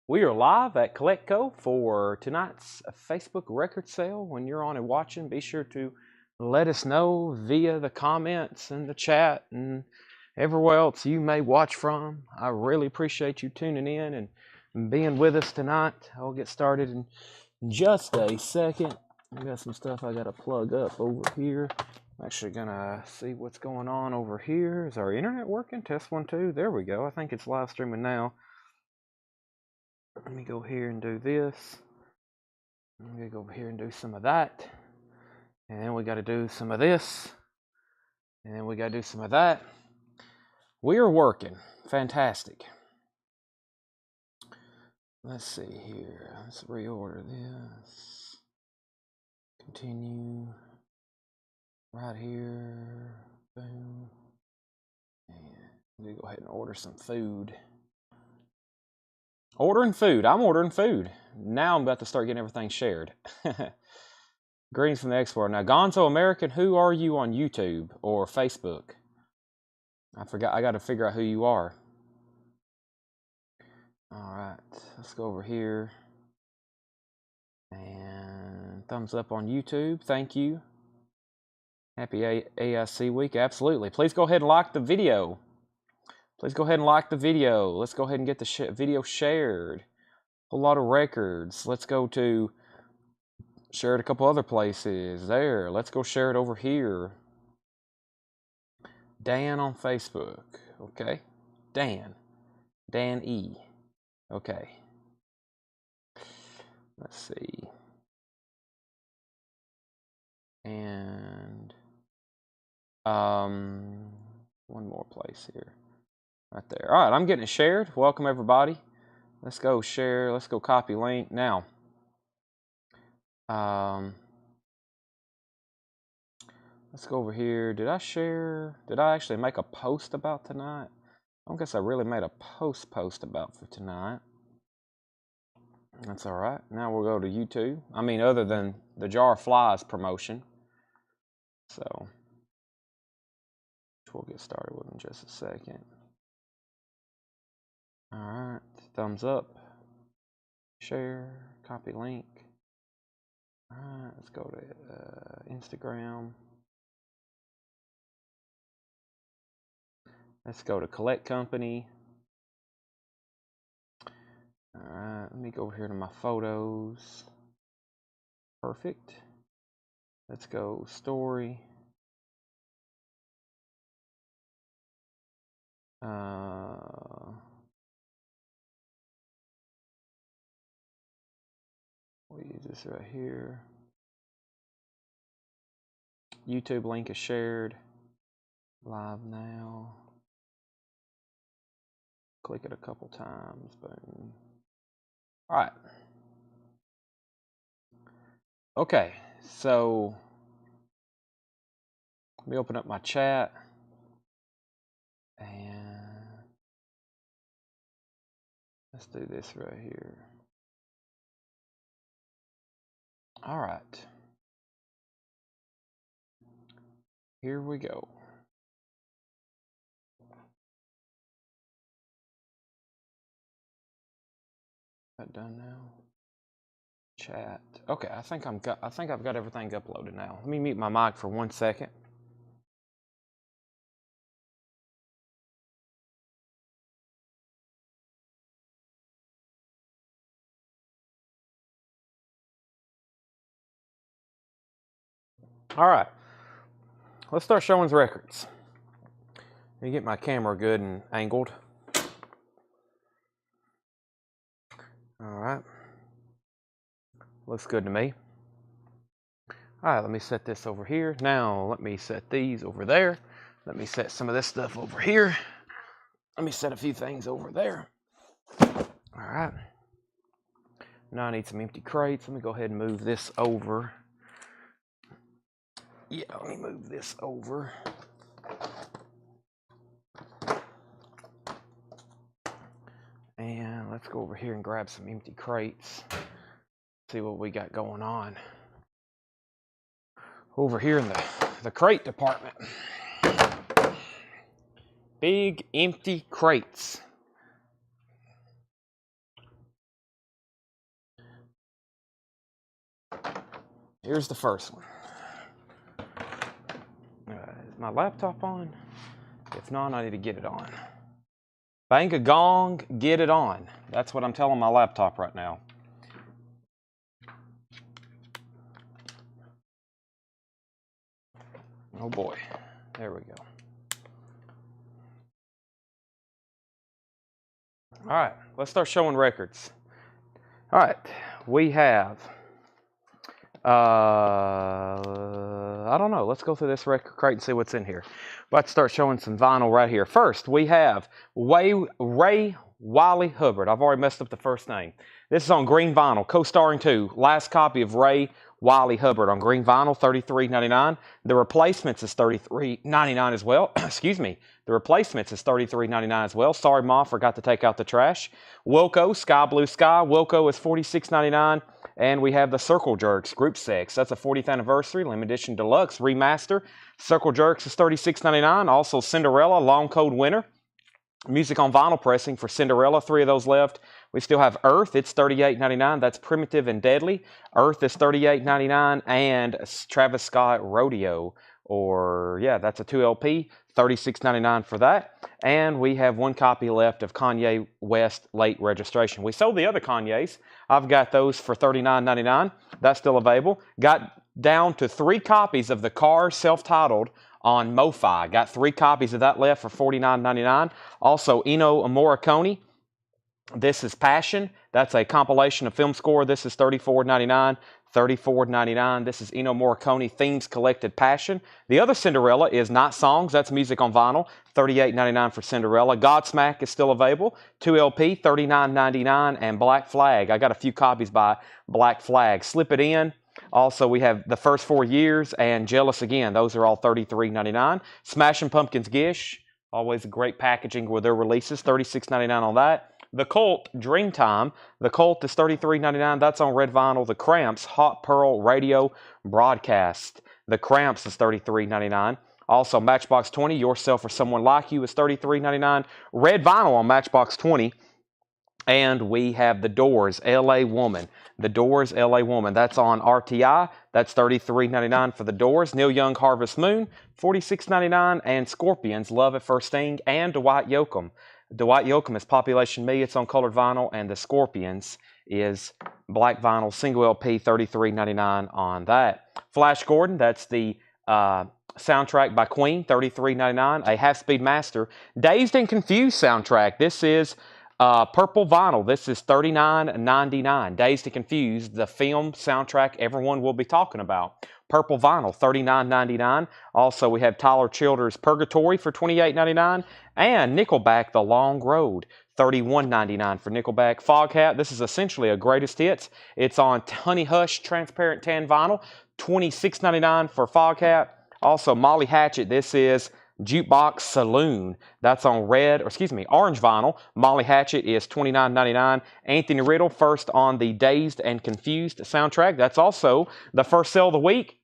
We are live at CollectCo for tonight's Facebook record sale. When you're on and watching, be sure to let us know via the comments and the chat and everywhere else you may watch from. I really appreciate you tuning in and being with us tonight. I'll get started in just a second. I got some stuff I got to plug up over here. I'm actually going to see what's going on over here. Is our internet working? Test 1, 2. There we go. I think it's live streaming now. Let me go here and do this. I'm going to go over here and do some of that. And then we got to do some of this. And then we got to do some of that. We are working. Fantastic. Let's see here. Let's reorder this. Continue. Right here. Boom. And I'm going to go ahead and order some food. Ordering food. I'm ordering food. Now I'm about to start getting everything shared. Greetings from the Explorer. Now, Gonzo American, who are you on YouTube or Facebook? I forgot. I got to figure out who you are. All right. Let's go over here. And thumbs up on YouTube. Thank you. Happy AIC week. Absolutely. Please go ahead and like the video. Please go ahead and like the video. Let's go ahead and get the video shared. A whole lot of records. Let's go to share it a couple other places. There. Let's go share it over here. Dan on Facebook. Okay. Dan. Dan E. Okay. Let's see. And one more place here. Right there. All right, I'm getting it shared. Welcome, everybody. Let's go share. Let's go copy link. Now, let's go over here. Did I share? Did I actually make a post about tonight? I don't guess I really made a post about for tonight. That's all right. Now we'll go to YouTube. I mean, other than the Jar of Flies promotion. So, we'll get started with in just a second. All right, thumbs up, share, copy link. All right, let's go to Instagram. Let's go to Collect Company. All right, let me go over here to my photos. Perfect. Let's go story. We'll use this right here. YouTube link is shared. Live now. Click it a couple times. Boom. All right. Okay, so let me open up my chat. And let's do this right here. All right. Here we go. That done now? Chat. Okay, I think I've got everything uploaded now. Let me mute my mic for 1 second. All right. Let's start showing the records. Let me get my camera good and angled. All right. Looks good to me. All right, let me set this over here. Now, let me set these over there. Let me set some of this stuff over here. Let me set a few things over there. All right. Now I need some empty crates. Let me go ahead and move this over. Yeah, let me move this over. And let's go over here and grab some empty crates. See what we got going on. Over here in the crate department. Big empty crates. Here's the first one. Is my laptop on? If not, I need to get it on. Bang a gong, get it on. That's what I'm telling my laptop right now. Oh boy, there we go. All right, let's start showing records. All right, we have, I don't know, let's go through this record crate and see what's in here. Let's start showing some vinyl right here. First, we have Ray Wiley Hubbard. I've already messed up the first name. This is on green vinyl, co-starring to last copy of Ray Wiley Hubbard on green vinyl, $33.99. The replacements is $33.99 as well. Excuse me. The replacements is $33.99 as well. Sorry, Ma, forgot to take out the trash. Wilco, Sky Blue Sky. Wilco is $46.99. And we have the Circle Jerks Group 6. That's a 40th anniversary, limited edition deluxe remaster. Circle Jerks is $36.99. Also Cinderella, Long Cold Winter. Music on vinyl pressing for Cinderella, 3 of those left. We still have Earth, it's $38.99. That's Primitive and Deadly. Earth is $38.99. And Travis Scott Rodeo, or yeah, that's a 2LP, $36.99 for that. And we have 1 copy left of Kanye West Late Registration. We sold the other Kanye's. I've got those for $39.99. That's still available. Got down to 3 copies of the Cars self-titled on MoFi. Got 3 copies of that left for $49.99. Also, Ennio Morricone. This is Passion. That's a compilation of film score. This is $34.99. $34.99. This is Ennio Morricone Themes Collected Passion. The other Cinderella is Not Songs. That's music on vinyl. $38.99 for Cinderella. Godsmack is still available. 2LP, $39.99. And Black Flag. I got a few copies by Black Flag. Slip It In. Also, we have The First 4 Years and Jealous Again. Those are all $33.99. Smashing Pumpkins Gish. Always a great packaging with their releases. $36.99 on that. The Cult, Dreamtime. The Cult is $33.99. That's on red vinyl. The Cramps, Hot Pearl Radio Broadcast. The Cramps is $33.99. Also, Matchbox 20, Yourself or Someone Like You is $33.99. Red vinyl on Matchbox 20. And we have The Doors, L.A. Woman. The Doors, L.A. Woman. That's on RTI. That's $33.99 for The Doors. Neil Young, Harvest Moon, $46.99. And Scorpions, Love at First Sting, and Dwight Yoakam. Dwight Yoakam is Population Me. It's on colored vinyl. And the Scorpions is black vinyl, single LP, $33.99 on that. Flash Gordon, that's the soundtrack by Queen, $33.99. A Half-Speed Master. Dazed and Confused soundtrack. This is purple vinyl. This is $39.99. Dazed and Confused, the film soundtrack everyone will be talking about. Purple vinyl, $39.99. Also, we have Tyler Childers' Purgatory for $28.99. And Nickelback, The Long Road, $31.99 for Nickelback. Foghat, this is essentially a greatest hits. It's on Honey Hush Transparent Tan Vinyl, $26.99 for Foghat. Also, Molly Hatchet, this is Jukebox Saloon. That's on orange vinyl. Molly Hatchet is $29.99. Anthony Riddle, first on the Dazed and Confused soundtrack. That's also the first sale of the week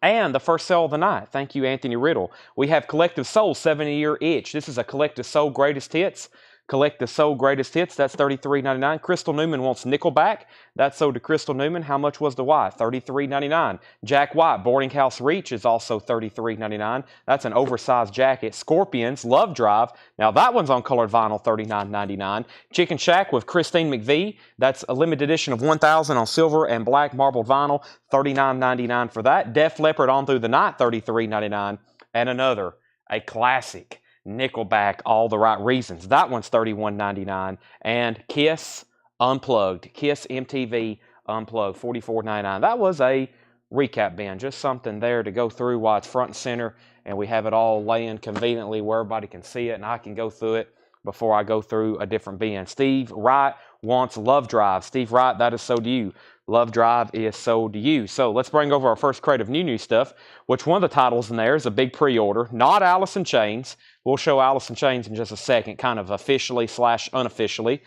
and the first sale of the night. Thank you, Anthony Riddle. We have Collective Soul, 70-Year Itch. This is a Collective Soul Greatest Hits. Collective Soul Greatest Hits, that's $33.99. Crystal Newman wants Nickelback. That's sold to Crystal Newman. How much was the wife? $33.99. Jack White, Boarding House Reach is also $33.99. That's an oversized jacket. Scorpions, Love Drive. Now that one's on colored vinyl, $39.99. Chicken Shack with Christine McVie. That's a limited edition of 1,000 on silver and black marbled vinyl, $39.99 for that. Def Leppard On Through the Night, $33.99. And another, a classic, Nickelback, All the Right Reasons. That one's $31.99. And Kiss Unplugged, Kiss MTV Unplugged, $44.99. That was a recap bin, just something there to go through while it's front and center, and we have it all laying conveniently where everybody can see it, and I can go through it before I go through a different bin. Steve Wright wants Love Drive. Steve Wright, that is sold to you. Love Drive is sold to you. So let's bring over our first crate of new stuff, which one of the titles in there is a big pre-order, not Alice in Chains. We'll show Alice in Chains in just a second, kind of officially / unofficially.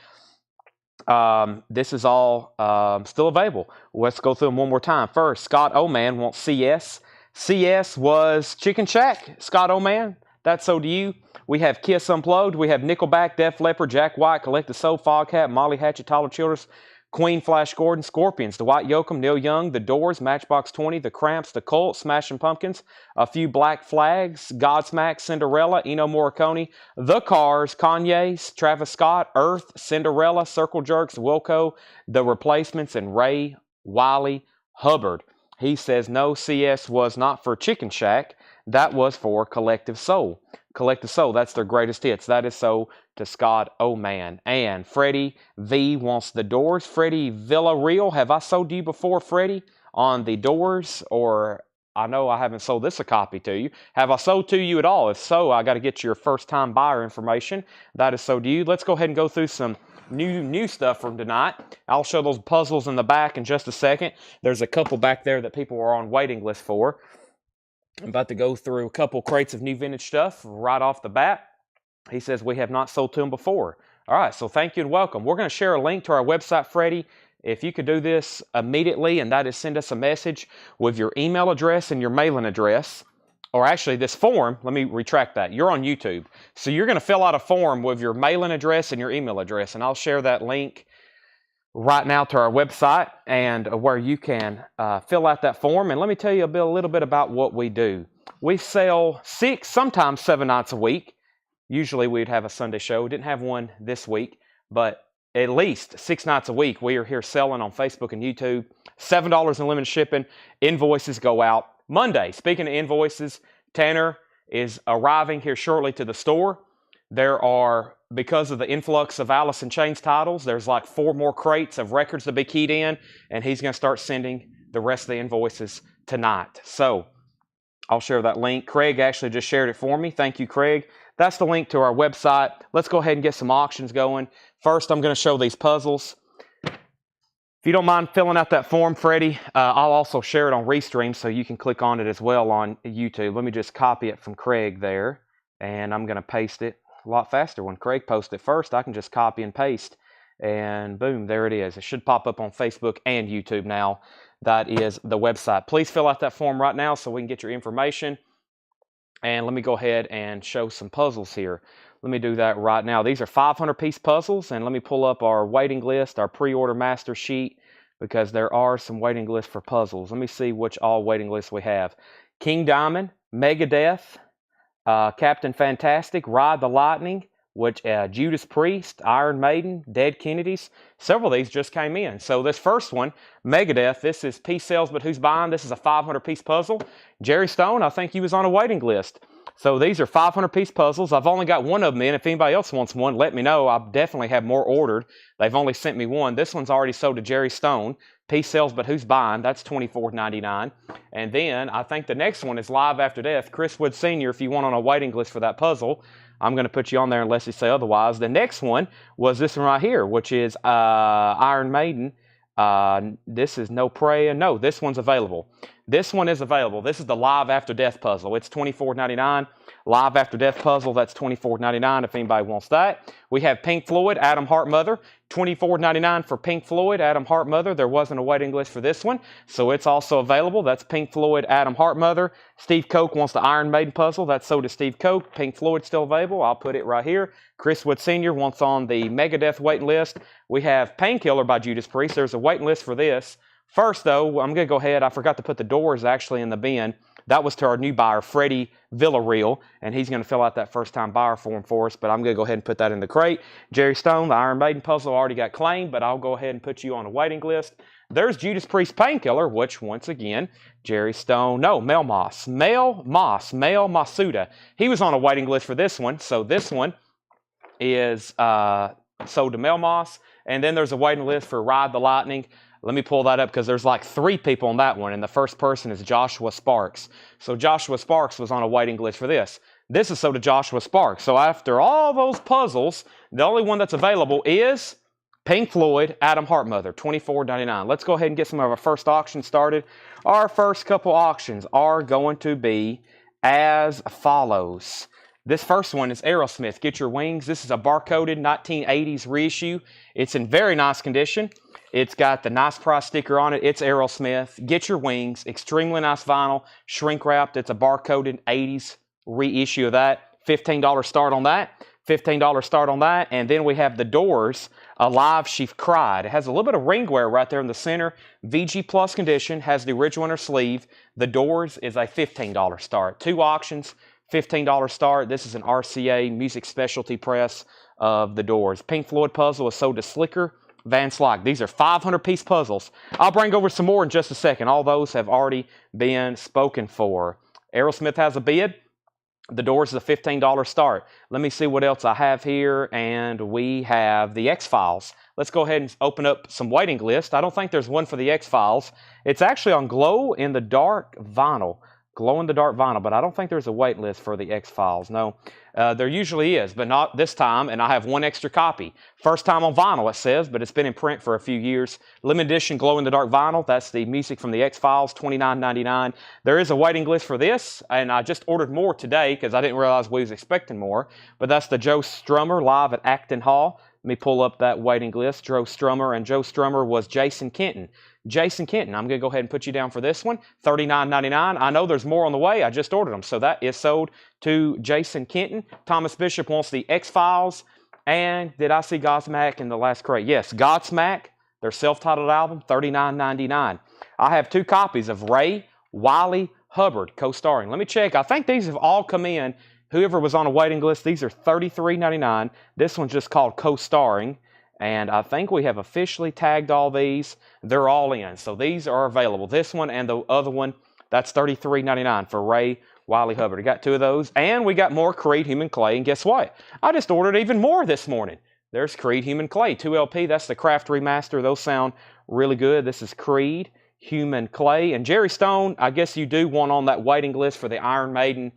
This is all still available. Let's go through them one more time. First, Scott Oman wants CS. CS was Chicken Shack. Scott Oman, that's sold to you. We have Kiss Unplugged. We have Nickelback, Def Leppard, Jack White, Collective Soul, Foghat, Molly Hatchet, Tyler Childers, Queen, Flash Gordon, Scorpions, Dwight Yoakam, Neil Young, The Doors, Matchbox 20, The Cramps, The Cult, Smashing Pumpkins, A Few Black Flags, Godsmack, Cinderella, Ennio Morricone, The Cars, Kanye, Travis Scott, Earth, Cinderella, Circle Jerks, Wilco, The Replacements, and Ray Wiley Hubbard. He says no, CS was not for Chicken Shack. That was for Collective Soul. Collective Soul, that's their greatest hits. That is so to Scott Oman. And Freddie V wants The Doors. Freddie Villarreal, have I sold you before, Freddie, on The Doors? Or I know I haven't sold this a copy to you. Have I sold to you at all? If so, I got to get your first-time buyer information. That is so to you. Let's go ahead and go through some new stuff from tonight. I'll show those puzzles in the back in just a second. There's a couple back there that people are on waiting list for. I'm about to go through a couple crates of new vintage stuff right off the bat. He says we have not sold to him before. All right, so thank you and welcome. We're going to share a link to our website, Freddie. If you could do this immediately, and that is send us a message with your email address and your mailing address. Or actually, this form, let me retract that. You're on YouTube. So you're going to fill out a form with your mailing address and your email address, and I'll share that link right now to our website and where you can fill out that form. And let me tell you a little bit about what we do. We sell 6, sometimes 7 nights a week. Usually we'd have a Sunday show. We didn't have one this week, but at least 6 nights a week we are here selling on Facebook and YouTube. $7 in limited shipping. Invoices go out Monday. Speaking of invoices, Tanner is arriving here shortly to the store. There are, because of the influx of Alice in Chains titles, there's like 4 more crates of records to be keyed in, and he's going to start sending the rest of the invoices tonight. So I'll share that link. Craig actually just shared it for me. Thank you, Craig. That's the link to our website. Let's go ahead and get some auctions going. First, I'm going to show these puzzles. If you don't mind filling out that form, Freddie, I'll also share it on Restream so you can click on it as well on YouTube. Let me just copy it from Craig there, and I'm going to paste it a lot faster. When Craig posts it first, I can just copy and paste, and boom, there it is. It should pop up on Facebook and YouTube now. That is the website. Please fill out that form right now so we can get your information. And let me go ahead and show some puzzles here. Let me do that right now. These are 500-piece puzzles, and let me pull up our waiting list, our pre-order master sheet, because there are some waiting lists for puzzles. Let me see which all waiting lists we have. King Diamond, Megadeth, Captain Fantastic, Ride the Lightning, which Judas Priest, Iron Maiden, Dead Kennedys. Several of these just came in. So this first one, Megadeth, this is Piece Sales But Who's Buying? This is a 500-piece puzzle. Jerry Stone, I think he was on a waiting list. So these are 500-piece puzzles. I've only got one of them in. If anybody else wants one, let me know. I definitely have more ordered. They've only sent me one. This one's already sold to Jerry Stone. Piece Sales But Who's Buying? That's $24.99. And then I think the next one is Live After Death. Chris Wood Sr., if you want on a waiting list for that puzzle, I'm going to put you on there unless you say otherwise. The next one was this one right here, which is Iron Maiden. This is No Prayer. No, this one's available. This one is available. This is the Live After Death puzzle. It's $24.99. Live After Death puzzle, that's $24.99 if anybody wants that. We have Pink Floyd, Adam Hart Mother. $24.99 for Pink Floyd, Adam Hart Mother. There wasn't a waiting list for this one, so it's also available. That's Pink Floyd, Adam Hart Mother. Steve Koch wants the Iron Maiden puzzle. That's sold to Steve Koch. Pink Floyd still available. I'll put it right here. Chris Wood Sr. wants on the Megadeth waiting list. We have Painkiller by Judas Priest. There's a waiting list for this. First, though, I'm going to go ahead. I forgot to put the Doors actually in the bin. That was to our new buyer, Freddie Villarreal, and he's going to fill out that first-time buyer form for us, but I'm going to go ahead and put that in the crate. Jerry Stone, the Iron Maiden puzzle already got claimed, but I'll go ahead and put you on a waiting list. There's Judas Priest Painkiller, which, once again, Jerry Stone, no, Mel Masuda. He was on a waiting list for this one, so this one is sold to Mel Moss, and then there's a waiting list for Ride the Lightning. Let me pull that up because there's like 3 people on that one, and the first person is Joshua Sparks. So Joshua Sparks was on a waiting list for this. This is sold to Joshua Sparks. So after all those puzzles, the only one that's available is Pink Floyd, Adam Hart Mother, $24.99. Let's go ahead and get some of our first auction started. Our first couple auctions are going to be as follows. This first one is Aerosmith, Get Your Wings. This is a barcoded 1980s reissue. It's in very nice condition. It's got the nice price sticker on it. It's Aerosmith, Get Your Wings, extremely nice vinyl, shrink wrapped. It's a barcoded 80s reissue of that. $15 start on that. $15 start on that. And then we have the Doors, Alive She Cried. It has a little bit of ring wear right there in the center. VG Plus condition, has the original inner sleeve. The Doors is a $15 start. 2 auctions, $15 start. This is an RCA music specialty press of the Doors. Pink Floyd puzzle is sold to Slicker Van Slyke. These are 500-piece puzzles. I'll bring over some more in just a second. All those have already been spoken for. Aerosmith has a bid. The Doors is a $15 start. Let me see what else I have here. And we have the X-Files. Let's go ahead and open up some waiting list. I don't think there's one for the X-Files. It's actually on glow-in-the-dark vinyl. Glow-in-the-dark vinyl, but I don't think there's a wait list for the X-Files. No, there usually is, but not this time, and I have one extra copy. First time on vinyl, it says, but it's been in print for a few years. Limited edition glow-in-the-dark vinyl. That's the music from the X-Files, $29.99. There is a waiting list for this, and I just ordered more today because I didn't realize we was expecting more, but that's the Joe Strummer live at Acton Hall. Let me pull up that waiting list. Joe Strummer, and Joe Strummer was Jason Kenton. Jason Kenton, I'm going to go ahead and put you down for this one, $39.99. I know there's more on the way. I just ordered them. So that is sold to Jason Kenton. Thomas Bishop wants the X-Files. And did I see Godsmack in the last crate? Yes, Godsmack, their self-titled album, $39.99. I have 2 copies of Ray Wiley Hubbard co-starring. Let me check. I think these have all come in. Whoever was on a waiting list, these are $33.99. This one's just called co-starring. And I think we have officially tagged all these. They're all in. So these are available. This one and the other one, that's $33.99 for Ray Wiley Hubbard. We got 2 of those. And we got more Creed Human Clay. And guess what? I just ordered even more this morning. There's Creed Human Clay, 2 LP. That's the Craft Remaster. Those sound really good. This is Creed Human Clay. And Jerry Stone, I guess you do want on that waiting list for the Iron Maiden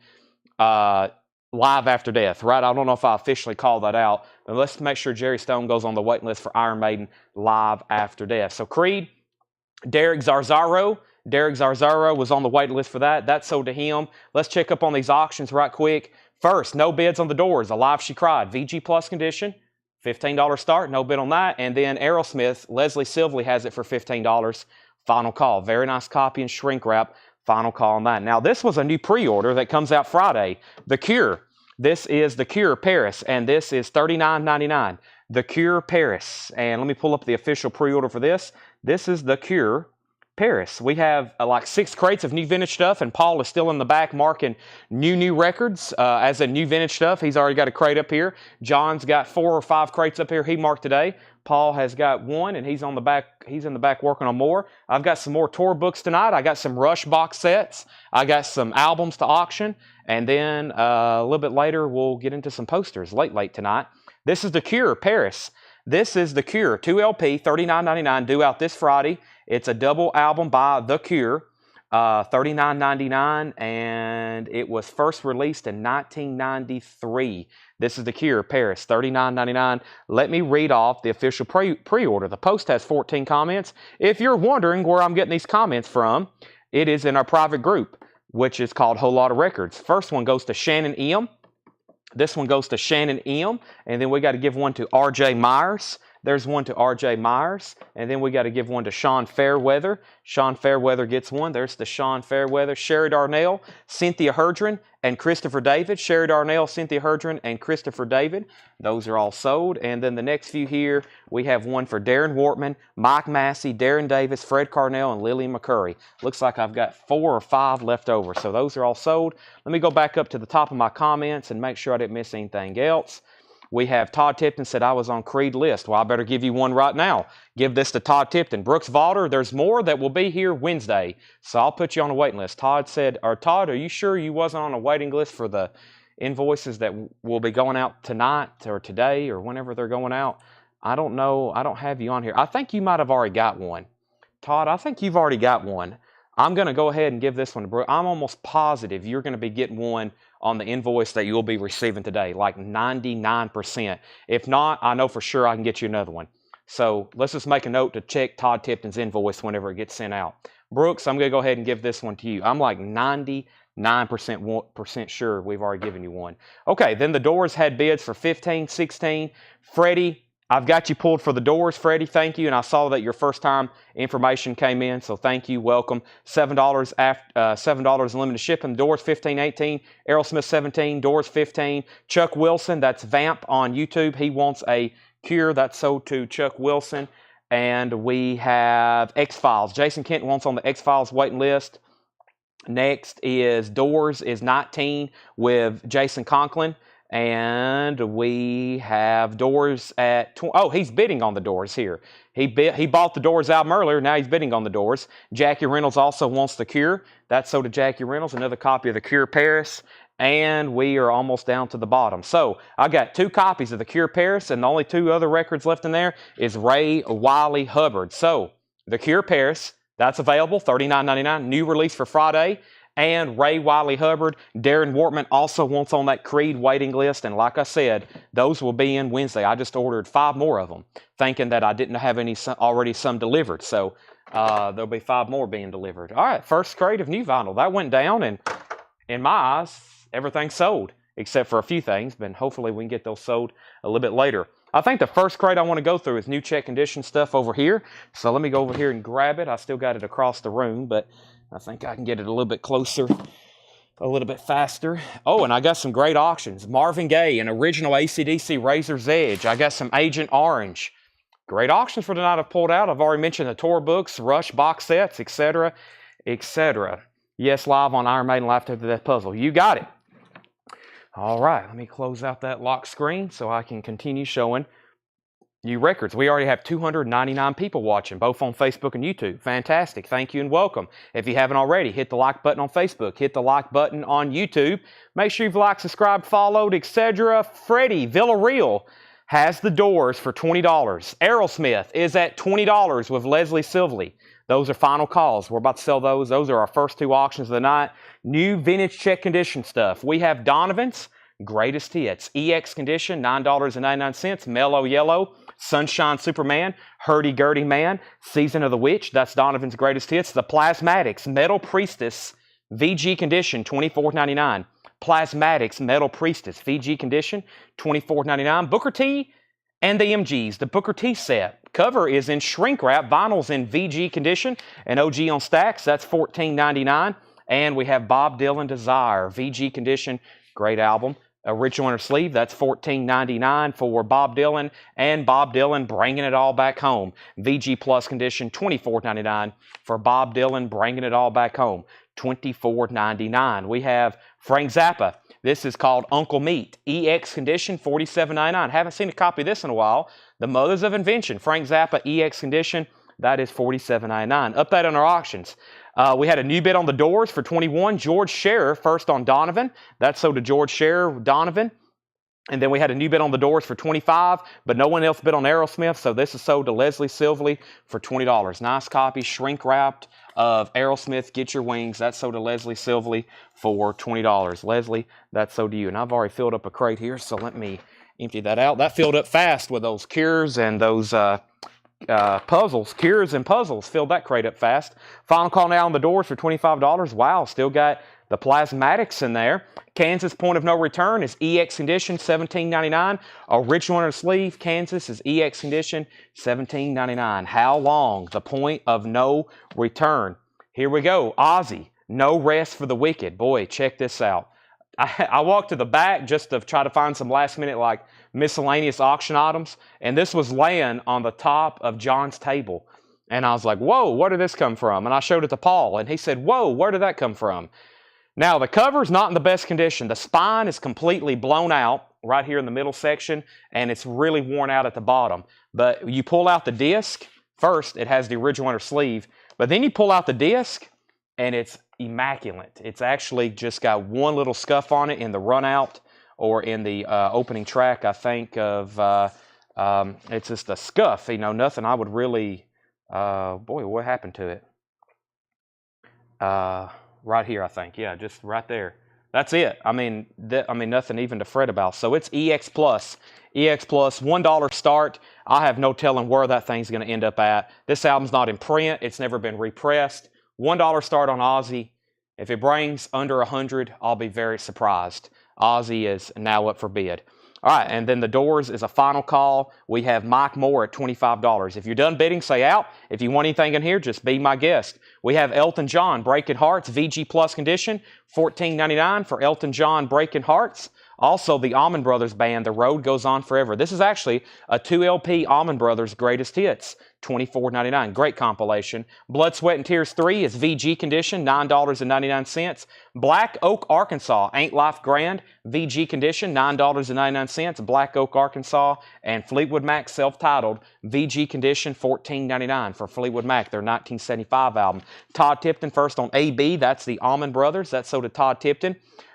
Live After Death, right? I don't know if I officially called that out, but let's make sure Jerry Stone goes on the waiting list for Iron Maiden Live After Death. So Creed, Derek Zarzaro. Derek Zarzaro was on the waiting list for that. That sold to him. Let's check up on these auctions right quick. First, no bids on the Doors. Alive She Cried. VG Plus condition, $15 start. No bid on that. And then Aerosmith, Leslie Silvely has it for $15. Final call. Very nice copy and shrink wrap. Final call on that. Now, this was a new pre-order that comes out Friday. The Cure. This is The Cure Paris, and this is $39.99. The Cure Paris. And let me pull up the official pre-order for this. This is The Cure Paris. We have like 6 crates of new vintage stuff, and Paul is still in the back marking new records as a new vintage stuff. He's already got a crate up here. John's got 4 or 5 crates up here he marked today. Paul has got 1, and he's on the back. He's in the back working on more. I've got some more tour books tonight. I got some Rush box sets. I got some albums to auction, and then a little bit later we'll get into some posters late tonight. This is The Cure Paris. This is The Cure 2 LP, $39.99, due out this Friday. It's a double album by The Cure, $39.99, and it was first released in 1993. This is The Cure, Paris, $39.99. Let me read off the official pre-order. The post has 14 comments. If you're wondering where I'm getting these comments from, it is in our private group, which is called Whole Lotta Records. First one goes to Shannon M. This one goes to Shannon M. And then we got to give one to RJ Myers. There's one to RJ Myers. And then we got to give one to Sean Fairweather. Sean Fairweather gets one. There's the Sean Fairweather. Sherry Darnell, Cynthia Herdren, and Christopher David. Sherry Darnell, Cynthia Herdren, and Christopher David. Those are all sold. And then the next few here, we have one for Darren Wortman, Mike Massey, Darren Davis, Fred Carnell, and Lily McCurry. Looks like I've got 4 or 5 left over. So those are all sold. Let me go back up to the top of my comments and make sure I didn't miss anything else. We have Todd Tipton said I was on Creed list. Well, I better give you one right now. Give this to Todd Tipton. Brooks Valder, there's more that will be here Wednesday, so I'll put you on a waiting list. Todd said, or Todd, are you sure you wasn't on a waiting list for the invoices that will be going out tonight or today or whenever they're going out? I don't know. I don't have you on here. I think you might have already got one. Todd, I think you've already got one. I'm going to go ahead and give this one to Brooks. I'm almost positive you're going to be getting one on the invoice that you'll be receiving today, like 99%. If not, I know for sure I can get you another one. So let's just make a note to check Todd Tipton's invoice whenever it gets sent out. Brooks, I'm going to go ahead and give this one to you. I'm like 99% sure we've already given you one. Okay, then the Doors had bids for 15, 16. Freddie, I've got you pulled for the Doors, Freddie. Thank you. And I saw that your first time information came in, so thank you. Welcome. $7 $7 limited shipping. Doors 15, 18. Aerosmith 17. Doors 15. Chuck Wilson, that's Vamp on YouTube. He wants a Cure. That's sold to Chuck Wilson. And we have X-Files. Jason Kent wants on the X-Files waiting list. Next is Doors is 19 with Jason Conklin. And we have Doors at 20. Oh, he's bidding on the Doors here. He bought the Doors album earlier. Now he's bidding on the Doors. Jackie Reynolds also wants the Cure. That's sold to Jackie Reynolds. Another copy of the Cure Paris. And we are almost down to the bottom. So I got 2 copies of the Cure Paris, and the only 2 other records left in there is Ray Wiley Hubbard. So the Cure Paris, that's available, $39.99, new release for Friday. And Ray Wiley Hubbard, Darren Wortman also wants on that Creed waiting list. And like I said, those will be in Wednesday. I just ordered 5 more of them, thinking that I didn't have any already some delivered. So there'll be 5 more being delivered. All right, first crate of new vinyl. That went down, and in my eyes, everything's sold, except for a few things. But hopefully we can get those sold a little bit later. I think the first crate I want to go through is new check condition stuff over here. So let me go over here and grab it. I still got it across the room, but I think I can get it a little bit closer, a little bit faster. Oh, and I got some great auctions. Marvin Gaye, an original AC/DC Razor's Edge. I got some Agent Orange. Great auctions for tonight I've pulled out. I've already mentioned the tour books, Rush box sets, etc., etc. Yes, live on Iron Maiden Live After Death Puzzle. You got it. All right, let me close out that lock screen so I can continue showing new records. We already have 299 people watching, both on Facebook and YouTube. Fantastic. Thank you and welcome. If you haven't already, hit the like button on Facebook. Hit the like button on YouTube. Make sure you've liked, subscribed, followed, etc. Freddie Villarreal has the Doors for $20. Aerosmith is at $20 with Leslie Silvely. Those are final calls. We're about to sell those. Those are our first 2 auctions of the night. New vintage check condition stuff. We have Donovan's Greatest Hits. EX condition, $9.99. Mellow Yellow. Sunshine Superman. Hurdy-Gurdy Man. Season of the Witch. That's Donovan's Greatest Hits. The Plasmatics Metal Priestess. VG condition, $24.99. Plasmatics Metal Priestess. VG condition, $24.99. Booker T and the MGs. The Booker T set. Cover is in shrink wrap. Vinyl's in VG condition and OG on stacks. That's $14.99. And we have Bob Dylan Desire. VG condition. Great album. Original inner sleeve. That's $14.99 for Bob Dylan. And Bob Dylan Bringing It All Back Home. VG Plus condition. $24.99 for Bob Dylan Bringing It All Back Home. $24.99. We have Frank Zappa. This is called Uncle Meat. EX condition, $47.99. Haven't seen a copy of this in a while. The Mothers of Invention. Frank Zappa, EX condition. That is $47.99. Update on our auctions. We had a new bid on the Doors for $21. George Scherer, first on Donovan. That's sold to George Scherer, Donovan. And then we had a new bid on the Doors for $25, but no one else bid on Aerosmith, so this is sold to Leslie Silvely for $20. Nice copy, shrink-wrapped, of Aerosmith, Get Your Wings. That's sold to Leslie Silvely for $20. Leslie, that's sold to you. And I've already filled up a crate here, so let me empty that out. That filled up fast with those Cures and those puzzles. Cures and puzzles filled that crate up fast. Final call now on the Doors for $25. Wow, still got the Plasmatics in there. Kansas Point of No Return is EX condition, $17.99. Original inner sleeve, Kansas is EX condition, $17.99. How long? The Point of No Return. Here we go. Ozzy, No Rest for the Wicked. Boy, check this out. I walked to the back just to try to find some last minute like miscellaneous auction items, and this was laying on the top of John's table. And I was like, whoa, where did this come from? And I showed it to Paul, and he said, whoa, where did that come from? Now, the cover's not in the best condition. The spine is completely blown out right here in the middle section, and it's really worn out at the bottom. But you pull out the disc. First, it has the original inner sleeve, but then you pull out the disc, and it's immaculate. It's actually just got one little scuff on it in the run out or in the opening track, I think, of, it's just a scuff, you know, nothing I would really, boy, what happened to it? Right here, I think, yeah, just right there. That's it. I mean, nothing even to fret about. So it's EX Plus. EX Plus, $1 start. I have no telling where that thing's going to end up at. This album's not in print. It's never been repressed. $1 start on Ozzy. If it brings under 100, I'll be very surprised. Ozzy is now up for bid. All right, and then the Doors is a final call. We have Mike Moore at $25. If you're done bidding, say out. If you want anything in here, just be my guest. We have Elton John, Breaking Hearts, VG Plus condition, $14.99 for Elton John, Breaking Hearts. Also, the Allman Brothers Band, The Road Goes On Forever. This is actually a 2 LP Allman Brothers Greatest Hits, $24.99. Great compilation. Blood, Sweat, and Tears 3 is VG Condition, $9.99. Black Oak, Arkansas, Ain't Life Grand, VG Condition, $9.99. Black Oak, Arkansas, and Fleetwood Mac self-titled, VG Condition, $14.99 for Fleetwood Mac, their 1975 album. Todd Tipton first on AB, that's the Allman Brothers, that's so to Todd Tipton.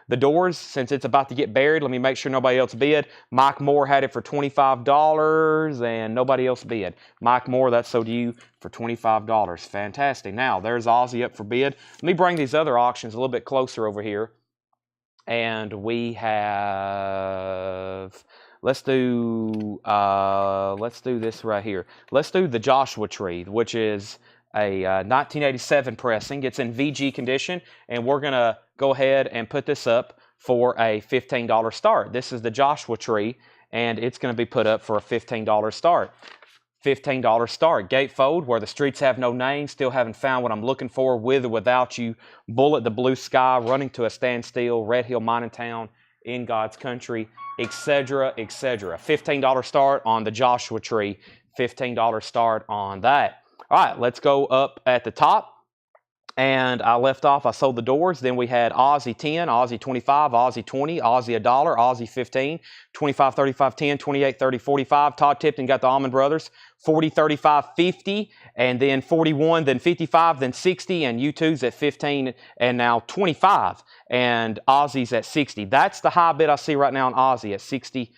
The Doors, since it's about to get buried, let me make sure nobody else bid. Mike Moore had it for $25 and nobody else bid. Mike Moore, that's sold to you for $25. Fantastic. Now, there's Ozzy up for bid. Let me bring these other auctions a little bit closer over here. And we have, let's do this right here. Let's do the Joshua Tree, which is a 1987 pressing. It's in VG condition, and we're going to go ahead and put this up for a $15 start. This is the Joshua Tree, and it's going to be put up for a $15 start. $15 start. Gatefold, Where the Streets Have No Name, Still Haven't Found What I'm Looking For, With or Without You, Bullet the Blue Sky, Running to a Standstill, Red Hill Mining Town, In God's Country, etc., etc. $15 start on the Joshua Tree. $15 start on that. All right, let's go up at the top. And I left off, I sold the Doors. Then we had Ozzy 10, Ozzy 25, Ozzy 20, Ozzy $1, Ozzy 15, 25, 35, 10, 28, 30, 45. Todd Tipton got the Allman Brothers, 40, 35, 50, and then 41, then 55, then 60, and U2's at 15, and now 25, and Ozzy's at 60. That's the high bid I see right now on Ozzy at $60.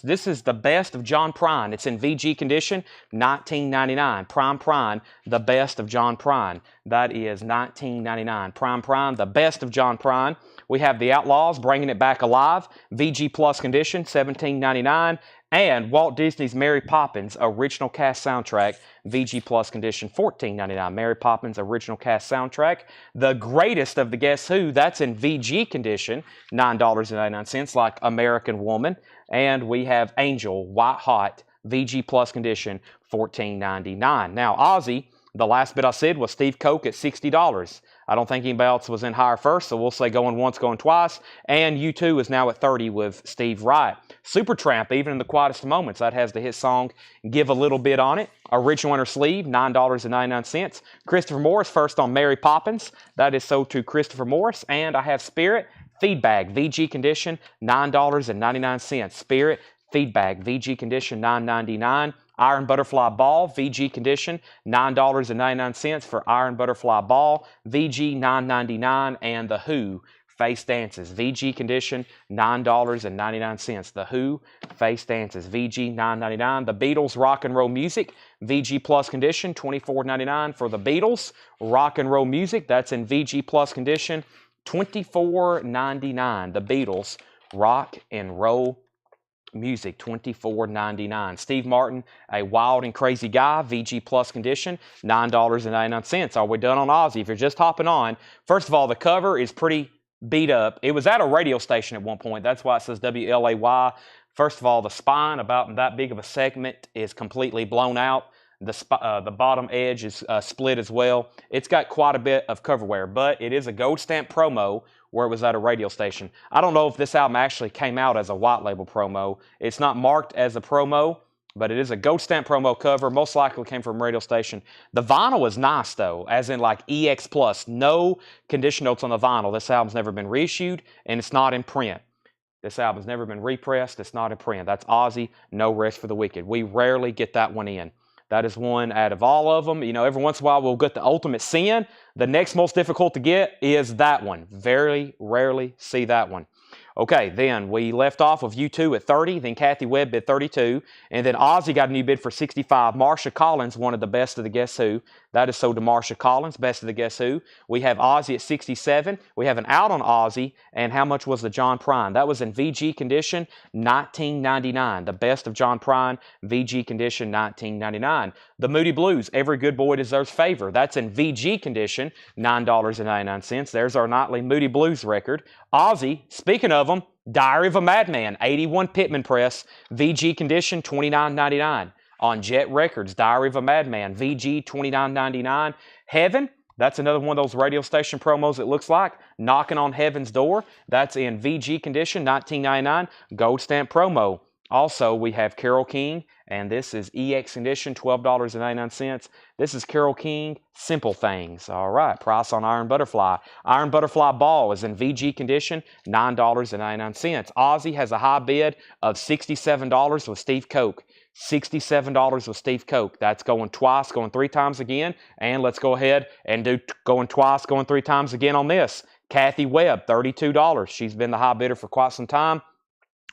This is the best of John Prine. It's in VG condition, $19.99. Prime, the best of John Prine. That is $19.99. Prime, the best of John Prine. We have the Outlaws, Bringing It Back Alive, VG Plus condition, $17.99. And Walt Disney's Mary Poppins original cast soundtrack, VG Plus condition, $14.99. Mary Poppins original cast soundtrack. The Greatest of the Guess Who, that's in VG condition, $9.99, like American Woman. And we have Angel, White Hot, VG Plus condition, $14.99. Now, Ozzy, the last bit I said was Steve Koch at $60. I don't think anybody else was in higher first, so we'll say going once, going twice. And U2 is now at $30 with Steve Wright. Supertramp, Even in the Quietest Moments, that has the hit song Give a Little Bit on it. Original Inner Sleeve, $9.99. Christopher Morris first on Mary Poppins. That is sold to Christopher Morris. And I have Spirit, Feedback, VG condition, $9.99. Spirit, Feedback, VG condition, $9.99. Iron Butterfly Ball, VG condition, $9.99 for Iron Butterfly Ball, VG $9.99, and The Who, Face Dances, VG condition, $9.99. The Who, Face Dances, VG $9.99. The Beatles, Rock and Roll Music, VG Plus condition, $24.99 for The Beatles. Rock and Roll Music, that's in VG Plus condition, $24.99. The Beatles, Rock and Roll Music, $24.99. Steve Martin, A Wild and Crazy Guy, VG Plus condition, $9.99. Are we done on Ozzy? If you're just hopping on, first of all, the cover is pretty beat up. It was at a radio station at one point. That's why it says WLAY. First of all, the spine, about that big of a segment, is completely blown out. The bottom edge is split as well. It's got quite a bit of cover wear, but it is a gold stamp promo where it was at a radio station. I don't know if this album actually came out as a white label promo. It's not marked as a promo, but it is a gold stamp promo cover. Most likely came from a radio station. The vinyl is nice though, as in like EX Plus. No condition notes on the vinyl. This album's never been reissued, and it's not in print. This album's never been repressed. It's not in print. That's Ozzy, No Rest for the Wicked. We rarely get that one in. That is one out of all of them. You know, every once in a while we'll get the Ultimate Sin. The next most difficult to get is that one. Very rarely see that one. Okay, then we left off with U2 at 30, then Kathy Webb bid 32, and then Ozzy got a new bid for 65. Marsha Collins wanted the Best of the Guess Who. That is sold to Marsha Collins, Best of the Guess Who. We have Ozzy at 67. We have an out on Ozzy, and how much was the John Prine? That was in VG condition, $19.99. The Best of John Prine, VG condition, $19.99. The Moody Blues, Every Good Boy Deserves Favor. That's in VG condition, $9.99. There's our nightly Moody Blues record. Ozzy, speaking of them, Diary of a Madman, 81 Pittman Press, VG condition, $29.99. On Jet Records, Diary of a Madman, VG, $29.99. Heaven, That's another one of those radio station promos it looks like. Knocking on Heaven's Door. That's in VG condition, $19.99. Gold stamp promo. Also, we have Carole King, and this is EX condition, $12.99. This is Carole King, Simple Things. All right, price on Iron Butterfly. Iron Butterfly Ball is in VG condition, $9.99. Ozzy has a high bid of $67 with Steve Koch. $67 with Steve Koch. That's going twice, going 3 times again. And let's go ahead and do going twice, going 3 times again on this. Kathy Webb, $32. She's been the high bidder for quite some time.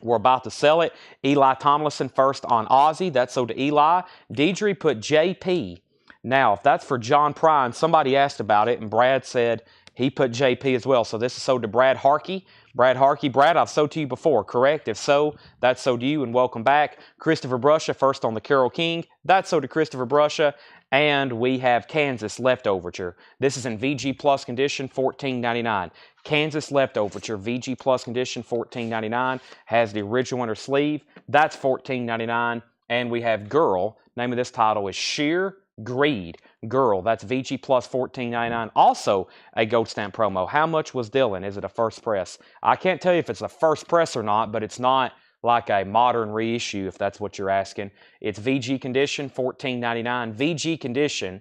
We're about to sell it. Eli Tomlinson first on Ozzy. That's sold to Eli. Deidre put JP. Now, if that's for John Prine, somebody asked about it, and Brad said he put JP as well. So this is sold to Brad Harkey. Brad Harkey. Brad, I've sold to you before, correct? If so, that's sold to you, and welcome back. Christopher Brusha first on the Carole King. That's sold to Christopher Brusha. And we have Kansas Leftoverture. This is in VG Plus condition, $14.99. Kansas Leftoverture, VG Plus condition, $14.99. Has the original on her sleeve. That's $14.99. And we have Girl. Name of this title is Sheer Greed. Girl. That's VG Plus, $14.99. Also a gold stamp promo. How much was Dylan? Is it a first press? I can't tell you if it's a first press or not, but it's not like a modern reissue, if that's what you're asking. It's VG condition, $14.99. VG condition,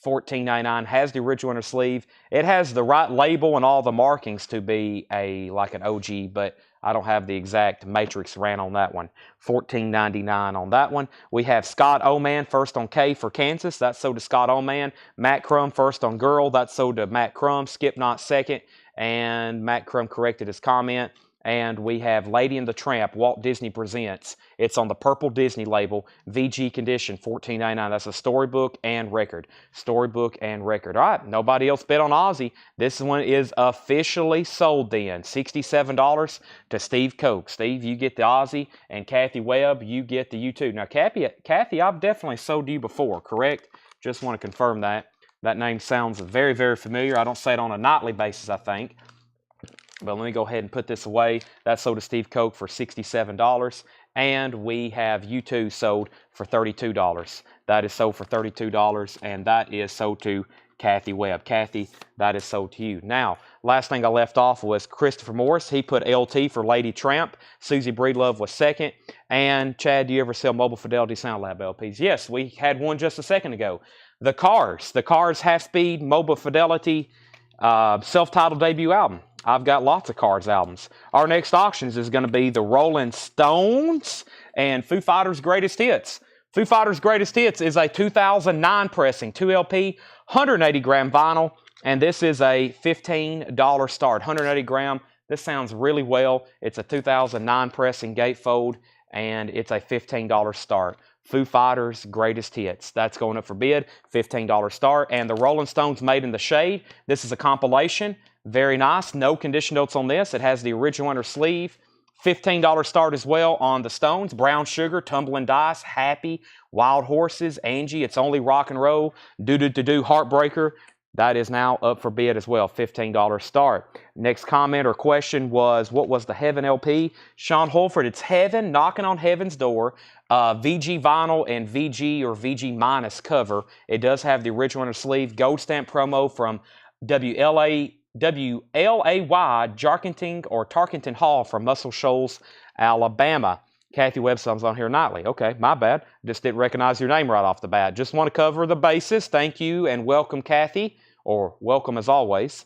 $14.99. Has the original on her sleeve. It has the right label and all the markings to be like an OG, but I don't have the exact matrix ran on that one. $14.99 on that one. We have Scott Oman first on K for Kansas. That's sold to Scott Oman. Matt Crum first on Girl. That's sold to Matt Crum. Skip Not second. And Matt Crum corrected his comment. And we have Lady and the Tramp, Walt Disney Presents. It's on the purple Disney label, VG condition, $14.99. That's a storybook and record. Storybook and record. All right, nobody else bid on Ozzy. This one is officially sold then. $67 to Steve Koch. Steve, you get the Ozzy, and Kathy Webb, you get the U2. Now, Kathy, I've definitely sold you before, correct? Just want to confirm that. That name sounds very, very familiar. I don't say it on a nightly basis, I think. But let me go ahead and put this away. That's sold to Steve Koch for $67. And we have U2 sold for $32. That is sold for $32. And that is sold to Kathy Webb. Kathy, that is sold to you. Now, last thing I left off was Christopher Morris. He put LT for Lady Tramp. Susie Breedlove was second. And Chad, do you ever sell Mobile Fidelity Sound Lab LPs? Yes, we had one just a second ago. The Cars half-speed Mobile Fidelity self-titled debut album. I've got lots of Cars albums. Our next auctions is going to be the Rolling Stones and Foo Fighters' Greatest Hits. Foo Fighters' Greatest Hits is a 2009 pressing, 2LP, 180-gram vinyl, and this is a $15 start. 180 gram. This sounds really well. It's a 2009 pressing gatefold, and it's a $15 start. Foo Fighters' Greatest Hits. That's going up for bid, $15 start. And the Rolling Stones Made in the Shade. This is a compilation. Very nice. No condition notes on this. It has the original on her sleeve. $15 start as well on the Stones. Brown Sugar, Tumbling Dice, Happy, Wild Horses, Angie, It's Only Rock and Roll, Do Heartbreaker. That is now up for bid as well, $15 start. Next comment or question was, what was the Heaven LP? Sean Holford, it's Heaven, Knocking on Heaven's Door. VG vinyl and VG or VG minus cover. It does have the original on the sleeve. Gold stamp promo from WLAY Jarkenting or Tarkenton Hall from Muscle Shoals, Alabama. Kathy Webstom's on here nightly. Okay, my bad. Just didn't recognize your name right off the bat. Just want to cover the bases. Thank you and welcome, Kathy, or welcome as always.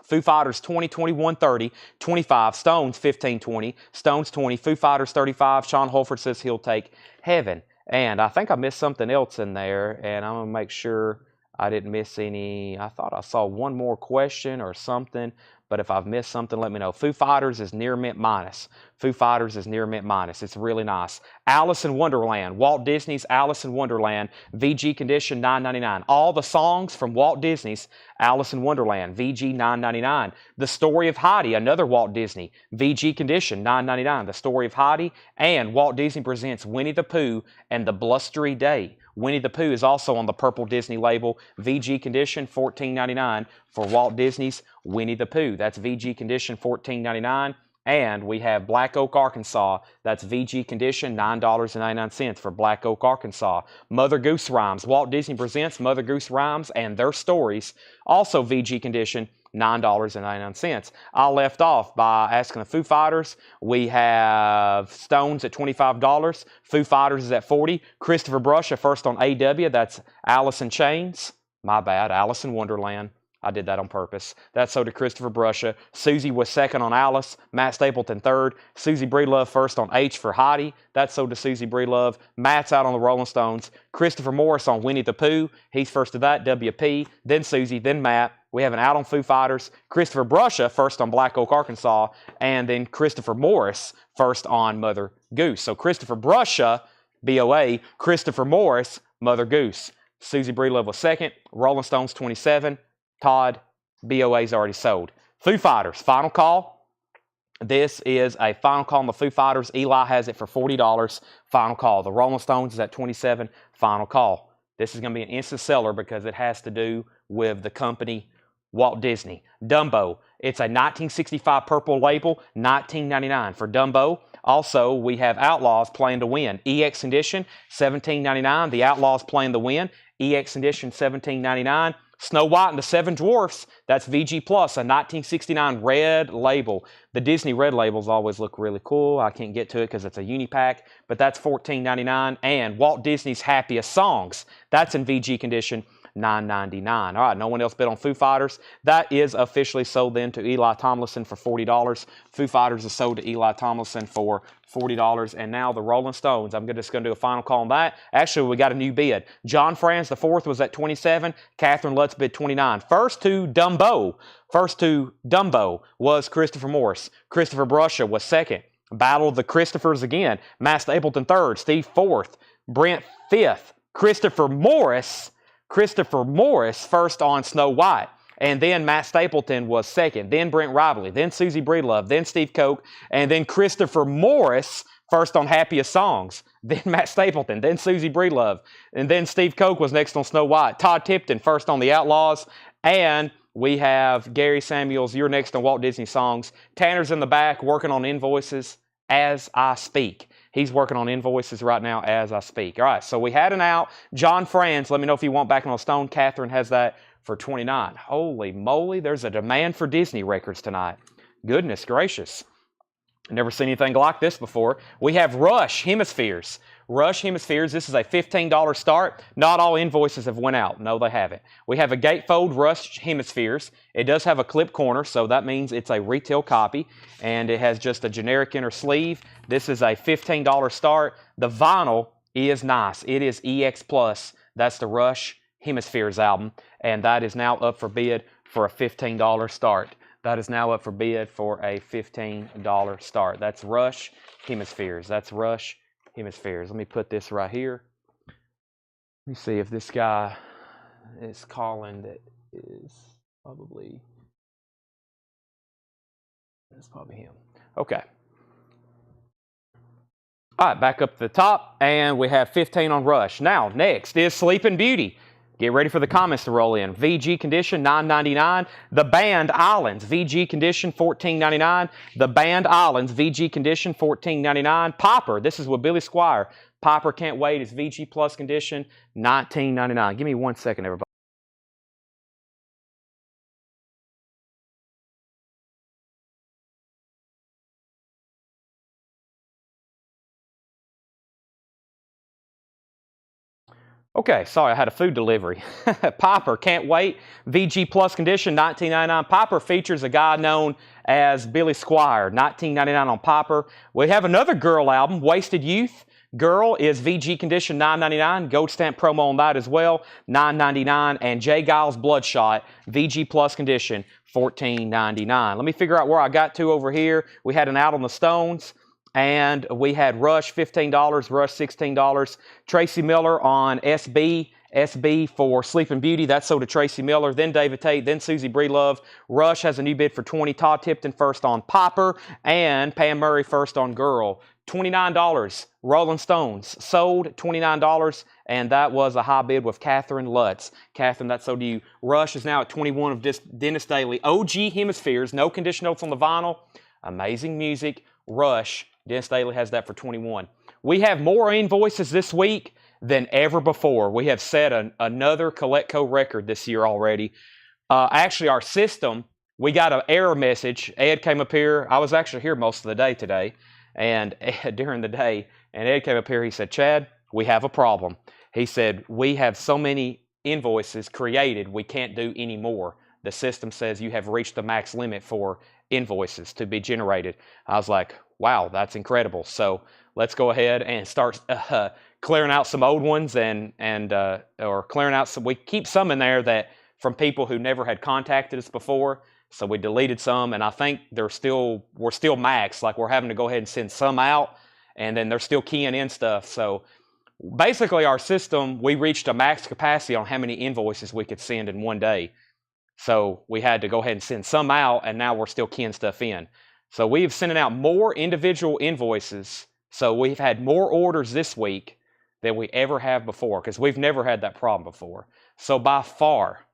Foo Fighters 20, 21, 30, 25. Stones 15, 20. Stones 20. Foo Fighters 35. Sean Holford says he'll take Heaven. And I think I missed something else in there, and I'm going to make sure I didn't miss any. I thought I saw one more question or something, but if I've missed something, let me know. Foo Fighters is near mint minus. Foo Fighters is near mint minus. It's really nice. Alice in Wonderland. Walt Disney's Alice in Wonderland. VG condition, $9.99. All the songs from Walt Disney's Alice in Wonderland. VG, $9.99. The Story of Heidi, another Walt Disney. VG condition, $9.99. The Story of Heidi. And Walt Disney Presents Winnie the Pooh and the Blustery Day. Winnie the Pooh is also on the purple Disney label. VG condition, $14.99 for Walt Disney's Winnie the Pooh. That's VG condition, $14.99. And we have Black Oak, Arkansas. That's VG condition, $9.99 for Black Oak, Arkansas. Mother Goose Rhymes. Walt Disney presents Mother Goose Rhymes and Their Stories. Also VG condition, $9.99. I left off by asking the Foo Fighters. We have Stones at $25. Foo Fighters is at $40. Christopher Bruscia first on AW. That's Alice in Chains. My bad, Alice in Wonderland. I did that on purpose. That's so to Christopher Bruscia. Susie was second on Alice. Matt Stapleton third. Susie Breedlove first on H for Heidi. That's so to Susie Breedlove. Matt's out on the Rolling Stones. Christopher Morris on Winnie the Pooh. He's first to that. WP. Then Susie. Then Matt. We have an out on Foo Fighters. Christopher Bruscia first on Black Oak, Arkansas. And then Christopher Morris first on Mother Goose. So Christopher Bruscia, BOA. Christopher Morris, Mother Goose. Susie Breedlove was second. Rolling Stones 27. Todd, BOA's already sold. Foo Fighters, final call. This is a final call on the Foo Fighters. Eli has it for $40. Final call. The Rolling Stones is at $27. Final call. This is going to be an instant seller because it has to do with the company Walt Disney. Dumbo. It's a 1965 purple label, $19.99 for Dumbo. Also, we have Outlaws Playing to Win. EX Edition, $17.99. The Outlaws Playing to Win. EX Edition, $17.99. Snow White and the Seven Dwarfs, that's VG Plus, a 1969 red label. The Disney red labels always look really cool. I can't get to it because it's a uni-pack, but that's $14.99. And Walt Disney's Happiest Songs, that's in VG condition, $9.99. All right, no one else bid on Foo Fighters. That is officially sold then to Eli Tomlinson for $40. Foo Fighters is sold to Eli Tomlinson for $40. And now the Rolling Stones. I'm just going to do a final call on that. Actually, we got a new bid. John Franz IV was at $27. Catherine Lutz bid $29. First to Dumbo was Christopher Morris. Christopher Bruscia was second. Battle of the Christophers again. Matt Stapleton third. Steve fourth. Brent fifth. Christopher Morris first on Snow White. And then Matt Stapleton was second. Then Brent Rively. Then Susie Breedlove. Then Steve Koch. And then Christopher Morris first on Happiest Songs. Then Matt Stapleton. Then Susie Breedlove. And then Steve Koch was next on Snow White. Todd Tipton first on The Outlaws. And we have Gary Samuels. You're next on Walt Disney Songs. Tanner's in the back working on Invoices as I speak. He's working on Invoices right now as I speak. All right, so we had an out. John Franz, let me know if you want back on a stone. Catherine has that for $29. Holy moly, there's a demand for Disney records tonight. Goodness gracious. Never seen anything like this before. We have Rush Hemispheres. Rush Hemispheres, this is a $15 start. Not all invoices have went out. No, they haven't. We have a gatefold Rush Hemispheres. It does have a clip corner, so that means it's a retail copy, and it has just a generic inner sleeve. This is a $15 start. The vinyl is nice. It is EX Plus. That's the Rush Hemispheres album, and that is now up for bid for a $15 start. That is now up for bid for a $15 start. That's Rush Hemispheres. That's Rush Hemispheres. Let me put this right here. Let me see if this guy is calling. That is probably, that's probably him. Okay. All right, back up to the top, and we have 15 on Rush. Now, next is Sleeping Beauty. Get ready for the comments to roll in. VG condition, $9.99. The Band Islands, VG condition, $14.99. The Band Islands, VG condition, $14.99. Popper, this is with Billy Squier. Popper Can't Wait is VG Plus condition, $19.99. Give me 1 second, everybody. Okay, sorry, I had a food delivery. Popper, Can't Wait, VG Plus condition, $19.99. Popper features a guy known as Billy Squier, $19.99 on Popper. We have another Girl album, Wasted Youth. Girl is VG condition, $9.99. Gold stamp promo on that as well, $9.99. And J. Giles Bloodshot, VG Plus condition, $14.99. Let me figure out where I got to over here. We had an out on the Stones. And we had Rush, $15, Rush, $16. Tracy Miller on SB for Sleeping Beauty. That's sold to Tracy Miller, then David Tate, then Susie Breedlove. Rush has a new bid for $20. Todd Tipton first on Popper, and Pam Murray first on Girl. $29. Rolling Stones sold $29, and that was a high bid with Catherine Lutz. Catherine, that's sold to you. Rush is now at $21 of Dennis Daly. OG Hemispheres, no condition notes on the vinyl. Amazing Music, Rush. Dennis Daly has that for 21. We have more invoices this week than ever before. We have set another Coletco record this year already. Actually, our system, we got an error message. Ed came up here. I was actually here most of the day today, and during the day, and Ed came up here. He said, Chad, we have a problem. He said, we have so many invoices created, we can't do any more. The system says you have reached the max limit for invoices to be generated. I was like, wow, that's incredible. So let's go ahead and start clearing out some old ones or clearing out some. We keep some in there that from people who never had contacted us before. So we deleted some, and I think we're still maxed. Like, we're having to go ahead and send some out, and then they're still keying in stuff. So basically, our system, we reached a max capacity on how many invoices we could send in one day. So we had to go ahead and send some out, and now we're still keying stuff in. So we've sending out more individual invoices. So we've had more orders this week than we ever have before, because we've never had that problem before. So by far,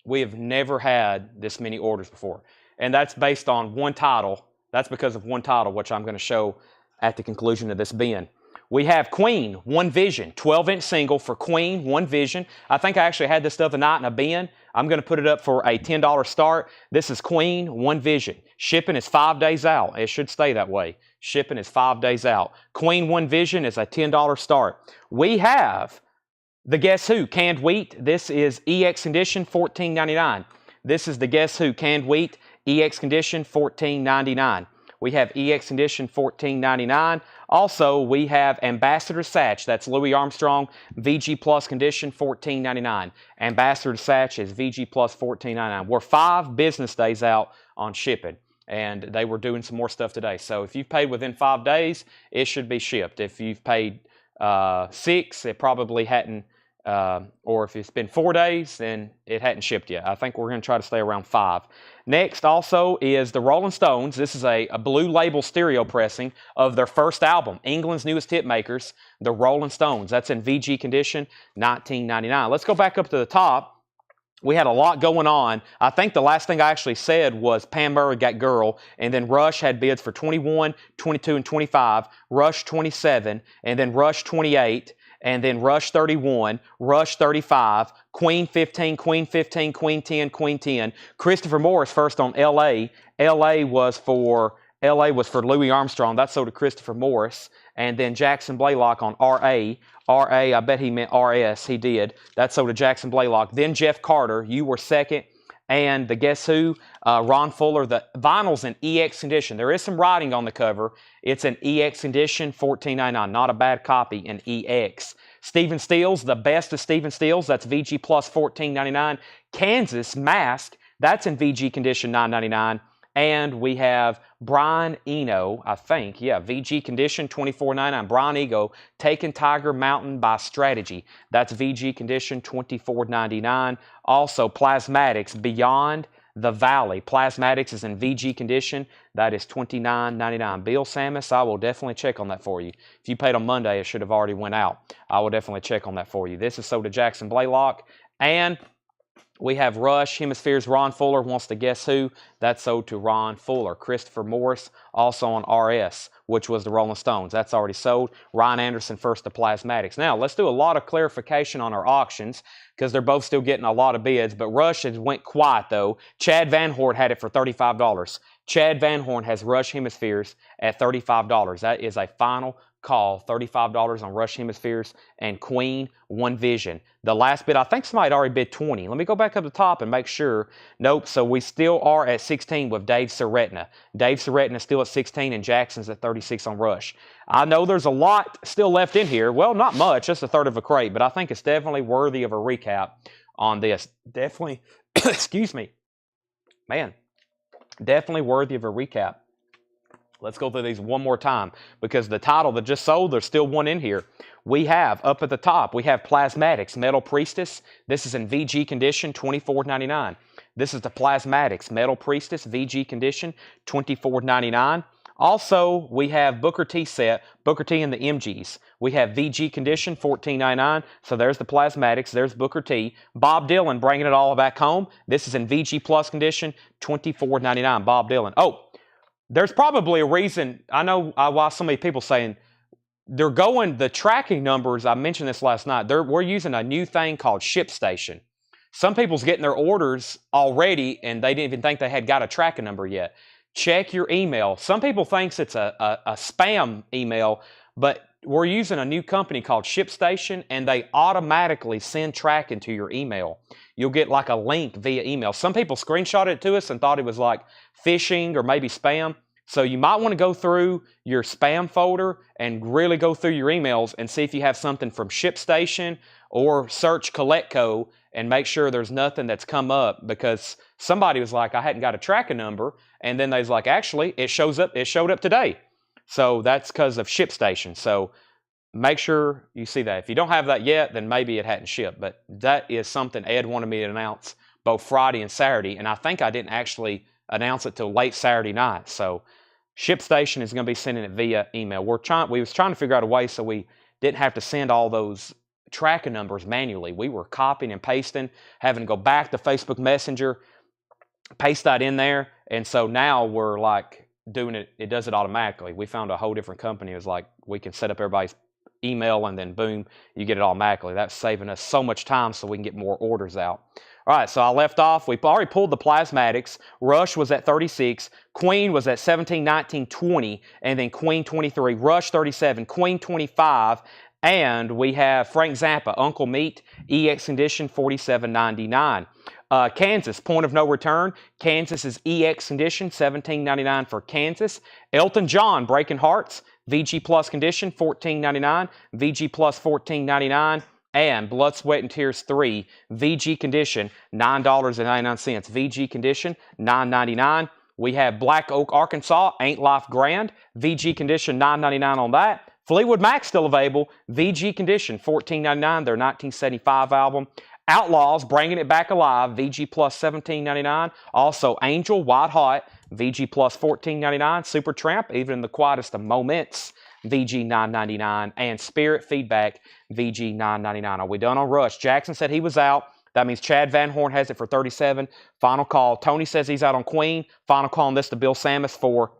we have never had this many orders before. And that's based on one title. That's because of one title, which I'm going to show at the conclusion of this bin. We have Queen, One Vision, 12-inch single for Queen, One Vision. I think I actually had this the other night in a bin. I'm going to put it up for a $10 start. This is Queen, One Vision. Shipping is 5 days out. It should stay that way. Shipping is 5 days out. Queen, One Vision is a $10 start. We have the Guess Who canned wheat. This is EX condition, $14.99. This is the Guess Who canned wheat, EX condition, $14.99. We have EX condition, $14.99. Also, we have Ambassador Satch. That's Louis Armstrong, VG Plus condition, $14.99. Ambassador Satch is VG Plus, $14.99. We're 5 business days out on shipping, and they were doing some more stuff today. So if you've paid within 5 days, it should be shipped. If you've paid 6, it probably hadn't, or if it's been 4 days, then it hadn't shipped yet. I think we're going to try to stay around 5. Next also is the Rolling Stones. This is a blue label stereo pressing of their first album, England's newest hit makers, the Rolling Stones. That's in VG condition, $19.99. Let's go back up to the top. We had a lot going on. I think the last thing I actually said was Pam Murray got Girl, and then Rush had bids for 21, 22, and 25, Rush 27, and then Rush 28, and then Rush 31, Rush 35, Queen 15, Queen 15, Queen 10, Queen 10. Christopher Morris first on LA. LA was for Louis Armstrong. That sold to Christopher Morris. And then Jackson Blaylock on RA. RA, I bet he meant RS. He did. That sold to Jackson Blaylock. Then Jeff Carter, you were second. And the Guess Who, Ron Fuller. The vinyl's in EX condition. There is some writing on the cover. It's an EX condition, $14.99. Not a bad copy in EX. Stephen Stills, the best of Stephen Stills. That's VG Plus, $14.99. Kansas Mask. That's in VG condition, $9.99. And we have Brian Eno, I think. Yeah, VG condition, $24.99. Brian Eno, Taking Tiger Mountain by Strategy. That's VG condition, $24.99. Also, Plasmatics, Beyond the Valley. Plasmatics is in VG condition. That is $29.99. Bill Samus, I will definitely check on that for you. If you paid on Monday, it should have already went out. I will definitely check on that for you. This is sold to Jackson Blaylock. And we have Rush, Hemispheres, Ron Fuller wants to Guess Who. That's sold to Ron Fuller. Christopher Morris, also on RS, which was the Rolling Stones. That's already sold. Ryan Anderson first to Plasmatics. Now, let's do a lot of clarification on our auctions, because they're both still getting a lot of bids. But Rush has went quiet, though. Chad Van Horn had it for $35. Chad Van Horn has Rush Hemispheres at $35. That is a final call, $35 on Rush Hemispheres and Queen, One Vision. The last bid, I think somebody had already bid 20. Let me go back up the top and make sure. Nope, so we still are at 16 with Dave Seretna. Dave Seretna is still at 16 and Jackson's at 36 on Rush. I know there's a lot still left in here. Well, not much, just a third of a crate, but I think it's definitely worthy of a recap on this. Definitely, excuse me, man, definitely worthy of a recap. Let's go through these one more time, because the title that just sold, there's still one in here. We have, up at the top, we have Plasmatics, Metal Priestess. This is in VG condition, $24.99. This is the Plasmatics, Metal Priestess, VG condition, $24.99. Also, we have Booker T set, Booker T and the MGs. We have VG condition, $14.99. So there's the Plasmatics, there's Booker T. Bob Dylan bringing it all back home. This is in VG Plus condition, $24.99. Bob Dylan. Oh, There's probably a reason. I know why so many people saying they're going, the tracking numbers, I mentioned this last night, we're using a new thing called ShipStation. Some people's getting their orders already and they didn't even think they had got a tracking number yet. Check your email. Some people think it's a spam email, but we're using a new company called ShipStation, and they automatically send tracking to your email. You'll get like a link via email. Some people screenshotted it to us and thought it was like phishing or maybe spam. So you might want to go through your spam folder and really go through your emails and see if you have something from ShipStation or search CollectCo and make sure there's nothing that's come up, because somebody was like, I hadn't got a tracking number, and then they was like, actually, it showed up today. So that's because of ShipStation. So make sure you see that. If you don't have that yet, then maybe it hadn't shipped. But that is something Ed wanted me to announce both Friday and Saturday, and I think I didn't actually announce it till late Saturday night. So ShipStation is going to be sending it via email. We was trying to figure out a way so we didn't have to send all those tracking numbers manually. We were copying and pasting, having to go back to Facebook Messenger, paste that in there, and so now we're like doing it. It does it automatically. We found a whole different company. It was like we can set up everybody's email and then boom, you get it automatically. That's saving us so much time so we can get more orders out. All right, so I left off. We've already pulled the plasmatics. Rush was at 36. Queen was at 17, 19, 20. And then Queen 23. Rush 37. Queen 25. And we have Frank Zappa, Uncle Meat, EX Condition 47.99. Kansas, Point of No Return. Kansas is EX Condition 17.99 for Kansas. Elton John, Breaking Hearts, VG Plus Condition 14.99. VG Plus 14.99. And Blood, Sweat, and Tears 3, VG Condition, $9.99. VG Condition, $9.99. We have Black Oak, Arkansas, Ain't Life Grand, VG Condition, $9.99 on that. Fleetwood Mac still available, VG Condition, $14.99, their 1975 album. Outlaws, Bringing It Back Alive, VG Plus, $17.99. Also, Angel, White Hot, VG Plus, $14.99. Supertramp, Even in the Quietest of Moments, VG $9.99, and Spirit Feedback, VG $9.99. Are we done on Rush? Jackson said he was out. That means Chad Van Horn has it for 37. Final call. Tony says he's out on Queen. Final call on this to Bill Samus for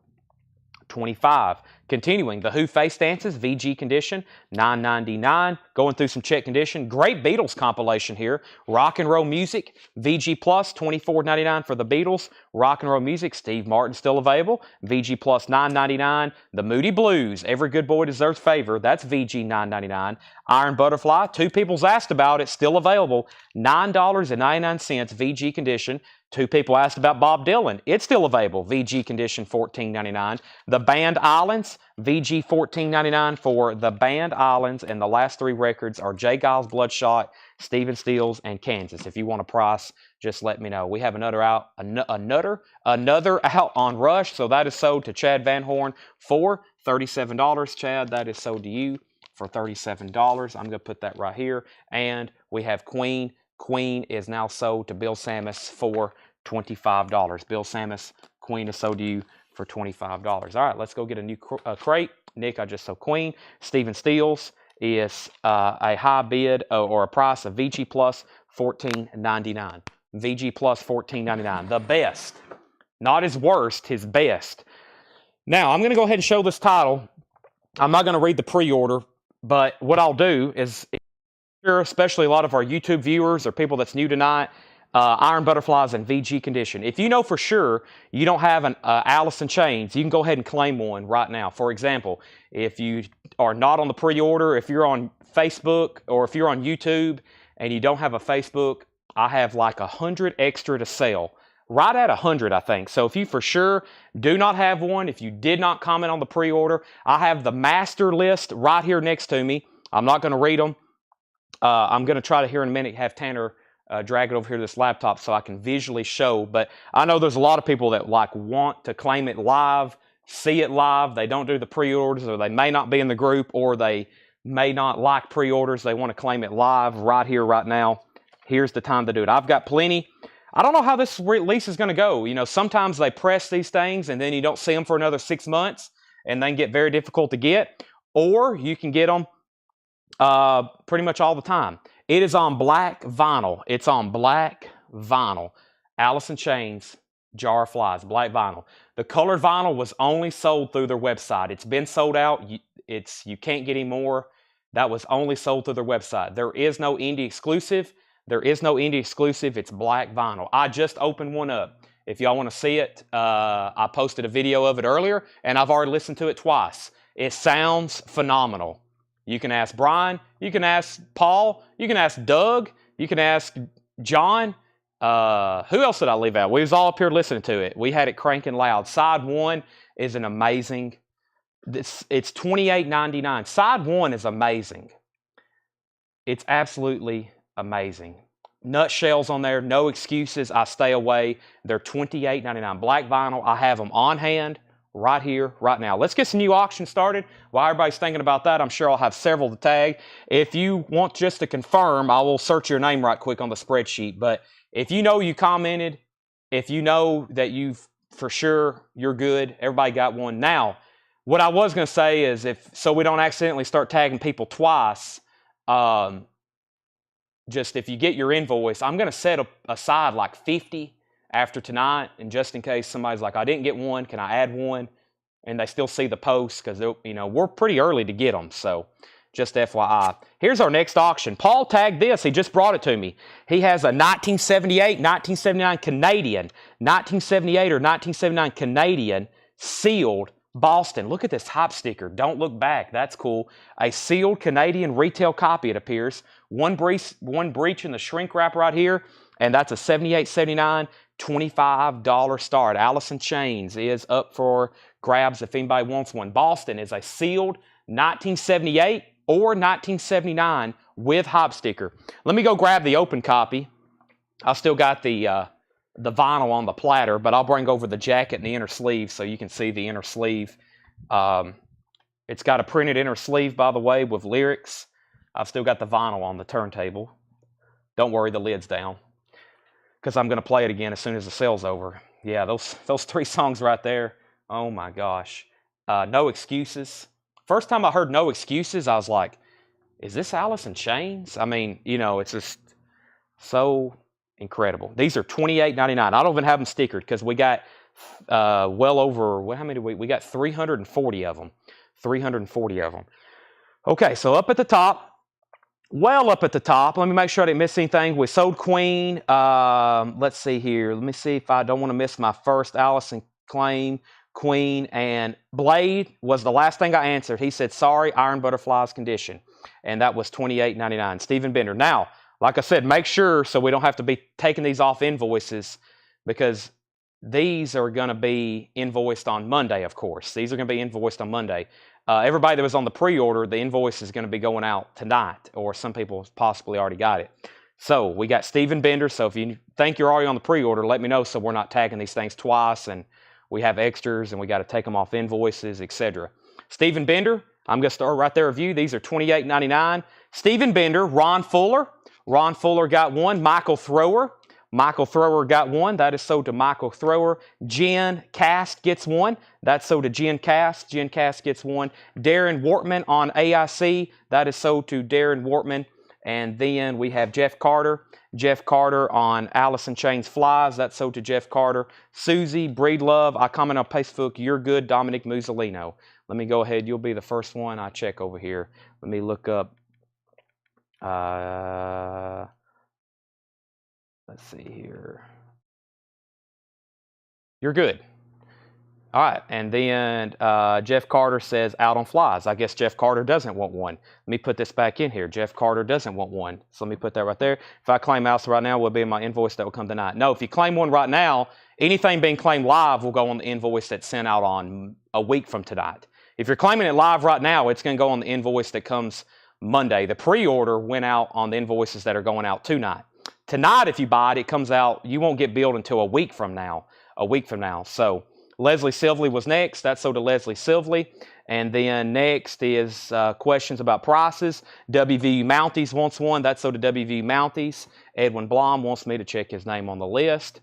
25. Continuing, The Who Face Dances, VG Condition, $9.99. Going through some check condition. Great Beatles compilation here. Rock and Roll Music, VG Plus, $24.99 for the Beatles. Rock and Roll Music, Steve Martin still available. VG Plus, $9.99. The Moody Blues, Every Good Boy Deserves Favor. That's VG $9.99. Iron Butterfly, two people's asked about it, still available. $9.99, VG Condition. Two people asked about Bob Dylan. It's still available. VG Condition, $14.99. The Band Islands, VG $14.99 for the Band Islands. And the last three records are Jay Giles, Bloodshot, Stephen Stills, and Kansas. If you want a price, just let me know. We have another out on Rush. So that is sold to Chad Van Horn for $37. Chad, that is sold to you for $37. I'm going to put that right here. And we have Queen. Queen is now sold to Bill Samus for $25. Bill Samus, Queen is sold to you for $25. All right, let's go get a new crate. Nick, I just sold Queen. Stephen Stills is a high bid or a price of VG Plus $14.99. VG Plus $14.99. The best. Not his worst, his best. Now, I'm going to go ahead and show this title. I'm not going to read the pre-order, but what I'll do is, especially a lot of our YouTube viewers or people that's new tonight, Iron Butterflies and VG Condition. If you know for sure you don't have an Alice in Chains, you can go ahead and claim one right now. For example, if you are not on the pre-order, if you're on Facebook or if you're on YouTube and you don't have a Facebook, I have like 100 extra to sell. Right at 100, I think. So if you for sure do not have one, if you did not comment on the pre-order, I have the master list right here next to me. I'm not going to read them. I'm going to try to here in a minute have Tanner drag it over here to this laptop so I can visually show. But I know there's a lot of people that like want to claim it live, see it live. They don't do the pre-orders, or they may not be in the group, or they may not like pre-orders. They want to claim it live right here, right now. Here's the time to do it. I've got plenty. I don't know how this release is going to go. You know, sometimes they press these things and then you don't see them for another 6 months and they get very difficult to get. Or you can get them pretty much all the time. It is on black vinyl. It's on black vinyl. Alice in Chains, jar of flies, black vinyl. The colored vinyl was only sold through their website. It's been sold out. You can't get any more. That was only sold through their website. There is no indie exclusive. There is no indie exclusive. It's black vinyl. I just opened one up. If y'all want to see it, I posted a video of it earlier, and I've already listened to it twice. It sounds phenomenal. You can ask Brian. You can ask Paul. You can ask Doug. You can ask John. Who else did I leave out? We was all up here listening to it. We had it cranking loud. Side 1 is an amazing. It's $28.99. Side 1 is amazing. It's absolutely amazing. Nutshells on there, no excuses. I stay away. They're $28.99. Black vinyl. I have them on hand right here, right now. Let's get some new auctions started. While everybody's thinking about that, I'm sure I'll have several to tag. If you want just to confirm, I will search your name right quick on the spreadsheet. But if you know you commented, if you know that you've for sure you're good, everybody got one. Now, what I was going to say is so we don't accidentally start tagging people twice, just if you get your invoice, I'm going to set aside like 50 after tonight, and just in case somebody's like, I didn't get one, can I add one? And they still see the post, because we're pretty early to get them, so just FYI. Here's our next auction. Paul tagged this. He just brought it to me. He has a 1978, 1979 Canadian, 1978 or 1979 Canadian sealed Boston. Look at this hype sticker. Don't look back. That's cool. A sealed Canadian retail copy, it appears. One breach in the shrink wrap right here, and that's a 78, 79, $25 start. Allison Chains is up for grabs if anybody wants one. Boston is a sealed 1978 or 1979 with hype sticker. Let me go grab the open copy. I still got the vinyl on the platter, but I'll bring over the jacket and the inner sleeve so you can see the inner sleeve. It's got a printed inner sleeve, by the way, with lyrics. I've still got the vinyl on the turntable. Don't worry, the lid's down, because I'm going to play it again as soon as the sale's over. Yeah, those 3 songs right there. Oh my gosh. No Excuses. First time I heard No Excuses, I was like, is this Alice in Chains? I mean, it's just so incredible. These are $28.99. I don't even have them stickered because we got well over, how many we got 340 of them. 340 of them. Okay, so up at the top, well up at the top, let me make sure I didn't miss anything. We sold Queen. Let's see here. Let me see if I don't want to miss my first Allison claim. Queen and Blade was the last thing I answered. He said, sorry, Iron Butterflies condition. And that was $28.99. Stephen Bender. Now, like I said, make sure so we don't have to be taking these off invoices, because these are going to be invoiced on Monday, of course. These are going to be invoiced on Monday. Everybody that was on the pre-order, the invoice is going to be going out tonight, or some people possibly already got it. So we got Stephen Bender. So if you think you're already on the pre-order, let me know so we're not tagging these things twice and we have extras and we got to take them off invoices, etc. Stephen Bender, I'm going to start right there with you. These are $28.99. Stephen Bender, Ron Fuller. Ron Fuller got one. Michael Thrower. Michael Thrower got one. That is sold to Michael Thrower. Jen Cast gets one. That's sold to Jen Cast. Jen Cast gets one. Darren Wortman on AIC. That is sold to Darren Wortman. And then we have Jeff Carter. Jeff Carter on Allison Chains Flies. That's sold to Jeff Carter. Susie, Breedlove. I comment on Facebook. You're good. Dominic Musolino. Let me go ahead. You'll be the first one I check over here. Let me look up. Let's see here. You're good. All right. And then Jeff Carter says out on flies. I guess Jeff Carter doesn't want one. Let me put this back in here. Jeff Carter doesn't want one. So let me put that right there. If I claim Allison right now, it will be in my invoice that will come tonight. No, if you claim one right now, anything being claimed live will go on the invoice that's sent out on a week from tonight. If you're claiming it live right now, it's going to go on the invoice that comes Monday. The pre-order went out on the invoices that are going out tonight. Tonight, if you buy it, it comes out, you won't get billed until a week from now. So Leslie Silvley was next. That's sold to Leslie Silvley. And then next is questions about prices. WVU Mounties wants one. That's sold to WVU Mounties. Edwin Blom wants me to check his name on the list.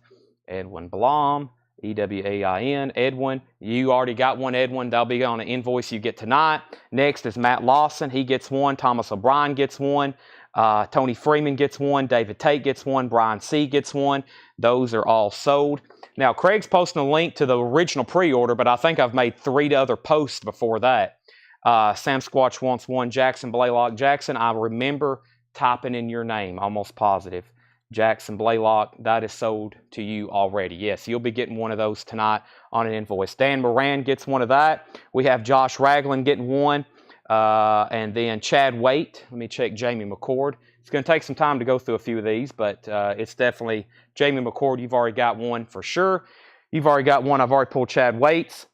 Edwin Blom, E-W-A-I-N. Edwin, you already got one, Edwin. That'll be on an invoice you get tonight. Next is Matt Lawson. He gets one. Thomas O'Brien gets one. Tony Freeman gets one. David Tate gets one. Brian C. gets one. Those are all sold. Now, Craig's posting a link to the original pre-order, but I think I've made 3 other posts before that. Sam Squatch wants one. Jackson Blaylock. Jackson, I remember typing in your name, almost positive. Jackson Blaylock, that is sold to you already. Yes, you'll be getting one of those tonight on an invoice. Dan Moran gets one of that. We have Josh Ragland getting one. And then Chad Waite. Let me check Jamie McCord. It's going to take some time to go through a few of these, but it's definitely Jamie McCord. You've already got one for sure. You've already got one. I've already pulled Chad Waite's.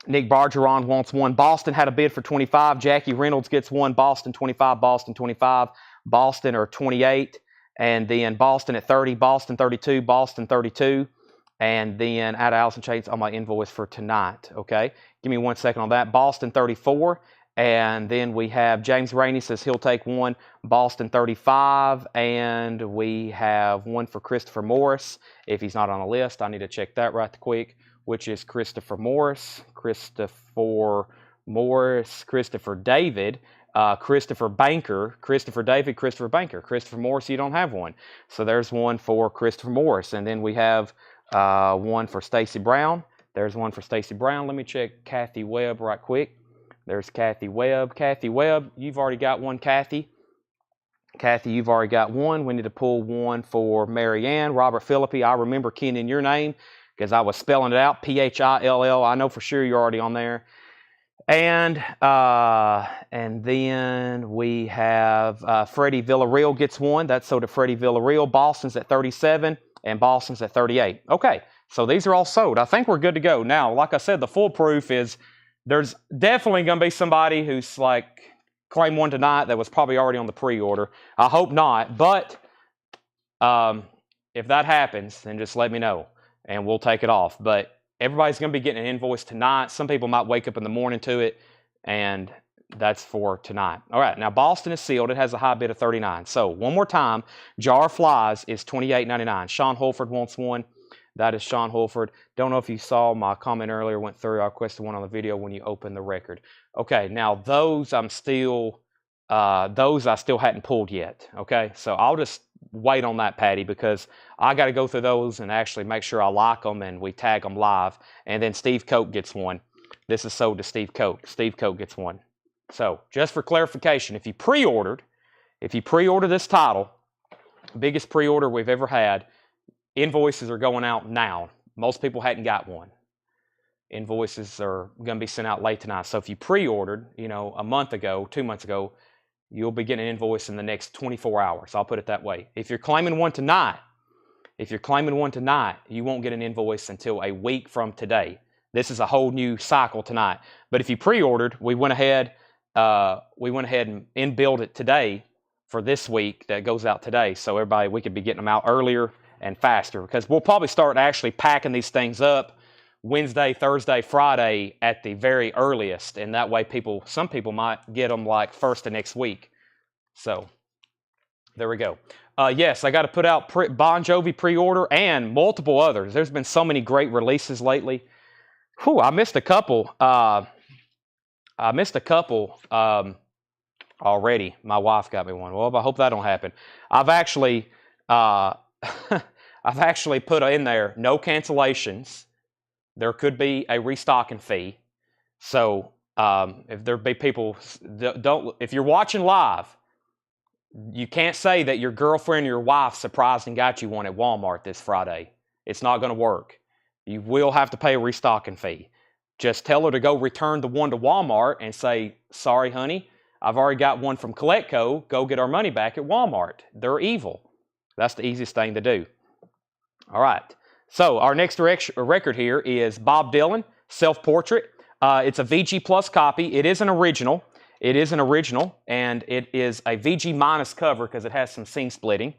Nick Bargeron wants one. Boston had a bid for 25. Jackie Reynolds gets one. Boston 25. Boston 25. Boston are 28. And then Boston at 30. Boston 32. Boston 32. And then out of Allison Chase on my invoice for tonight. Okay. Give me 1 second on that. Boston 34. And then we have James Rainey says he'll take one. Boston 35. And we have one for Christopher Morris. If he's not on the list, I need to check that right quick, which is Christopher Morris. Christopher Morris. Christopher David. Christopher Banker. Christopher David. Christopher Banker. Christopher Morris, you don't have one. So there's one for Christopher Morris. And then we have one for Stacy Brown. There's one for Stacy Brown. Let me check Kathy Webb right quick. There's Kathy Webb. Kathy Webb, you've already got one, Kathy. Kathy, you've already got one. We need to pull one for Mary Ann. Robert Philippi, I remember keying in your name because I was spelling it out, P-H-I-L-L. I know for sure you're already on there. And then we have Freddie Villarreal gets one. That's sold to Freddie Villarreal. Boston's at 37 and Boston's at 38. Okay, so these are all sold. I think we're good to go. Now, like I said, the foolproof is there's definitely going to be somebody who's like claim one tonight that was probably already on the pre-order. I hope not, but if that happens, then just let me know and we'll take it off. But everybody's going to be getting an invoice tonight. Some people might wake up in the morning to it, and that's for tonight. All right, now Boston is sealed. It has a high bid of 39. So one more time, Jar of Flies is $28.99. Sean Holford wants one. That is Sean Holford. Don't know if you saw my comment earlier, went through. I requested one on the video when you open the record. Okay, now those I still hadn't pulled yet. Okay, so I'll just wait on that, Patty, because I got to go through those and actually make sure I like them and we tag them live. And then Steve Coke gets one. This is sold to Steve Coke. Steve Coke gets one. So just for clarification, if you pre-ordered this title, biggest pre-order we've ever had, invoices are going out now. Most people hadn't got one. Invoices are going to be sent out late tonight. So if you pre-ordered, a month ago, 2 months ago, you'll be getting an invoice in the next 24 hours. I'll put it that way. If you're claiming one tonight, you won't get an invoice until a week from today. This is a whole new cycle tonight. But if you pre-ordered, we went ahead and in-billed it today for this week that goes out today. So everybody, we could be getting them out earlier and faster, because we'll probably start actually packing these things up Wednesday, Thursday, Friday at the very earliest, and that way some people might get them like first of next week. So there we go. Yes, I got to put out Bon Jovi pre-order and multiple others. There's been so many great releases lately. Whew, I missed a couple. Already. My wife got me one. Well, I hope that don't happen. I've actually put in there no cancellations. There could be a restocking fee. So if there be people, if you're watching live, you can't say that your girlfriend or your wife surprised and got you one at Walmart this Friday. It's not going to work. You will have to pay a restocking fee. Just tell her to go return the one to Walmart and say, sorry, honey, I've already got one from Coletco. Go get our money back at Walmart. They're evil. That's the easiest thing to do. All right. So our next record here is Bob Dylan, Self-Portrait. It's a VG Plus copy. It is an original. And it is a VG minus cover because it has some seam splitting.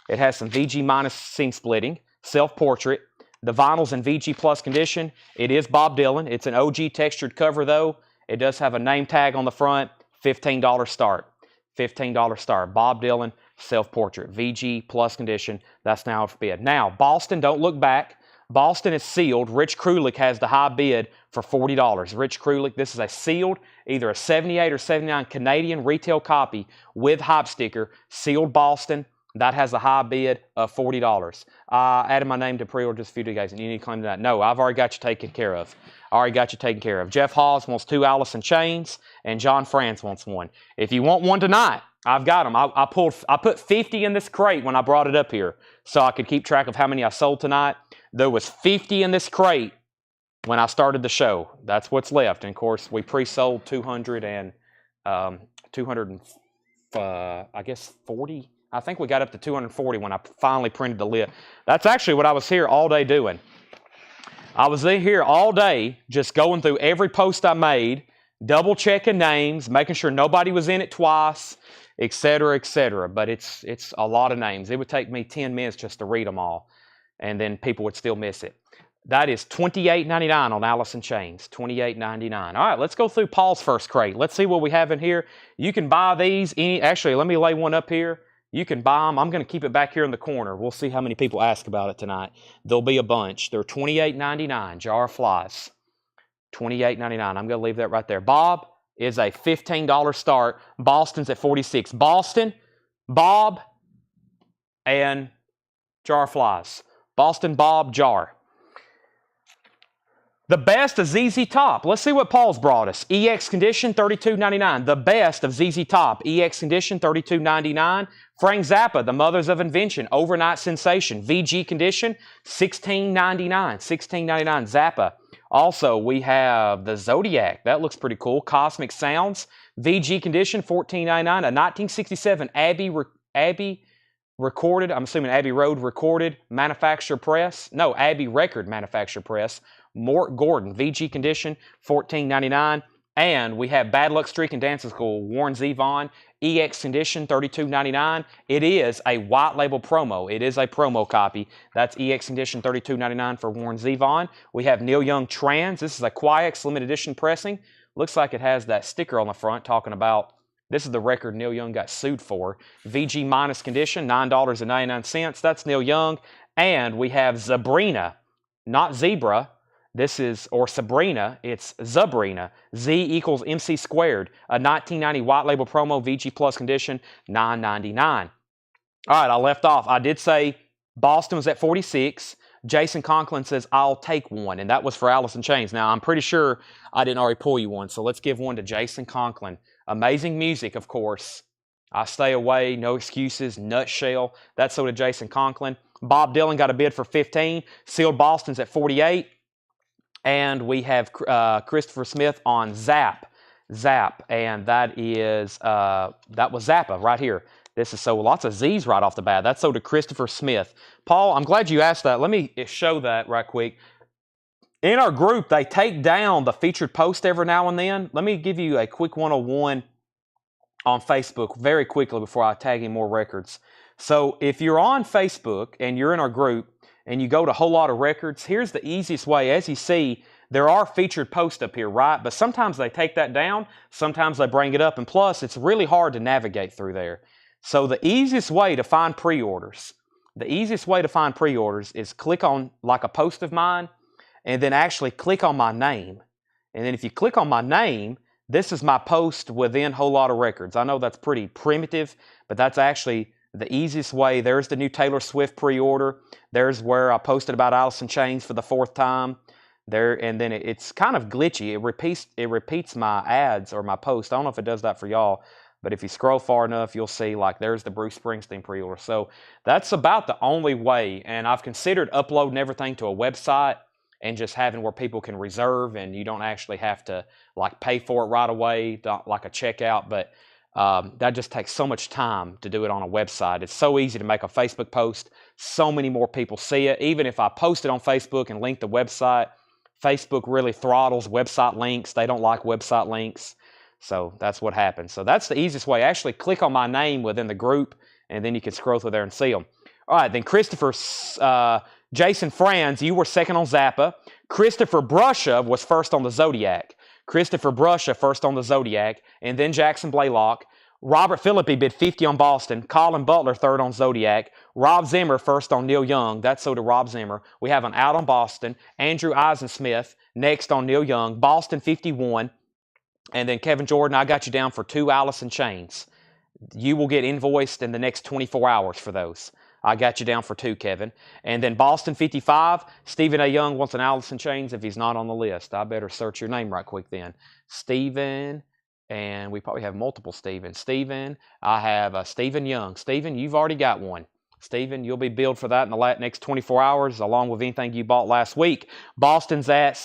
It has some VG minus seam splitting, Self-Portrait. The vinyl's in VG Plus condition. It is Bob Dylan. It's an OG textured cover, though. It does have a name tag on the front. $15 start. $15 start. Bob Dylan, Self-Portrait. VG Plus condition. That's now for bid. Now, Boston, don't look back. Boston is sealed. Rich Krulik has the high bid for $40. Rich Krulik, this is a sealed, either a 78 or 79 Canadian retail copy with hype sticker. Sealed Boston. That has a high bid of $40. I added my name to pre-order just a few days, and you need to claim that. No, I've already got you taken care of. I already got you taken care of. Jeff Hawes wants 2 Allison chains, and John France wants 1. If you want one tonight, I've got them. I put 50 in this crate when I brought it up here, so I could keep track of how many I sold tonight. There was 50 in this crate when I started the show. That's what's left. And of course, we pre-sold 200 and I guess 40. I think we got up to 240 when I finally printed the list. That's actually what I was here all day doing. I was here all day just going through every post I made, double checking names, making sure nobody was in it twice, etc., etc. But it's a lot of names. It would take me 10 minutes just to read them all, and then people would still miss it. That is $28.99 on Allison chains. $28.99. All right, let's go through Paul's first crate. Let's see what we have in here. You can buy these. Actually, let me lay one up here. You can buy them. I'm going to keep it back here in the corner. We'll see how many people ask about it tonight. There'll be a bunch. They're $28.99. Jar of Flies. $28.99. I'm going to leave that right there. Bob is a $15 start. Boston's at $46. Boston, Bob, and Jar of Flies. Boston, Bob, Jar. The best of ZZ Top. Let's see what Paul's brought us. EX Condition, $32.99. The best of ZZ Top. EX Condition, $32.99. Frank Zappa, The Mothers of Invention. Overnight Sensation. VG Condition, $16.99. $16.99. Zappa. Also, we have the Zodiac. That looks pretty cool. Cosmic Sounds. VG Condition, $14.99. A 1967 Abbey recorded, I'm assuming Abbey Road recorded manufacturer press. No, Abbey Record manufacturer press. Mort Gordon, VG Condition, $14.99. And we have Bad Luck Streak and Dancing School, Warren Zevon, EX Condition, $32.99. It is a white label promo. It is a promo copy. That's EX Condition, $32.99 for Warren Zevon. We have Neil Young Trans. This is a Quiet limited edition pressing. Looks like it has that sticker on the front talking about this is the record Neil Young got sued for. VG minus condition, $9.99. That's Neil Young. And we have Sabrina, not Zebra. This is, or Sabrina, it's Zabrina. Z equals MC squared. A 1990 white label promo, VG plus condition, $9.99. All right, I left off. I did say Boston was at 46. Jason Conklin says, I'll take one. And that was for Allison Chains. Now, I'm pretty sure I didn't already pull you one. So let's give one to Jason Conklin. Amazing music, of course. I Stay Away, No Excuses, Nutshell. That's so to Jason Conklin. Bob Dylan got a bid for 15. Sealed Boston's at 48. And we have Christopher Smith on Zap. And that is, that was Zappa right here. This is so lots of Z's right off the bat. That's so to Christopher Smith. Paul, I'm glad you asked that. Let me show that right quick. In our group, they take down the featured post every now and then. Let me give you a quick 101 on Facebook very quickly before I tag in more records. So if you're on Facebook and you're in our group, and you go to a whole lot of records, here's the easiest way. As you see, there are featured posts up here, right? But sometimes they take that down, sometimes they bring it up, and plus, it's really hard to navigate through there. So the easiest way to find pre-orders, is click on like a post of mine, and then actually click on my name. And then if you click on my name, this is my post within a whole lot of records. I know that's pretty primitive, but that's actually the easiest way. There's the new Taylor Swift pre-order. There's where I posted about Allison Chains for the 4th time. There, and then it's kind of glitchy. It repeats my ads or my post. I don't know if it does that for y'all, but if you scroll far enough, you'll see like there's the Bruce Springsteen pre-order. So that's about the only way. And I've considered uploading everything to a website and just having where people can reserve and you don't actually have to like pay for it right away, like a checkout. But that just takes so much time to do it on a website. It's so easy to make a Facebook post. So many more people see it. Even if I post it on Facebook and link the website, Facebook really throttles website links. They don't like website links. So that's what happens. So that's the easiest way. Actually click on my name within the group and then you can scroll through there and see them. All right, then Christopher, Jason Franz, you were second on Zappa. Christopher Brusha was first on the Zodiac. Christopher Brusha first on the Zodiac, and then Jackson Blaylock. Robert Philippi bid 50 on Boston. Colin Butler third on Zodiac. Rob Zimmer first on Neil Young. That's so to Rob Zimmer. We have an out on Boston. Andrew Eisensmith next on Neil Young. Boston 51. And then Kevin Jordan, I got you down for 2 Allison Chains. You will get invoiced in the next 24 hours for those. I got you down for 2, Kevin. And then Boston 55, Stephen A. Young wants an Allison Chains if he's not on the list. I better search your name right quick then. Stephen, and we probably have multiple Stephen. Stephen, I have Stephen Young. Stephen, you've already got one. Stephen, you'll be billed for that in the next 24 hours, along with anything you bought last week. Boston's at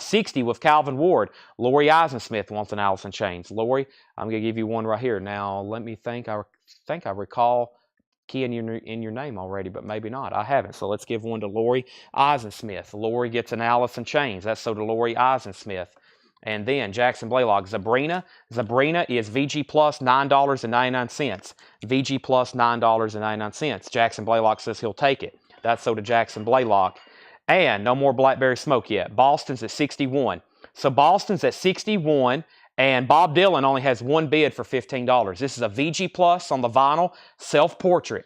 60 with Calvin Ward. Lori Eisensmith wants an Allison Chains. Lori, I'm going to give you one right here. Now, let me think. I think I recall key in your name already, but maybe not. I haven't. So let's give one to Lori Eisensmith. Lori gets an Allison Chains. That's so to Lori Eisensmith. And then Jackson Blaylock, Zabrina. Zabrina is VG plus $9.99. VG plus $9.99. Jackson Blaylock says he'll take it. That's so to Jackson Blaylock. And no more Blackberry Smoke yet. Boston's at 61. So Boston's at 61, and Bob Dylan only has one bid for $15. This is a VG plus on the vinyl, self-portrait.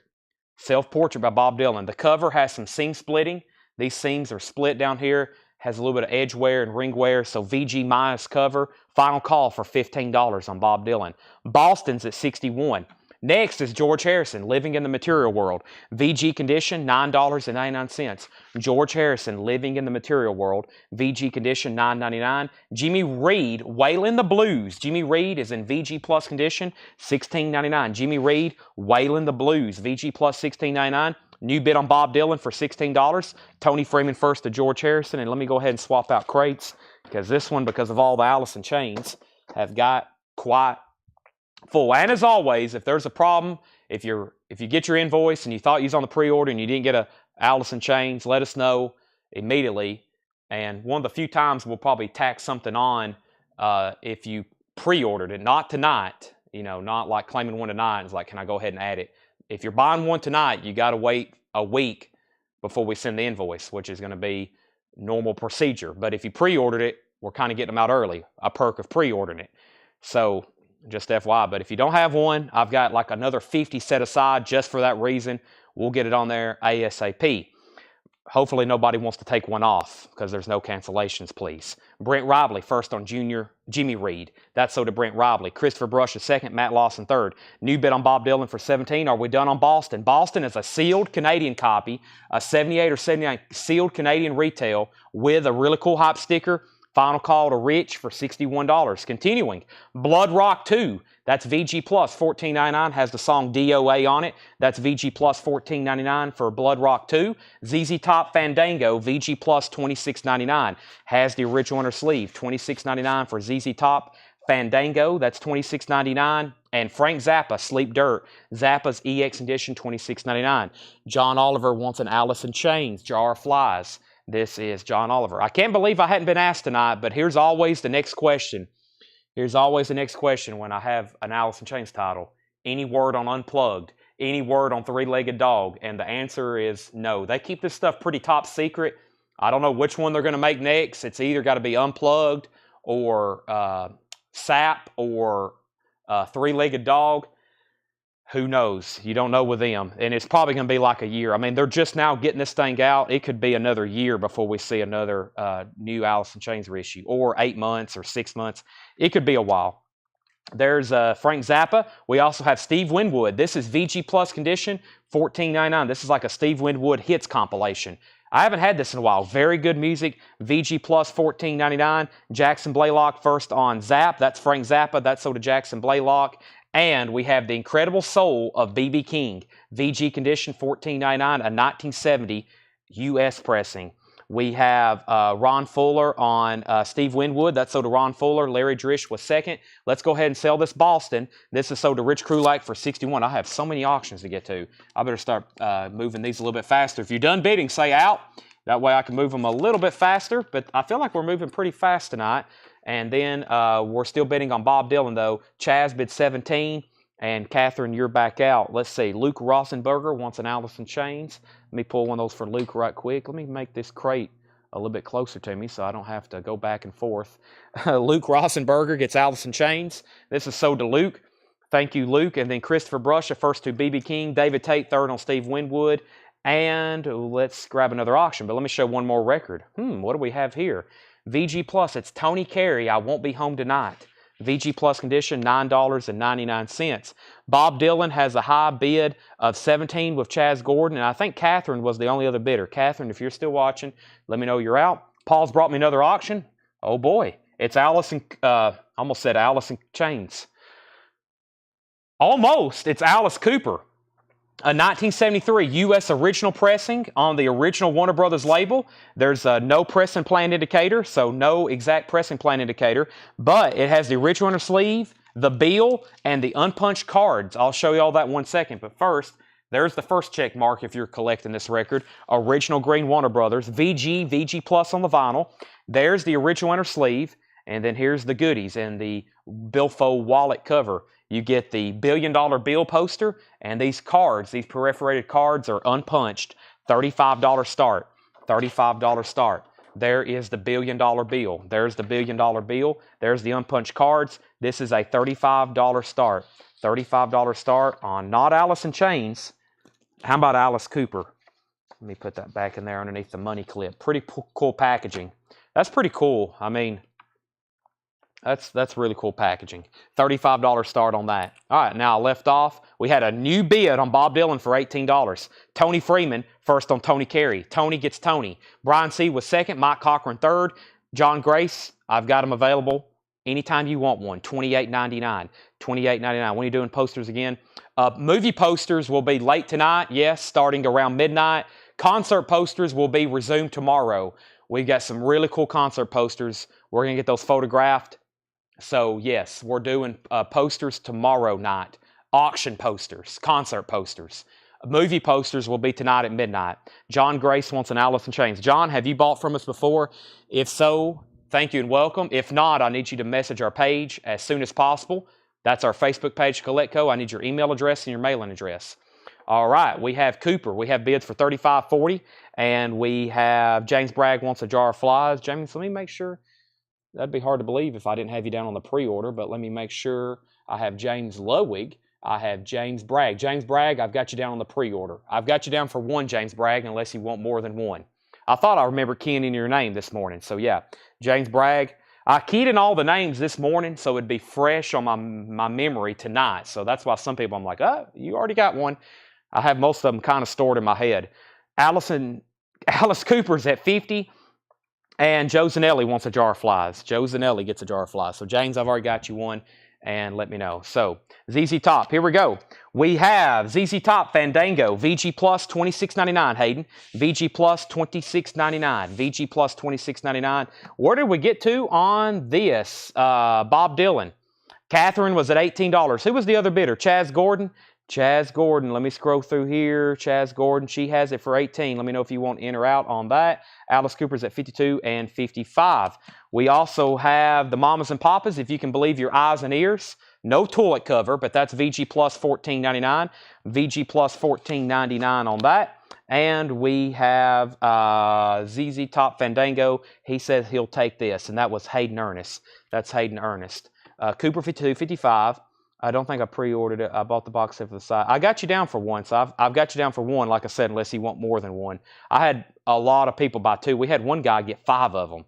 Self-portrait by Bob Dylan. The cover has some seam splitting. These seams are split down here. Has a little bit of edge wear and ring wear, so VG minus cover. Final call for $15 on Bob Dylan. Boston's at 61. Next is George Harrison, Living in the Material World. VG condition, $9.99. George Harrison, Living in the Material World. VG condition, $9.99. Jimmy Reed, Waylon the Blues. Jimmy Reed is in VG plus condition, $16.99. Jimmy Reed, Waylon the Blues. VG plus $16.99. New bid on Bob Dylan for $16. Tony Freeman first to George Harrison. And let me go ahead and swap out crates, because this one, because of all the Allison Chains, have got quite full. And as always, if there's a problem, if you get your invoice and you thought you was on the pre-order and you didn't get a Allison Chains, let us know immediately. And one of the few times we'll probably tack something on if you pre-ordered it. Not tonight, not like claiming one tonight. It's like, can I go ahead and add it? If you're buying one tonight, you got to wait a week before we send the invoice, which is going to be normal procedure. But if you pre-ordered it, we're kind of getting them out early, a perk of pre-ordering it. So just FYI. But if you don't have one, I've got like another 50 set aside just for that reason. We'll get it on there ASAP. Hopefully nobody wants to take one off because there's no cancellations, please. Brent Robley, first on Jimmy Reed. That's so to Brent Robley. Christopher Brush is second. Matt Lawson third. New bid on Bob Dylan for 17. Are we done on Boston? Boston is a sealed Canadian copy, a 78 or 79 sealed Canadian retail with a really cool hype sticker. Final call to Rich for $61. Continuing, Blood Rock 2. That's VG plus $14.99. Has the song DOA on it. That's VG plus $14.99 for Blood Rock 2. ZZ Top Fandango, VG plus $26.99. Has the original on her sleeve. $26.99 for ZZ Top Fandango. That's $26.99. And Frank Zappa, Sleep Dirt. Zappa's EX edition, $26.99. John Oliver wants an Allison Chains, Jar of Flies. This is John Oliver. I can't believe I hadn't been asked tonight, but here's always the next question. Here's always the next question when I have an Allison Chains title. Any word on Unplugged? Any word on Three-Legged Dog? And the answer is no. They keep this stuff pretty top secret. I don't know which one they're going to make next. It's either got to be Unplugged or Sap or Three-Legged Dog. Who knows? You don't know with them. And it's probably going to be like a year. I mean, they're just now getting this thing out. It could be another year before we see another new Allison Chains reissue, or 8 months or 6 months. It could be a while. There's Frank Zappa. We also have Steve Winwood. This is VG Plus condition, $14.99. This is like a Steve Winwood hits compilation. I haven't had this in a while. Very good music. VG Plus $14.99. Jackson Blaylock first on Zap. That's Frank Zappa. That's so to Jackson Blaylock. And we have The Incredible Soul of B.B. King. VG condition, $14.99, a 1970 U.S. pressing. We have Ron Fuller on Steve Winwood. That's so to Ron Fuller. Larry Drish was second. Let's go ahead and sell this Boston. This is so to Rich Krulak for $61. I have so many auctions to get to. I better start moving these a little bit faster. If you're done bidding, say out. That way I can move them a little bit faster. But I feel like we're moving pretty fast tonight. And then we're still bidding on Bob Dylan, though. Chaz bid 17, and Catherine, you're back out. Let's see. Luke Rosenberger wants an Allison Chains. Let me pull one of those for Luke right quick. Let me make this crate a little bit closer to me so I don't have to go back and forth. Luke Rosenberger gets Allison Chains. This is so to Luke. Thank you, Luke. And then Christopher Brush, first to B.B. King. David Tate, third on Steve Winwood. And let's grab another auction. But let me show one more record. What do we have here? VG Plus, it's Tony Carey, I Won't Be Home Tonight. VG Plus condition, $9.99. Bob Dylan has a high bid of $17 with Chaz Gordon, and I think Catherine was the only other bidder. Catherine, if you're still watching, let me know you're out. Paul's brought me another auction. Oh boy, it's Allison, almost said Allison Chains. Almost, it's Alice Cooper. A 1973 U.S. original pressing on the original Warner Brothers label. There's no pressing plan indicator, so no exact pressing plan indicator, but it has the original inner sleeve, the bill, and the unpunched cards. I'll show you all that in 1 second, but first, there's the first check mark if you're collecting this record. Original green Warner Brothers, VG Plus on the vinyl. There's the original inner sleeve, and then here's the goodies and the billfold wallet cover. You get the $1 billion bill poster, and these cards, these perforated cards are unpunched. $35 start. $35 start. There is the $1 billion bill. There's the $1 billion bill. There's the unpunched cards. This is a $35 start. $35 start on not Allison Chains. How about Alice Cooper? Let me put that back in there underneath the money clip. Pretty cool packaging. That's pretty cool. I mean, that's really cool packaging. $35 start on that. All right, now I left off. We had a new bid on Bob Dylan for $18. Tony Freeman, first on Tony Carey. Tony gets Tony. Brian C. was second. Mike Cochran third. John Grace, I've got him available anytime you want one. $28.99. $28.99. When are you doing posters again? Movie posters will be late tonight. Yes, starting around midnight. Concert posters will be resumed tomorrow. We've got some really cool concert posters. We're going to get those photographed. So, yes, we're doing posters tomorrow night. Auction posters, concert posters. Movie posters will be tonight at midnight. John Grace wants an Alice in Chains. John, have you bought from us before? If so, thank you and welcome. If not, I need you to message our page as soon as possible. That's our Facebook page, Collectco. I need your email address and your mailing address. All right, we have Cooper. We have bids for $35.40, and we have James Bragg wants a jar of flies. James, let me make sure. That'd be hard to believe if I didn't have you down on the pre-order, but let me make sure. I have James Lowig. I have James Bragg. James Bragg, I've got you down on the pre-order. I've got you down for one James Bragg unless you want more than one. I thought I remember keying in your name this morning, so yeah. James Bragg. I keyed in all the names this morning, so it'd be fresh on my memory tonight. So that's why some people I'm like, oh, you already got one. I have most of them kind of stored in my head. Alice Cooper's at 50. And Joe Zanelli wants a jar of flies. Joe Zanelli gets a jar of flies. So, James, I've already got you one, and let me know. So, ZZ Top, here we go. We have ZZ Top Fandango, VG Plus $26.99, Hayden. VG Plus $26.99. VG Plus $26.99. Where did we get to on this? Bob Dylan. Catherine was at $18. Who was the other bidder? Chaz Gordon. Chaz Gordon, let me scroll through here. Chaz Gordon, she has it for $18. Let me know if you want in or out on that. Alice Cooper's at $52 and $55. We also have the Mamas and Papas, if you can believe your eyes and ears. No toilet cover, but that's VG Plus $14.99. VG Plus $14.99 on that. And we have ZZ Top Fandango. He says he'll take this, and that was Hayden Ernest. That's Hayden Ernest. Cooper 52, 55. I don't think I pre-ordered it. I bought the box set for the side. I got you down for one, so I've got you down for one, like I said, unless you want more than one. I had a lot of people buy two. We had one guy get 5 of them.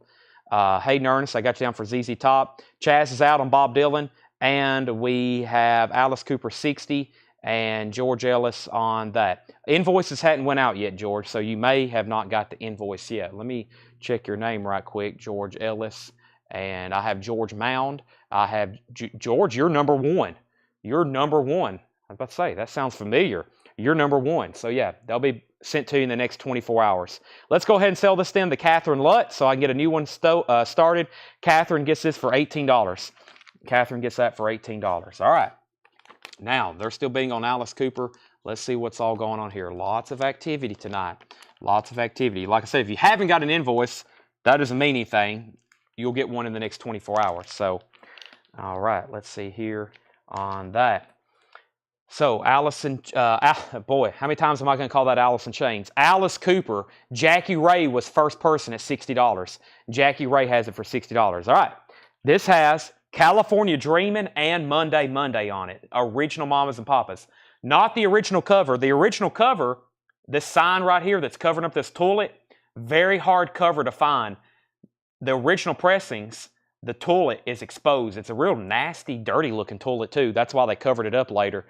Hayden Ernest, I got you down for ZZ Top. Chaz is out on Bob Dylan. And we have Alice Cooper 60 and George Ellis on that. Invoices hadn't went out yet, George, so you may have not got the invoice yet. Let me check your name right quick, George Ellis. And I have George Mound. I have George, you're number one. You're number one. I was about to say, that sounds familiar. You're number one. So yeah, they'll be sent to you in the next 24 hours. Let's go ahead and sell this then to Catherine Lutt so I can get a new one started. Catherine gets this for $18. Catherine gets that for $18. All right. Now, they're still bidding on Alice Cooper. Let's see what's all going on here. Lots of activity tonight. Lots of activity. Like I said, if you haven't got an invoice, that doesn't mean anything. You'll get one in the next 24 hours. So, all right, let's see here on that. So, Allison, boy, how many times am I going to call that Allison Chains? Alice Cooper, Jackie Ray was first person at $60. Jackie Ray has it for $60. All right, this has California Dreamin' and Monday Monday on it. Original Mamas and Papas. Not the original cover. The original cover, this sign right here that's covering up this toilet, very hard cover to find. The original pressings The toilet is exposed. It's a real nasty, dirty looking toilet too. That's why they covered it up later.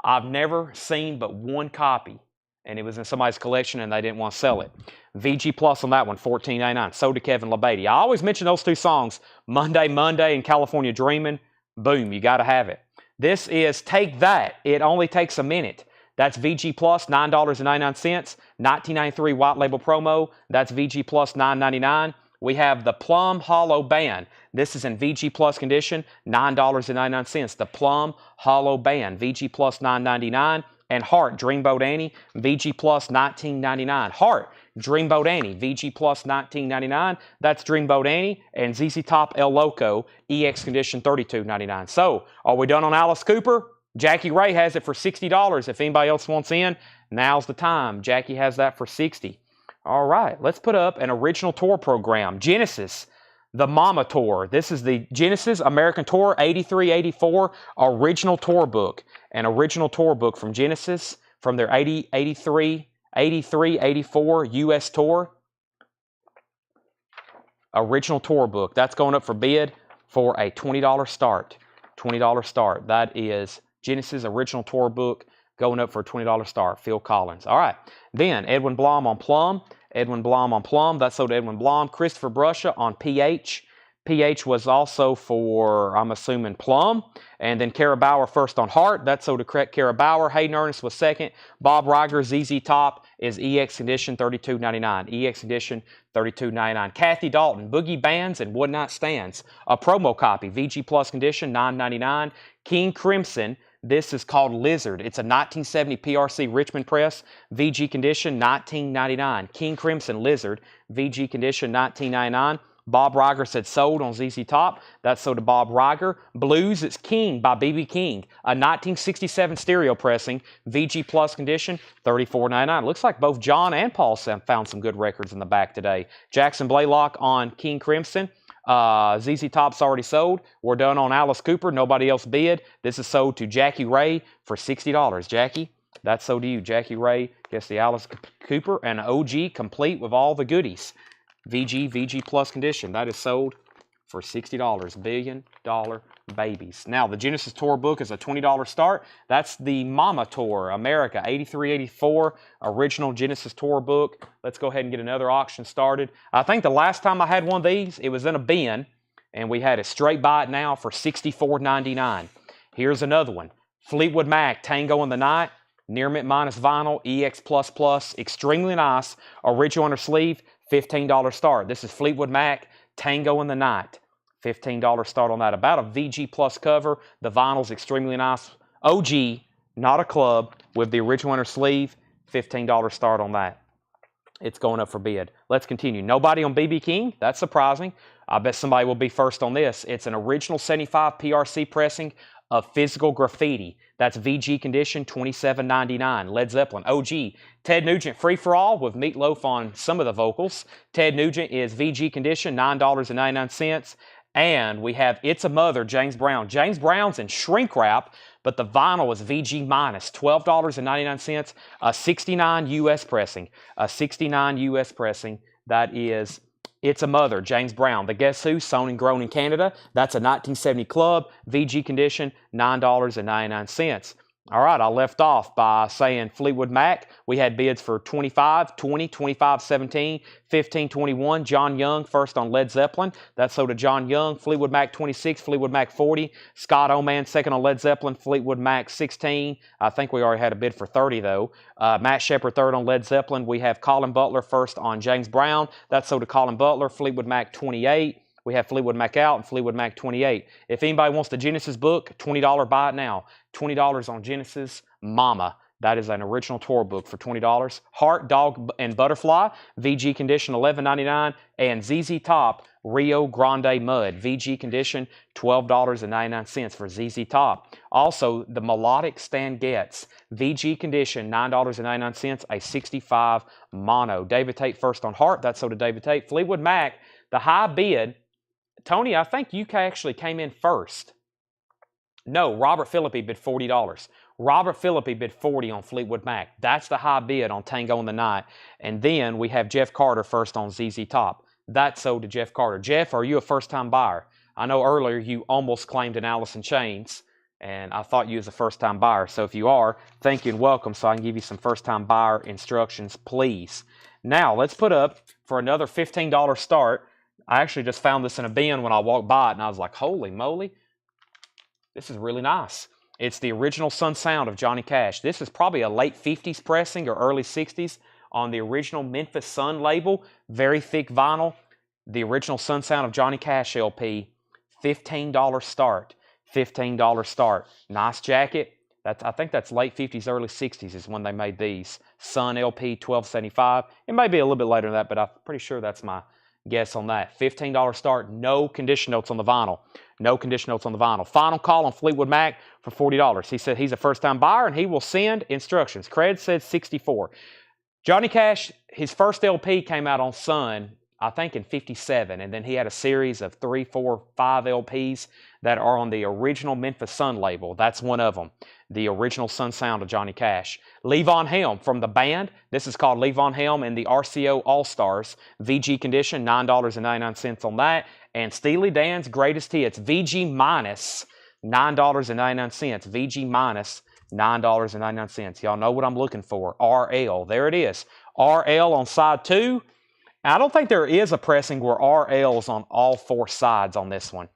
I've never seen but one copy, and it was in somebody's collection and they didn't want to sell it. VG Plus on that one, $14.99. So did Kevin LeBady. I always mention those two songs, Monday, and California Dreamin'. Boom, you got to have it. This is Take That. It only takes a minute. That's VG Plus, $9.99. 1993 white label promo. That's VG Plus, $9.99. We have the Plum Hollow Band. This is in VG Plus condition, $9.99. The Plum Hollow Band, VG Plus, $9.99. And Heart, Dreamboat Annie, VG Plus, $19.99. Heart, Dreamboat Annie, VG Plus, $19.99. That's Dreamboat Annie. And ZZ Top El Loco, EX condition, $32.99. So, are we done on Alice Cooper? Jackie Ray has it for $60. If anybody else wants in, now's the time. Jackie has that for $60. All right, let's put up an original tour program. Genesis, the Mama Tour. This is the Genesis American Tour 83-84 original tour book. An original tour book from Genesis from their 83-84 U.S. tour. Original tour book. That's going up for bid for a $20 start. $20 start. That is Genesis original tour book going up for a $20 start. Phil Collins. All right. Then Edwin Blom on Plum. Edwin Blom on Plum. That's sold to Edwin Blom. Christopher Brusha on PH. PH was also for, I'm assuming, Plum. And then Kara Bauer first on Heart. That's sold to Kara Bauer. Hayden Ernest was second. Bob Riger, ZZ Top is EX condition, $32.99. EX condition, $32.99. Kathy Dalton, Boogie Bands and Wood Night Stands. A promo copy, VG Plus condition, $9.99. King Crimson. This is called Lizard. It's a 1970 PRC Richmond press. VG condition, $19.99. King Crimson Lizard. VG condition, $19.99. Bob Riger said sold on ZZ Top. That's sold to Bob Riger. Blues, it's King by B.B. King. A 1967 stereo pressing. VG Plus condition, $34.99. Looks like both John and Paul found some good records in the back today. Jackson Blaylock on King Crimson. ZZ Top's already sold. We're done on Alice Cooper. Nobody else bid. This is sold to Jackie Ray for $60. Jackie, that's sold to you. Jackie Ray gets the Alice Cooper and OG complete with all the goodies. VG Plus condition. That is sold for $60. $1 billion babies. Now, the Genesis Tour book is a $20 start. That's the Mama Tour, America, 83-84, original Genesis Tour book. Let's go ahead and get another auction started. I think the last time I had one of these, it was in a bin, and we had it straight by it now for $64.99. Here's another one. Fleetwood Mac, Tango in the Night, Near Mint Minus Vinyl, EX++, extremely nice, original under sleeve, $15 start. This is Fleetwood Mac, Tango in the Night. $15 start on that. About a VG Plus cover. The vinyl's extremely nice. OG, not a club, with the original inner sleeve. $15 start on that. It's going up for bid. Let's continue. Nobody on BB King. That's surprising. I bet somebody will be first on this. It's an original 75 PRC pressing of Physical Graffiti. That's VG condition, $27.99. Led Zeppelin. OG. Ted Nugent, Free For All, with Meatloaf on some of the vocals. Ted Nugent is VG condition, $9.99. And we have It's a Mother, James Brown. James Brown's in shrink wrap, but the vinyl is VG minus, $12.99. A 69 US pressing. A 69 US pressing. That is It's a Mother, James Brown. The Guess Who, sewn and grown in Canada. That's a 1970 club. VG condition, $9.99. All right, I left off by saying Fleetwood Mac. We had bids for 25, 20, 25, 17, 15, 21. John Young first on Led Zeppelin. That's sold to John Young. Fleetwood Mac 26, Fleetwood Mac 40. Scott Oman second on Led Zeppelin. Fleetwood Mac 16. I think we already had a bid for 30 though. Matt Shepard third on Led Zeppelin. We have Colin Butler first on James Brown. That's sold to Colin Butler. Fleetwood Mac 28. We have Fleetwood Mac out and Fleetwood Mac 28. If anybody wants the Genesis book, $20 buy it now. $20 on Genesis Mama. That is an original tour book for $20. Heart, Dog, and Butterfly, VG condition, $11.99. And ZZ Top, Rio Grande Mud, VG condition, $12.99 for ZZ Top. Also, the Melodic Stan Getz, VG condition, $9.99, a 65 mono. David Tate first on Heart. That's sold to David Tate. Fleetwood Mac, the high bid. Tony, I think you actually came in first. No, Robert Philippi bid $40. Robert Philippi bid $40 on Fleetwood Mac. That's the high bid on Tango in the Night. And then we have Jeff Carter first on ZZ Top. That sold to Jeff Carter. Jeff, are you a first-time buyer? I know earlier you almost claimed an Alice in Chains, and I thought you was a first-time buyer. So if you are, thank you and welcome, so I can give you some first-time buyer instructions, please. Now, let's put up for another $15 start. I actually just found this in a bin when I walked by it, and I was like, holy moly, this is really nice. It's the original Sun Sound of Johnny Cash. This is probably a late 50s pressing or early 60s on the original Memphis Sun label. Very thick vinyl. The original Sun Sound of Johnny Cash LP. $15 start. $15 start. Nice jacket. I think that's late 50s, early 60s is when they made these. Sun LP 1275. It may be a little bit later than that, but I'm pretty sure that's my guess on that. $15 start. No condition notes on the vinyl. No condition notes on the vinyl. Final call on Fleetwood Mac for $40. He said he's a first-time buyer and he will send instructions. Cred said 64. Johnny Cash, his first LP came out on Sun, I think in 57, and then he had a series of 3, 4, 5 LPs that are on the original Memphis Sun label. That's one of them, the original Sun Sound of Johnny Cash. Levon Helm from the band. This is called Levon Helm and the RCO All-Stars. VG condition, $9.99 on that. And Steely Dan's Greatest Hits, VG minus $9.99. VG minus $9.99. Y'all know what I'm looking for. RL. There it is. RL on side 2. I don't think there is a pressing where RL's on all 4 sides on this one.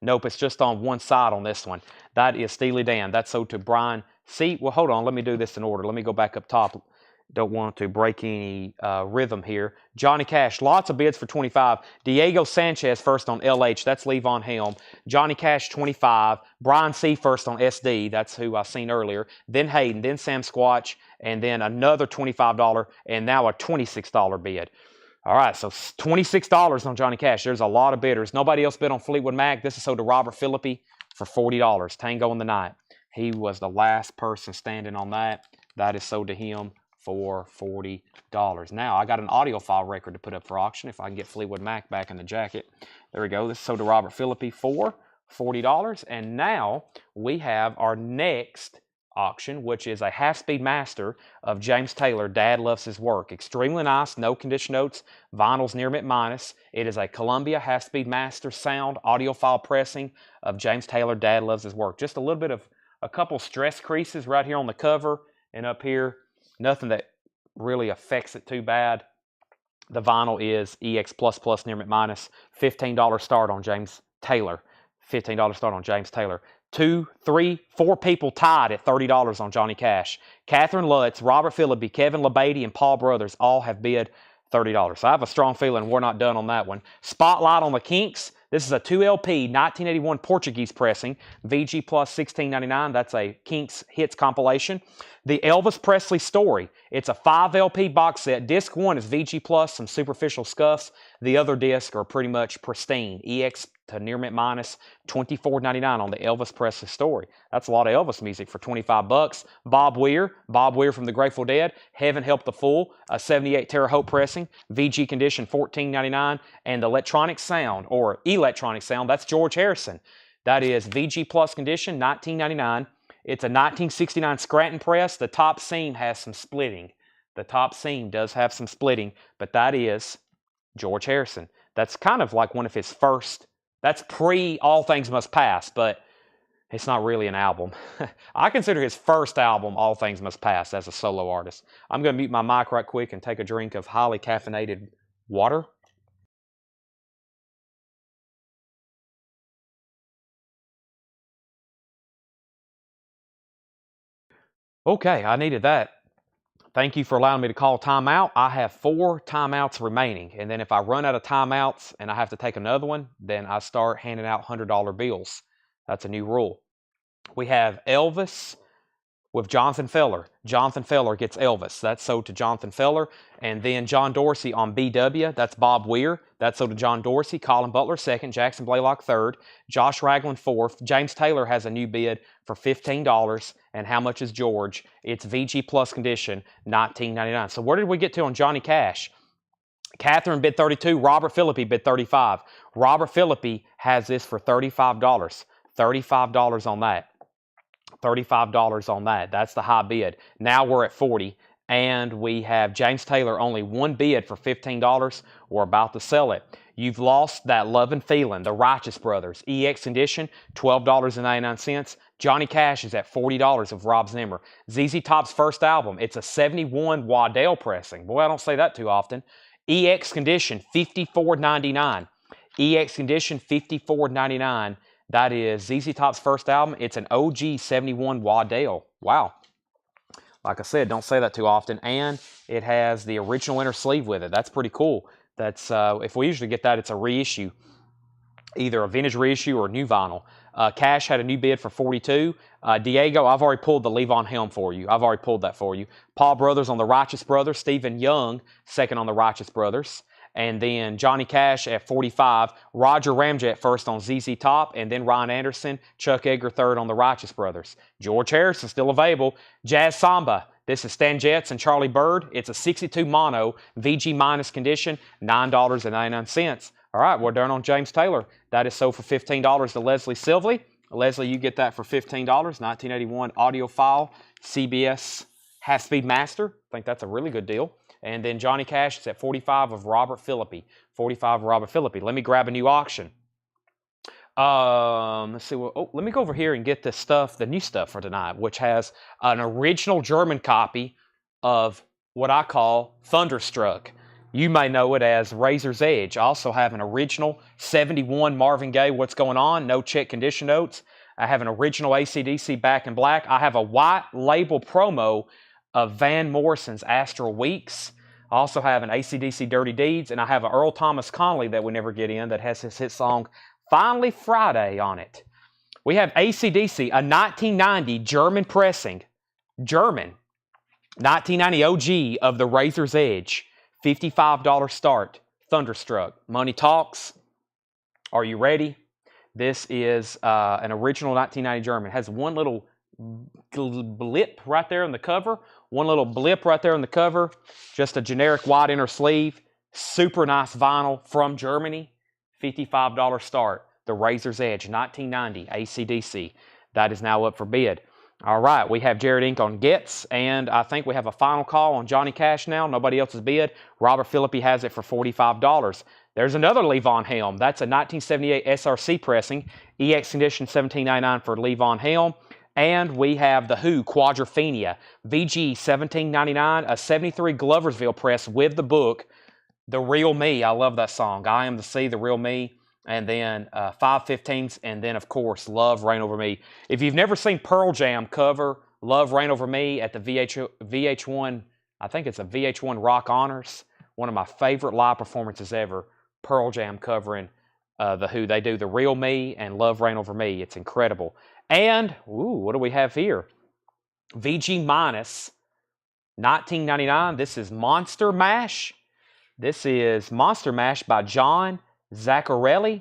Nope, it's just on one side on this one. That is Steely Dan. That's sold to Brian C. Well, hold on. Let me do this in order. Let me go back up top. Don't want to break any rhythm here. Johnny Cash, lots of bids for 25. Diego Sanchez first on LH. That's Levon Helm. Johnny Cash, 25. Brian C. first on SD. That's who I seen earlier. Then Hayden. Then Sam Squatch. And then another $25. And now a $26 bid. All right, so $26 on Johnny Cash. There's a lot of bidders. Nobody else bid on Fleetwood Mac. This is sold to Robert Philippi for $40. Tango in the Night. He was the last person standing on that. That is sold to him for $40. Now, I got an audiophile record to put up for auction if I can get Fleetwood Mac back in the jacket. There we go. This is sold to Robert Philippi for $40. And now we have our next auction, which is a half-speed master of James Taylor. Dad Loves His Work. Extremely nice, no condition notes, vinyl's near mint minus. It is a Columbia half-speed master sound audiophile pressing of James Taylor. Dad Loves His Work. Just a little bit of a couple stress creases right here on the cover and up here. Nothing that really affects it too bad. The vinyl is EX++ near mint minus. $15 start on James Taylor. $15 start on James Taylor. 2, 3, 4 people tied at $30 on Johnny Cash. Catherine Lutz, Robert Philippi, Kevin LeBady, and Paul Brothers all have bid $30. So I have a strong feeling we're not done on that one. Spotlight on the Kinks. This is a 2LP 1981 Portuguese pressing. VG plus $16.99. That's a Kinks hits compilation. The Elvis Presley Story. It's a 5LP box set. Disc 1 is VG plus, some superficial scuffs. The other discs are pretty much pristine. EX to near mint minus, $24.99 on the Elvis Presley Story. That's a lot of Elvis music for $25. Bob Weir from the Grateful Dead. Heaven Help the Fool, a 78 Terre Haute pressing. VG condition, $14.99. And the Electronic Sound, or Electronic Sound, that's George Harrison. That is VG plus condition, $19.99. It's a 1969 Scranton press. The top seam has some splitting. The top seam does have some splitting, but that is George Harrison. That's kind of like one of his first, that's pre All Things Must Pass, but it's not really an album. I consider his first album, All Things Must Pass, as a solo artist. I'm going to mute my mic right quick and take a drink of highly caffeinated water. Okay, I needed that. Thank you for allowing me to call timeout. I have 4 timeouts remaining. And then if I run out of timeouts and I have to take another one, then I start handing out $100 bills. That's a new rule. We have Elvis with Jonathan Feller. Jonathan Feller gets Elvis. That's sold to Jonathan Feller. And then John Dorsey on BW. That's Bob Weir. That's sold to John Dorsey. Colin Butler second. Jackson Blaylock third. Josh Ragland fourth. James Taylor has a new bid for $15. And how much is George? It's VG plus condition, $19.99. So where did we get to on Johnny Cash? Catherine bid 32. Robert Philippi bid 35. Robert Philippi has this for $35. $35 on that. $35 on that. That's the high bid. Now we're at 40. And we have James Taylor, only one bid for $15. We're about to sell it. You've lost that Love and Feeling, the Righteous Brothers, EX edition, $12.99. Johnny Cash is at $40 of Rob Zimmer. ZZ Top's first album, it's a 71 Waddell pressing. Boy, I don't say that too often. EX condition, $54.99. EX condition, $54.99. That is ZZ Top's first album. It's an OG 71 Waddell. Wow. Like I said, don't say that too often. And it has the original inner sleeve with it. That's pretty cool. That's if we usually get that, it's a reissue, either a vintage reissue or new vinyl. Cash had a new bid for $42. Diego, I've already pulled the Levon Helm for you. I've already pulled that for you. Paul Brothers on the Righteous Brothers. Stephen Young, second on the Righteous Brothers. And then Johnny Cash at $45. Roger Ramjet first on ZZ Top. And then Ryan Anderson, Chuck Edgar third on the Righteous Brothers. George Harrison still available. Jazz Samba. This is Stan Getz and Charlie Bird. It's a 62 mono, VG minus condition, $9.99. All right, we're done on James Taylor. That is sold for $15 to Leslie Silvey. Leslie, you get that for $15. 1981 audiophile, CBS half-speed master. I think that's a really good deal. And then Johnny Cash is at $45 of Robert Phillippe. $45 of Robert Phillippe. Let me grab a new auction. Let's see. Let me go over here and get this stuff, the new stuff for tonight, which has an original German copy of what I call Thunderstruck. You may know it as Razor's Edge. I also have an original 71 Marvin Gaye, What's Going On, no check condition notes. I have an original AC/DC Back in Black. I have a white label promo of Van Morrison's Astral Weeks. I also have an AC/DC Dirty Deeds, and I have an Earl Thomas Conley that we never get in that has his hit song Finally Friday on it. We have AC/DC, a 1990 German pressing, German, 1990 OG of the Razor's Edge, $55 start, Thunderstruck. Money talks. Are you ready? This is an original 1990 German. It has one little blip right there on the cover. One little blip right there on the cover. Just a generic white inner sleeve. Super nice vinyl from Germany. $55 start. The Razor's Edge, 1990 AC/DC. That is now up for bid. All right, we have Jared Inc. on Getz, and I think we have a final call on Johnny Cash now. Nobody else has bid. Robert Phillippe has it for $45. There's another Levon Helm. That's a 1978 SRC pressing. EX condition, $17.99 for Levon Helm. And we have the Who Quadrophenia. VG, $17.99. A 73 Gloversville press with the book, The Real Me. I love that song. I Am the Sea, The Real Me. And then 5/15ths, and then, of course, Love, Reign Over Me. If you've never seen Pearl Jam cover Love, Reign Over Me at the VH1, I think it's a VH1 Rock Honors, one of my favorite live performances ever, Pearl Jam covering The Who. They do The Real Me and Love, Reign Over Me. It's incredible. And, what do we have here? VG minus, $19.99. This is Monster Mash. This is Monster Mash by John Zaccarelli.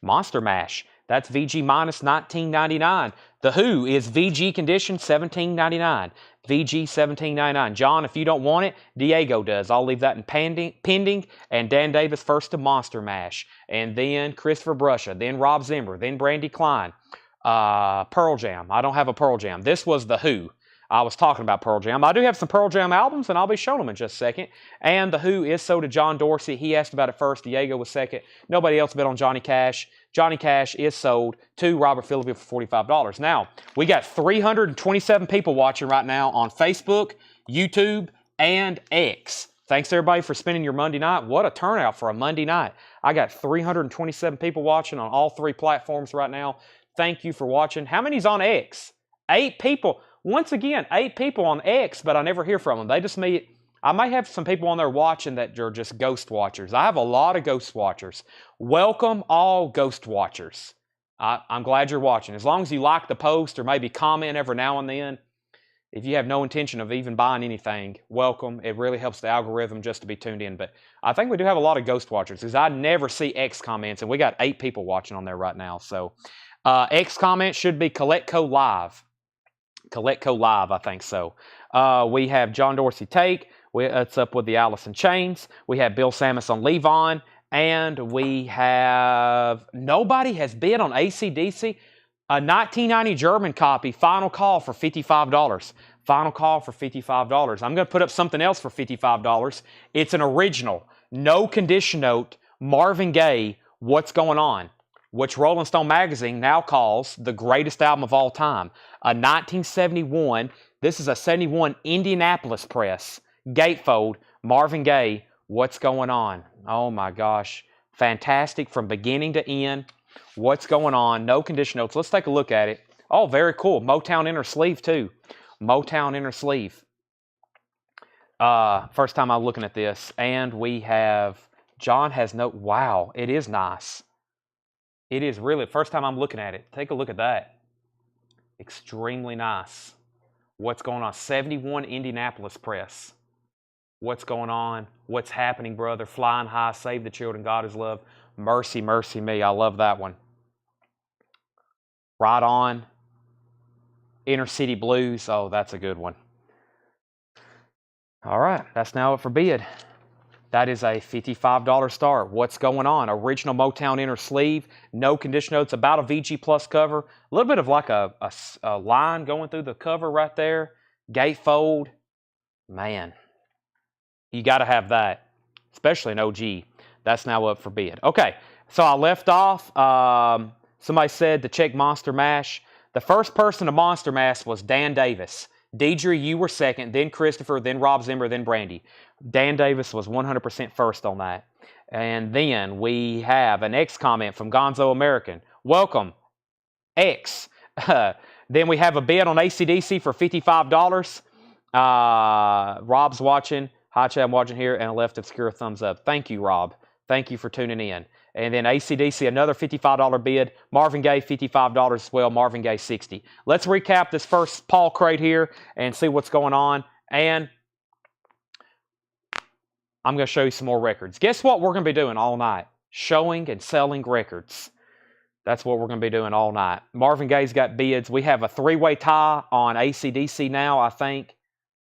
Monster Mash. That's VG minus $19.99. The Who is VG condition $17.99. VG $17.99. John, if you don't want it, Diego does. I'll leave that in pending. And Dan Davis first to Monster Mash. And then Christopher Brusha. Then Rob Zimmer. Then Brandy Klein. Pearl Jam. I don't have a Pearl Jam. This was The Who. I was talking about Pearl Jam. I do have some Pearl Jam albums, and I'll be showing them in just a second. And The Who is sold to John Dorsey. He asked about it first. Diego was second. Nobody else bid on Johnny Cash. Johnny Cash is sold to Robert Phillippe for $45. Now, we got 327 people watching right now on Facebook, YouTube, and X. Thanks, everybody, for spending your Monday night. What a turnout for a Monday night. I got 327 people watching on all three platforms right now. Thank you for watching. How many's on X? 8 people. Once again, 8 people on X, but I never hear from them. They just meet. I might have some people on there watching that are just ghost watchers. I have a lot of ghost watchers. Welcome all ghost watchers. I'm glad you're watching. As long as you like the post or maybe comment every now and then, if you have no intention of even buying anything, welcome. It really helps the algorithm just to be tuned in. But I think we do have a lot of ghost watchers because I never see X comments, and we got 8 people watching on there right now. So X comments should be Coletco Live. Coletco Live, I think so. We have John Dorsey Take. It's up with the Alice in Chains. We have Bill Samus on Levon. And we have... Nobody has bid on AC/DC. A 1990 German copy, final call for $55. Final call for $55. I'm going to put up something else for $55. It's an original, no condition note, Marvin Gaye, What's Going On, which Rolling Stone magazine now calls the greatest album of all time. A 1971, this is a 71 Indianapolis press, gatefold, Marvin Gaye, What's Going On. Oh my gosh, fantastic from beginning to end. What's Going On, no condition notes. Let's take a look at it. Oh, very cool. Motown inner sleeve too. Motown inner sleeve. First time I'm looking at this. And we have, John has no, wow, it is nice. It is really, first time I'm looking at it. Take a look at that. Extremely nice. What's Going On, 71 Indianapolis press. What's going on? What's happening, brother? Flying high, save the children, God is love. Mercy, mercy me. I love that one. Right On. Inner City Blues. Oh, that's a good one. All right, that's now up for bid. That is a $55 start. What's Going On? Original Motown inner sleeve. No condition notes. About a VG Plus cover. A little bit of like a line going through the cover right there. Gatefold. Man, you got to have that, especially an OG. That's now up for bid. Okay, so I left off. Somebody said to check Monster Mash. The first person to Monster Mash was Dan Davis. Deidre, you were second, then Christopher, then Rob Zimmer, then Brandy. Dan Davis was 100% first on that. And then we have an X comment from Gonzo American. Welcome, X. Then we have a bid on AC/DC for $55. Rob's watching. Hi, Chad, I'm watching here, and a left obscure thumbs up. Thank you, Rob. Thank you for tuning in. And then AC/DC, another $55 bid. Marvin Gaye, $55 as well. Marvin Gaye, $60. Let's recap this first Paul crate here and see what's going on. And I'm going to show you some more records. Guess what we're going to be doing all night? Showing and selling records. That's what we're going to be doing all night. Marvin Gaye's got bids. We have a three-way tie on AC/DC now, I think.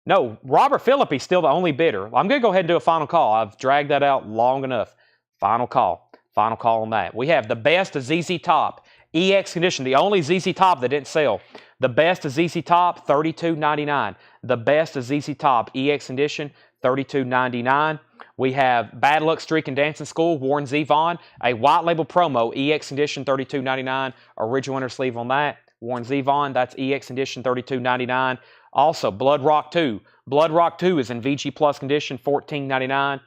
No, Robert Phillippe's still the only bidder. I'm going to go ahead and do a final call. I've dragged that out long enough. Final call. Final call on that. We have the best of ZZ Top. EX condition, the only ZZ Top that didn't sell. The best of ZZ Top, $32.99. The best of ZZ Top, EX condition, $32.99. We have Bad Luck Streak and Dancing School, Warren Zevon. A white label promo, EX condition, $32.99. Original inner sleeve on that. Warren Zevon, that's EX condition, $32.99. Also, Blood Rock 2. Blood Rock 2 is in VG Plus condition, $14.99.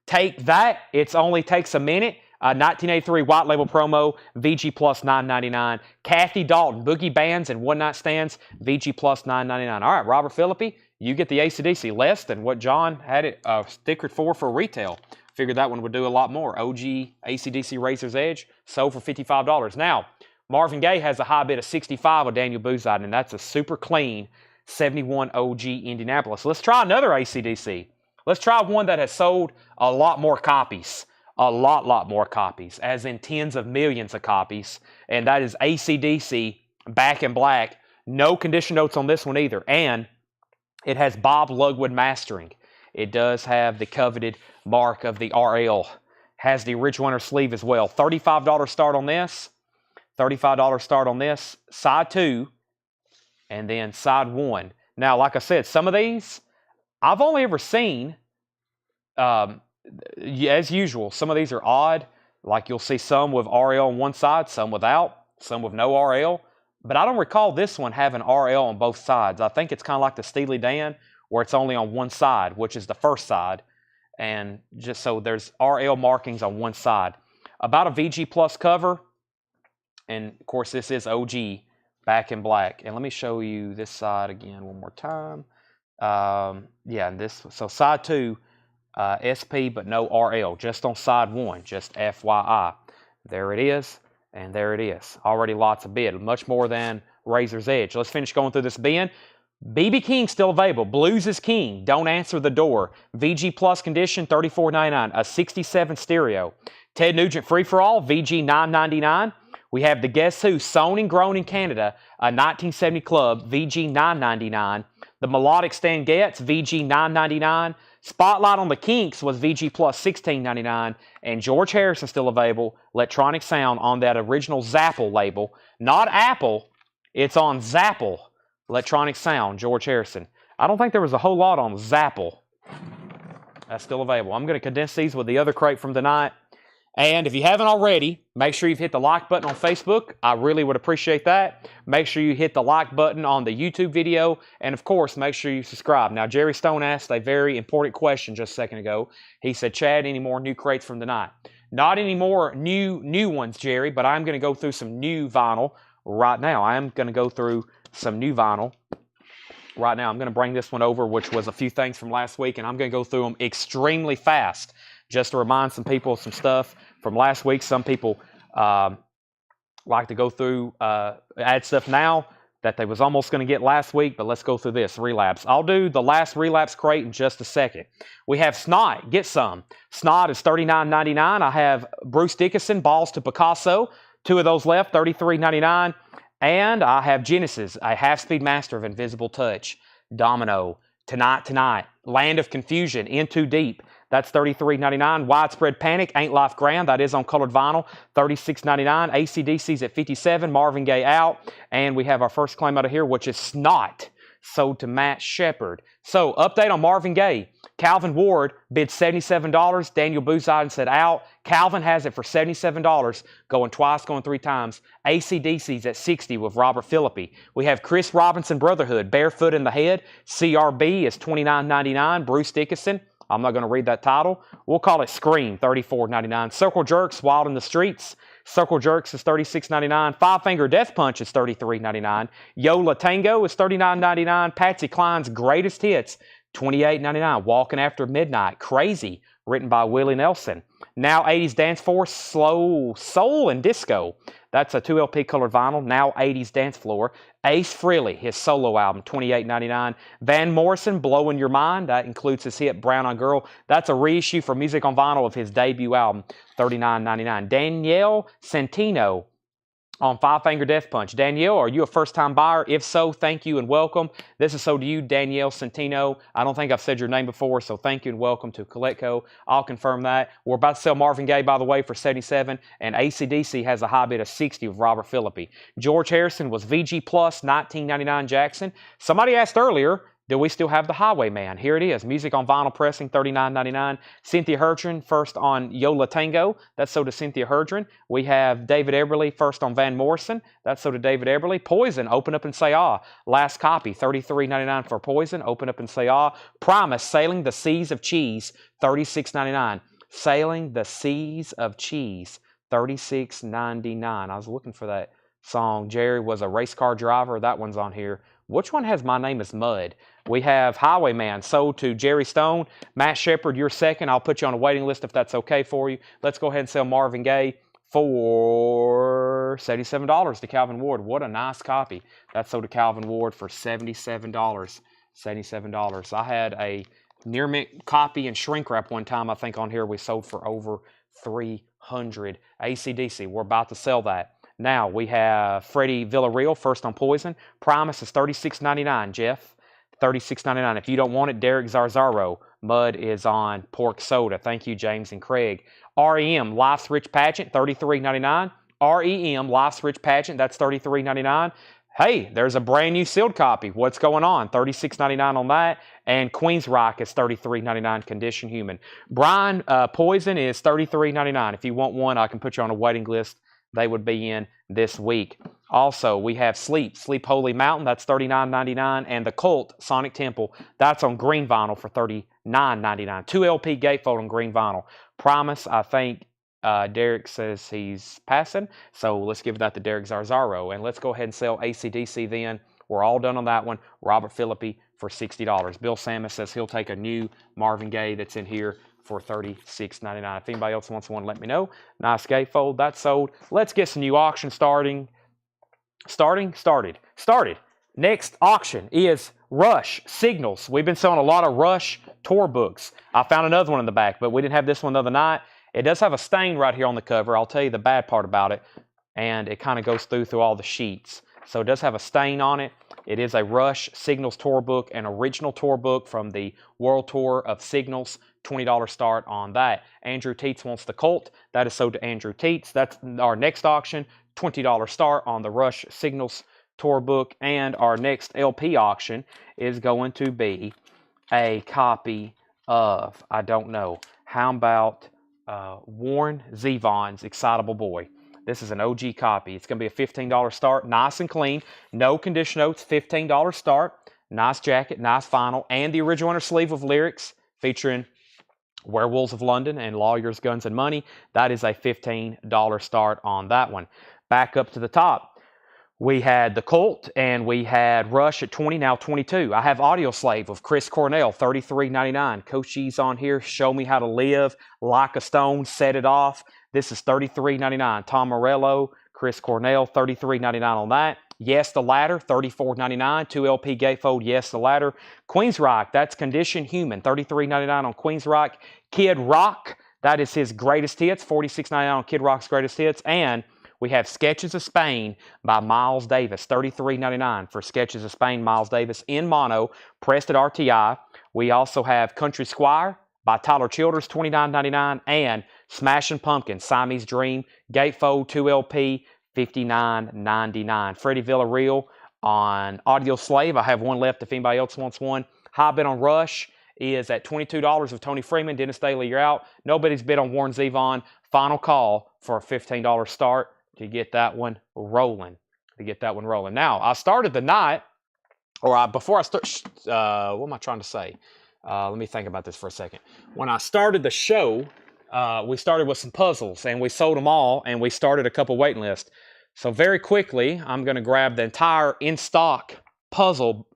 Take that. It only takes a minute. 1983 white label promo, VG Plus $9.99. Kathy Dalton, Boogie Bands and One Night Stands, VG Plus $9.99. All right, Robert Phillippe, you get the AC/DC less than what John had it stickered for retail. Figured that one would do a lot more. OG AC/DC Razor's Edge sold for $55. Now, Marvin Gaye has a high bid of $65 with Daniel Boozide, and that's a super clean 71 OG Indianapolis. Let's try another AC/DC. Let's try one that has sold a lot more copies. A lot more copies, as in tens of millions of copies. And that is AC/DC Back in Black. No condition notes on this one either. And it has Bob Lugwood mastering. It does have the coveted mark of the RL. Has the original inner sleeve as well. $35 start on this. $35 start on this. Side 2. And then side 1. Now, like I said, some of these, I've only ever seen, as usual, some of these are odd. Like you'll see some with RL on one side, some without, some with no RL. But I don't recall this one having RL on both sides. I think it's kind of like the Steely Dan, where it's only on one side, which is the first side. And just so there's RL markings on one side. About a VG Plus cover. And, of course, this is OG Back in Black. And let me show you this side again one more time. Yeah, and this, so side 2, SP, but no RL, just on side 1, just FYI. There it is, and there it is. Already lots of bid, much more than Razor's Edge. Let's finish going through this bin. BB King still available. Blues is King. Don't answer the door. VG Plus condition, $34.99. A 67 stereo. Ted Nugent Free for All, VG $9.99. We have the Guess Who, Sewn and Grown in Canada, a 1970 Club, VG $9.99. The Melodic Stan Getz, VG $9.99. Spotlight on the Kinks was VG Plus $16.99. And George Harrison still available, Electronic Sound on that original Zapple label. Not Apple, it's on Zapple. Electronic Sound, George Harrison. I don't think there was a whole lot on Zapple. That's still available. I'm going to condense these with the other crate from tonight. And if you haven't already, make sure you've hit the like button on Facebook. I really would appreciate that. Make sure you hit the like button on the YouTube video. And of course, make sure you subscribe. Now, Jerry Stone asked a very important question just a second ago. He said, Chad, any more new crates from tonight? Not any more new ones, Jerry, but I'm going to go through some new vinyl right now. I am going to go through some new vinyl right now. I'm going to bring this one over, which was a few things from last week, and I'm going to go through them extremely fast just to remind some people of some stuff from last week. Some people like to go through, add stuff now that they was almost going to get last week, but let's go through this, relapse. I'll do the last relapse crate in just a second. We have Snot, get some. Snot is $39.99. I have Bruce Dickinson, Balls to Picasso. 2 of those left, $33.99. And I have Genesis, a half-speed master of Invisible Touch. Domino, Tonight. Land of Confusion, In Too Deep. That's $33.99. Widespread Panic, Ain't Life Grand. That is on colored vinyl, $36.99. AC/DC's at $57. Marvin Gaye out. And we have our first claim out of here, which is Snot, sold to Matt Shepard. So, update on Marvin Gaye. Calvin Ward bid $77. Daniel Booziden said out. Calvin has it for $77, going twice, going 3 times. AC/DC's at $60 with Robert Philippi. We have Chris Robinson Brotherhood, Barefoot in the Head. CRB is $29.99. Bruce Dickinson, I'm not going to read that title. We'll call it Scream, $34.99. Circle Jerks, Wild in the Streets. Circle Jerks is $36.99. Five Finger Death Punch is $33.99. Yola Tango is $39.99. Patsy Cline's Greatest Hits, $28.99. Walking After Midnight, Crazy, written by Willie Nelson. Now 80s Dance Floor, Slow Soul and Disco. That's a 2 LP colored vinyl. Now 80s Dance Floor. Ace Frehley, his solo album, $28.99. Van Morrison, Blowing Your Mind. That includes his hit Brown on Girl. That's a reissue for Music on Vinyl of his debut album, $39.99. Danielle Santino on Five Finger Death Punch. Danielle, are you a first-time buyer? If so, thank you and welcome. This is so to you, Danielle Santino. I don't think I've said your name before, so thank you and welcome to Coletco. I'll confirm that. We're about to sell Marvin Gaye, by the way, for $77, and AC/DC has a high bid of $60 with Robert Philippi. George Harrison was VG Plus, $19.99 Jackson. Somebody asked earlier, do we still have the Highwayman? Here it is. Music on Vinyl Pressing, $39.99. Cynthia Herdron, first on Yola Tango. That's sold to Cynthia Herdron. We have David Eberly, first on Van Morrison. That's sold to David Eberly. Poison, Open Up and Say Ah. Last copy, $33.99 for Poison. Open Up and Say Ah. Promise, Sailing the Seas of Cheese, $36.99. Sailing the Seas of Cheese, $36.99. I was looking for that song. Jerry was a race car driver. That one's on here. Which one has My Name is Mud? We have Highwayman, sold to Jerry Stone. Matt Shepard, you're second. I'll put you on a waiting list if that's okay for you. Let's go ahead and sell Marvin Gaye for $77 to Calvin Ward. What a nice copy. That's sold to Calvin Ward for $77. $77. I had a near mint copy and shrink wrap one time, I think on here we sold for over $300. AC/DC, we're about to sell that. Now, we have Freddie Villarreal, first on Poison. Promise is $36.99, Jeff. $36.99. If you don't want it, Derek Zarzaro. Mud is on Pork Soda. Thank you, James and Craig. REM, Life's Rich Pageant, $33.99. REM, Life's Rich Pageant, that's $33.99. Hey, there's a brand new sealed copy. What's going on? $36.99 on that. And Queen's Rock is $33.99, Condition Human. Brian, Poison is $33.99. If you want one, I can put you on a waiting list. They would be in this week. Also, we have Sleep Holy Mountain, that's $39.99, and The Cult, Sonic Temple, that's on green vinyl for $39.99. 2 LP gatefold on green vinyl. Promise, I think Derek says he's passing, so let's give that to Derek Zarzaro, and let's go ahead and sell AC/DC then. We're all done on that one. Robert Philippi for $60. Bill Samus says he'll take a new Marvin Gaye that's in here for $36.99. If anybody else wants one, let me know. Nice gatefold. That's sold. Let's get some new auction started. Next auction is Rush Signals. We've been selling a lot of Rush tour books. I found another one in the back, but we didn't have this one the other night. It does have a stain right here on the cover. I'll tell you the bad part about it. And it kind of goes through all the sheets. So it does have a stain on it. It is a Rush Signals tour book, an original tour book from the World Tour of Signals. $20 start on that. Andrew Teets wants The Cult. That is sold to Andrew Teets. That's our next auction. $20 start on the Rush Signals tour book, and our next LP auction is going to be a copy of, I don't know, how about Warren Zevon's Excitable Boy. This is an OG copy. It's going to be a $15 start, nice and clean, no condition notes, $15 start, nice jacket, nice vinyl, and the original inner sleeve with lyrics featuring Werewolves of London and Lawyers, Guns, and Money. That is a $15 start on that one. Back up to the top. We had the Cult and we had Rush at 20, now 22. I have Audio Slave of Chris Cornell, $33.99. Coach G's on here, Show Me How to Live, Like a Stone, Set It Off. This is $33.99. Tom Morello, Chris Cornell, $33.99 on that. Yes, the Ladder, $34.99. 2 LP gatefold, Yes, the Ladder. Queensryche, that's Condition Human, $33.99 on Queensryche. Kid Rock, that is his greatest hits, $46.99 on Kid Rock's greatest hits. And we have Sketches of Spain by Miles Davis, $33.99 for Sketches of Spain, Miles Davis in mono, pressed at RTI. We also have Country Squire by Tyler Childers, $29.99, and Smashing Pumpkins, Siamese Dream, gatefold 2 LP, $59.99. Freddie Villarreal on Audio Slave. I have one left if anybody else wants one. High bid on Rush is at $22 with Tony Freeman. Dennis Daly, you're out. Nobody's bid on Warren Zevon. Final call for a $15 start to get that one rolling. Now, I started the night, before I start, what am I trying to say? Let me think about this for a second. When I started the show, we started with some puzzles, and we sold them all, and we started a couple waiting lists. So very quickly, I'm going to grab the entire in-stock puzzle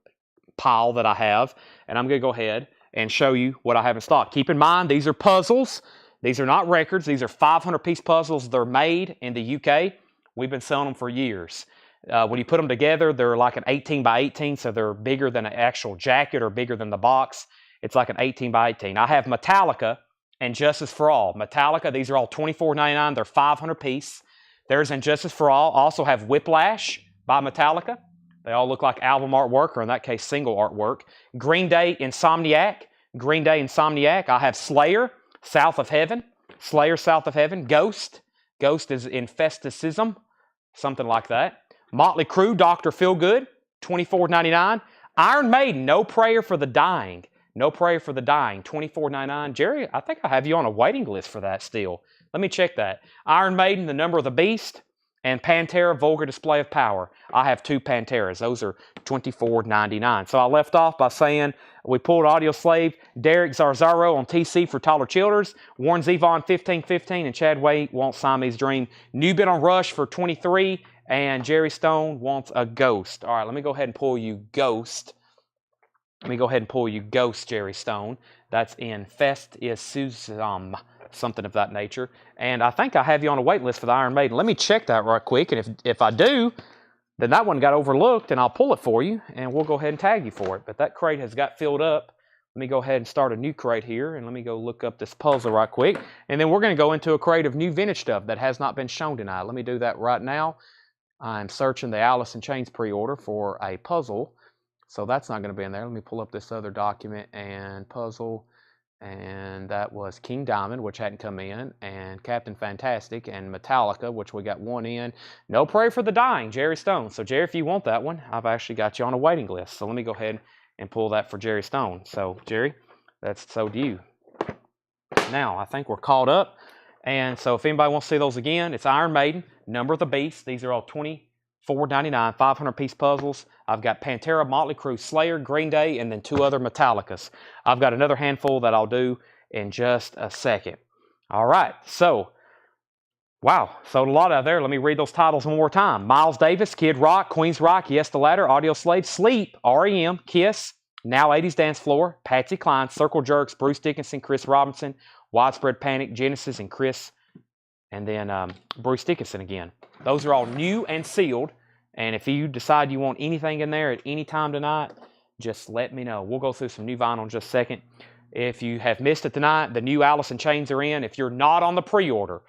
pile that I have, and I'm going to go ahead and show you what I have in stock. Keep in mind, these are puzzles. These are not records. These are 500-piece puzzles. They're made in the UK. We've been selling them for years. When you put them together, they're like an 18 by 18, so they're bigger than an actual jacket or bigger than the box. It's like an 18 by 18. I have Metallica and Justice for All. Metallica, these are all $24.99. They're 500-piece. There's Injustice for All. Also have Whiplash by Metallica. They all look like album artwork, or in that case, single artwork. Green Day, Insomniac. I have Slayer, South of Heaven. Ghost is Infesticism, something like that. Motley Crue, Dr. Feelgood, $24.99. Iron Maiden, No Prayer for the Dying, $24.99. Jerry, I think I have you on a waiting list for that still. Let me check that. Iron Maiden, The Number of the Beast, and Pantera, Vulgar Display of Power. I have 2 Panteras. Those are $24.99. So I left off by saying we pulled Audio Slave, Derek Zarzaro on TC for Tyler Childers, Warren Zevon $15.15, and Chad Wade wants Siamese Dream. New bid on Rush for $23, and Jerry Stone wants a Ghost. All right, let me go ahead and pull you Ghost. Jerry Stone. That's Infesticism, something of that nature. And I think I have you on a wait list for the Iron Maiden. Let me check that right quick, and if I do, then that one got overlooked, and I'll pull it for you, and we'll go ahead and tag you for it. But that crate has got filled up. Let me go ahead and start a new crate here, and let me go look up this puzzle right quick. And then we're going to go into a crate of new vintage stuff that has not been shown tonight. Let me do that right now. I'm searching the Alice in Chains pre-order for a puzzle, so that's not going to be in there. Let me pull up this other document and puzzle. And that was King Diamond, which hadn't come in, and Captain Fantastic, and Metallica, which we got one in. No Prayer for the Dying, Jerry Stone. So, Jerry, if you want that one, I've actually got you on a waiting list. So let me go ahead and pull that for Jerry Stone. So, Jerry, that's so do you. Now, I think we're caught up. And so if anybody wants to see those again, it's Iron Maiden, Number of the Beast. These are all $24.99, 500-piece puzzles. I've got Pantera, Motley Crue, Slayer, Green Day, and then 2 other Metallicas. I've got another handful that I'll do in just a second. All right, so, wow, sold a lot out there. Let me read those titles one more time. Miles Davis, Kid Rock, Queensryche, Yes, the Ladder, Audio Slave, Sleep, R.E.M., Kiss, Now 80s Dance Floor, Patsy Cline, Circle Jerks, Bruce Dickinson, Chris Robinson, Widespread Panic, Genesis, and then Bruce Dickinson again. Those are all new and sealed. And if you decide you want anything in there at any time tonight, just let me know. We'll go through some new vinyl in just a second. If you have missed it tonight, the new Alice in Chains are in. If you're not on the pre-order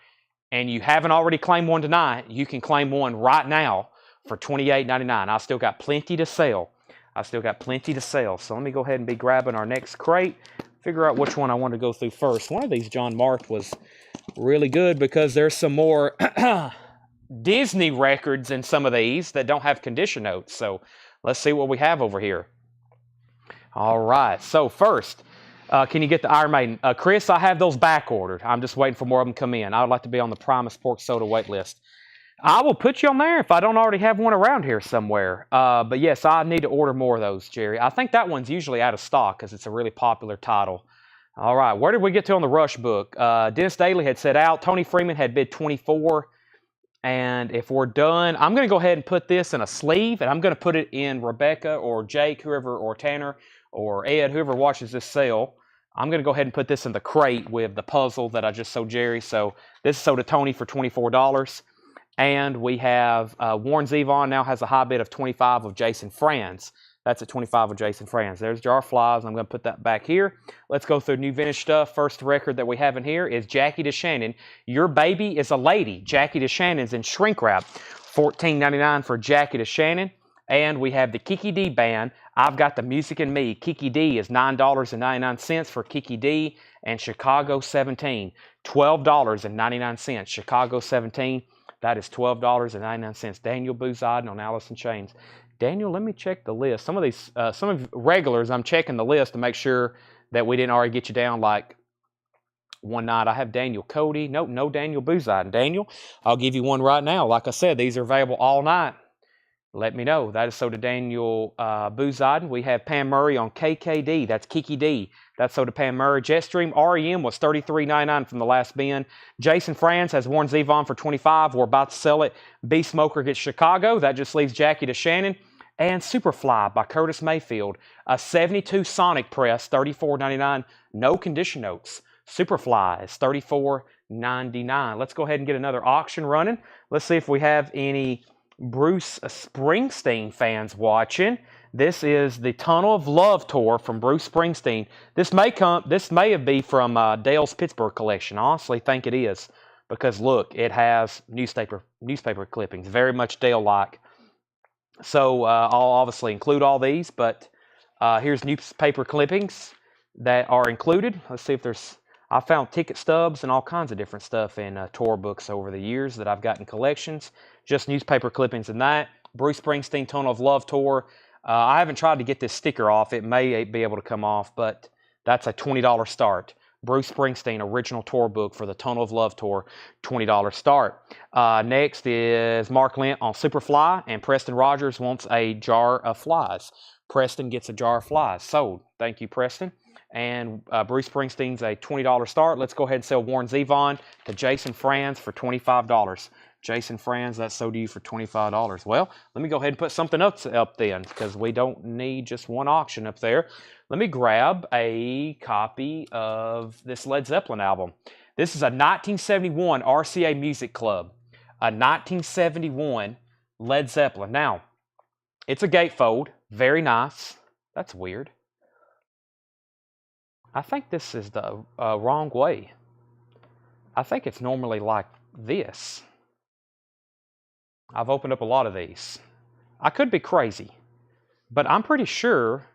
and you haven't already claimed one tonight, you can claim one right now for $28.99. I still got plenty to sell. So let me go ahead and be grabbing our next crate. Figure out which one I want to go through first. One of these John marked was really good because there's some more Disney records in some of these that don't have condition notes. So let's see what we have over here. All right. So first, can you get the Iron Maiden? Chris, I have those back ordered. I'm just waiting for more of them to come in. I would like to be on the Primus Pork Soda wait list. I will put you on there if I don't already have one around here somewhere. But yes, I need to order more of those, Jerry. I think that one's usually out of stock because it's a really popular title. All right, where did we get to on the Rush book? Dennis Daly had set out. Tony Freeman had bid 24. And if we're done, I'm going to go ahead and put this in a sleeve, and I'm going to put it in Rebecca or Jake, whoever, or Tanner or Ed, whoever watches this sale. I'm going to go ahead and put this in the crate with the puzzle that I just sold Jerry. So this is sold to Tony for $24. And we have Warren Zevon now has a high bid of 25 of Jason Franz. That's at 25 of Jason Franz. There's Jar Flies. I'm going to put that back here. Let's go through new vintage stuff. First record that we have in here is Jackie DeShannon. Your Baby is a Lady. Jackie DeShannon's in shrink wrap. $14.99 for Jackie DeShannon. And we have the Kiki D Band. I've Got the Music in Me. Kiki D is $9.99 for Kiki D. And Chicago 17. $12.99. Chicago 17. That is $12.99. Daniel Booziden on Alice in Chains. Daniel, let me check the list. Some of these, some of regulars, I'm checking the list to make sure that we didn't already get you down like one night. I have Daniel Cody. Nope, no Daniel Booziden. Daniel, I'll give you one right now. Like I said, these are available all night. Let me know. That is so to Daniel Booziden. We have Pam Murray on KKD. That's Kiki D. That's so to Pam Murray. Jetstream REM was $33.99 from the last bin. Jason Franz has Warren Zevon for $25. We're about to sell it. B Smoker gets Chicago. That just leaves Jackie DeShannon. And Superfly by Curtis Mayfield. A 72 Sonic press, $34.99. No condition notes. Superfly is $34.99. Let's go ahead and get another auction running. Let's see if we have any Bruce Springsteen fans watching. This is the Tunnel of Love tour from Bruce Springsteen. This may be from Dale's Pittsburgh collection. I honestly think it is because look, it has newspaper clippings, very much Dale-like. So I'll obviously include all these, but here's newspaper clippings that are included. Let's see if there's. I found ticket stubs and all kinds of different stuff in tour books over the years that I've got in collections. Just newspaper clippings and that. Bruce Springsteen Tunnel of Love tour. I haven't tried to get this sticker off. It may be able to come off, but that's a $20 start. Bruce Springsteen original tour book for the Tunnel of Love tour, $20 start. Next is Mark Lent on Superfly, and Preston Rogers wants a jar of flies. Preston gets a jar of flies. Sold. Thank you, Preston. And Bruce Springsteen's a $20 start. Let's go ahead and sell Warren Zevon to Jason Franz for $25. Jason Franz, that's sold to you for $25. Well, let me go ahead and put something else up then because we don't need just one auction up there. Let me grab a copy of this Led Zeppelin album. This is a 1971 RCA Music Club. A 1971 Led Zeppelin. Now, it's a gatefold. Very nice. That's weird. I think this is the wrong way. I think it's normally like this. I've opened up a lot of these. I could be crazy, but I'm pretty sure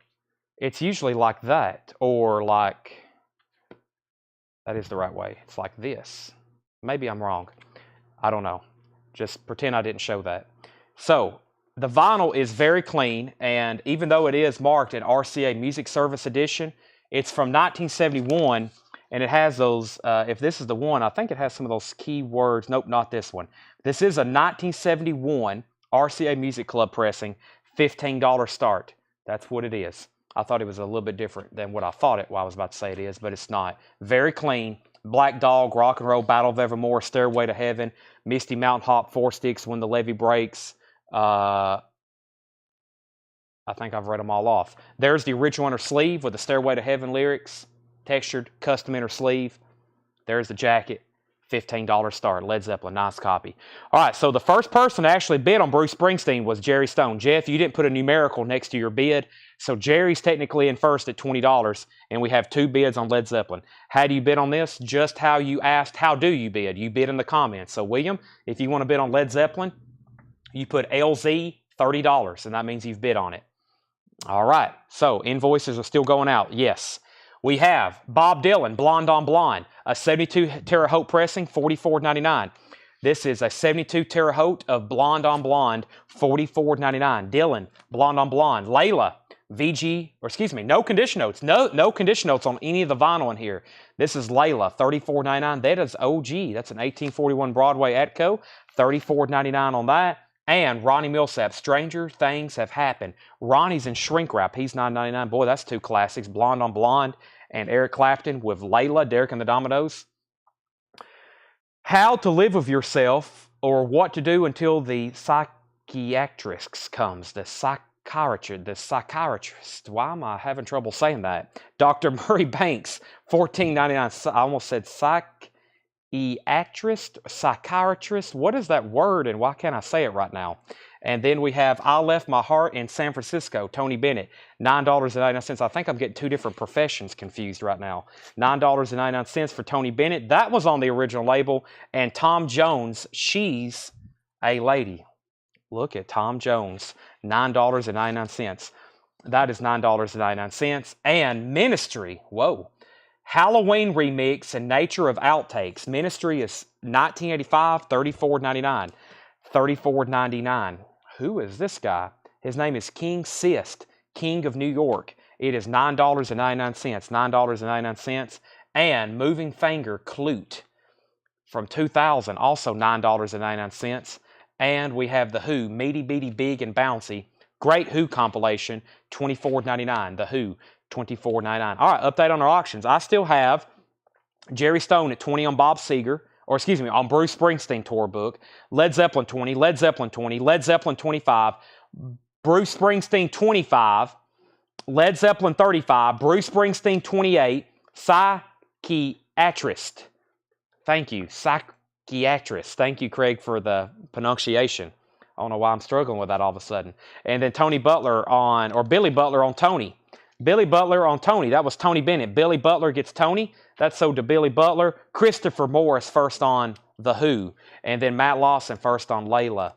it's usually like that, or like, that is the right way. It's like this. Maybe I'm wrong. I don't know. Just pretend I didn't show that. So, the vinyl is very clean, and even though it is marked an RCA Music Service Edition, it's from 1971, and it has those, if this is the one, I think it has some of those key words. Nope, not this one. This is a 1971 RCA Music Club pressing, $15 start. That's what it is. I thought it was a little bit different than what I thought I was about to say it is, but it's not. Very clean. Black Dog, Rock and Roll, Battle of Evermore, Stairway to Heaven, Misty Mountain Hop, Four Sticks, When the Levee Breaks. I think I've read them all off. There's the original inner sleeve with the Stairway to Heaven lyrics, textured, custom inner sleeve. There's the jacket, $15 start, Led Zeppelin, nice copy. All right, so the first person to actually bid on Bruce Springsteen was Jerry Stone. Jeff, you didn't put a numerical next to your bid, so Jerry's technically in first at $20, and we have 2 bids on Led Zeppelin. How do you bid on this? Just how you asked, how do you bid? You bid in the comments. So, William, if you want to bid on Led Zeppelin, you put LZ, $30, and that means you've bid on it. All right, so invoices are still going out. Yes. We have Bob Dylan, Blonde on Blonde, a 72 Terre Haute pressing, $44.99. This is a 72 Terre Haute of Blonde on Blonde, $44.99. Dylan, Blonde on Blonde. Layla, no condition notes. No condition notes on any of the vinyl in here. This is Layla, $34.99. That is OG. That's an 1841 Broadway Atco, $34.99 on that. And Ronnie Millsap, Stranger Things Have Happened. Ronnie's in shrink wrap. He's $9.99. Boy, that's two classics. Blonde on Blonde and Eric Clapton with Layla, Derek and the Dominoes. How to Live with Yourself, or What to Do Until the Psychiatrist Comes. The psychiatrist. Why am I having trouble saying that? Dr. Murray Banks, $14.99. I almost said psychiatrist. What is that word, and why can't I say it right now? And then we have I Left My Heart in San Francisco, Tony Bennett, $9.99. I think I'm getting two different professions confused right now. $9.99 for Tony Bennett. That was on the original label. And Tom Jones, She's a Lady. Look at Tom Jones, $9.99. That is $9.99. And Ministry, whoa. Halloween Remix and Nature of Outtakes. Ministry is 1985, $34.99. $34.99. Who is this guy? His name is King Sist, King of New York. It is $9.99. $9.99. And Moving Finger Klute from 2000, also $9.99. And we have The Who, Meaty Beaty Big and Bouncy. Great Who compilation, $24.99. The Who, $24.99. All right, update on our auctions. I still have Jerry Stone at 20 on Bob Seger, on Bruce Springsteen tour book. Led Zeppelin 20, Led Zeppelin 20, Led Zeppelin 25, Bruce Springsteen 25, Led Zeppelin 35, Bruce Springsteen 28, Psychiatrist. Thank you, Psychiatrist. Thank you, Craig, for the pronunciation. I don't know why I'm struggling with that all of a sudden. And then Billy Butler on Tony. Billy Butler on Tony. That was Tony Bennett. Billy Butler gets Tony. That's sold to Billy Butler. Christopher Morris first on The Who. And then Matt Lawson first on Layla.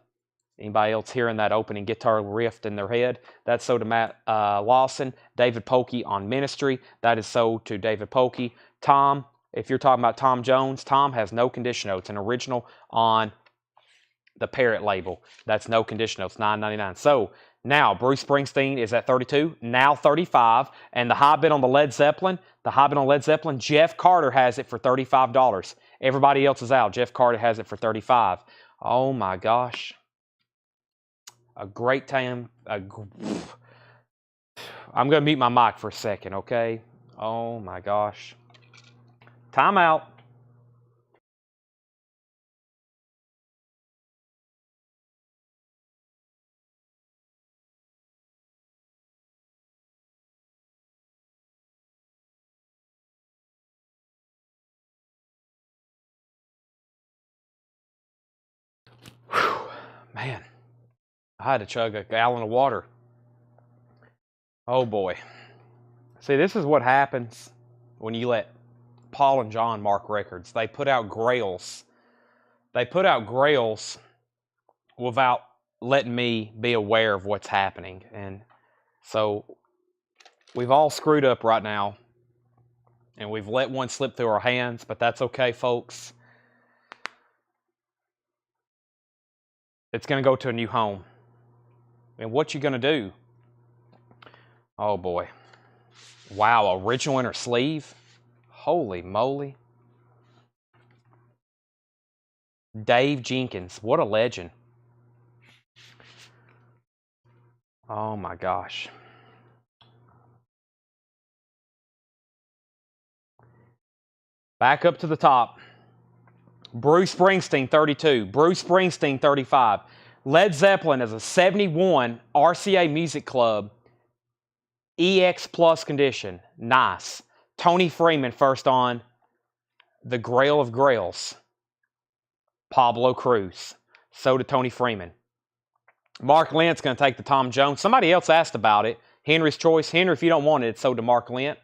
Anybody else hearing that opening guitar riff in their head? That's sold to Matt Lawson. David Polkey on Ministry. That is sold to David Polkey. Tom, if you're talking about Tom Jones, Tom has no condition notes. An original on the Parrot label. That's no condition notes, $9.99. So now Bruce Springsteen is at 32, now 35, and the high bid on the Led Zeppelin, Jeff Carter has it for $35. Everybody else is out. Jeff Carter has it for $35. Oh my gosh. A great time. I'm going to mute my mic for a second, okay? Oh my gosh. Time out. Man, I had to chug a gallon of water. Oh boy. See, this is what happens when you let Paul and John mark records. They put out grails. Without letting me be aware of what's happening. And so we've all screwed up right now. And we've let one slip through our hands, but that's okay, folks. It's going to go to a new home. And what you going to do? Oh boy. Wow, original inner sleeve. Holy moly. Dave Jenkins, what a legend. Oh my gosh. Back up to the top. Bruce Springsteen, 32. Bruce Springsteen, 35. Led Zeppelin is a 71 RCA Music Club EX Plus condition. Nice. Tony Freeman first on The Grail of Grails. Pablo Cruz. So did Tony Freeman. Mark Lent's going to take the Tom Jones. Somebody else asked about it. Henry's Choice. Henry, if you don't want it, it's sold to Mark Lent.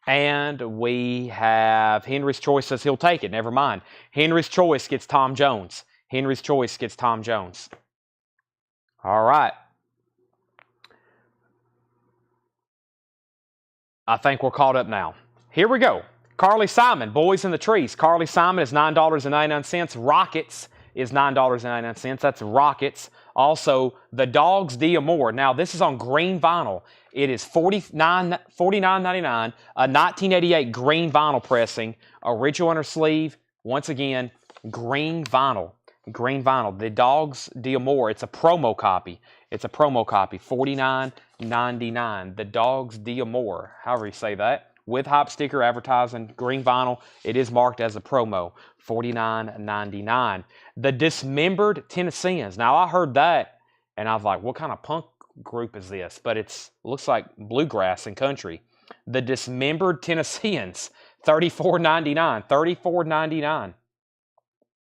And we have Henry's Choice says he'll take it. Never mind. Henry's Choice gets Tom Jones. Henry's Choice gets Tom Jones. All right. I think we're caught up now. Here we go. Carly Simon, Boys in the Trees. Carly Simon is $9.99. Rockets is $9.99. That's Rockets. Also, The Dogs D'Amour. Now, this is on green vinyl. It is $49.99, a 1988 green vinyl pressing, original inner sleeve. Once again, green vinyl. Green vinyl. The Dogs D'Amour. It's a promo copy. It's a promo copy. $49.99. The Dogs D'Amour. However you say that. With hop sticker, advertising, green vinyl. It is marked as a promo. $49.99. The Dismembered Tennesseans. Now, I heard that, and I was like, what kind of punk group is this? But it looks like bluegrass and country. The Dismembered Tennesseans. $34.99. $34.99.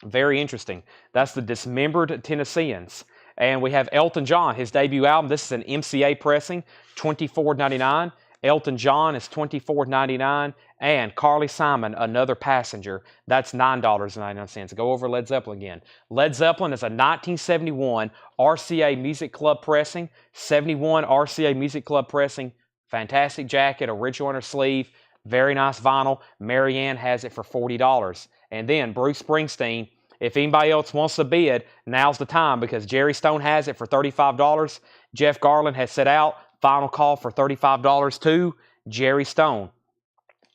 Very interesting. That's the Dismembered Tennesseans. And we have Elton John, his debut album. This is an MCA pressing, $24.99. Elton John is $24.99. And Carly Simon, Another Passenger, that's $9.99. Go over Led Zeppelin again. Led Zeppelin is a 1971 RCA Music Club pressing, 71 RCA Music Club pressing. Fantastic jacket, original inner sleeve, very nice vinyl. Marianne has it for $40. And then Bruce Springsteen, if anybody else wants to bid, now's the time because Jerry Stone has it for $35. Jeff Garland has set out. Final call for $35 to Jerry Stone.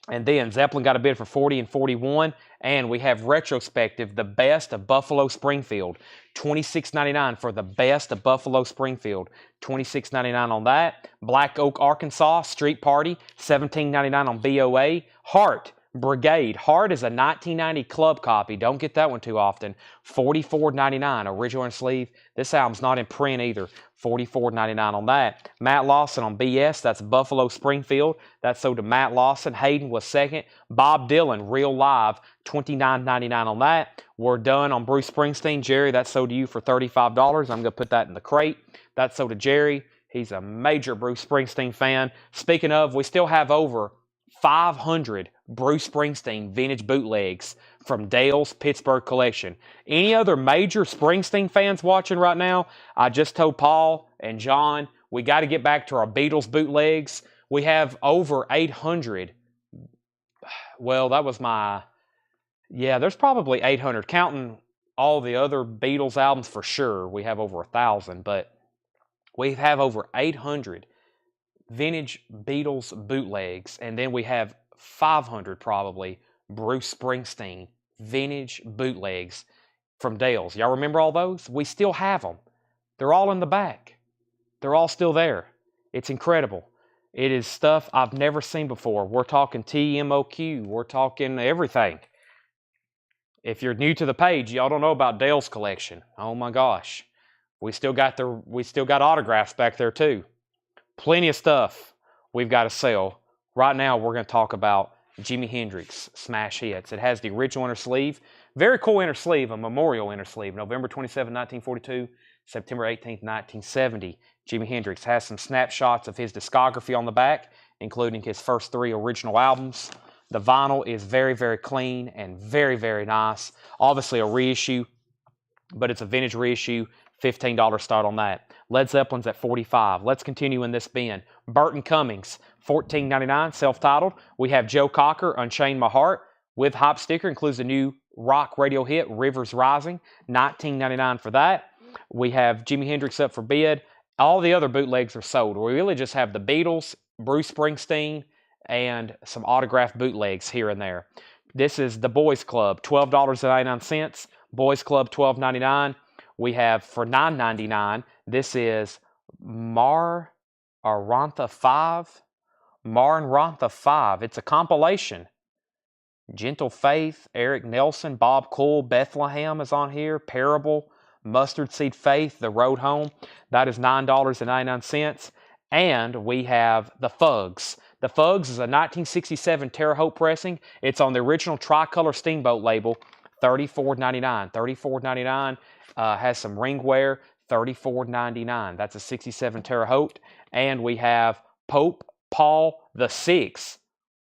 And then Zeppelin got a bid for $40 and $41. And we have retrospective, the best of Buffalo Springfield. $26.99 for the best of Buffalo Springfield. $26.99 on that. Black Oak, Arkansas, Street Party. $17.99 on BOA. Heart Brigade. Heart is a 1990 club copy. Don't get that one too often. $44.99. Original and sleeve. This album's not in print either. $44.99 on that. Matt Lawson on BS. That's Buffalo Springfield. That's sold to Matt Lawson. Hayden was second. Bob Dylan, Real Live. $29.99 on that. We're done on Bruce Springsteen. Jerry, that's sold to you for $35. I'm going to put that in the crate. That's sold to Jerry. He's a major Bruce Springsteen fan. Speaking of, we still have over 500 Bruce Springsteen vintage bootlegs from Dale's Pittsburgh collection. Any other major Springsteen fans watching right now? I just told Paul and John we got to get back to our Beatles bootlegs. We have over 800. Well, that was there's probably 800. Counting all the other Beatles albums for sure, we have over 1,000. But we have over 800 vintage Beatles bootlegs, and then we have 500 probably Bruce Springsteen vintage bootlegs from Dale's. Y'all remember all those? We still have them. They're all in the back. They're all still there. It's incredible. It is stuff I've never seen before. We're talking TMOQ. We're talking everything. If you're new to the page, y'all don't know about Dale's collection. Oh my gosh. We still got autographs back there too. Plenty of stuff we've got to sell. Right now, we're going to talk about Jimi Hendrix Smash Hits. It has the original inner sleeve. Very cool inner sleeve, a memorial inner sleeve. November 27, 1942, September 18, 1970. Jimi Hendrix has some snapshots of his discography on the back, including his first 3 original albums. The vinyl is very, very clean and very, very nice. Obviously a reissue, but it's a vintage reissue. $15 start on that. Led Zeppelin's at $45. Let's continue in this bin. Burton Cummings, $14.99, self-titled. We have Joe Cocker, Unchain My Heart, with hop sticker. Includes the new rock radio hit, Rivers Rising, $19.99 for that. We have Jimi Hendrix up for bid. All the other bootlegs are sold. We really just have the Beatles, Bruce Springsteen, and some autographed bootlegs here and there. This is the Boys Club, $12.99. Boys Club, $12.99. We have for $9.99, this is Maranatha 5. Maranatha 5. It's a compilation. Gentle Faith, Eric Nelson, Bob Cool, Bethlehem is on here. Parable, Mustard Seed Faith, The Road Home. That is $9.99. And we have the Fugs. The Fugs is a 1967 Terre Haute pressing. It's on the original Tricolor Steamboat label. $34.99. $34.99. Has some ring wear. $34.99. That's a 67 Terre Haute. And we have Pope Paul VI.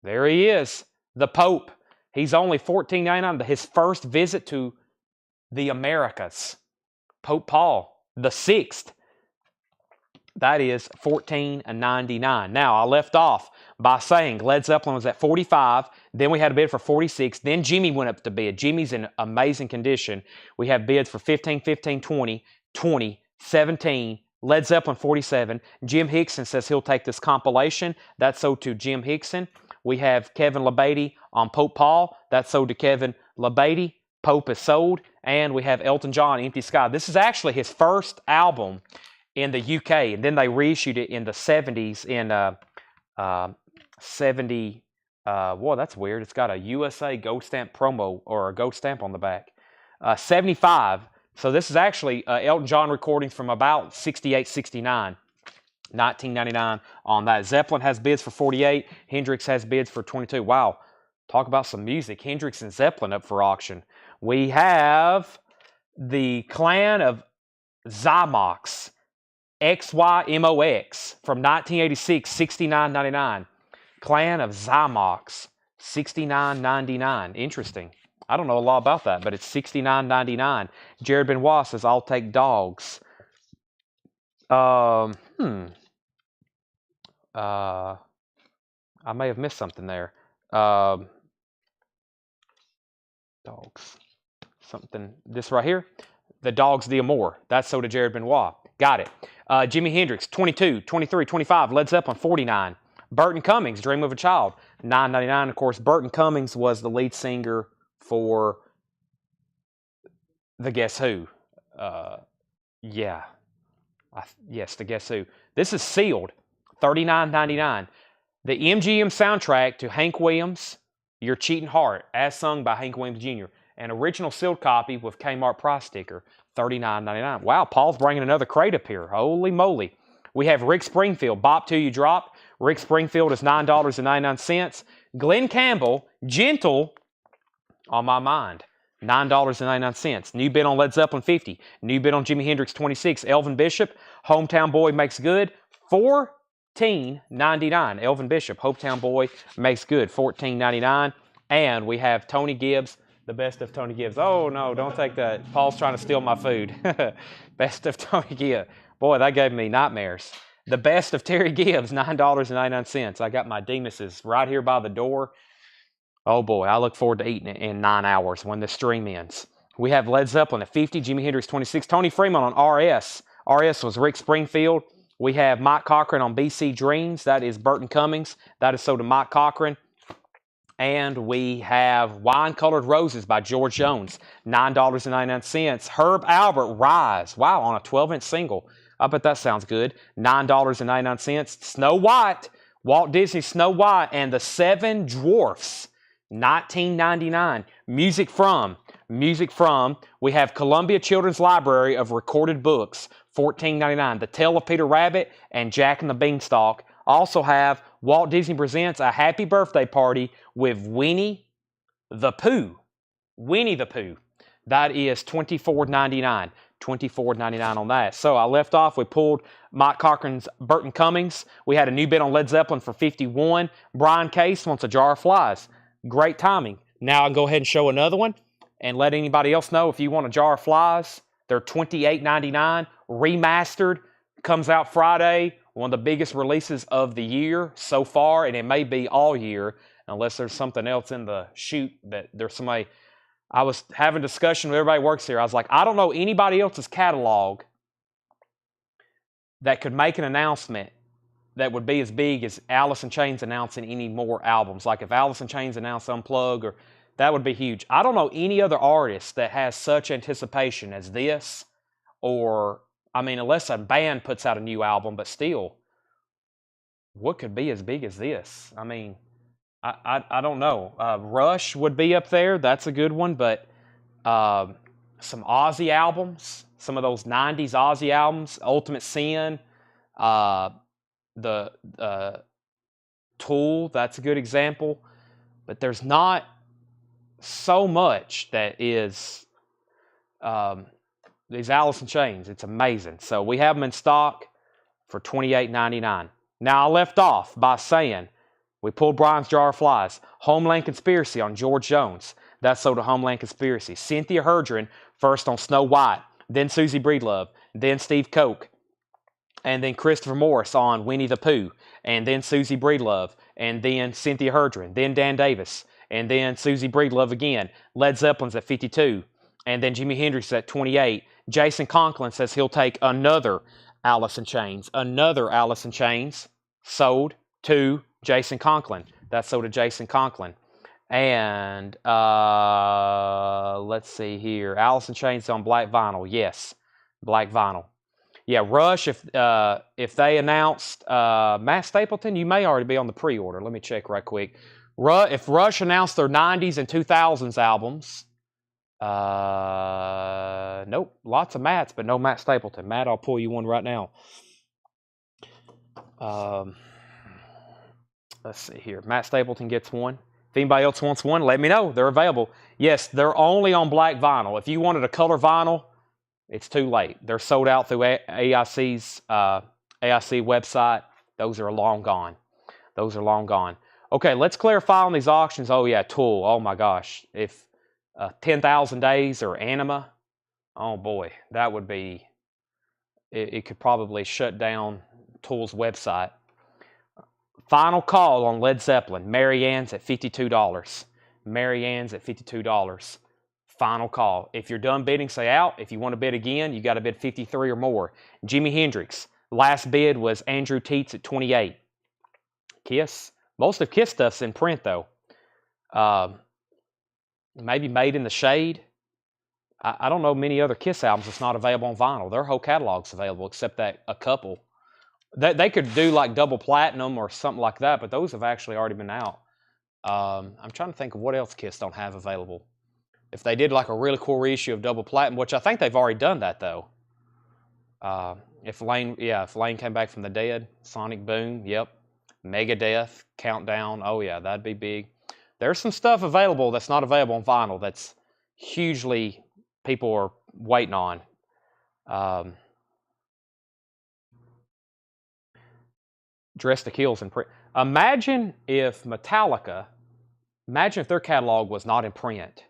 There he is, the Pope. He's only $14.99. His first visit to the Americas. Pope Paul VI. That is $14.99. Now, I left off by saying Led Zeppelin was at 45. Then we had a bid for 46. Then Jimmy went up to bid. Jimmy's in amazing condition. We have bids for 15, 15, 20, 20, 17, Led Zeppelin 47. Jim Hickson says he'll take this compilation. That's sold to Jim Hickson. We have Kevin LeBeatty on Pope Paul. That's sold to Kevin LeBeatty. Pope is sold. And we have Elton John, Empty Sky. This is actually his first album in the UK. And then they reissued it in the 70s in 70. Whoa, that's weird. It's got a USA gold stamp promo or a gold stamp on the back. 75. So this is actually Elton John recordings from about 68, 69. 1999 on that. Zeppelin has bids for 48. Hendrix has bids for 22. Wow. Talk about some music. Hendrix and Zeppelin up for auction. We have the Clan of Zymox, XYMOX from 1986, $69.99. Clan of Zymox, $69.99. Interesting. I don't know a lot about that, but it's $69.99. Jared Benoit says, I'll take dogs. I may have missed something there. Dogs. Something. This right here. The Dogs d'Amour. That's sold to Jared Benoit. Got it. Jimi Hendrix, 22, 23, 25. Led Zeppelin, 49. Burton Cummings, Dream of a Child, $9.99. Of course, Burton Cummings was the lead singer for the Guess Who. Yeah. Yes, the Guess Who. This is sealed, $39.99. The MGM soundtrack to Hank Williams, Your Cheating Heart, as sung by Hank Williams Jr. An original sealed copy with Kmart price sticker, $39.99. Wow, Paul's bringing another crate up here. Holy moly. We have Rick Springfield, Bop Till You Drop. Rick Springfield is $9.99. Glenn Campbell, Gentle on My Mind, $9.99. New bid on Led Zeppelin, 50. New bid on Jimi Hendrix, 26. Elvin Bishop, Hometown Boy Makes Good, $14.99. Elvin Bishop, Hometown Boy Makes Good, $14.99. And we have Tony Gibbs, the best of Tony Gibbs. Oh, no, don't take that. Paul's trying to steal my food. Best of Tony Gibbs. Boy, that gave me nightmares. The best of Terry Gibbs, $9.99. I got my Demuses right here by the door. Oh, boy, I look forward to eating it in 9 hours when the stream ends. We have Led Zeppelin at 50, Jimi Hendrix 26, Tony Freeman on RS. RS was Rick Springfield. We have Mike Cochran on BC Dreams. That is Burton Cummings. That is sold to Mike Cochran. And we have Wine-Colored Roses by George Jones, $9.99. Herb Albert, Rise. Wow, on a 12-inch single. I bet that sounds good. $9.99. Snow White, Walt Disney Snow White and the Seven Dwarfs, $19.99. Music from. We have Columbia Children's Library of Recorded Books, $14.99. The Tale of Peter Rabbit and Jack and the Beanstalk. Also have Walt Disney Presents A Happy Birthday Party with Winnie the Pooh. Winnie the Pooh. That is $24.99. $24.99 on that. So I left off. We pulled Mike Cochran's Burton Cummings. We had a new bid on Led Zeppelin for $51. Brian Case wants a Jar of Flies. Great timing. Now I'll go ahead and show another one and let anybody else know if you want a Jar of Flies. They're $28.99. Remastered. Comes out Friday. One of the biggest releases of the year so far, and it may be all year unless there's something else in the chute that there's somebody. I was having a discussion with everybody who works here. I was like, I don't know anybody else's catalog that could make an announcement that would be as big as Alice in Chains announcing any more albums. Like if Alice in Chains announced Unplug, or that would be huge. I don't know any other artist that has such anticipation as this, or I mean, unless a band puts out a new album, but still, what could be as big as this? I mean, I don't know. Rush would be up there. That's a good one. But some Ozzy albums, some of those 90s Ozzy albums, Ultimate Sin, the Tool, that's a good example. But there's not so much that is these Alice in Chains. It's amazing. So we have them in stock for $28.99. Now I left off by saying we pulled Brian's Jar of Flies. Homeland Conspiracy on George Jones. That's sold to Homeland Conspiracy. Cynthia Herdron first on Snow White, then Susie Breedlove, then Steve Koch, and then Christopher Morris on Winnie the Pooh, and then Susie Breedlove, and then Cynthia Herdron, then Dan Davis, and then Susie Breedlove again. Led Zeppelin's at 52, and then Jimi Hendrix at 28. Jason Conklin says he'll take another Alice in Chains. Another Alice in Chains sold to Jason Conklin. That's sold to Jason Conklin. And let's see here. Alice in Chains on black vinyl. Yes, black vinyl. Yeah, Rush, if they announced Matt Stapleton, you may already be on the pre-order. Let me check right quick. If Rush announced their 90s and 2000s albums, nope, lots of Matts, but no Matt Stapleton. Matt, I'll pull you one right now. Let's see here. Matt Stapleton gets one. If anybody else wants one, let me know. They're available. Yes, they're only on black vinyl. If you wanted a color vinyl, it's too late. They're sold out through AIC's AIC website. Those are long gone. Those are long gone. Okay, let's clarify on these auctions. Oh, yeah, Tool. Oh, my gosh. If 10,000 Days or Anima, oh, boy, that would be... It could probably shut down Tool's website. Final call on Led Zeppelin. Mary Ann's at $52. Mary Ann's at $52. Final call. If you're done bidding, say out. If you want to bid again, you got to bid 53 or more. Jimi Hendrix. Last bid was Andrew Teets at 28. Kiss. Most of Kiss stuff's in print, though. Maybe Made in the Shade. I don't know many other Kiss albums that's not available on vinyl. Their whole catalog's available, except that a couple. They could do like double platinum or something like that, but those have actually already been out. I'm trying to think of what else Kiss don't have available. If they did like a really cool reissue of double platinum, which I think they've already done that though. If Lane came back from the dead, Sonic Boom, yep. Megadeth, Countdown, oh yeah, that'd be big. There's some stuff available that's not available on vinyl that's hugely people are waiting on. Dress to Kill's in print. Imagine if their catalog was not in print.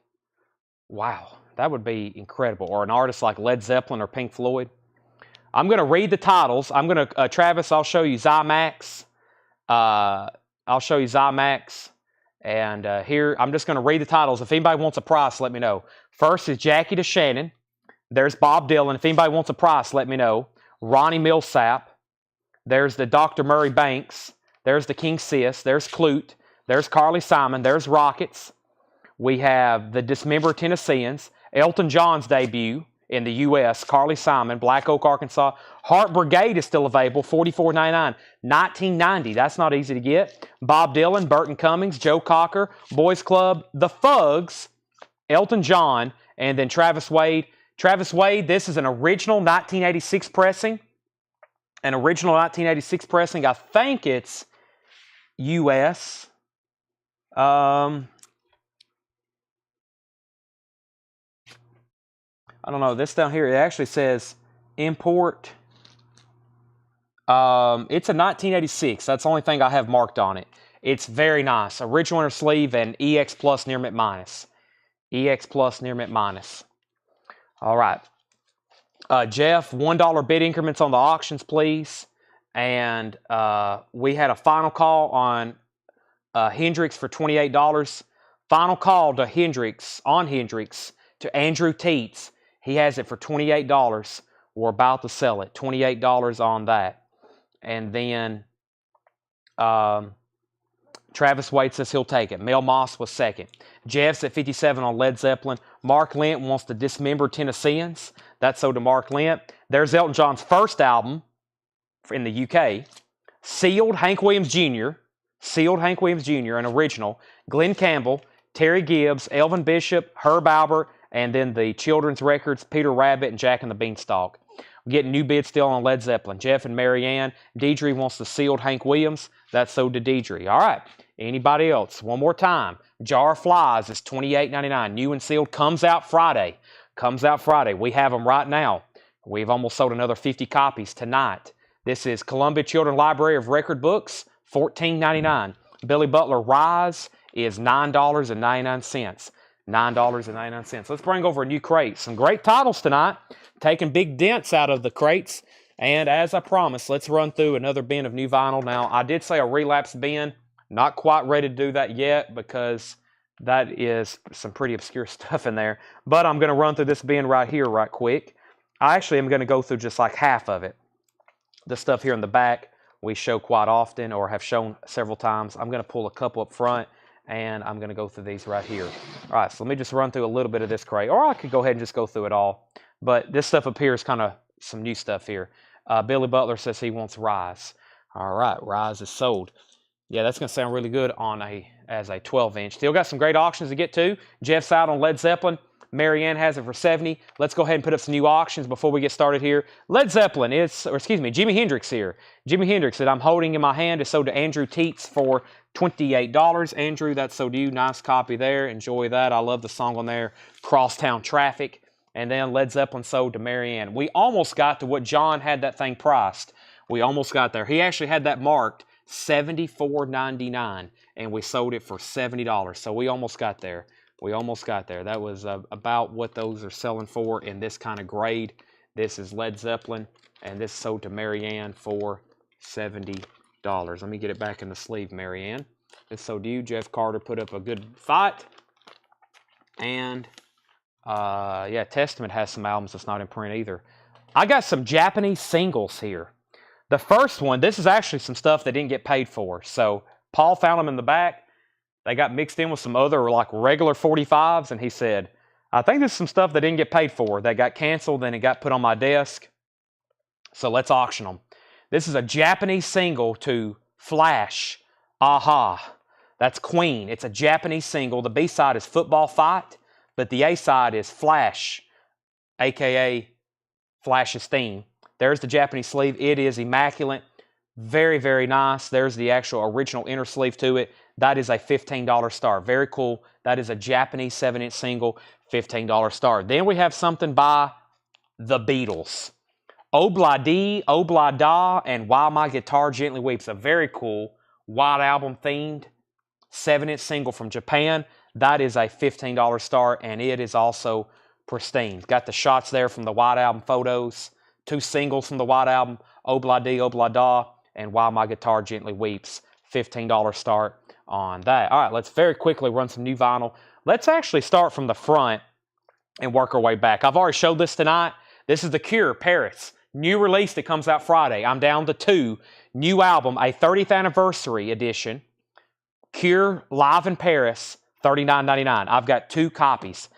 Wow, that would be incredible. Or an artist like Led Zeppelin or Pink Floyd. I'm going to read the titles. I'm going to, Travis, I'll show you Zymax. And here, I'm just going to read the titles. If anybody wants a price, let me know. First is Jackie DeShannon. There's Bob Dylan. If anybody wants a price, let me know. Ronnie Millsap. There's the Dr. Murray Banks. There's the King Sis. There's Clute. There's Carly Simon. There's Rockets. We have the Dismembered Tennesseans. Elton John's debut in the U.S. Carly Simon, Black Oak, Arkansas. Heart Brigade is still available, $44.99. 1990, that's not easy to get. Bob Dylan, Burton Cummings, Joe Cocker, Boys Club, The Fugs, Elton John, and then Travis Wade. Travis Wade, this is an original 1986 pressing. An original 1986 pressing. I think it's U.S. I don't know. This down here, it actually says import. It's a 1986. That's the only thing I have marked on it. It's very nice. Original inner sleeve and EX Plus near mint minus. EX Plus near mint minus. All right. Jeff, $1 bid increments on the auctions, please. And we had a final call on Hendrix for $28. Final call to Hendrix, to Andrew Teets. He has it for $28. We're about to sell it. $28 on that. And then Travis Wade says he'll take it. Mel Moss was second. Jeff's at 57 on Led Zeppelin. Mark Lent wants the Dismembered Tennesseans. That's sold to Mark Lent. There's Elton John's first album in the UK. Sealed Hank Williams Jr. An original. Glenn Campbell, Terry Gibbs, Elvin Bishop, Herb Albert, and then the children's records, Peter Rabbit and Jack and the Beanstalk. We're getting new bids still on Led Zeppelin. Jeff and Mary Ann. Deidre wants the sealed Hank Williams. That's sold to Deidre. All right. Anybody else? One more time. Jar of Flies is $28.99. New and sealed. Comes out Friday. We have them right now. We've almost sold another 50 copies tonight. This is Columbia Children's Library of Record Books, $14.99. Billy Butler Rise is $9.99. $9.99. Let's bring over a new crate. Some great titles tonight. Taking big dents out of the crates. And as I promised, let's run through another bin of new vinyl. Now, I did say a relapse bin. Not quite ready to do that yet because that is some pretty obscure stuff in there. But I'm going to run through this bin right here right quick. I actually am going to go through just like half of it. The stuff here in the back we show quite often or have shown several times. I'm going to pull a couple up front and I'm going to go through these right here. All right, so let me just run through a little bit of this crate, or I could go ahead and just go through it all. But this stuff up here is kind of some new stuff here. Billy Butler says he wants Rise. All right, Rise is sold. Yeah, that's going to sound really good on as a 12-inch. Still got some great auctions to get to. Jeff's out on Led Zeppelin. Marianne has it for 70. Let's go ahead and put up some new auctions before we get started here. Led Zeppelin Jimi Hendrix here. Jimi Hendrix that I'm holding in my hand is sold to Andrew Teets for $28. Andrew, that's sold to you. Nice copy there. Enjoy that. I love the song on there, Crosstown Traffic. And then Led Zeppelin sold to Marianne. We almost got to what John had that thing priced. We almost got there. He actually had that marked $74.99, and we sold it for $70. So we almost got there. We almost got there. That was about what those are selling for in this kind of grade. This is Led Zeppelin, and this sold to Marianne for $70. Let me get it back in the sleeve, Marianne. This sold to you. Jeff Carter put up a good fight. And, yeah, Testament has some albums that's not in print either. I got some Japanese singles here. The first one, this is actually some stuff they didn't get paid for. So Paul found them in the back. They got mixed in with some other like regular 45s, and he said, I think this is some stuff they didn't get paid for. They got canceled, then it got put on my desk. So let's auction them. This is a Japanese single to Flash, Aha. That's Queen. It's a Japanese single. The B-side is Football Fight, but the A-side is Flash, a.k.a. Flash's theme. There's the Japanese sleeve. It is immaculate. Very, very nice. There's the actual original inner sleeve to it. That is a $15 star. Very cool. That is a Japanese 7-inch single, $15 star. Then we have something by the Beatles. Obla Dee, Obla Da, and While My Guitar Gently Weeps. A very cool White Album themed 7-inch single from Japan. That is a $15 star, and it is also pristine. Got the shots there from the White Album photos. 2 singles from the White Album, Obla Dee, Obla Da, and While My Guitar Gently Weeps. $15 start on that. All right, let's very quickly run some new vinyl. Let's actually start from the front and work our way back. I've already showed this tonight. This is The Cure, Paris. New release that comes out Friday. I'm down to 2. New album, a 30th anniversary edition. Cure Live in Paris, $39.99. I've got 2 copies.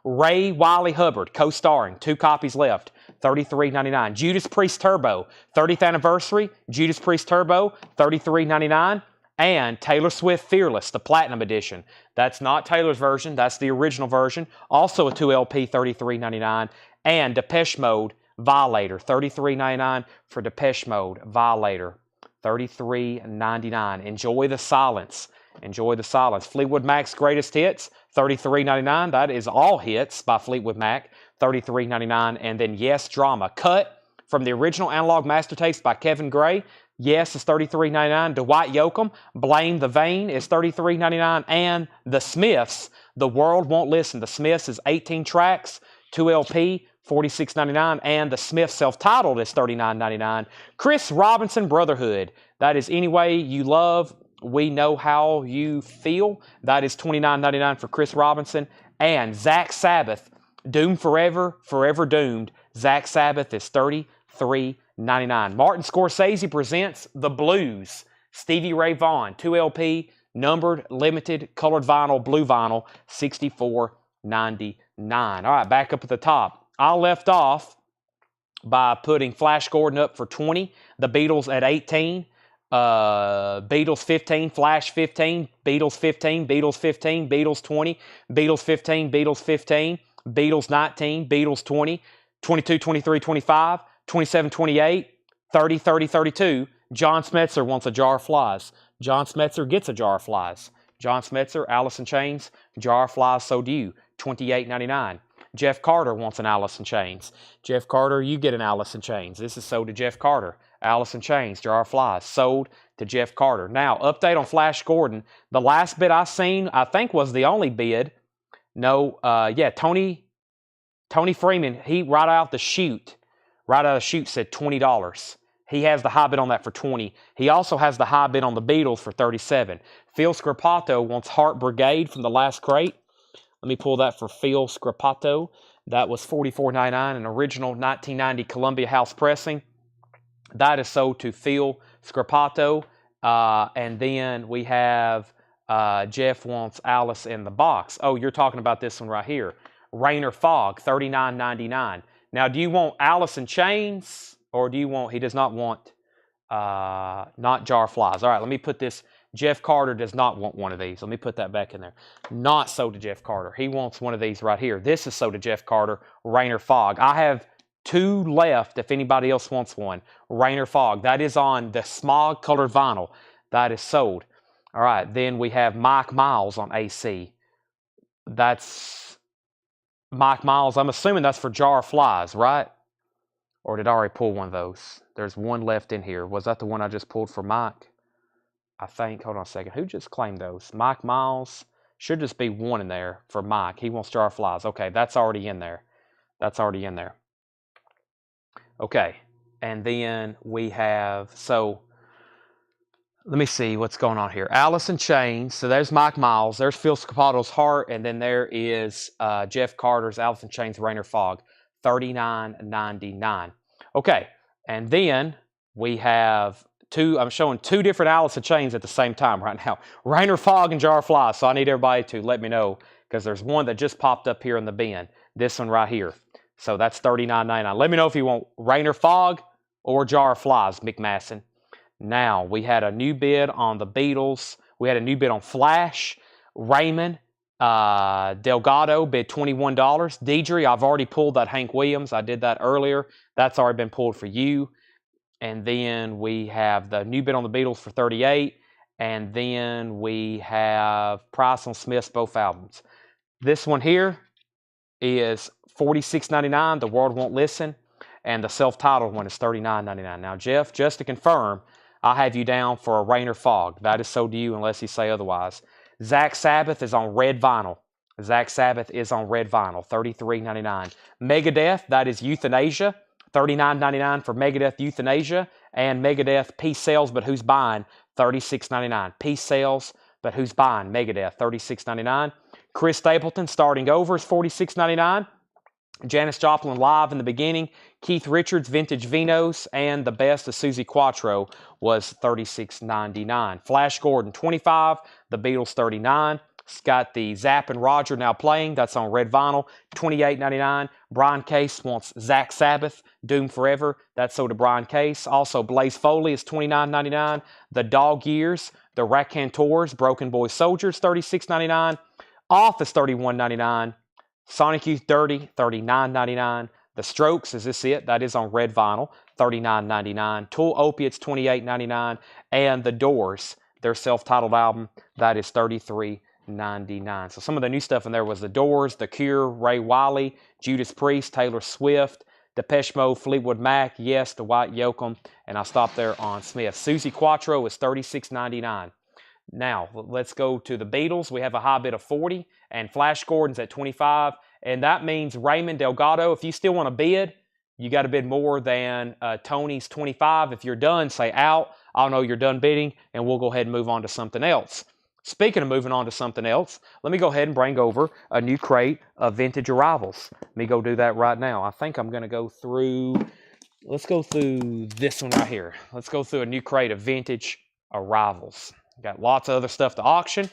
Ray Wiley Hubbard, co-starring, 2 copies left, $33.99. Judas Priest Turbo, 30th anniversary, Judas Priest Turbo, $33.99. And Taylor Swift Fearless, the Platinum Edition. That's not Taylor's version, that's the original version. Also a 2 LP, $33.99. And Depeche Mode Violator, $33.99 for Depeche Mode Violator, $33.99. Enjoy the silence. Enjoy the silence. Fleetwood Mac's Greatest Hits, $33.99. That is all hits by Fleetwood Mac, $33.99. And then Yes Drama, cut from the original analog master tapes by Kevin Gray. Yes is $33.99. Dwight Yoakam, Blame the Vein is $33.99. And The Smiths, The World Won't Listen. The Smiths is 18 tracks, 2 LP, $46.99. And The Smiths self-titled is $39.99. Chris Robinson Brotherhood, that is Any Way You Love, We Know How You Feel. That is $29.99 for Chris Robinson. And Zach Sabbath, Doomed Forever, Forever Doomed. Zach Sabbath is $33.99. Martin Scorsese presents The Blues. Stevie Ray Vaughan, 2 LP, numbered, limited, colored vinyl, blue vinyl, $64.99. All right, back up at the top. I left off by putting Flash Gordon up for 20, the Beatles at 18, Beatles 15, Flash 15, Beatles 15, Beatles 15, Beatles 20, Beatles 15, Beatles 15, Beatles 19, Beatles 20, 22, 23, 25, 27, 28, 30, 30, 32. John Smetzer wants a jar of flies. John Smetzer gets a jar of flies. John Smetzer, Alice in Chains, jar of flies sold to you, $28.99. Jeff Carter wants an Alice in Chains. Jeff Carter, you get an Alice in Chains. This is sold to Jeff Carter. Alice in Chains, jar of flies, sold to Jeff Carter. Now, update on Flash Gordon. The last bid I seen, I think, was the only bid. No, yeah, Tony Freeman, he right out the chute said $20. He has the high bid on that for 20. He also has the high bid on the Beatles for 37. Phil Scripato wants Heart Brigade from the last crate. Let me pull that for Phil Scripato. That was $44.99, an original 1990 Columbia House pressing. That is sold to Phil Scripato. And then we have Jeff wants Alice in the Box. Oh, you're talking about this one right here. Rain or Fog, $39.99. Now, do you want Alice in Chains, or do you want, he does not want, not Jar Flies. All right, let me put this. Jeff Carter does not want one of these. Let me put that back in there. Not sold to Jeff Carter. He wants one of these right here. This is sold to Jeff Carter, Rain or Fog. I have 2 left if anybody else wants one. Rain or Fog. That is on the smog colored vinyl. That is sold. All right, then we have Mike Miles on AC. That's Mike Miles. I'm assuming that's for Jar Flies, right? Or did I already pull one of those? There's one left in here. Was that the one I just pulled for Mike? I think. Hold on a second. Who just claimed those? Mike Miles. Should just be one in there for Mike. He wants Jar Flies. Okay, that's already in there. That's already in there. Okay, and then we have, so let me see what's going on here. Alice in Chains. So there's Mike Miles. There's Phil Scapato's Heart. And then there is Jeff Carter's Alice in Chains, Rain or Fog, $39.99. Okay, and then we have I'm showing 2 different Alice in Chains at the same time right now. Rain or Fog and Jar Flies. So I need everybody to let me know, because there's one that just popped up here in the bin. This one right here. So that's $39.99. Let me know if you want Rain or Fog or Jar Flies, McMasson. Now, we had a new bid on the Beatles. We had a new bid on Flash. Raymond Delgado bid $21. Deidre, I've already pulled that Hank Williams. I did that earlier. That's already been pulled for you. And then we have the new bid on the Beatles for $38. And then we have Price on Smith's both albums. This one here is $46.99. The World Won't Listen. And the self-titled one is $39.99. Now, Jeff, just to confirm, I have you down for a Rain or Fog. That is sold to you unless you say otherwise. Zach Sabbath is on red vinyl. Zach Sabbath is on red vinyl, $33.99. Megadeth, that is Euthanasia, $39.99 for Megadeth Euthanasia. And Megadeth Peace Sells But Who's Buying, $36.99. Peace Sells But Who's Buying, Megadeth, $36.99. Chris Stapleton, Starting Over, is $46.99. Janis Joplin Live in the Beginning, Keith Richards Vintage Vinos, and the best of Susie Quattro was $36.99. Flash Gordon $25, the Beatles $39. It's got the Zapp and Roger Now Playing, that's on red vinyl, $28.99. Brian Case wants Zach Sabbath, Doom Forever, that's sold to Brian Case. Also Blaze Foley is $29.99. The Dog Years, the Raconteurs, Broken Boy Soldiers, $36.99. Off is $31.99. Sonic Youth Dirty, $39.99. The Strokes, is this it? That is on red vinyl, $39.99. Tool Opiates, $28.99. And The Doors, their self-titled album, that is $33.99. So some of the new stuff in there was The Doors, The Cure, Ray Wiley, Judas Priest, Taylor Swift, Depeche Mode, Fleetwood Mac, Yes, The White Yoakum, and I stopped there on Smith. Susie Quattro is $36.99. Now, let's go to the Beatles. We have a high bid of $40, and Flash Gordon's at $25, and that means Raymond Delgado, if you still want to bid, you got to bid more than Tony's $25. If you're done, say out. I'll know you're done bidding, and we'll go ahead and move on to something else. Speaking of moving on to something else, let me go ahead and bring over a new crate of vintage arrivals. Let me go do that right now. I think I'm going to go through, let's go through this one right here. Let's go through a new crate of vintage arrivals. Got lots of other stuff to auction,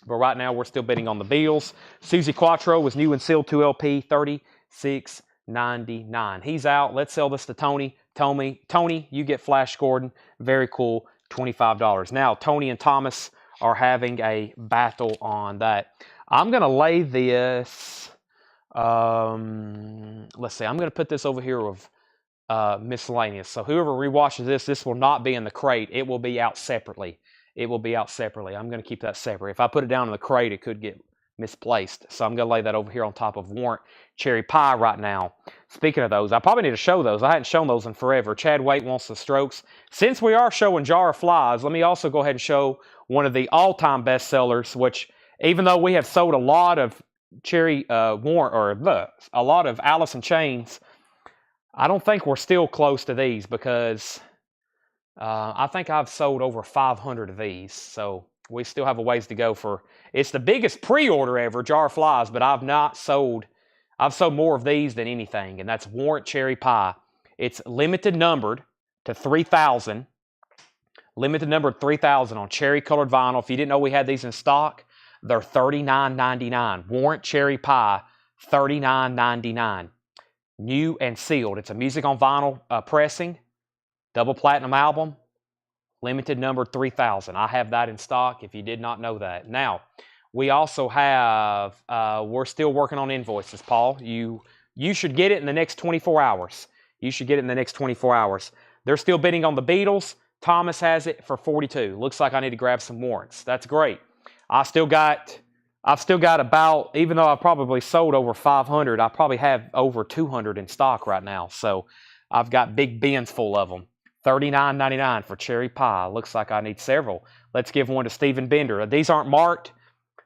but right now we're still bidding on the Beatles. Susie Quattro was new and sealed 2LP, $36.99. He's out. Let's sell this to Tony. Tony, you get Flash Gordon. Very cool, $25. Now, Tony and Thomas are having a battle on that. I'm going to lay this, let's see, I'm going to put this over here with miscellaneous. So whoever rewatches this will not be in the crate. It will be out separately. It will be out separately. I'm going to keep that separate. If I put it down in the crate, it could get misplaced. So I'm going to lay that over here on top of Warrant Cherry Pie right now. Speaking of those, I probably need to show those. I hadn't shown those in forever. Chad Waite wants the Strokes. Since we are showing Jar of Flies, let me also go ahead and show one of the all-time bestsellers, which even though we have sold a lot of Warrant, or a lot of Alice in Chains, I don't think we're still close to these, because I think I've sold over 500 of these, so we still have a ways to go for. It's the biggest pre-order ever, Jar of Flies, but I've sold more of these than anything, and that's Warrant Cherry Pie. It's limited numbered to 3,000. Limited numbered 3,000 on cherry colored vinyl. If you didn't know we had these in stock, they're $39.99. Warrant Cherry Pie, $39.99. New and sealed. It's a music on vinyl pressing. Double platinum album, limited number 3,000. I have that in stock if you did not know that. Now, we also have, we're still working on Invoices, Paul. You should get it in the next 24 hours. You should get it in the next 24 hours. They're still bidding on the Beatles. Thomas has it for 42. Looks like I need to grab some warrants. That's great. I've still got about, even though I've probably sold over 500, I probably have over 200 in stock right now. So I've got big bins full of them. $39.99 for Cherry Pie. Looks like I need several. Let's give one to Stephen Bender. These aren't marked.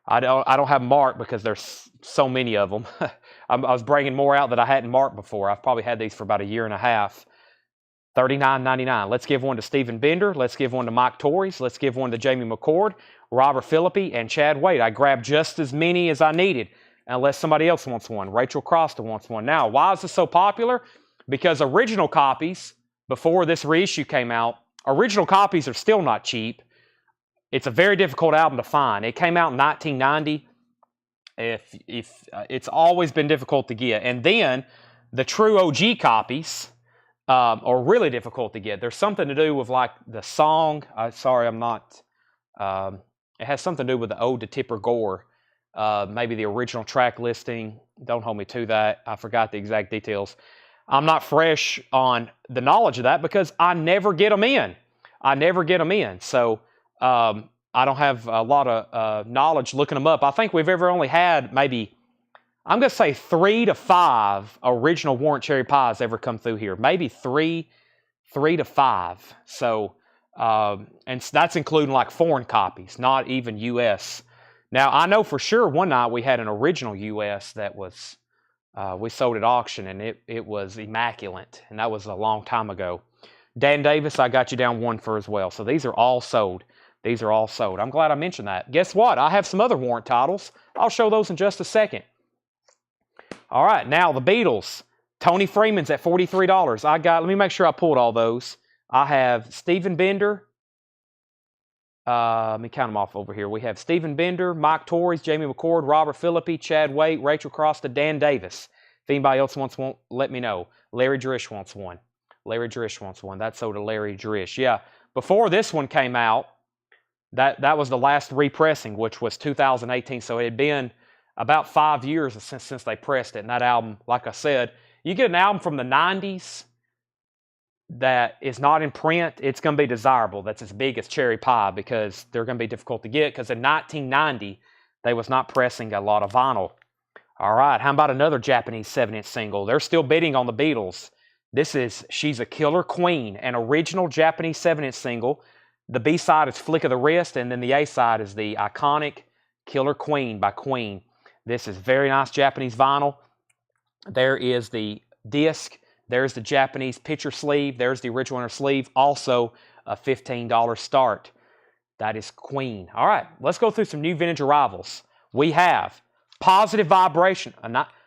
I don't have them marked because there's so many of them. I was bringing more out that I hadn't marked before. I've probably had these for about a year and a half. $39.99. Let's give one to Stephen Bender. Let's give one to Mike Torres. Let's give one to Jamie McCord, Robert Philippi, and Chad Wade. I grabbed just as many as I needed, unless somebody else wants one. Rachel Crosta wants one. Now, why is this so popular? Because original copies, before this reissue came out, original copies are still not cheap. It's a very difficult album to find. It came out in 1990. It's always been difficult to get. And then the true OG copies are really difficult to get. There's something to do with like the song. Sorry, I'm not. It has something to do with the Ode to Tipper Gore. Maybe the original track listing. Don't hold me to that. I forgot the exact details. I'm not fresh on the knowledge of that because I never get them in. So I don't have a lot of knowledge looking them up. I think we've ever only had maybe, I'm going to say 3 to 5 original Warrant Cherry Pies ever come through here. Maybe 3 to 5. So, and that's including like foreign copies, not even U.S. Now, I know for sure one night we had an original U.S. that was, we sold at auction, and it was immaculate, and that was a long time ago. Dan Davis, I got you down one for as well. So these are all sold. I'm glad I mentioned that. Guess what? I have some other warrant titles. I'll show those in just a second. All right, now the Beatles. Tony Freeman's at $43. Let me make sure I pulled all those. I have Stephen Bender. Let me count them off over here. We have Stephen Bender, Mike Torres, Jamie McCord, Robert Philippi, Chad Wade, Rachel Crosta, Dan Davis. If anybody else wants one, let me know. Larry Drish wants one. That's sold to Larry Drish. Yeah, before this one came out, that was the last repressing, which was 2018. So it had been about 5 years since they pressed it. And that album, like I said, you get an album from the 90s that is not in print, it's going to be desirable. That's as big as Cherry Pie because they're going to be difficult to get because in 1990, they was not pressing a lot of vinyl. All right, how about another Japanese 7-inch single? They're still bidding on the Beatles. This is She's a Killer Queen, an original Japanese 7-inch single. The B-side is Flick of the Wrist, and then the A-side is the iconic Killer Queen by Queen. This is very nice Japanese vinyl. There is the disc. There's the Japanese picture sleeve. There's the original inner sleeve. Also a $15 start. That is Queen. All right, let's go through some new vintage arrivals. We have Positive Vibration.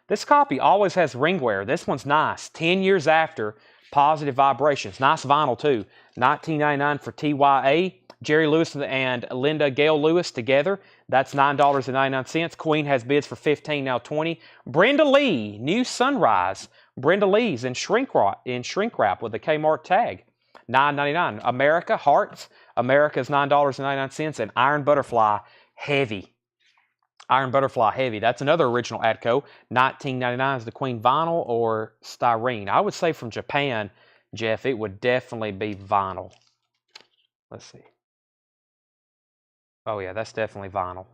This copy always has ringwear. This one's nice. 10 years after Positive Vibrations. Nice vinyl too. $19.99 for TYA. Jerry Lewis and Linda Gail Lewis together. That's $9.99. Queen has bids for $15, now $20. Brenda Lee, New Sunrise. Brenda Lee's in shrink wrap with the Kmart tag. $9.99. America, Hearts. America's $9.99. And Iron Butterfly, Heavy. That's another original Atco. $19.99 is the Queen vinyl or styrene. I would say from Japan, Jeff, it would definitely be vinyl. Let's see. Oh yeah, that's definitely vinyl.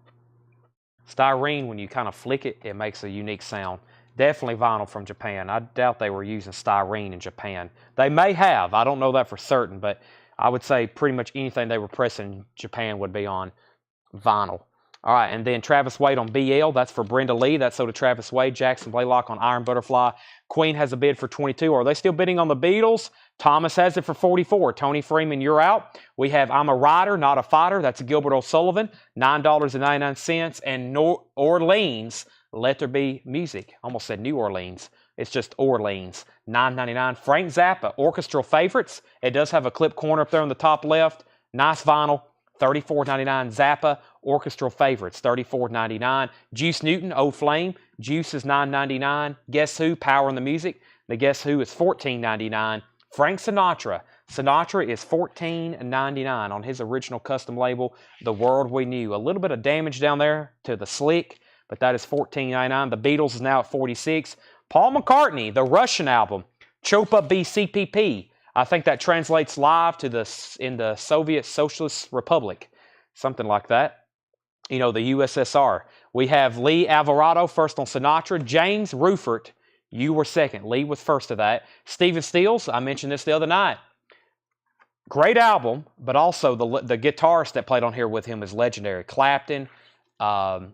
Styrene, when you kind of flick it, it makes a unique sound. Definitely vinyl from Japan. I doubt they were using styrene in Japan. They may have. I don't know that for certain, but I would say pretty much anything they were pressing in Japan would be on vinyl. All right, and then Travis Wade on BL. That's for Brenda Lee. That's so to Travis Wade. Jackson Blaylock on Iron Butterfly. Queen has a bid for 22. Are they still bidding on the Beatles? Thomas has it for 44. Tony Freeman, you're out. We have I'm a Rider, Not a Fighter. That's a Gilbert O'Sullivan. $9.99. And Orleans, Let There Be Music. Almost said New Orleans. It's just Orleans. $9.99. Frank Zappa, Orchestral Favorites. It does have a clip corner up there on the top left. Nice vinyl. $34.99. Zappa, Orchestral Favorites, $34.99. Juice Newton, Old Flame. Juice is $9.99. Guess Who, Power in the Music. The Guess Who is $14.99. Frank Sinatra. Sinatra is $14.99 on his original custom label, The World We Knew. A little bit of damage down there to the slick, but that is $14.99. The Beatles is now at $46. Paul McCartney, the Russian album, Chopa BCPP. I think that translates live to in the Soviet Socialist Republic, something like that. You know, the USSR. We have Lee Alvarado first on Sinatra. James Rufert, you were second. Lee was first to that. Stephen Stills, I mentioned this the other night. Great album, but also the guitarist that played on here with him is legendary. Clapton, Jimi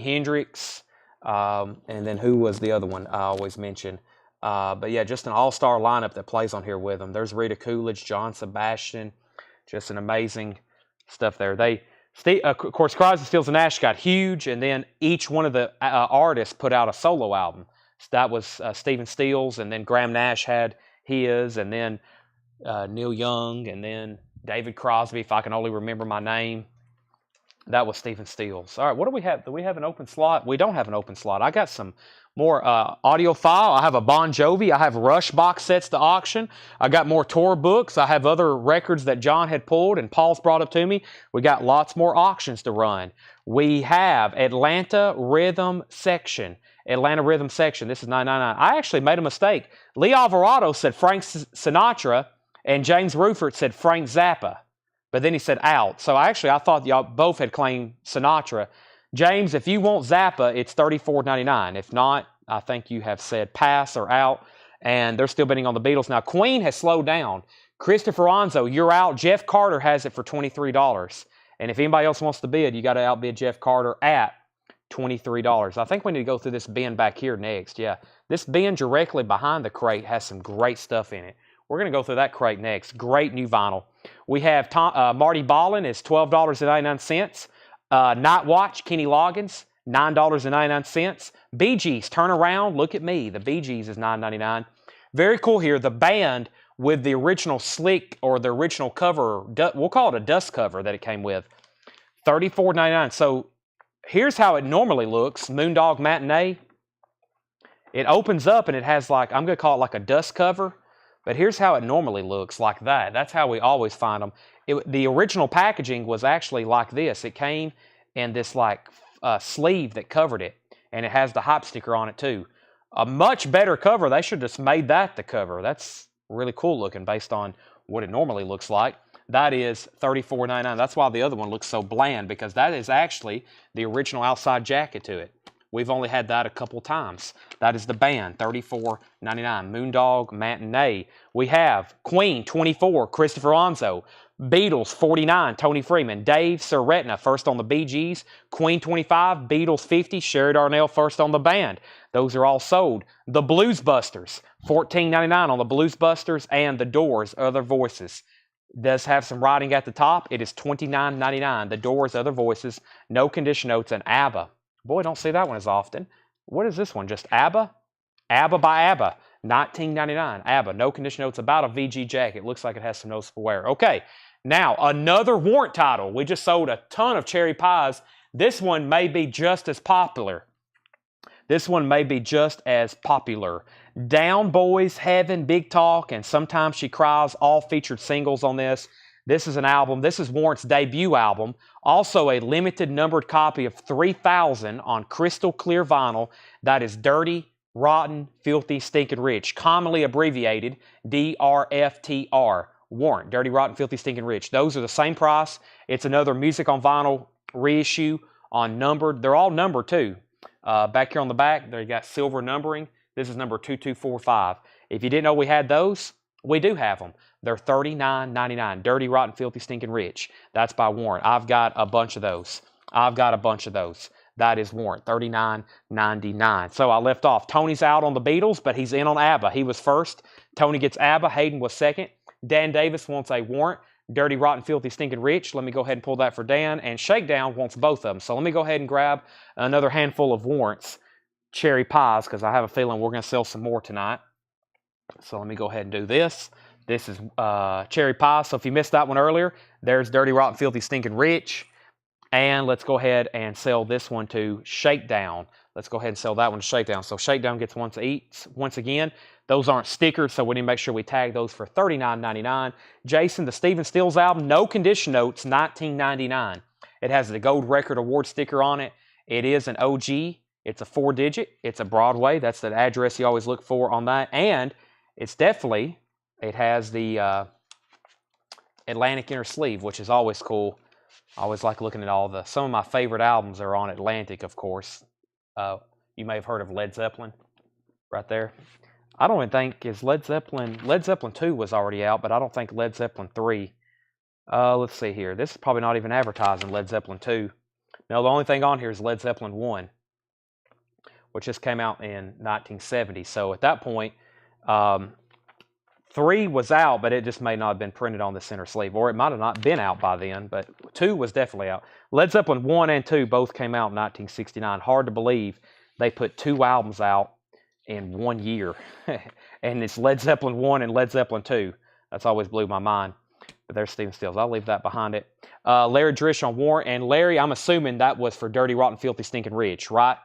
Hendrix, and then who was the other one I always mention? But yeah, just an all-star lineup that plays on here with them. There's Rita Coolidge, John Sebastian, just an amazing stuff there. Of course, Crosby, Stills, and Nash got huge, and then each one of the artists put out a solo album. So that was Stephen Stills, and then Graham Nash had his, and then Neil Young, and then David Crosby, if I can only remember my name. That was Stephen Stills. All right, what do we have? Do we have an open slot? We don't have an open slot. I got some more audio file. I have a Bon Jovi. I have Rush box sets to auction. I got more tour books. I have other records that John had pulled and Paul's brought up to me. We got lots more auctions to run. We have Atlanta Rhythm Section. Atlanta Rhythm Section. This is $9.99. I actually made a mistake. Lee Alvarado said Frank Sinatra and James Rufert said Frank Zappa. But then he said out. So I thought y'all both had claimed Sinatra. James, if you want Zappa, it's $34.99. If not, I think you have said pass or out. And they're still bidding on the Beatles. Now, Queen has slowed down. Christopher Anzo, you're out. Jeff Carter has it for $23. And if anybody else wants to bid, you got to outbid Jeff Carter at $23. I think we need to go through this bin back here next. Yeah, this bin directly behind the crate has some great stuff in it. We're going to go through that crate next. Great new vinyl. We have Marty Ballin is $12.99. Night Watch, Kenny Loggins, $9.99. Bee Gees, Turn Around, Look at Me. The Bee Gees is $9.99. Very cool here. The band with the original slick or the original cover, we'll call it a dust cover that it came with, $34.99. So here's how it normally looks. Moondog Matinee. It opens up and it has like, I'm going to call it like a dust cover. But here's how it normally looks, like that. That's how we always find them. The original packaging was actually like this. It came in this like sleeve that covered it, and it has the hype sticker on it too. A much better cover. They should have just made that the cover. That's really cool looking based on what it normally looks like. That is $34.99. That's why the other one looks so bland, because that is actually the original outside jacket to it. We've only had that a couple times. That is the band, $34.99. Moondog Matinee. We have Queen, $24, Christopher Anzo. Beatles, $49, Tony Freeman. Dave Serretna, first on the Bee Gees. Queen, $25, Beatles, $50, Sherry Darnell, first on the band. Those are all sold. The Blues Busters, $14.99 on the Blues Busters, and The Doors, Other Voices. Does have some writing at the top. It is $29.99. The Doors, Other Voices, No Condition Notes, and ABBA. Boy, don't see that one as often. What is this one? Just ABBA? ABBA by ABBA. $19.99. ABBA. No Condition Notes. About a VG jacket. Looks like it has some noticeable wear. Okay. Now, another Warrant title. We just sold a ton of cherry pies. This one may be just as popular. Down Boys, Heaven, Big Talk, and Sometimes She Cries, all featured singles on this. This is an album. This is Warrant's debut album. Also a limited numbered copy of 3,000 on crystal clear vinyl. That is Dirty, Rotten, Filthy, Stinking Rich. Commonly abbreviated DRFTR. Warrant, Dirty, Rotten, Filthy, Stinking Rich. Those are the same price. It's another Music on Vinyl reissue on numbered. They're all numbered too. Back here on the back, they got silver numbering. This is number 2245. If you didn't know we had those, We do have them. They're $39.99. Dirty, Rotten, Filthy, Stinking Rich. That's by Warrant. I've got a bunch of those. That is Warrant. $39.99. So I left off. Tony's out on the Beatles, but he's in on ABBA. He was first. Tony gets ABBA. Hayden was second. Dan Davis wants a Warrant. Dirty, Rotten, Filthy, Stinking Rich. Let me go ahead and pull that for Dan. And Shakedown wants both of them. So let me go ahead and grab another handful of Warrants. Cherry pies, because I have a feeling we're going to sell some more tonight. So let me go ahead and do this. This is cherry pie. So if you missed that one earlier, there's Dirty, Rotten, Filthy, Stinking Rich. And let's go ahead and sell this one to Shakedown. Let's go ahead and sell that one to Shakedown. So Shakedown gets one to eat. Once again, those aren't stickers, so we need to make sure we tag those for $39.99. Jason, the Stephen Stills album, no condition notes, $19.99. It has the Gold Record Award sticker on it. It is an OG. It's a 4-digit. It's a Broadway. That's the address you always look for on that. And it's definitely, it has the Atlantic inner sleeve, which is always cool. I always like looking at some of my favorite albums are on Atlantic, of course. You may have heard of Led Zeppelin right there. I don't even think Led Zeppelin 2 was already out, but I don't think Led Zeppelin 3. Let's see here. This is probably not even advertising Led Zeppelin 2. No, the only thing on here is Led Zeppelin 1, which just came out in 1970. So at that point, 3 was out, but it just may not have been printed on the center sleeve, or it might have not been out by then, but 2 was definitely out. Led Zeppelin 1 and 2 both came out in 1969. Hard to believe they put 2 albums out in 1 year. And it's Led Zeppelin 1 and Led Zeppelin 2. That's always blew my mind. But there's Stephen Stills. I'll leave that behind it. Larry Drish on Warrant. And Larry, I'm assuming that was for Dirty, Rotten, Filthy, Stinking Rich, right?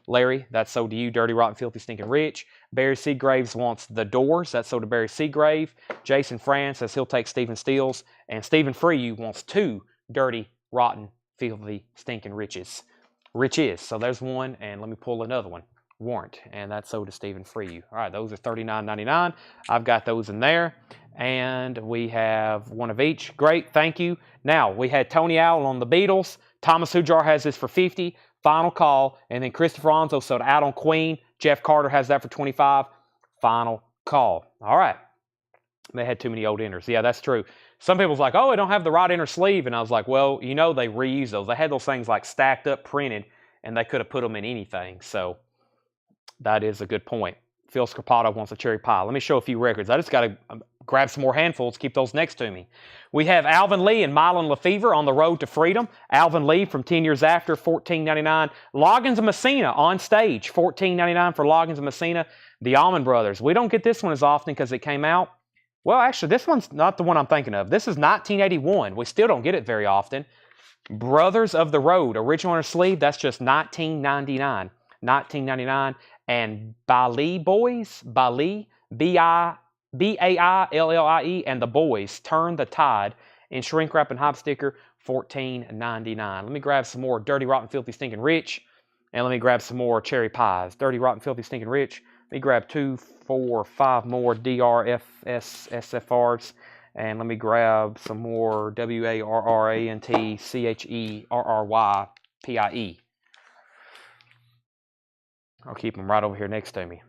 Larry, that's sold to you, Dirty, Rotten, Filthy, Stinking Rich. Barry Seagraves wants The Doors. That's sold to Barry Seagrave. Jason France says he'll take Stephen Stills. And Stephen Freyu wants 2 Dirty, Rotten, Filthy, Stinking Riches. So there's one, and let me pull another one. Warrant, and that's sold to Stephen Freyu. All right, those are $39.99. I've got those in there, and we have one of each. Great, thank you. Now, we had Tony Owl on the Beatles. Thomas Hujar has this for $50. Final call. And then Christopher Alonso sold out on Queen. Jeff Carter has that for $25. Final call. All right. They had too many old inners. Yeah, that's true. Some people's like, oh, I don't have the right inner sleeve. And I was like, well, you know, they reuse those. They had those things like stacked up, printed, and they could have put them in anything. So that is a good point. Phil Scarpato wants a cherry pie. Let me show a few records. I just got to grab some more handfuls, keep those next to me. We have Alvin Lee and Mylon Lefevre on the road to freedom. Alvin Lee from 10 Years After, $14.99. Loggins and Messina on stage, $14.99 for Loggins and Messina. The Allman Brothers. We don't get this one as often because it came out. Well, actually, this one's not the one I'm thinking of. This is 1981. We still don't get it very often. Brothers of the Road, original inner sleeve, that's just $19.99. $19.99. And Bali Boys, Bali, B-A-I-L-L-I-E, and the Boys, Turn the Tide, in shrink wrap and hop sticker, $14.99. Let me grab some more Dirty, Rotten, Filthy, Stinking Rich, and let me grab some more cherry pies. Dirty, Rotten, Filthy, Stinking Rich. Let me grab 2, 4, 5 more DRFS-SFRs, and let me grab some more WARRANTCHERRYPIE. I'll keep them right over here next to me.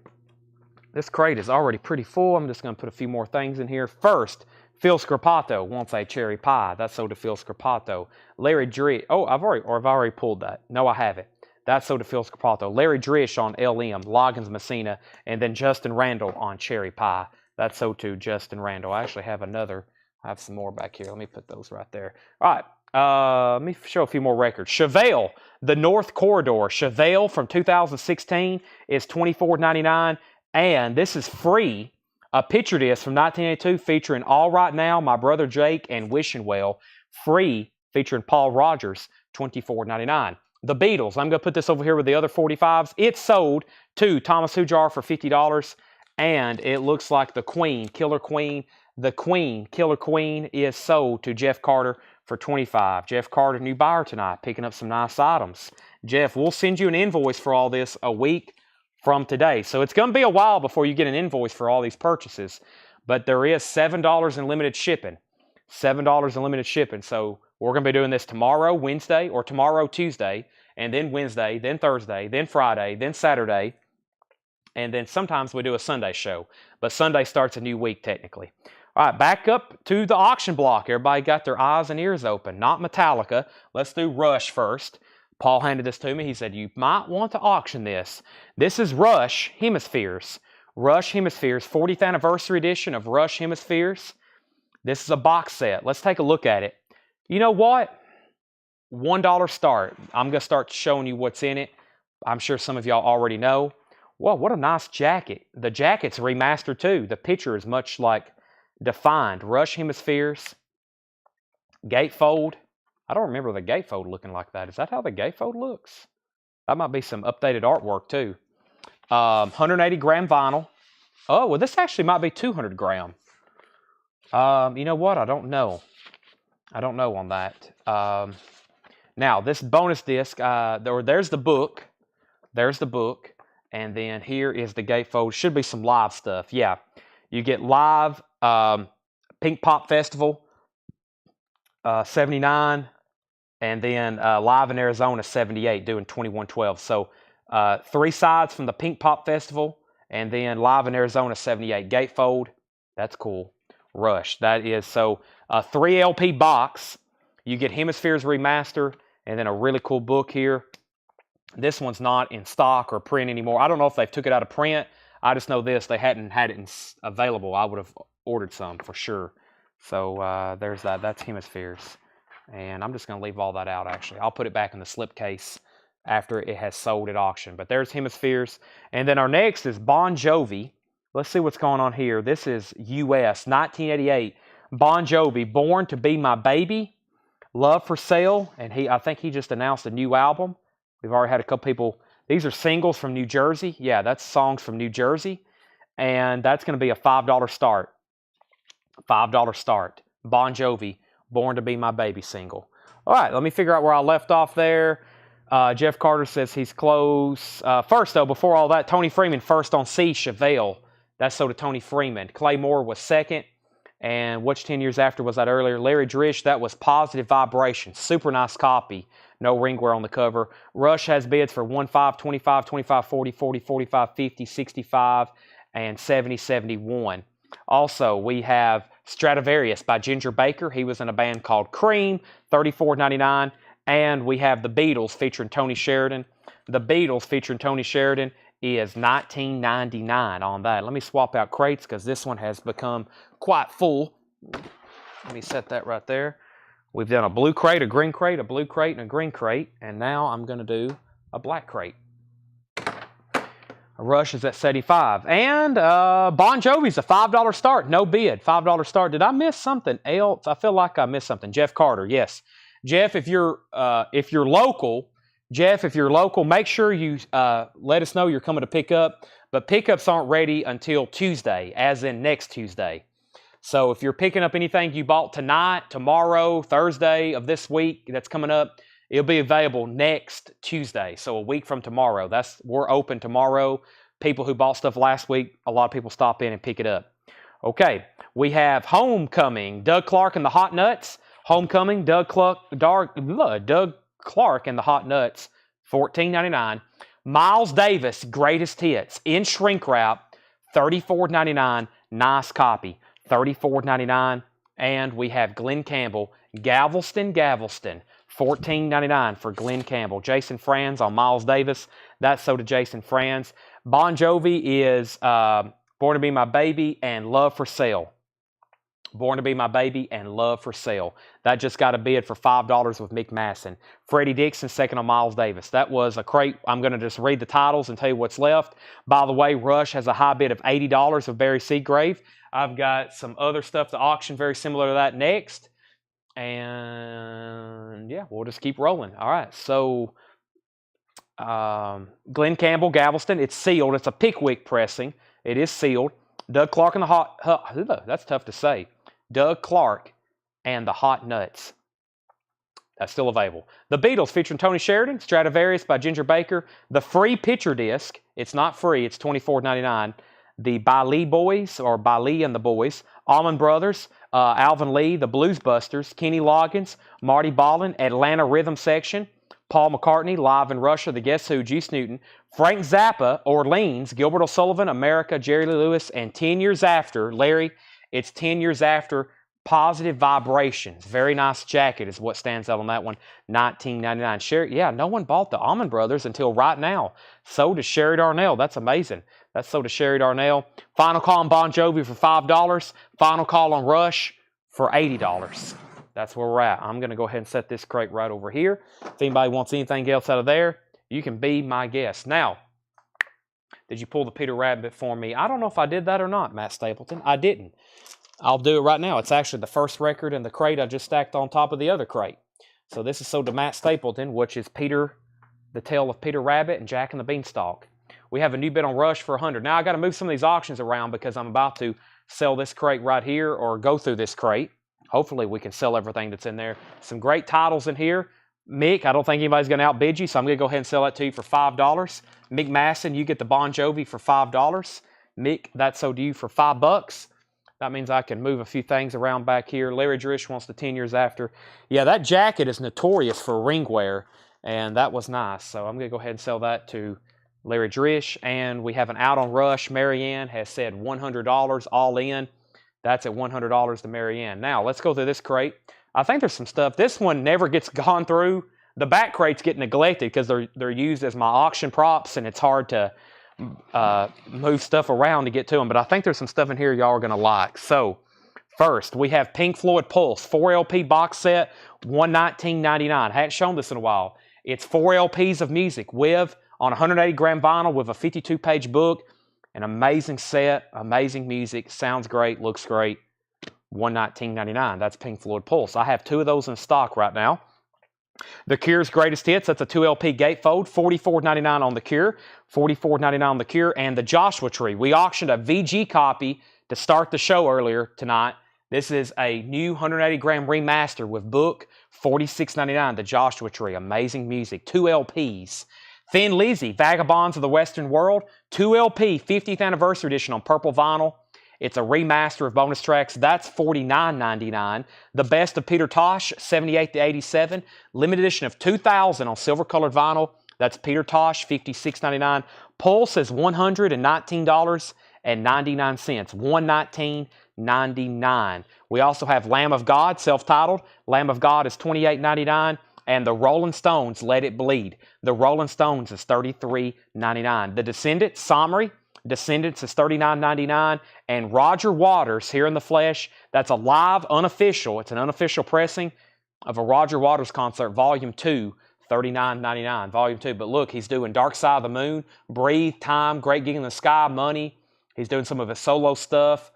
This crate is already pretty full. I'm just going to put a few more things in here. First, Phil Scarpato wants a cherry pie. That's sold to Phil Scarpato. Larry Drish. Oh, I've already pulled that. No, I haven't. That's sold to Phil Scarpato. Larry Drish on LM, Loggins Messina, and then Justin Randall on cherry pie. That's sold to Justin Randall. I actually have another. I have some more back here. Let me put those right there. All right. Let me show a few more records. Chevelle, The North Corridor. Chevelle from 2016 is $24.99. And this is free. A picture disc from 1982 featuring All Right Now, My Brother Jake, and Wishing Well. Free featuring Paul Rogers, $24.99. The Beatles. I'm going to put this over here with the other 45s. It's sold to Thomas Hujar for $50. And it looks like the Queen, Killer Queen. The Queen, Killer Queen, is sold to Jeff Carter for $25. Jeff Carter, new buyer tonight, picking up some nice items. Jeff, we'll send you an invoice for all this a week from today. So it's going to be a while before you get an invoice for all these purchases. But there is $7 in limited shipping. $7 in limited shipping. So we're going to be doing this tomorrow, Wednesday, or tomorrow, Tuesday, and then Wednesday, then Thursday, then Friday, then Saturday. And then sometimes we do a Sunday show. But Sunday starts a new week technically. All right, back up to the auction block. Everybody got their eyes and ears open. Not Metallica. Let's do Rush first. Paul handed this to me. He said, you might want to auction this. This is Rush Hemispheres. Rush Hemispheres, 40th anniversary edition of Rush Hemispheres. This is a box set. Let's take a look at it. You know what? $1 start. I'm going to start showing you what's in it. I'm sure some of y'all already know. Whoa, what a nice jacket. The jacket's remastered too. The picture is much like defined. Rush Hemispheres. Gatefold. I don't remember the gatefold looking like that. Is that how the gatefold looks? That might be some updated artwork too. 180 gram vinyl. Oh, well, this actually might be 200 gram. You know what? I don't know. I don't know on that. Now, this bonus disc, there's the book. There's the book. And then here is the gatefold. Should be some live stuff. Yeah. You get live Pink Pop Festival 79. And then live in Arizona 78 doing 2112. So 3 sides from the Pink Pop Festival. And then live in Arizona 78. Gatefold. That's cool. Rush. That is so a 3 LP box. You get Hemispheres Remaster. And then a really cool book here. This one's not in stock or print anymore. I don't know if they've took it out of print. I just know this. They hadn't had it available. I would have ordered some for sure. So there's that. That's Hemispheres. And I'm just going to leave all that out, actually. I'll put it back in the slipcase after it has sold at auction. But there's Hemispheres. And then our next is Bon Jovi. Let's see what's going on here. This is U.S. 1988. Bon Jovi, Born to Be My Baby. Love for Sale. And I think he just announced a new album. We've already had a couple people. These are singles from New Jersey. Yeah, that's songs from New Jersey. And that's going to be a $5 start. $5 start. Bon Jovi, Born to Be My Baby single. All right, let me figure out where I left off there. Jeff Carter says he's close. First, though, before all that, Tony Freeman first on C, Chevelle. That's so to Tony Freeman. Clay Moore was second. And which 10 years after was that earlier? Larry Drish, that was Positive Vibration. Super nice copy. No ring wear on the cover. Rush has bids for 15, 25, 25, 40, 40, 45, 50, 65, and 70, 71. Also, we have Stradivarius by Ginger Baker. He was in a band called Cream, $34.99. And we have the Beatles featuring Tony Sheridan. The Beatles featuring Tony Sheridan is $19.99 on that. Let me swap out crates because this one has become quite full. Let me set that right there. We've done a blue crate, a green crate, a blue crate, and a green crate. And now I'm going to do a black crate. Rush is at 75. And Bon Jovi's a $5 start. No bid. $5 start. Did I miss something else? I feel like I missed something. Jeff Carter, yes. Jeff, if you're local, make sure you let us know you're coming to pick up. But pickups aren't ready until Tuesday, as in next Tuesday. So if you're picking up anything you bought tonight, tomorrow, Thursday of this week that's coming up, it'll be available next Tuesday. So a week from tomorrow. We're open tomorrow. People who bought stuff last week, a lot of people stop in and pick it up. Okay, we have Homecoming, Doug Clark and the Hot Nuts. Homecoming, Doug Clark and the Hot Nuts, $14.99. Miles Davis, Greatest Hits, in shrink wrap, $34.99. Nice copy, $34.99. And we have Glenn Campbell, Galveston, $14.99 for Glenn Campbell. Jason Franz on Miles Davis. That's so to Jason Franz. Bon Jovi is Born to Be My Baby and Love for Sale. Born to Be My Baby and Love for Sale. That just got a bid for $5 with Mick Masson. Freddie Dixon, second on Miles Davis. That was a crate. I'm going to just read the titles and tell you what's left. By the way, Rush has a high bid of $80 of Barry Seagrave. I've got some other stuff to auction very similar to that next. And yeah, we'll just keep rolling. All right, so Glenn Campbell, Galveston. It's sealed. It's a Pickwick pressing. It is sealed. Doug Clark and the Hot... that's tough to say. Doug Clark and the Hot Nuts. That's still available. The Beatles featuring Tony Sheridan, Stradivarius by Ginger Baker. The free picture disc. It's not free. It's $24.99. The By Lee Boys, or By Lee and the Boys. Allman Brothers, Alvin Lee, the Blues Busters, Kenny Loggins, Marty Ballin, Atlanta Rhythm Section. Paul McCartney, Live in Russia, The Guess Who, Juice Newton, Frank Zappa, Orleans, Gilbert O'Sullivan, America, Jerry Lee Lewis, and 10 years after, Larry, it's 10 years after, Positive Vibrations. Very nice jacket is what stands out on that one, $19.99. Yeah, no one bought the Allman Brothers until right now. So does Sherry Darnell. That's amazing. That's so does Sherry Darnell. Final Call on Bon Jovi for $5. Final Call on Rush for $80. That's where we're at. I'm going to go ahead and set this crate right over here. If anybody wants anything else out of there, you can be my guest. Now, did you pull the Peter Rabbit for me? I don't know if I did that or not, Matt Stapleton. I didn't. I'll do it right now. It's actually the first record in the crate I just stacked on top of the other crate. So this is sold to Matt Stapleton, which is Peter, the Tale of Peter Rabbit and Jack and the Beanstalk. We have a new bid on Rush for $100. Now I got to move some of these auctions around because I'm about to sell this crate right here or go through this crate. Hopefully we can sell everything that's in there. Some great titles in here. Mick, I don't think anybody's going to outbid you, so I'm going to go ahead and sell that to you for $5. Mick Masson, you get the Bon Jovi for $5. Mick, that's sold to you for $5. That means I can move a few things around back here. Larry Drish wants the 10 years after. Yeah, that jacket is notorious for ring wear, and that was nice. So I'm going to go ahead and sell that to Larry Drish. And we have an out on Rush. Marianne has said $100 all in. That's at $100 to Marianne. Now, let's go through this crate. I think there's some stuff. This one never gets gone through. The back crates get neglected because they're used as my auction props, and it's hard to move stuff around to get to them. But I think there's some stuff in here y'all are going to like. So, first, we have Pink Floyd Pulse, 4 LP box set, $119.99. I haven't shown this in a while. It's 4 LPs of music with, on 180 gram vinyl with a 52-page book. An amazing set, amazing music, sounds great, looks great. $119.99. That's Pink Floyd Pulse. I have 2 of those in stock right now. The Cure's Greatest Hits, that's a 2 LP gatefold, $44.99 on The Cure, $44.99 on The Cure, and the Joshua Tree. We auctioned a VG copy to start the show earlier tonight. This is a new 180 gram remaster with book, $46.99, the Joshua Tree. Amazing music, 2 LPs. Thin Lizzy, Vagabonds of the Western World, 2 LP, 50th anniversary edition on purple vinyl. It's a remaster of bonus tracks. That's $49.99. The Best of Peter Tosh, 78 to 87. Limited edition of 2000 on silver colored vinyl. That's Peter Tosh, $56.99. Pulse is $119.99. $119.99. We also have Lamb of God, self-titled. Lamb of God is $28.99. And the Rolling Stones, Let It Bleed. The Rolling Stones is $33.99. The Descendants, Summary. Descendants is $39.99. And Roger Waters, Here in the Flesh, that's a live, unofficial, it's an unofficial pressing of a Roger Waters concert, Volume 2, $39.99, Volume 2. But look, he's doing Dark Side of the Moon, Breathe, Time, Great Gig in the Sky, Money. He's doing some of his solo stuff.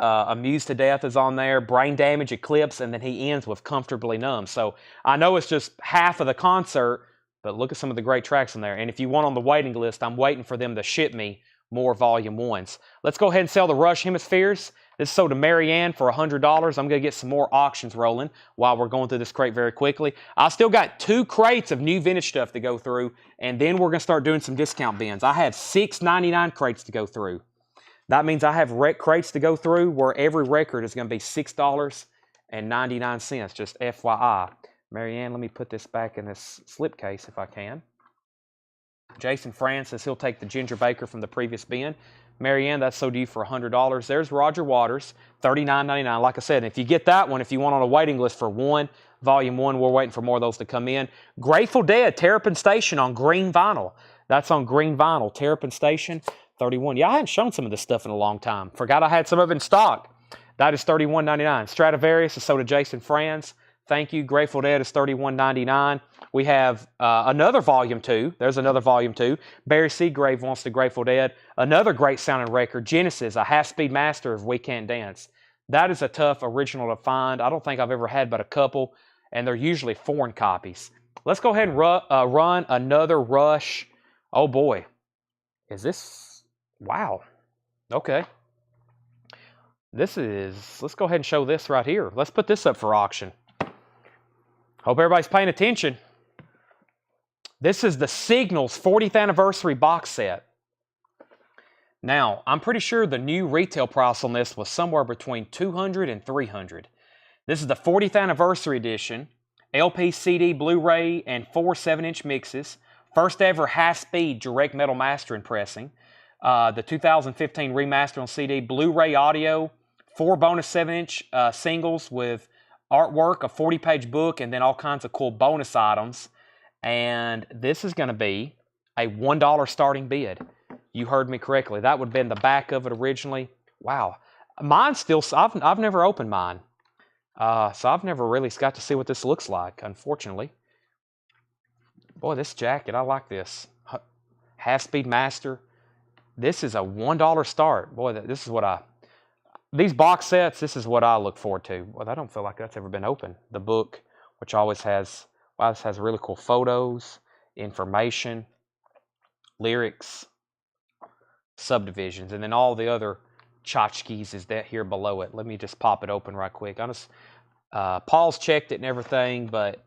Amused to Death is on there, Brain Damage, Eclipse, and then he ends with Comfortably Numb. So I know it's just half of the concert, but look at some of the great tracks in there. And if you want on the waiting list, I'm waiting for them to ship me more Volume 1s. Let's go ahead and sell the Rush Hemispheres. This is sold to Marianne for $100. I'm going to get some more auctions rolling while we're going through this crate very quickly. I still got 2 crates of new vintage stuff to go through, and then we're going to start doing some discount bins. I have 6.99 crates to go through. That means I have crates to go through where every record is going to be $6.99, just FYI. Marianne, let me put this back in this slipcase if I can. Jason Francis, he'll take the Ginger Baker from the previous bin. Marianne, that's sold to you for $100. There's Roger Waters, $39.99. Like I said, if you get that one, if you want on a waiting list for one, Volume 1, we're waiting for more of those to come in. Grateful Dead, Terrapin Station on green vinyl. That's on green vinyl, Terrapin Station, 31. Yeah, I hadn't shown some of this stuff in a long time. Forgot I had some of it in stock. That is $31.99. Stradivarius is sold to Jason Franz. Thank you. Grateful Dead is $31.99. We have another Volume 2. There's another Volume 2. Barry Seagrave wants the Grateful Dead. Another great sounding record, Genesis, a half-speed master of We Can't Dance. That is a tough original to find. I don't think I've ever had but a couple, and they're usually foreign copies. Let's go ahead and run another Rush. Oh boy. Is this... Wow. Okay. This is... Let's go ahead and show this right here. Let's put this up for auction. Hope everybody's paying attention. This is the Signals 40th Anniversary box set. Now, I'm pretty sure the new retail price on this was somewhere between $200 and $300. This is the 40th Anniversary edition, LP, CD, Blu-ray, and 4 7-inch mixes. First ever half-speed direct metal mastering pressing. The 2015 remaster on CD, Blu-ray audio, 4 bonus 7-inch singles with artwork, a 40-page book, and then all kinds of cool bonus items. And this is going to be a $1 starting bid. You heard me correctly. That would have been the back of it originally. Wow. Mine's still, I've never opened mine. So I've never really got to see what this looks like, unfortunately. Boy, this jacket, I like this. Half-speed master. This is a $1 start. Boy, this is what these box sets, this is what I look forward to. Well, I don't feel like that's ever been opened. The book, which always has, wow, this has really cool photos, information, lyrics, subdivisions, and then all the other tchotchkes is that here below it. Let me just pop it open right quick. Paul's checked it and everything, but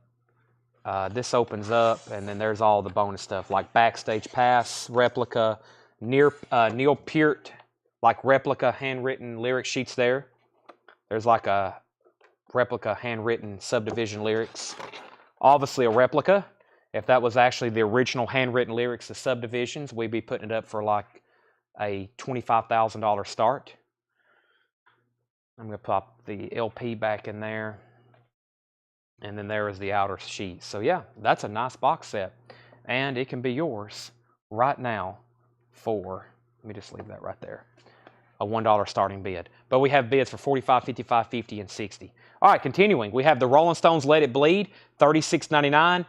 this opens up, and then there's all the bonus stuff like Backstage Pass, replica, Neil Peart, like replica handwritten lyric sheets there. There's like a replica handwritten subdivision lyrics. Obviously a replica. If that was actually the original handwritten lyrics of subdivisions, we'd be putting it up for like a $25,000 start. I'm going to pop the LP back in there. And then there is the outer sheet. So yeah, that's a nice box set. And it can be yours right now for, let me just leave that right there, a $1 starting bid. But we have bids for $45, $55, $50, and $60. All right, continuing. We have the Rolling Stones Let It Bleed, $36.99.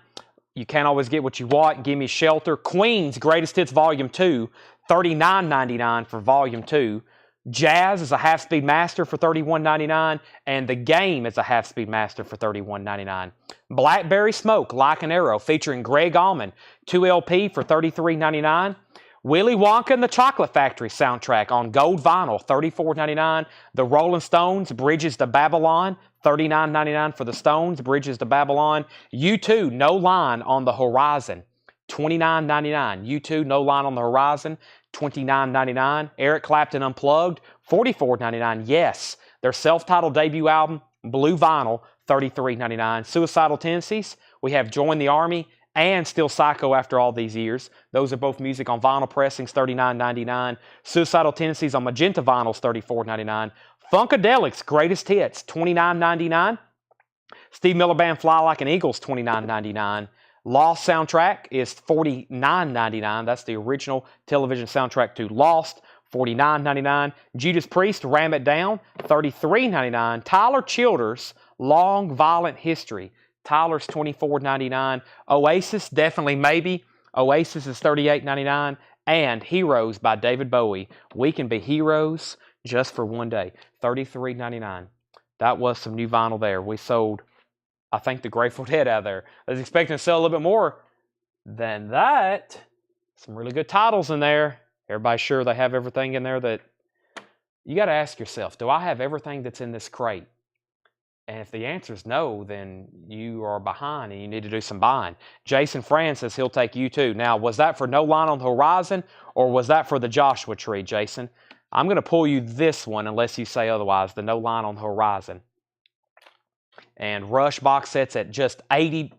You can't always get what you want. Give Me Shelter. Queen's Greatest Hits Volume 2, $39.99 for Volume 2. Jazz is a half-speed master for $31.99, and The Game is a half-speed master for $31.99. Blackberry Smoke, Like an Arrow, featuring Greg Allman, 2 LP for $33.99. Willy Wonka and the Chocolate Factory soundtrack on gold vinyl, $34.99. The Rolling Stones, Bridges to Babylon, $39.99 for the Stones, Bridges to Babylon. U2, No Line on the Horizon, $29.99. U2, No Line on the Horizon, $29.99. Eric Clapton Unplugged, $44.99. Yes, their self-titled debut album, Blue Vinyl, $33.99. Suicidal Tendencies, we have Join the Army and Still Psycho After All These Years. Those are both music on vinyl pressings, $39.99. Suicidal Tendencies on magenta vinyls, $34.99. Funkadelics Greatest Hits, $29.99. Steve Miller Band Fly Like an Eagle's $29.99. Lost soundtrack is $49.99. That's the original television soundtrack to Lost, $49.99. Judas Priest, Ram It Down, $33.99. Tyler Childers, Long Violent History, Tyler's $24.99. Oasis, Definitely Maybe, Oasis is $38.99. And Heroes by David Bowie, We Can Be Heroes Just for One Day, $33.99. That was some new vinyl there. We sold, I think, the Grateful Dead out of there. I was expecting to sell a little bit more than that. Some really good titles in there. Everybody's sure they have everything in there that you got to ask yourself, do I have everything that's in this crate? And if the answer is no, then you are behind and you need to do some buying. Jason Franz says he'll take U2. Now, was that for No Line on the Horizon or was that for the Joshua Tree, Jason? I'm going to pull you this one unless you say otherwise, the No Line on the Horizon. And Rush box sets at just $80.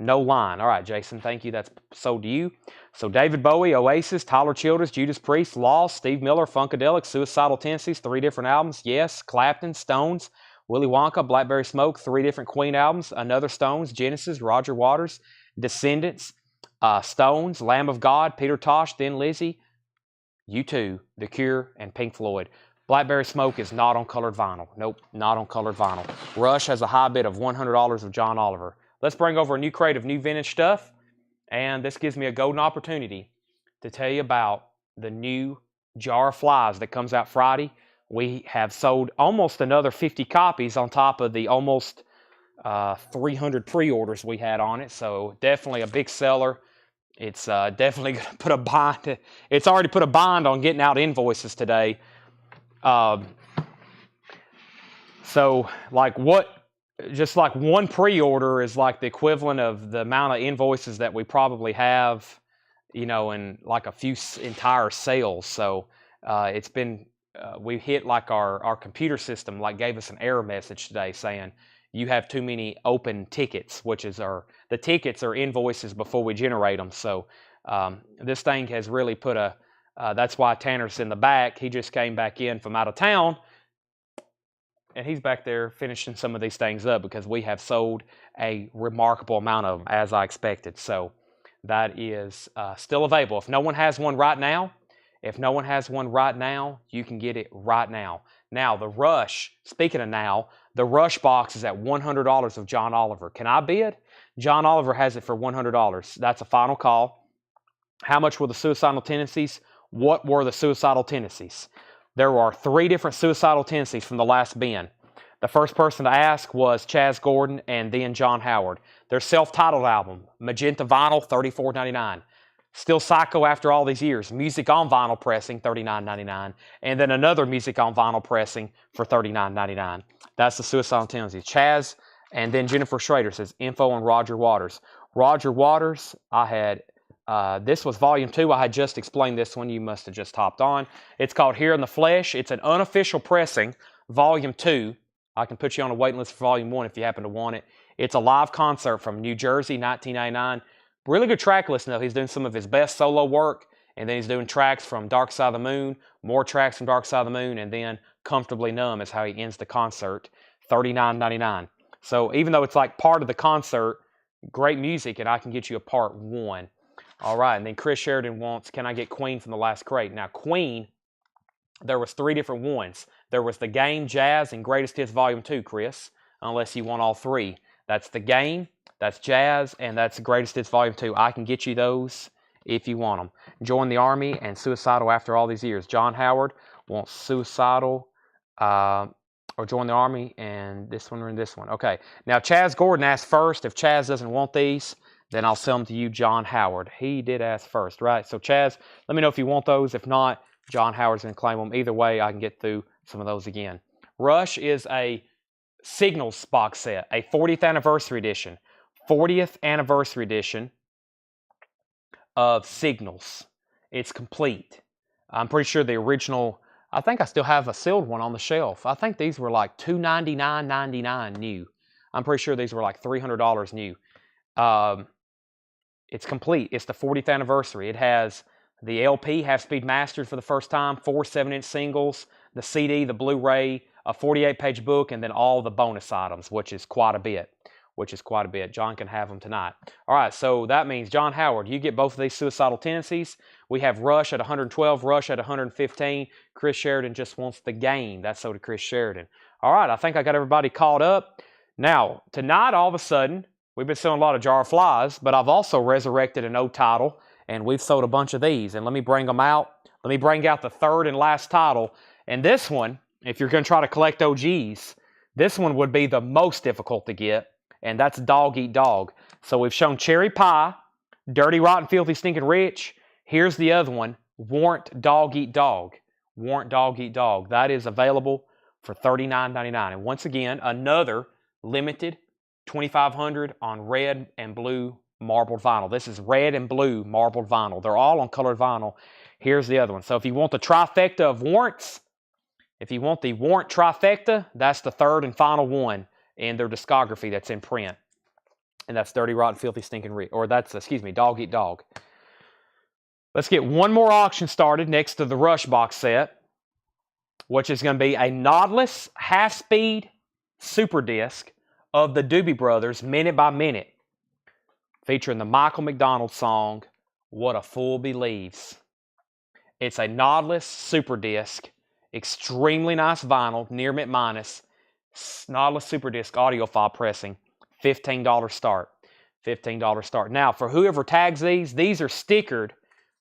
No Line. All right, Jason, thank you. That's sold to you. So David Bowie, Oasis, Tyler Childers, Judas Priest, Lost, Steve Miller, Funkadelic, Suicidal Tendencies, 3 different albums. Yes, Clapton, Stones, Willy Wonka, Blackberry Smoke, 3 different Queen albums. Another Stones, Genesis, Roger Waters, Descendants, Stones, Lamb of God, Peter Tosh, Thin Lizzy, U2, The Cure, and Pink Floyd. Blackberry Smoke is not on colored vinyl. Nope, not on colored vinyl. Rush has a high bid of $100 of John Oliver. Let's bring over a new crate of new vintage stuff. And this gives me a golden opportunity to tell you about the new Jar of Flies that comes out Friday. We have sold almost another 50 copies on top of the almost 300 pre-orders we had on it. So definitely a big seller. It's definitely going to put a bind. It's already put a bind on getting out invoices today. So like just like one pre-order is like the equivalent of the amount of invoices that we probably have, you know, in like a few entire sales. So it's been, we hit like our computer system like gave us an error message today saying you have too many open tickets, the tickets are invoices before we generate them. So this thing has really put that's why Tanner's in the back. He just came back in from out of town, and he's back there finishing some of these things up because we have sold a remarkable amount of them, as I expected. So that is still available. If no one has one right now, you can get it right now. Now, the Rush, speaking of now, the Rush box is at $100 of John Oliver. Can I bid? John Oliver has it for $100. That's a final call. How much were the suicidal tendencies? What were the suicidal tendencies? There are 3 different suicidal tendencies from the last bin. The first person to ask was Chaz Gordon and then John Howard. Their self-titled album, Magenta Vinyl, $34.99. Still Psycho after all these years. Music on vinyl pressing, $39.99. And then another music on vinyl pressing for $39.99. That's the suicidal tendencies. Chaz and then Jennifer Schrader says info on Roger Waters. Roger Waters, I had, this was volume 2. I had just explained this one. You must have just hopped on. It's called Here in the Flesh. It's an unofficial pressing, volume 2. I can put you on a waiting list for volume 1 if you happen to want it. It's a live concert from New Jersey, 1999. Really good track list though. He's doing some of his best solo work, and then he's doing tracks from Dark Side of the Moon, more tracks from Dark Side of the Moon, and then Comfortably Numb is how he ends the concert, $39.99. So even though it's like part of the concert, great music, and I can get you a part 1. All right, and then Chris Sheridan wants, can I get Queen from the last crate? Now, Queen, there was 3 different ones. There was The Game, Jazz, and Greatest Hits Volume 2, Chris, unless you want all 3. That's The Game, that's Jazz, and that's Greatest Hits Volume 2. I can get you those if you want them. Join the Army and Suicidal After All These Years. John Howard wants Suicidal or Join the Army and this one or this one. Okay, now Chaz Gordon asked first. If Chaz doesn't want these, then I'll sell them to you, John Howard. He did ask first, right? So Chaz, let me know if you want those. If not, John Howard's going to claim them. Either way, I can get through some of those again. Rush is a Signals box set, a 40th anniversary edition. 40th anniversary edition of Signals. It's complete. I'm pretty sure the original, I think I still have a sealed one on the shelf. I think these were like $299.99 new. I'm pretty sure these were like $300 new. It's complete. It's the 40th anniversary. It has the LP, Half Speed Mastered for the first time, 4 7-inch singles, the CD, the Blu-ray, a 48-page book, and then all the bonus items, which is quite a bit. John can have them tonight. All right, so that means, John Howard, you get both of these suicidal tendencies. We have Rush at 112, Rush at 115. Chris Sheridan just wants The Game. That's so to Chris Sheridan. All right, I think I got everybody caught up. Now, tonight, all of a sudden, we've been selling a lot of Jar of Flies, but I've also resurrected an old title, and we've sold a bunch of these. And let me bring them out. Let me bring out the third and last title. And this one, if you're going to try to collect OGs, this one would be the most difficult to get, and that's Dog Eat Dog. So we've shown Cherry Pie, Dirty, Rotten, Filthy, Stinking Rich. Here's the other one, Warrant Dog Eat Dog. Warrant Dog Eat Dog. That is available for $39.99. And once again, another limited 2,500 on red and blue marbled vinyl. This is red and blue marbled vinyl. They're all on colored vinyl. Here's the other one. So if you want the trifecta of warrants, if you want the Warrant trifecta, that's the third and final one in their discography that's in print. And that's Dirty, Rotten, Filthy, Stinking Rich. Or that's, Dog Eat Dog. Let's get one more auction started next to the Rush box set, which is going to be a knotless half-speed super disc of the Doobie Brothers, Minute by Minute, featuring the Michael McDonald song, What a Fool Believes. It's a knotless super disc, extremely nice vinyl, near mint minus, knotless super disc audiophile pressing, $15 start. $15 start. Now, for whoever tags these are stickered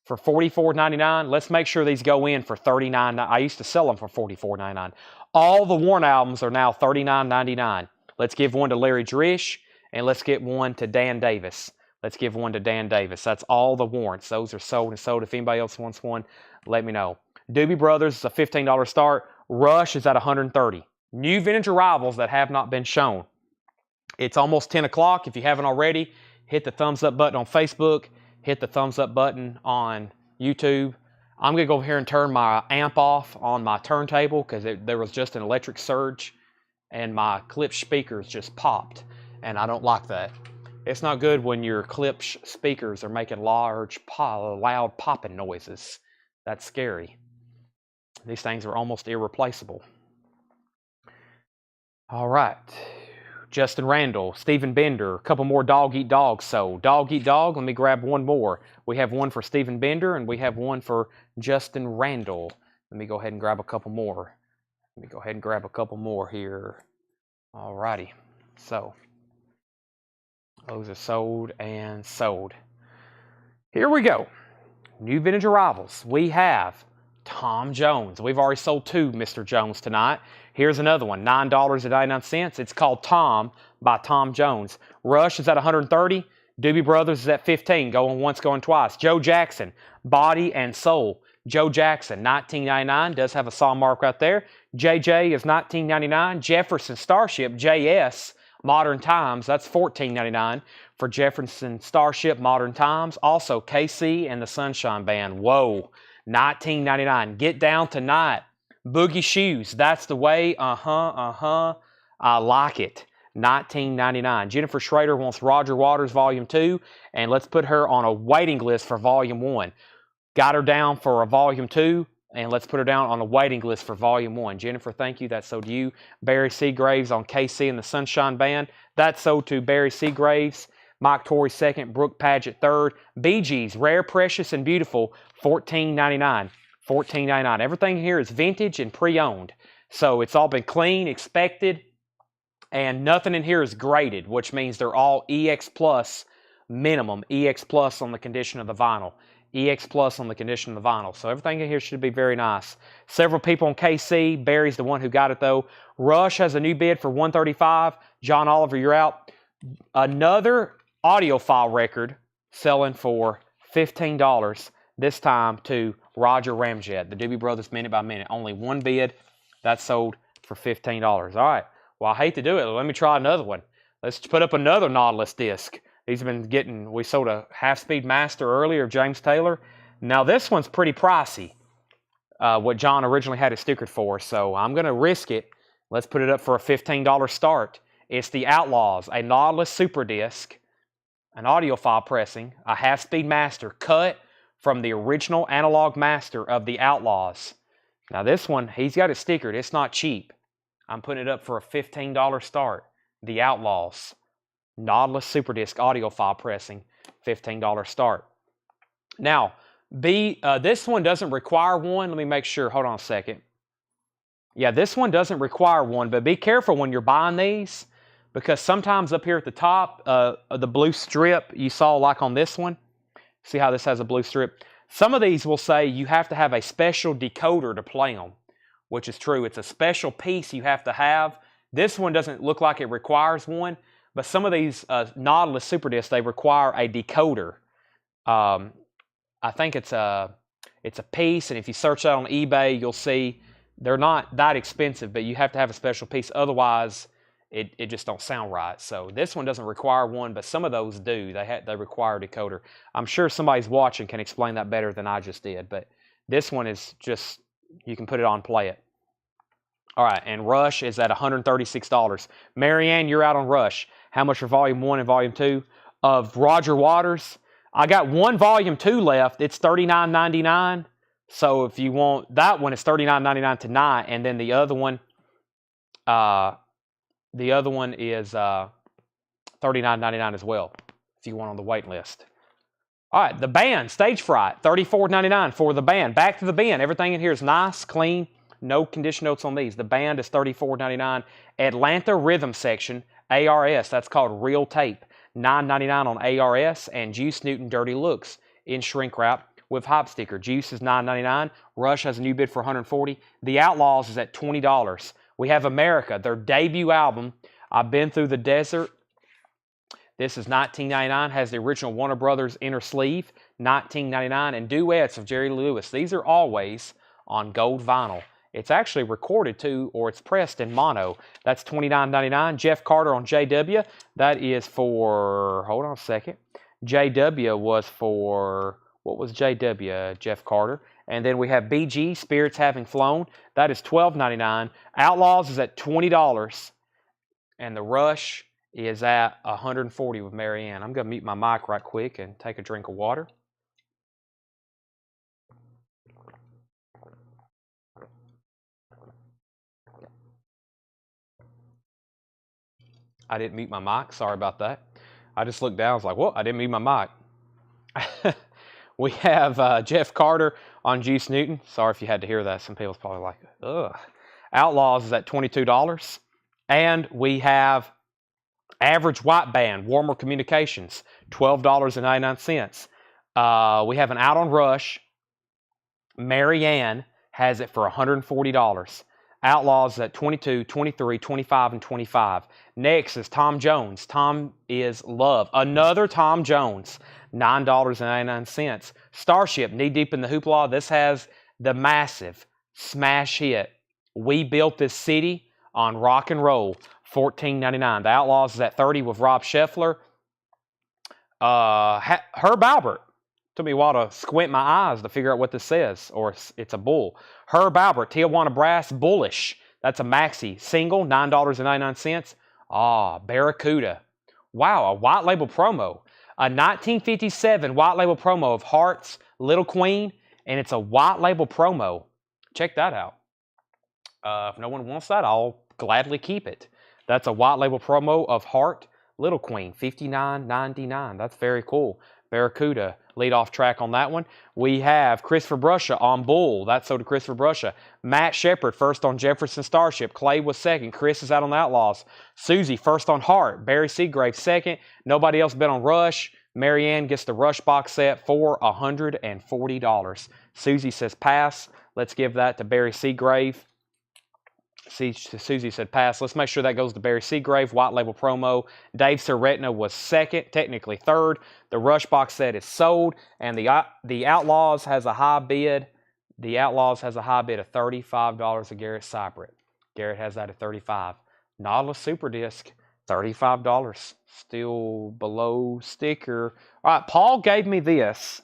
for $44.99. Let's make sure these go in for $39. I used to sell them for $44.99. All the Warrant albums are now $39.99. Let's give one to Larry Drish, and let's get one to Dan Davis. Let's give one to Dan Davis. That's all the Warrants. Those are sold and sold. If anybody else wants one, let me know. Doobie Brothers is a $15 start. Rush is at $130. New vintage arrivals that have not been shown. It's almost 10 o'clock. If you haven't already, hit the thumbs up button on Facebook. Hit the thumbs up button on YouTube. I'm going to go over here and turn my amp off on my turntable because there was just an electric surge and my clip speakers just popped, and I don't like that. It's not good when your clip speakers are making loud popping noises. That's scary. These things are almost irreplaceable. All right. Justin Randall, Stephen Bender, a couple more Dog Eat Dog sold. Dog Eat Dog, let me grab one more. We have one for Stephen Bender, and we have one for Justin Randall. Let me go ahead and grab a couple more. Here. All righty. So, those are sold and sold. Here we go. New vintage arrivals. We have Tom Jones. We've already sold 2 Mr. Jones tonight. Here's another one, $9.99. It's called Tom by Tom Jones. Rush is at $130. Doobie Brothers is at $15. Going once, going twice. Joe Jackson, Body and Soul. Joe Jackson, $19.99. Does have a saw mark right there. JJ is $19.99. Jefferson Starship, JS, Modern Times. That's $14.99 for Jefferson Starship, Modern Times. Also, KC and the Sunshine Band. Whoa, $19.99. Get Down Tonight. Boogie Shoes. That's the way. I like it. $19.99. Jennifer Schrader wants Roger Waters Volume 2, and let's put her on a waiting list for Volume 1. Got her down for a Volume 2, and let's put her down on a waiting list for Volume 1. Jennifer, thank you. That's sold to you. Barry Seagraves on KC and the Sunshine Band. That's sold to Barry Seagraves. Mike Torrey 2nd. Brooke Padgett 3rd. Bee Gees, Rare, Precious, and Beautiful, $14.99. $14.99. Everything here is vintage and pre-owned. So it's all been clean, inspected, and nothing in here is graded, which means they're all EX Plus minimum. EX Plus on the condition of the vinyl. EX Plus on the condition of the vinyl. So everything in here should be very nice. Several people on KC. Barry's the one who got it though. Rush has a new bid for $135. John Oliver, you're out. Another audiophile record selling for $15. This time to Roger Ramjet, the Doobie Brothers Minute by Minute. Only one bid. That's sold for $15. All right. Well, I hate to do it. Let me try another one. Let's put up another Nautilus disc. These have been getting, we sold a half-speed master earlier of James Taylor. Now, this one's pretty pricey, what John originally had it stickered for. So I'm going to risk it. Let's put it up for a $15 start. It's the Outlaws, a Nautilus Super Disc, an audiophile pressing, a half-speed master cut from the original analog master of the Outlaws. Now this one, he's got it stickered. It's not cheap. I'm putting it up for a $15 start. The Outlaws, Nautilus Super Disc audiophile pressing, $15 start. Now, this one doesn't require one. Let me make sure. Hold on a second. Yeah, this one doesn't require one, but be careful when you're buying these because sometimes up here at the top, the blue strip you saw like on this one, see how this has a blue strip? Some of these will say you have to have a special decoder to play them, which is true. It's a special piece you have to have. This one doesn't look like it requires one, but some of these Nautilus Super Discs, they require a decoder. I think it's a piece, and if you search that on eBay, you'll see they're not that expensive, but you have to have a special piece. Otherwise, it just don't sound right. So this one doesn't require one, but some of those do. They require a decoder. I'm sure somebody's watching can explain that better than I just did, but this one is just, you can put it on, play it. All right, and Rush is at $136. Marianne, you're out on Rush. How much for Volume 1 and Volume 2 of Roger Waters? I got one Volume 2 left. It's $39.99. So if you want that one, it's $39.99 tonight, and then the other one is $39.99 as well, if you want on the wait list. All right, the band, Stage Fright, $34.99 for the band. Back to the band. Everything in here is nice, clean, no condition notes on these. The band is $34.99. Atlanta Rhythm Section, ARS, that's called Real Tape, $9.99 on ARS, and Juice Newton Dirty Looks in shrink wrap with hype sticker. Juice is $9.99. Rush has a new bid for $140. The Outlaws is at $20. We have America, their debut album, I've Been Through the Desert. This is $19.99, has the original Warner Brothers inner sleeve, $19.99, and duets of Jerry Lee Lewis. These are always on gold vinyl. It's actually recorded too, or it's pressed in mono. That's $29.99. Jeff Carter on JW. That is for, hold on a second. JW was for, what was JW, Jeff Carter? And then we have BG, Spirits Having Flown. That is $12.99. Outlaws is at $20. And the Rush is at 140 with Marianne. I'm going to mute my mic right quick and take a drink of water. I didn't mute my mic. Sorry about that. I just looked down. I was like, whoa, I didn't mute my mic. We have Jeff Carter on Juice Newton. Sorry if you had to hear that. Some people's probably like, ugh. Outlaws is at $22. And we have Average White Band, Warmer Communications, $12.99. We have an Out on Rush. Marianne has it for $140. Outlaws is at 22, 23, 25, and 25. Next is Tom Jones. Tom is Love. Another Tom Jones, $9.99. Starship, Knee Deep in the Hoopla. This has the massive smash hit, We Built This City on Rock and Roll, $14.99. The Outlaws is at 30 with Rob Scheffler. Herb Albert. Took me a while to squint my eyes to figure out what this says, or it's a bull. Herb Albert, Tijuana Brass, Bullish. That's a maxi single, $9.99. Barracuda. Wow, a white label promo. A 1957 white label promo of Hearts, Little Queen, and it's a white label promo. Check that out. If no one wants that, I'll gladly keep it. That's a white label promo of Heart, Little Queen, $59.99. That's very cool. Barracuda, lead off track on that one. We have Christopher Brusha on Bull. That's so to Christopher Brusha. Matt Shepard, first on Jefferson Starship. Clay was second. Chris is out on the Outlaws. Susie, first on Heart. Barry Seagrave, second. Nobody else been on Rush. Marianne gets the Rush box set for $140. Susie says pass. Let's give that to Barry Seagrave. Susie said pass. Let's make sure that goes to Barry Seagrave. White label promo. Dave Seretna was second, technically third. The Rush box set is sold, and the Outlaws has a high bid. The Outlaws has a high bid of $35 of Garrett Cypriot. Garrett has that at $35. Nautilus Super Disc, $35. Still below sticker. All right, Paul gave me this.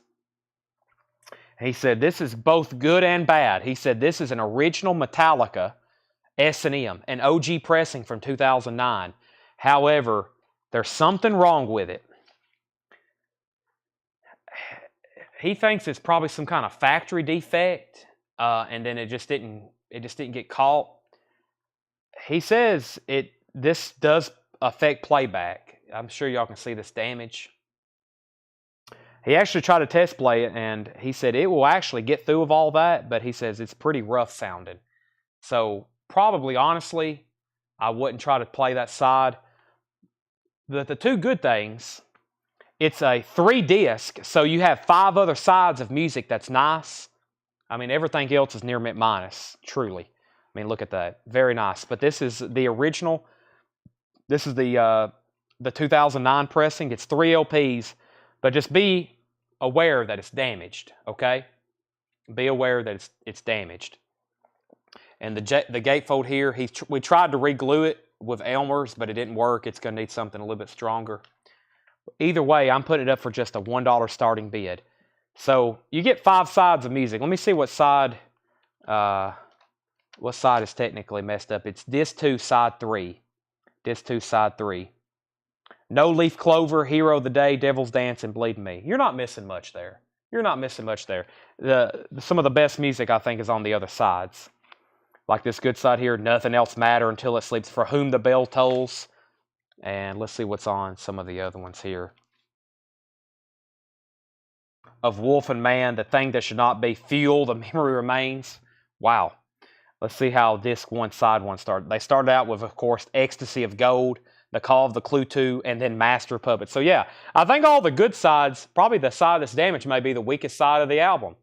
He said this is both good and bad. He said this is an original Metallica S&M, an OG pressing from 2009. However, there's something wrong with it. He thinks it's probably some kind of factory defect, and then it just didn't get caught. He says this does affect playback. I'm sure y'all can see this damage. He actually tried to test play it, and he said it will actually get through of all that, but he says it's pretty rough sounding. So probably, honestly, I wouldn't try to play that side. But the two good things, it's a 3-disc, so you have 5 other sides of music that's nice. I mean, everything else is near mint minus, truly. I mean, look at that. Very nice. But this is the original. This is the 2009 pressing. It's 3 LPs, but just be aware that it's damaged, okay? Be aware that it's damaged. And the gatefold here, we tried to re-glue it with Elmer's, but it didn't work. It's going to need something a little bit stronger. Either way, I'm putting it up for just a $1 starting bid. So you get 5 sides of music. Let me see what side is technically messed up. It's disc 2, side 3. Disc 2, side 3. No Leaf Clover, Hero of the Day, Devil's Dance, and Bleed Me. You're not missing much there. You're not missing much there. Some of the best music, I think, is on the other sides. Like this good side here, Nothing Else Matter Until It Sleeps, For Whom the Bell Tolls. And let's see what's on some of the other ones here. Of Wolf and Man, The Thing That Should Not Be, Fuel, The Memory Remains. Wow. Let's see how disc 1, side 1 started. They started out with, of course, Ecstasy of Gold, The Call of the Clue 2, and then Master Puppet. So yeah, I think all the good sides, probably the side that's damaged may be the weakest side of the album.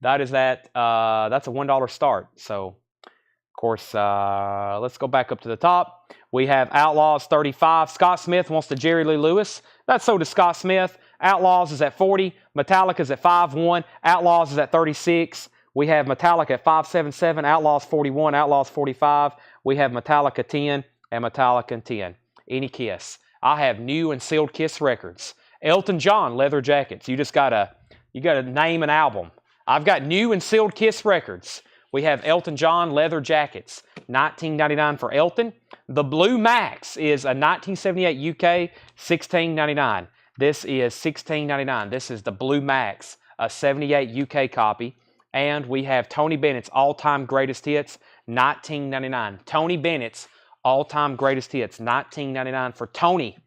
That's a $1 start. So, of course, let's go back up to the top. We have Outlaws 35. Scott Smith wants to Jerry Lee Lewis. That's so does Scott Smith. Outlaws is at 40. Metallica's at 5-1. Outlaws is at 36. We have Metallica at 577. Outlaws 41. Outlaws 45. We have Metallica 10 and Metallica 10. Any Kiss. I have new and sealed Kiss records. Elton John, Leather Jackets. You gotta name an album. I've got new and sealed Kiss records. We have Elton John, Leather Jackets. $19.99 for Elton. The Blue Max is a 1978 UK, $16.99. This is $16.99. This is the Blue Max, a 78 UK copy. And we have Tony Bennett's all-time greatest hits, $19.99. Tony Bennett's all-time greatest hits, $19.99 for Tony.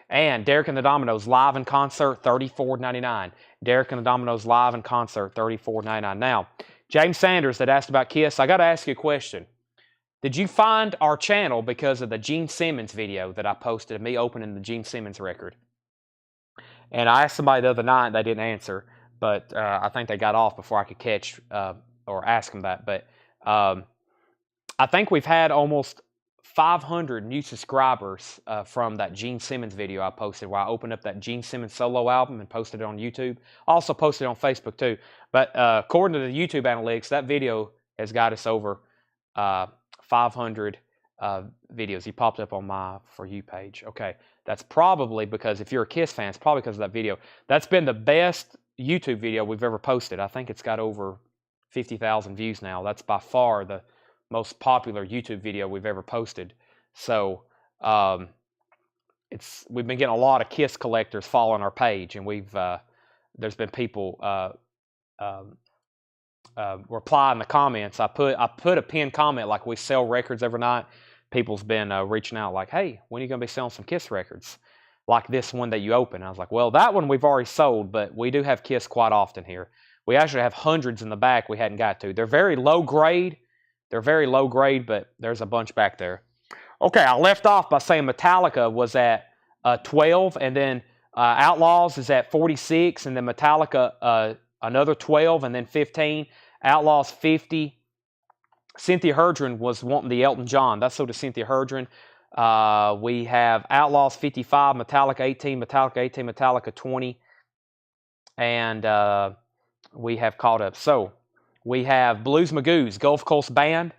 And Derek and the Dominoes live in concert, $34.99. Derek and the Dominoes live in concert, $34.99. Now, James Sanders that asked about Kiss, I got to ask you a question. Did you find our channel because of the Gene Simmons video that I posted of me opening the Gene Simmons record? And I asked somebody the other night, and they didn't answer, but I think they got off before I could catch or ask them that. But I think we've had almost 500 new subscribers from that Gene Simmons video I posted where I opened up that Gene Simmons solo album and posted it on YouTube. Also posted it on Facebook too. But according to the YouTube analytics, that video has got us over 500 videos. He popped up on my For You page. Okay, that's probably because if you're a Kiss fan, it's probably because of that video. That's been the best YouTube video we've ever posted. I think it's got over 50,000 views now. That's by far the most popular YouTube video we've ever posted. So we've been getting a lot of Kiss collectors following our page, and there's been people reply in the comments. I put a pinned comment like we sell records every night. People's been reaching out like, hey, when are you going to be selling some Kiss records? Like this one that you opened. I was like, well, that one we've already sold, but we do have Kiss quite often here. We actually have hundreds in the back we hadn't got to. They're very low grade. But there's a bunch back there. Okay, I left off by saying Metallica was at 12, and then Outlaws is at 46, and then Metallica another 12, and then 15. Outlaws 50. Cynthia Herdron was wanting the Elton John. That's so to Cynthia Herdron. We have Outlaws 55, Metallica 18, Metallica 20, and we have caught up. So we have Blues Magoos, Gulf Coast Bound,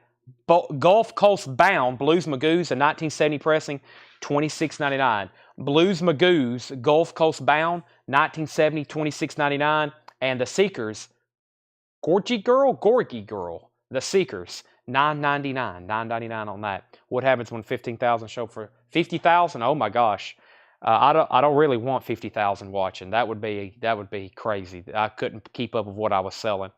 Blues Magoos, a 1970 pressing, $26.99. Blues Magoos, Gulf Coast Bound, 1970, $26.99. And the Seekers, Gorgy Girl, the Seekers, $9.99, $9.99 on that. What happens when 15,000 show for 50,000? Oh my gosh, I don't really want 50,000 watching. That would be crazy. I couldn't keep up with what I was selling.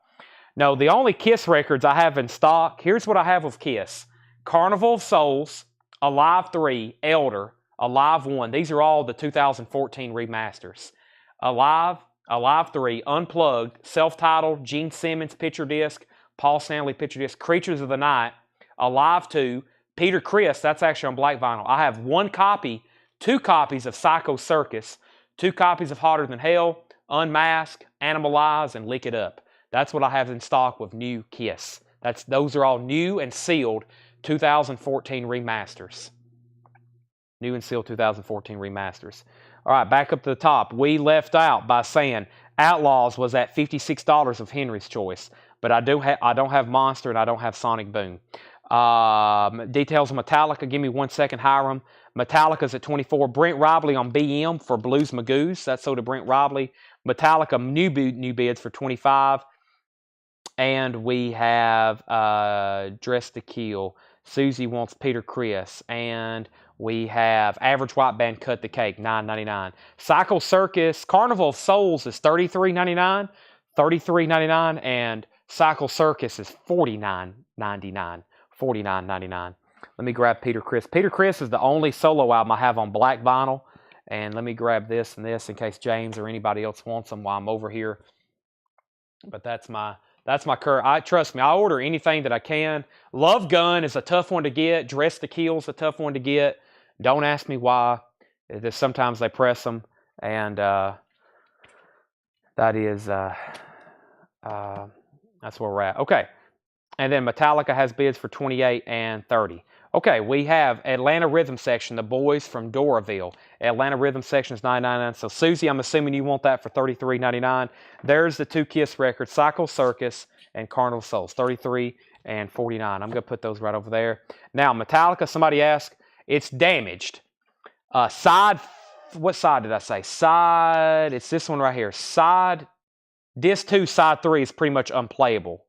No, the only Kiss records I have in stock, here's what I have of Kiss. Carnival of Souls, Alive 3, Elder, Alive 1. These are all the 2014 remasters. Alive 3, Unplugged, Self-Titled, Gene Simmons picture disc, Paul Stanley picture disc, Creatures of the Night, Alive 2, Peter Criss, that's actually on black vinyl. I have two copies of Psycho Circus, 2 copies of Hotter Than Hell, Unmask, Animalize, and Lick It Up. That's what I have in stock with new Kiss. Those are all new and sealed 2014 remasters. New and sealed 2014 remasters. All right, back up to the top. We left out by saying Outlaws was at $56 of Henry's Choice, but I don't have Monster and I don't have Sonic Boom. Details of Metallica. Give me 1 second, Hiram. Metallica's at 24. Brent Robley on BM for Blues Magoos. That's sold to Brent Robley. Metallica new bids for 25. And we have Dress to Kill. Susie wants Peter Criss. And we have Average White Band Cut the Cake, $9.99. Psycho Circus, Carnival of Souls is $33.99. $33.99. And Psycho Circus is $49.99. $49.99. Let me grab Peter Criss. Peter Criss is the only solo album I have on black vinyl. And let me grab this and this in case James or anybody else wants them while I'm over here. But that's my current. Trust me, I order anything that I can. Love Gun is a tough one to get. Dress to Kill is a tough one to get. Don't ask me why. Sometimes they press them, and that is that's where we're at. Okay, and then Metallica has bids for 28 and 30. Okay, we have Atlanta Rhythm Section, the boys from Doraville. Atlanta Rhythm Section is $9.99. So, Susie, I'm assuming you want that for $33.99. There's the 2 Kiss records, Psycho Circus and Carnival of Souls, $33 and $49. I'm going to put those right over there. Now, Metallica, somebody asked, it's damaged. What side did I say? It's this one right here. Disc 2, side 3 is pretty much unplayable.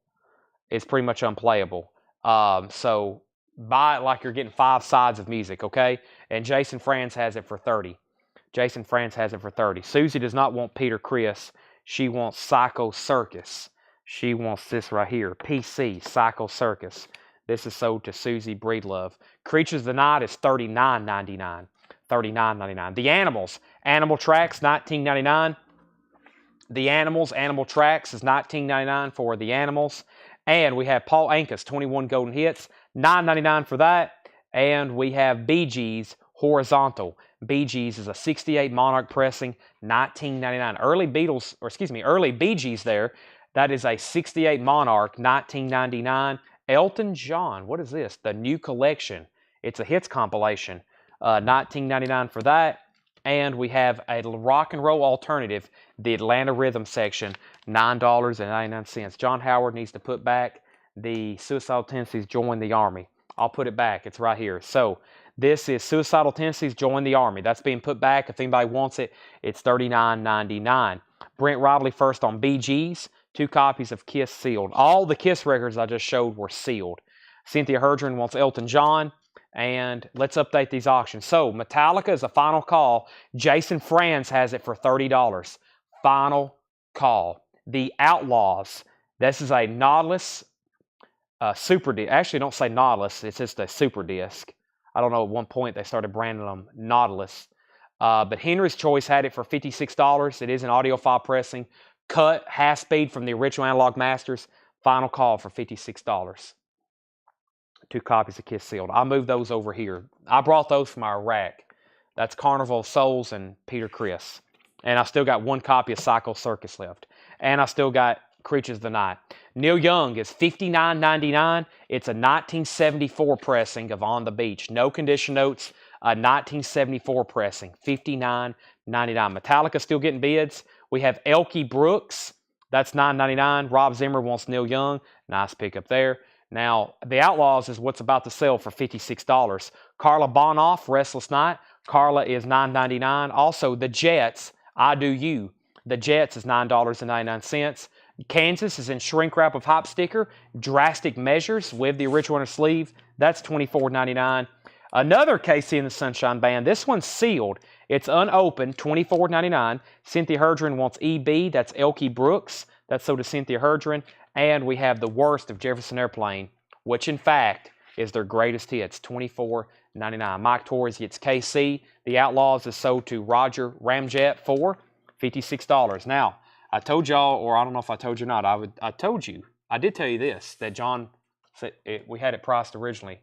It's pretty much unplayable. So buy it like you're getting 5 sides of music, okay? And Jason Franz has it for 30. Jason Franz has it for 30. Susie does not want Peter Criss. She wants Psycho Circus. She wants this right here, PC, Psycho Circus. This is sold to Susie Breedlove. Creatures of the Night is $39.99. $39.99. The Animals, Animal Tracks, $19.99. The Animals, Animal Tracks is $19.99 for The Animals. And we have Paul Anka's 21 Golden Hits, $9.99 for that. And we have Bee Gees Horizontal. Bee Gees is a 68 Monarch pressing, $19.99. Early Bee Gees there. That is a 68 Monarch, $19.99. Elton John, what is this? The New Collection. It's a hits compilation, $19.99 for that. And we have a rock and roll alternative, the Atlanta Rhythm section, $9.99. John Howard needs to put back the Suicidal Tendencies Join the Army. I'll put it back. It's right here. So this is Suicidal Tendencies Join the Army. That's being put back. If anybody wants it, it's $39.99. Brent Robley first on Bee Gees. 2 copies of Kiss sealed. All the Kiss records I just showed were sealed. Cynthia Herdren wants Elton John. And let's update these auctions. So Metallica is a final call. Jason Franz has it for $30. Final call. The Outlaws. This is a Nautilus super disc. Actually, don't say Nautilus. It's just a super disc. I don't know. At one point they started branding them Nautilus. But Henry's Choice had it for $56. It is an audiophile pressing. Cut half speed from the original Analog Masters. Final call for $56. 2 copies of Kiss sealed. I'll move those over here. I brought those from our rack. That's Carnival of Souls and Peter Criss. And I still got 1 copy of Psycho Circus left. And I still got Creatures of the Night. Neil Young is $59.99. It's a 1974 pressing of On the Beach. No condition notes. A 1974 pressing. $59.99. Metallica still getting bids. We have Elkie Brooks. That's $9.99. Rob Zimmer wants Neil Young. Nice pickup there. Now, the Outlaws is what's about to sell for $56. Carla Bonoff, Restless Night. Carla is $9.99. Also, the Jets, I Do You. The Jets is $9.99. Kansas is in shrink wrap of Hop Sticker. Drastic Measures with the original inner sleeve. That's $24.99. Another KC and the Sunshine Band. This one's sealed. It's unopened, $24.99. Cynthia Herdren wants EB. That's Elkie Brooks. That's sold to Cynthia Herdren. And we have The Worst of Jefferson Airplane, which in fact is their greatest hits, $24.99. Mike Torres gets KC. The Outlaws is sold to Roger Ramjet for $56. Now, I told y'all, or I don't know if I told you or not, I did tell you this, that John said we had it priced originally.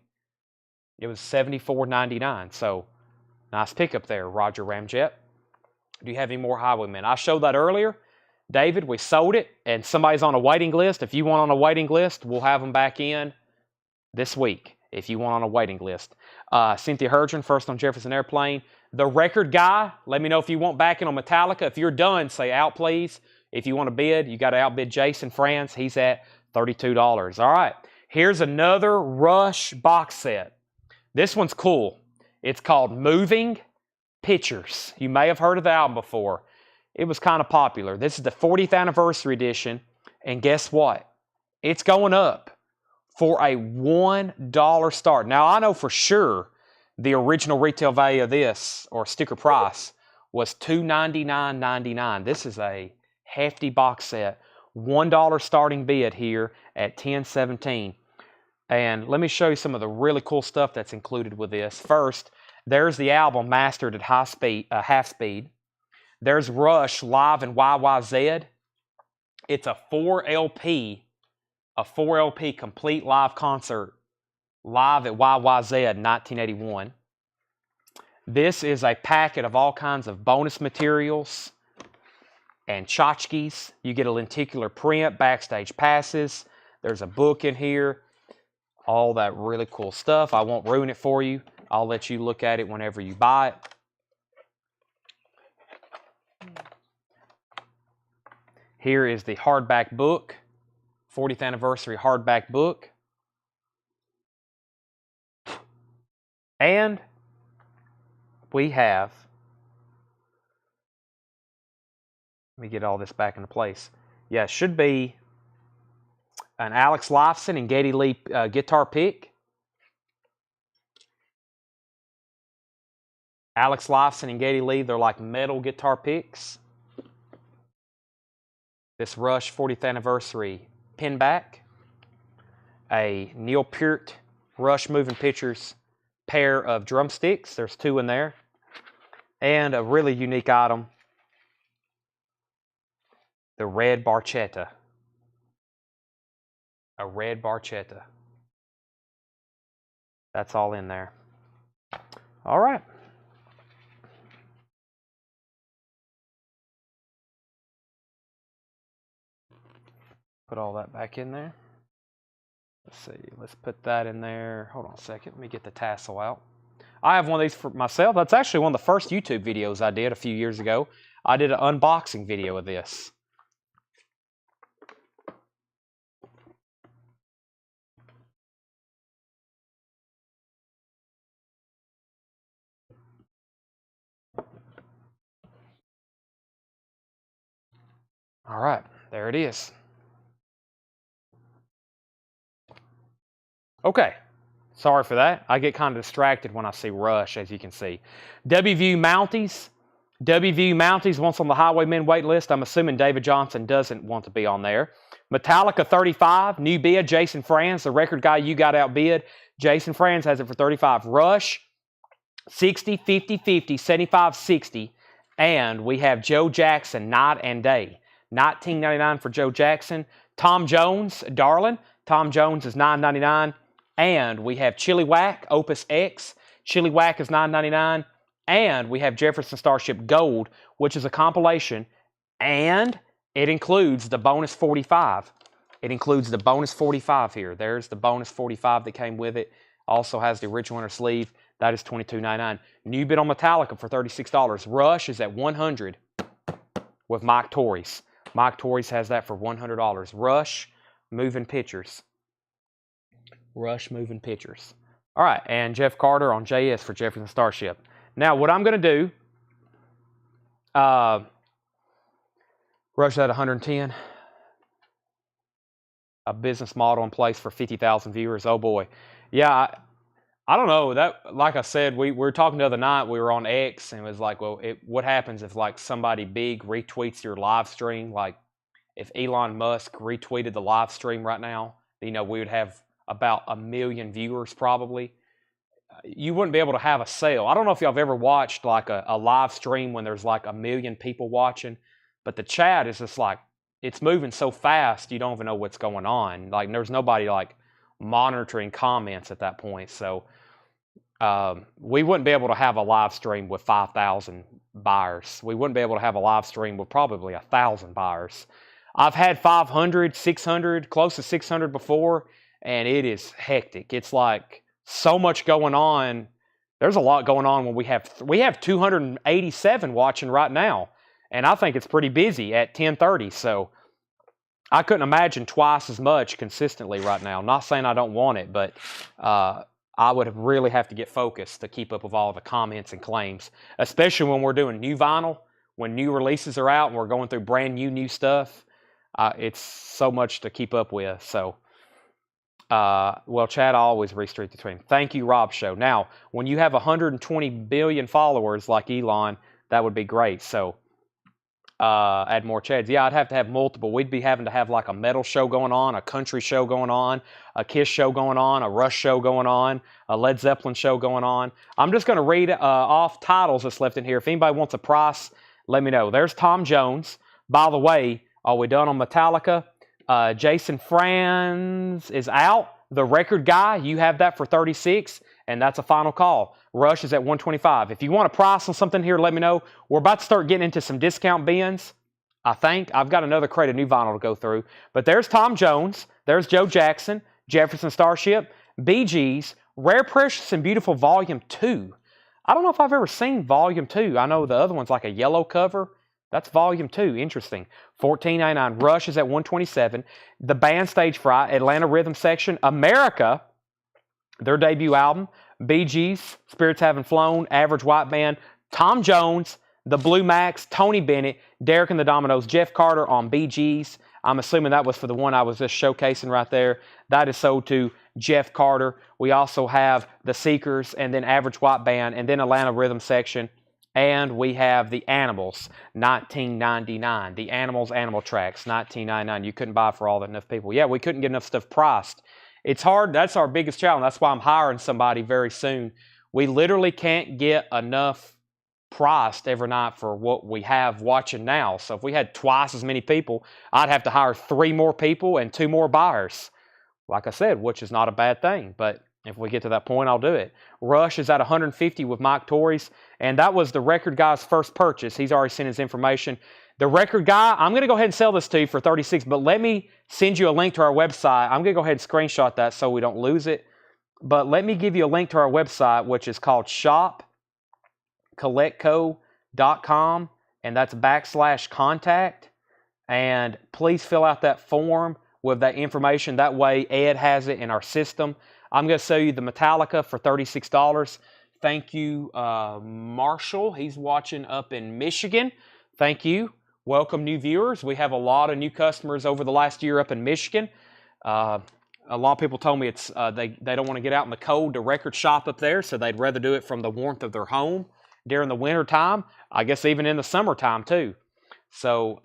It was $74.99. So, nice pickup there, Roger Ramjet. Do you have any more Highwaymen? I showed that earlier. David, we sold it, and somebody's on a waiting list. If you want on a waiting list, we'll have them back in this week, if you want on a waiting list. Cynthia Herdren, first on Jefferson Airplane. The Record Guy, let me know if you want back in on Metallica. If you're done, say out, please. If you want to bid, you got to outbid Jason Franz. He's at $32. All right, here's another Rush box set. This one's cool. It's called Moving Pictures. You may have heard of the album before. It was kind of popular. This is the 40th anniversary edition, and guess what? It's going up for a $1 start. Now, I know for sure the original retail value of this, or sticker price, was $299.99. This is a hefty box set. $1 starting bid here at $10.17. And let me show you some of the really cool stuff that's included with this. First, there's the album mastered at half speed. There's Rush live in YYZ. It's a 4LP complete live concert, live at YYZ in 1981. This is a packet of all kinds of bonus materials and tchotchkes. You get a lenticular print, backstage passes. There's a book in here. All that really cool stuff. I won't ruin it for you. I'll let you look at it whenever you buy it. Here is the hardback book, 40th anniversary hardback book. And we have, let me get all this back into place. Yeah, it should be an Alex Lifeson and Geddy Lee guitar pick. Alex Lifeson and Geddy Lee, they're like metal guitar picks. This Rush 40th anniversary pinback. A Neil Peart Rush Moving Pictures pair of drumsticks. There's 2 in there. And a really unique item, the red barchetta. A red barchetta. That's all in there. All right. Put all that back in there. Let's see. Let's put that in there. Hold on a second. Let me get the tassel out. I have one of these for myself. That's actually one of the first YouTube videos I did a few years ago. I did an unboxing video of this. All right, there it is. Okay, sorry for that. I get kind of distracted when I see Rush, as you can see. WVU Mounties. WVU Mounties once on the Highwaymen wait list. I'm assuming David Johnson doesn't want to be on there. Metallica 35, new bid, Jason Franz, the record guy you got outbid. Jason Franz has it for 35. Rush, 60, 50, 50, 75, 60. And we have Joe Jackson, Night and Day. $19.99 for Joe Jackson. Tom Jones, Darlin. Tom Jones is $9.99. And we have Chili Whack, Opus X. Chili Whack is $9.99. And we have Jefferson Starship Gold, which is a compilation. And it includes the bonus 45. It includes the bonus 45 here. There's the bonus 45 that came with it. Also has the original inner sleeve. That is $22.99. New bid on Metallica for $36. Rush is at $100 with Mike Torres. Mike Torres has that for $100. Rush, Moving Pictures. Rush, Moving Pictures. All right, and Jeff Carter on JS for Jefferson Starship. Now, what I'm going to do, Rush at 110. A business model in place for 50,000 viewers. Oh, boy. Yeah, I don't know. That, like I said, we were talking the other night. We were on X, and it was like, well, what happens if like somebody big retweets your live stream? Like if Elon Musk retweeted the live stream right now, we would have about 1 million viewers probably. You wouldn't be able to have a sale. I don't know if y'all have ever watched like a live stream when there's like 1 million people watching, but the chat is just like, it's moving so fast you don't even know what's going on. Like there's nobody like monitoring comments at that point. So we wouldn't be able to have a live stream with 5,000 buyers. We wouldn't be able to have a live stream with probably 1,000 buyers. I've had 500, 600, close to 600 before, and it is hectic. It's like so much going on. There's a lot going on when we have 287 watching right now, and I think it's pretty busy at 10:30. So I couldn't imagine twice as much consistently right now. Not saying I don't want it, but I would really have to get focused to keep up with all the comments and claims, especially when we're doing new vinyl, when new releases are out and we're going through brand new stuff. It's so much to keep up with. So, well, Chad, I always restreak the tweet. Thank you, Rob Show. Now, when you have 120 billion followers like Elon, that would be great. So, add more Chads. Yeah, I'd have to have multiple. We'd be having to have like a metal show going on, a country show going on, a Kiss show going on, a Rush show going on, a Led Zeppelin show going on. I'm just going to read off titles that's left in here. If anybody wants a price, let me know. There's Tom Jones. By the way, are we done on Metallica? Jason Franz is out. The record guy, you have that for 36, and that's a final call. Rush is at 125. If you want a price on something here, let me know. We're about to start getting into some discount bins. I think I've got another crate of new vinyl to go through. But there's Tom Jones. There's Joe Jackson, Jefferson Starship, Bee Gees, Rare Precious and Beautiful Volume 2. I don't know if I've ever seen Volume 2. I know the other one's like a yellow cover. That's Volume 2. Interesting. $14.99. Rush is at $127. The band Stage Fright, Atlanta Rhythm Section, America, their debut album, Bee Gees, Spirits Haven't Flown, Average White Band, Tom Jones, the Blue Max, Tony Bennett, Derek and the Dominoes, Jeff Carter on BGs. I'm assuming that was for the one I was just showcasing right there. That is sold to Jeff Carter. We also have the Seekers and then Average White Band and then Atlanta Rhythm Section. And we have the Animals, $19.99. The Animals Animal Tracks, $19.99. You couldn't buy for all that enough people. Yeah, we couldn't get enough stuff priced. It's hard. That's our biggest challenge. That's why I'm hiring somebody very soon. We literally can't get enough priced every night for what we have watching now. So if we had twice as many people, I'd have to hire 3 more people and 2 more buyers. Like I said, which is not a bad thing, but if we get to that point, I'll do it. Rush is at 150 with Mike Torres, and that was the record guy's first purchase. He's already sent his information. The record guy, I'm going to go ahead and sell this to you for 36, but let me send you a link to our website. I'm going to go ahead and screenshot that so we don't lose it. But let me give you a link to our website, which is called shopcollectco.com, and that's /contact. And please fill out that form with that information. That way Ed has it in our system. I'm going to sell you the Metallica for $36. Thank you, Marshall. He's watching up in Michigan. Thank you. Welcome, new viewers. We have a lot of new customers over the last year up in Michigan. A lot of people told me it's they don't want to get out in the cold to record shop up there, so they'd rather do it from the warmth of their home during the winter time. I guess even in the summertime too. So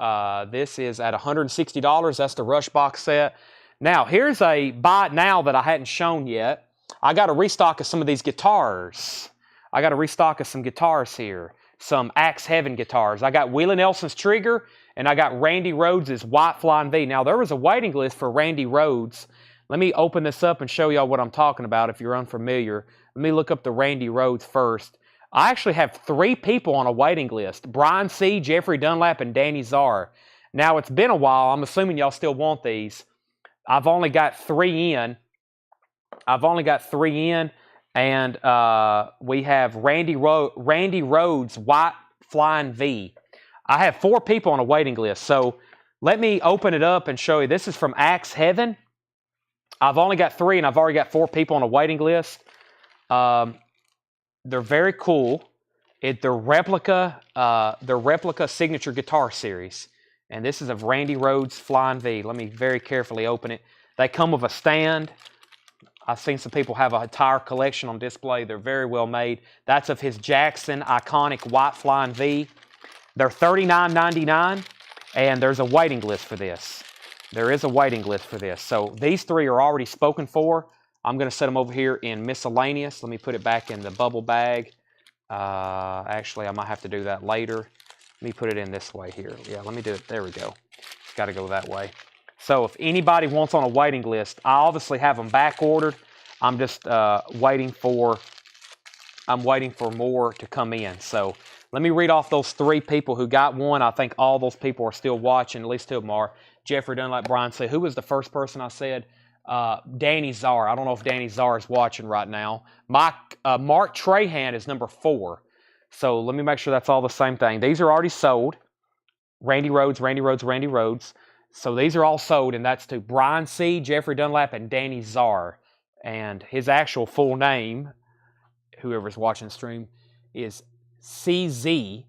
this is at $160. That's the Rush box set. Now here's a buy it now that I hadn't shown yet. I got a restock of some of these guitars. I got a restock of some guitars here. Some Axe Heaven guitars. I got Willie Nelson's Trigger and I got Randy Rhoads' White Flying V. Now there was a waiting list for Randy Rhoads. Let me open this up and show y'all what I'm talking about if you're unfamiliar. Let me look up the Randy Rhoads first. I actually have 3 people on a waiting list. Brian C., Jeffrey Dunlap, and Danny Czar. Now, it's been a while. I'm assuming y'all still want these. I've only got 3 in. And we have Randy Rhoads' White Flying V. I have 4 people on a waiting list. So let me open it up and show you. This is from Axe Heaven. I've only got 3, and I've already got 4 people on a waiting list. They're very cool. They're replica signature guitar series. And this is of Randy Rhoads' Flying V. Let me very carefully open it. They come with a stand. I've seen some people have an entire collection on display. They're very well made. That's of his Jackson iconic White Flying V. They're $39.99, and there's a waiting list for this. There is a waiting list for this. So these 3 are already spoken for. I'm going to set them over here in miscellaneous. Let me put it back in the bubble bag. Actually, I might have to do that later. Let me put it in this way here. Yeah, let me do it. There we go. Got to go that way. So if anybody wants on a waiting list, I obviously have them back ordered. I'm just waiting for more to come in. So let me read off those 3 people who got one. I think all those people are still watching. At least 2 of them are. Jeffrey Dunlap, Brian C. Who was the first person I said? Danny Czar. I don't know if Danny Czar is watching right now. Mark Trahan is number 4. So let me make sure that's all the same thing. These are already sold. Randy Rhoads. So these are all sold, and that's to Brian C., Jeffrey Dunlap, and Danny Czar. And his actual full name, whoever's watching the stream, is CZARNIKOW.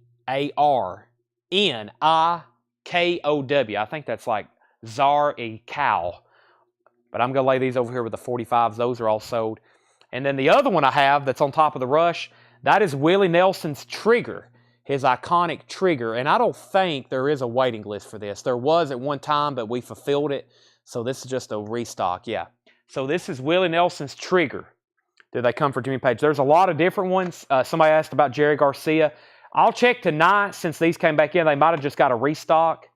I think that's like Czar a cow. But I'm going to lay these over here with the 45s. Those are all sold. And then the other one I have that's on top of the Rush, that is Willie Nelson's Trigger, his iconic Trigger. And I don't think there is a waiting list for this. There was at one time, but we fulfilled it. So this is just a restock, yeah. So this is Willie Nelson's Trigger. Did they come for Jimmy Page? There's a lot of different ones. Somebody asked about Jerry Garcia. I'll check tonight since these came back in. They might have just got a restock.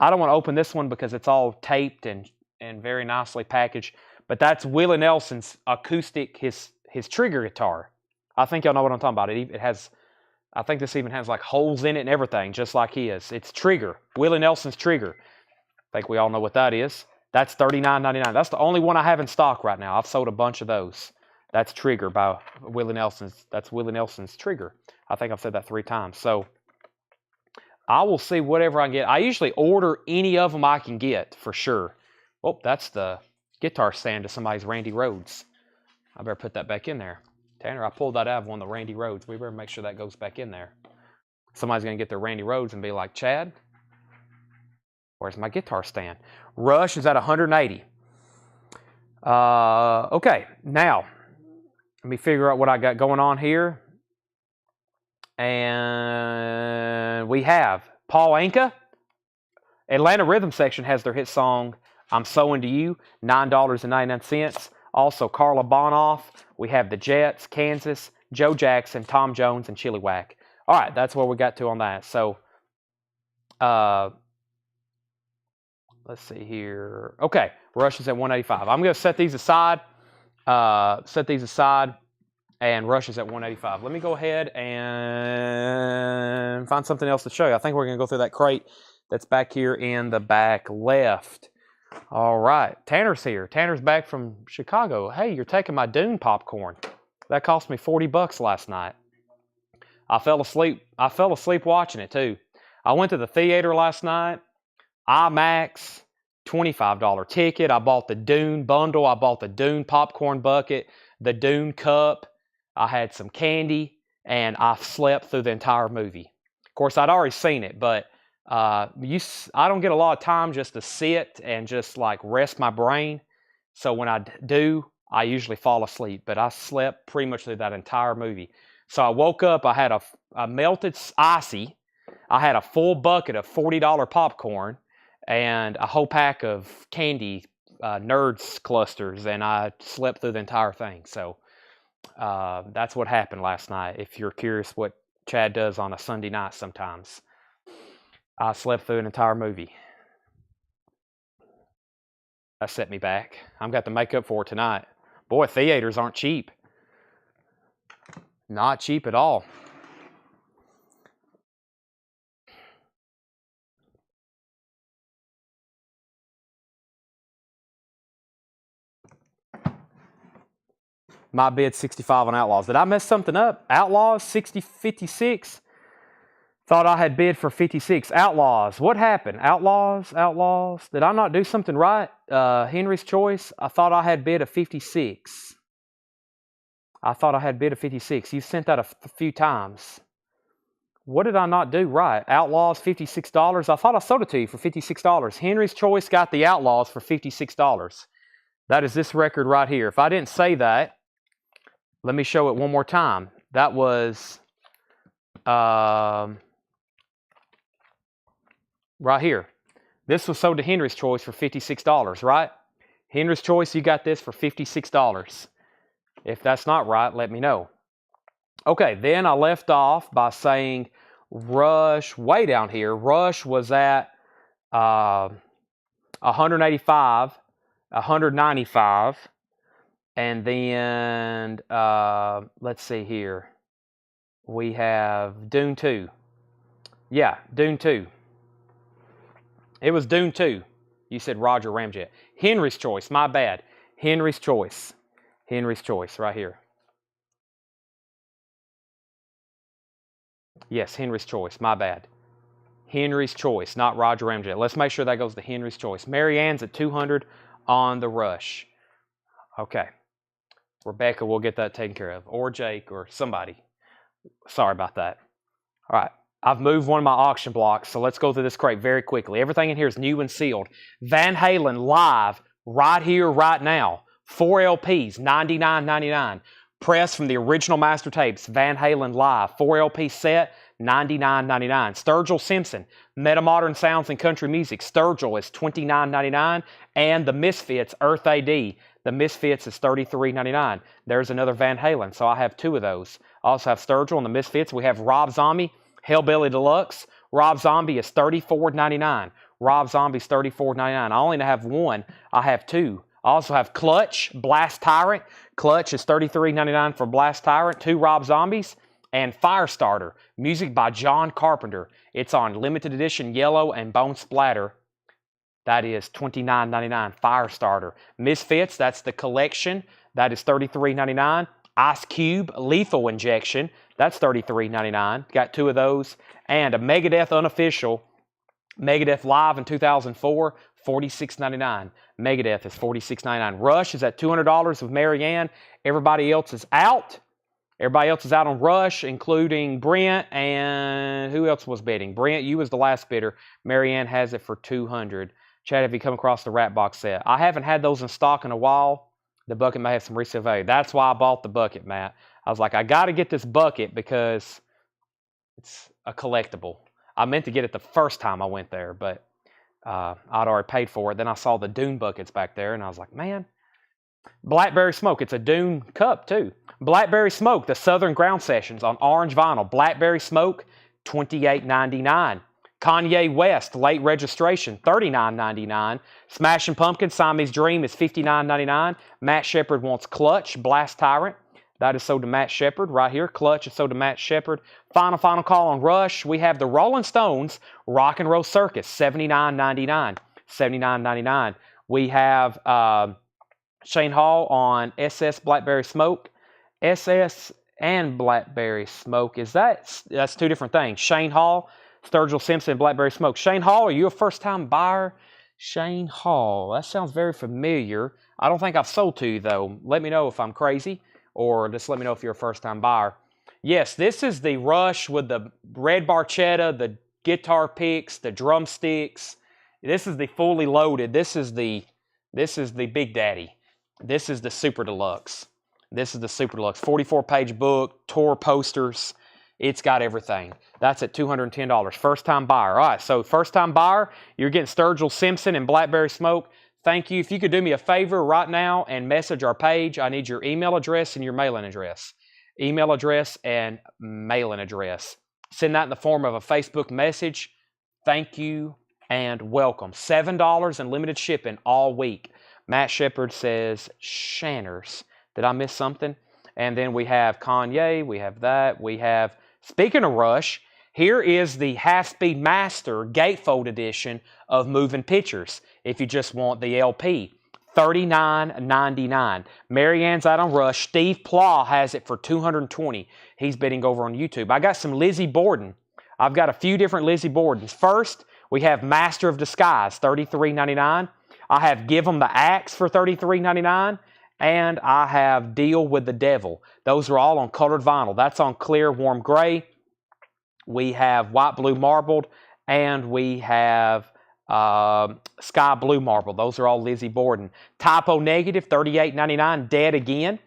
I don't want to open this one because it's all taped and very nicely packaged. But that's Willie Nelson's acoustic, his Trigger guitar. I think y'all know what I'm talking about. It has, I think this even has like holes in it and everything, just like his. It's Trigger, Willie Nelson's Trigger. I think we all know what that is. That's $39.99. That's the only one I have in stock right now. I've sold a bunch of those. That's Trigger by Willie Nelson's. That's Willie Nelson's Trigger. I think I've said that 3 times. So I will see whatever I get. I usually order any of them I can get for sure. Oh, that's the guitar stand to somebody's Randy Rhoads. I better put that back in there. Tanner, I pulled that out of one of the Randy Rhoads. We better make sure that goes back in there. Somebody's going to get their Randy Rhoads and be like, Chad, where's my guitar stand? Rush is at 180. Okay, now, let me figure out what I got going on here. And we have Paul Anka. Atlanta Rhythm Section has their hit song, I'm So Into You, $9.99. Also, Carla Bonoff. We have the Jets, Kansas, Joe Jackson, Tom Jones, and Chili Whack. All right, that's where we got to on that. So, let's see here. Okay, Rush is at 185. I'm going to set these aside. And Rush is at 185. Let me go ahead and find something else to show you. I think we're going to go through that crate that's back here in the back left. All right, Tanner's here. Tanner's back from Chicago. Hey, you're taking my Dune popcorn. That cost me $40 last night. I fell asleep watching it too. I went to the theater last night. IMAX, $25 ticket. I bought the Dune bundle. I bought the Dune popcorn bucket, the Dune cup. I had some candy, and I slept through the entire movie. Of course, I'd already seen it, but I don't get a lot of time just to sit and just like rest my brain. So when I do, I usually fall asleep. But I slept pretty much through that entire movie. So I woke up, I had a melted icy. I had a full bucket of $40 popcorn and a whole pack of candy, Nerds clusters, and I slept through the entire thing. So that's what happened last night. If you're curious what Chad does on a Sunday night sometimes. I slept through an entire movie. That set me back. I've got to make up for it tonight. Boy, theaters aren't cheap. Not cheap at all. My bid 65 on Outlaws. Did I mess something up? Outlaws 56. Thought I had bid for 56. Outlaws. What happened? Outlaws. Did I not do something right? Henry's Choice. I thought I had bid a 56. You sent that a few times. What did I not do right? Outlaws, $56. I thought I sold it to you for $56. Henry's Choice got the Outlaws for $56. That is this record right here. If I didn't say that, let me show it one more time. That was right here. This was sold to Henry's Choice for $56, right? Henry's Choice, you got this for $56. If that's not right, let me know. Okay, then I left off by saying Rush, way down here. Rush was at 185, 195, and then let's see here. We have Dune 2. Yeah, Dune 2. It was Dune 2. You said Roger Ramjet. Henry's Choice, my bad. Henry's Choice right here. Yes, Henry's Choice, my bad. Henry's Choice, not Roger Ramjet. Let's make sure that goes to Henry's Choice. Mary Ann's at 200 on the Rush. Okay. Rebecca will get that taken care of. Or Jake or somebody. Sorry about that. All right. I've moved one of my auction blocks, so let's go through this crate very quickly. Everything in here is new and sealed. Van Halen live right here, right now. 4 LPs, $99.99. Pressed from the original master tapes. Van Halen live, 4 LP set, $99.99. Sturgill Simpson, Metamodern Sounds and Country Music. Sturgill is $29.99. And the Misfits, Earth AD. The Misfits is $33.99. There's another Van Halen, so I have 2 of those. I also have Sturgill and the Misfits. We have Rob Zombie, Hellbilly Deluxe. Rob Zombie is $34.99. Rob Zombie's $34.99. I only have 1. I have 2. I also have Clutch, Blast Tyrant. Clutch is $33.99 for Blast Tyrant. 2 Rob Zombies. And Firestarter, music by John Carpenter. It's on limited edition yellow and bone splatter. That is $29.99. Firestarter. Misfits, that's the collection. That is $33.99. Ice Cube, Lethal Injection. That's $33.99. Got 2 of those. And a Megadeth unofficial. Megadeth Live in 2004, $46.99. Megadeth is $46.99. Rush is at $200 with Mary Ann. Everybody else is out. Everybody else is out on Rush, including Brent, and who else was bidding? Brent, you was the last bidder. Marianne has it for $200. Chad, have you come across the Rat Box set? I haven't had those in stock in a while. The bucket may have some resale value. That's why I bought the bucket, Matt. I was like, I got to get this bucket because it's a collectible. I meant to get it the first time I went there, but I'd already paid for it. Then I saw the Dune buckets back there, and I was like, man. Blackberry Smoke. It's a Dune cup, too. Blackberry Smoke, the Southern Ground Sessions on orange vinyl. Blackberry Smoke, $28.99. Kanye West, late registration, $39.99. Smashing Pumpkins, Siamese Dream is $59.99. Matt Shepard wants Clutch, Blast Tyrant. That is sold to Matt Shepard right here. Clutch is sold to Matt Shepard. Final call on Rush. We have the Rolling Stones, Rock and Roll Circus, $79.99. $79.99. We have Shane Hall on SS Blackberry Smoke. SS and Blackberry Smoke. That's two different things. Shane Hall, Sturgill Simpson, Blackberry Smoke. Shane Hall, are you a first-time buyer? Shane Hall. That sounds very familiar. I don't think I've sold to you, though. Let me know if I'm crazy, or just let me know if you're a first-time buyer. Yes, this is the Rush with the red barchetta, the guitar picks, the drumsticks. This is the fully loaded. This is the Big Daddy. This is the Super Deluxe. This is the Super Deluxe. 44-page book, tour posters. It's got everything. That's at $210. First-time buyer. All right, so first-time buyer, you're getting Sturgill Simpson and Blackberry Smoke. Thank you. If you could do me a favor right now and message our page, I need your email address and your mailing address. Email address and mailing address. Send that in the form of a Facebook message. Thank you and welcome. $7 in limited shipping all week. Matt Shepard says, Shanners. Did I miss something? And then we have Kanye. We have that. We have, speaking of Rush, here is the Half-Speed Master Gatefold edition of Moving Pictures. If you just want the LP. $39.99. Marianne's out on Rush. Steve Plaw has it for $220. He's bidding over on YouTube. I got some Lizzie Borden. I've got a few different Lizzie Bordens. First, we have Master of Disguise, $33.99. I have Give 'em the Axe for $33.99. And I have Deal with the Devil. Those are all on colored vinyl. That's on clear, warm gray. We have white, blue marbled. And we have sky blue marble. Those are all Lizzie Borden. Typo Negative, $38.99. Dead Again.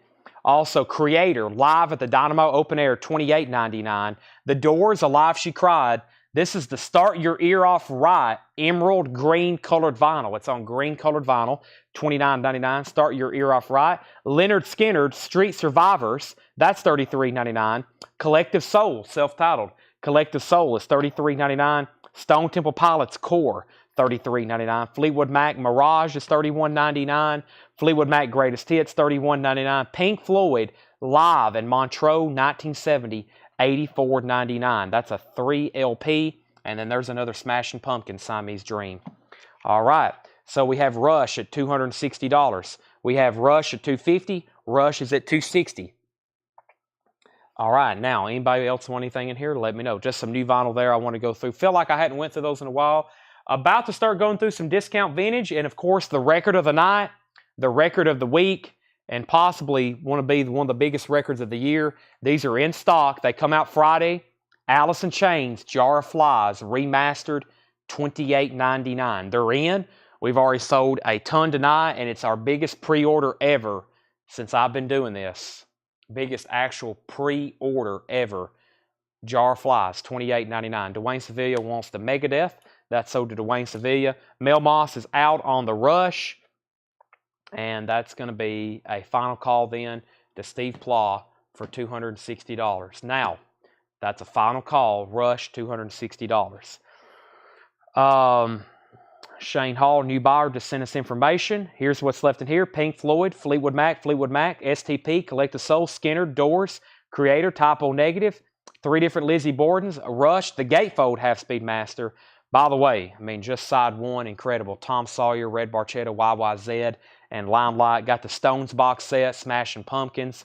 Also, Creator, live at the Dynamo Open Air, $28.99. The Doors, Alive She Cried. This is the Start Your Ear Off Right emerald green colored vinyl. It's on green colored vinyl, $29.99. Start Your Ear Off Right. Leonard Skinner, Street Survivors. That's $33.99. Collective Soul, self-titled. Collective Soul is $33.99. Stone Temple Pilots Core, $33.99. Fleetwood Mac Mirage is $31.99. Fleetwood Mac Greatest Hits, $31.99. Pink Floyd Live in Montreux, 1970, $84.99. That's a 3 LP. And then there's another Smashing Pumpkins, Siamese Dream. All right. So we have Rush at $260. We have Rush at $250. Rush is at $260. All right. Now, anybody else want anything in here? Let me know. Just some new vinyl there I want to go through. Feel like I hadn't went through those in a while. About to start going through some discount vintage. And, of course, the record of the night, the record of the week, and possibly want to be one of the biggest records of the year. These are in stock. They come out Friday. Alice in Chains, Jar of Flies, remastered, $28.99. They're in. We've already sold a ton tonight, and it's our biggest pre-order ever since I've been doing this. Biggest actual pre-order ever. Jar of Flies, $28.99. Dwayne Sevilla wants the Megadeth. That's sold to Dwayne Sevilla. Mel Moss is out on the Rush. And that's going to be a final call then to Steve Plaw for $260. Now, that's a final call. Rush, $260. Shane Hall, new buyer, just sent us information. Here's what's left in here. Pink Floyd, Fleetwood Mac, STP, Collective Soul, Skinner, Doors, Creator, Typo Negative, 3 different Lizzie Bordens, Rush, the Gatefold Half-Speed Master. By the way, I mean, just side one, incredible. Tom Sawyer, Red Barchetta, YYZ, and Limelight. Got the Stones box set, Smashing Pumpkins.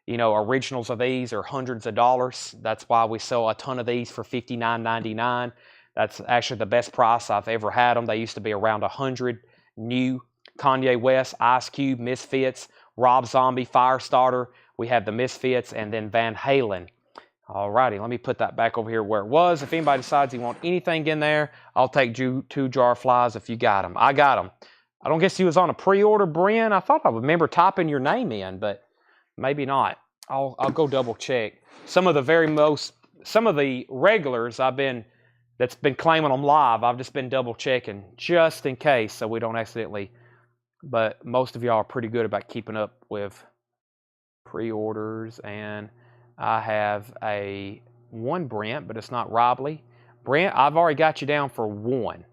You know, originals of these are hundreds of dollars. That's why we sell a ton of these for $59.99. That's actually the best price I've ever had them. They used to be around $100 new. Kanye West, Ice Cube, Misfits, Rob Zombie, Firestarter. We have the Misfits and then Van Halen. Alrighty, let me put that back over here where it was. If anybody decides you want anything in there, I'll take 2 jar flies if you got them. I got them. I don't guess you was on a pre-order, Brian. I thought I remember typing your name in, but maybe not. I'll go double check. Some of the regulars that's been claiming them live, I've just been double checking just in case so we don't accidentally. But most of y'all are pretty good about keeping up with pre-orders. And I have one Brent, but it's not Robley. Brent, I've already got you down for 1.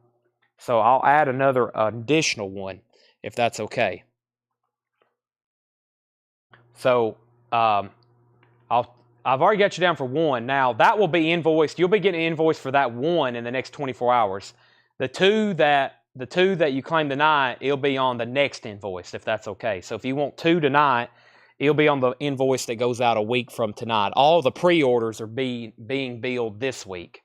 So I'll add another additional one if that's okay. So I've already got you down for 1. Now that will be invoiced. You'll be getting an invoice for that 1 in the next 24 hours. The two that you claim tonight, it'll be on the next invoice if that's okay. So if you want 2 tonight, it'll be on the invoice that goes out a week from tonight. All the pre-orders are being billed this week.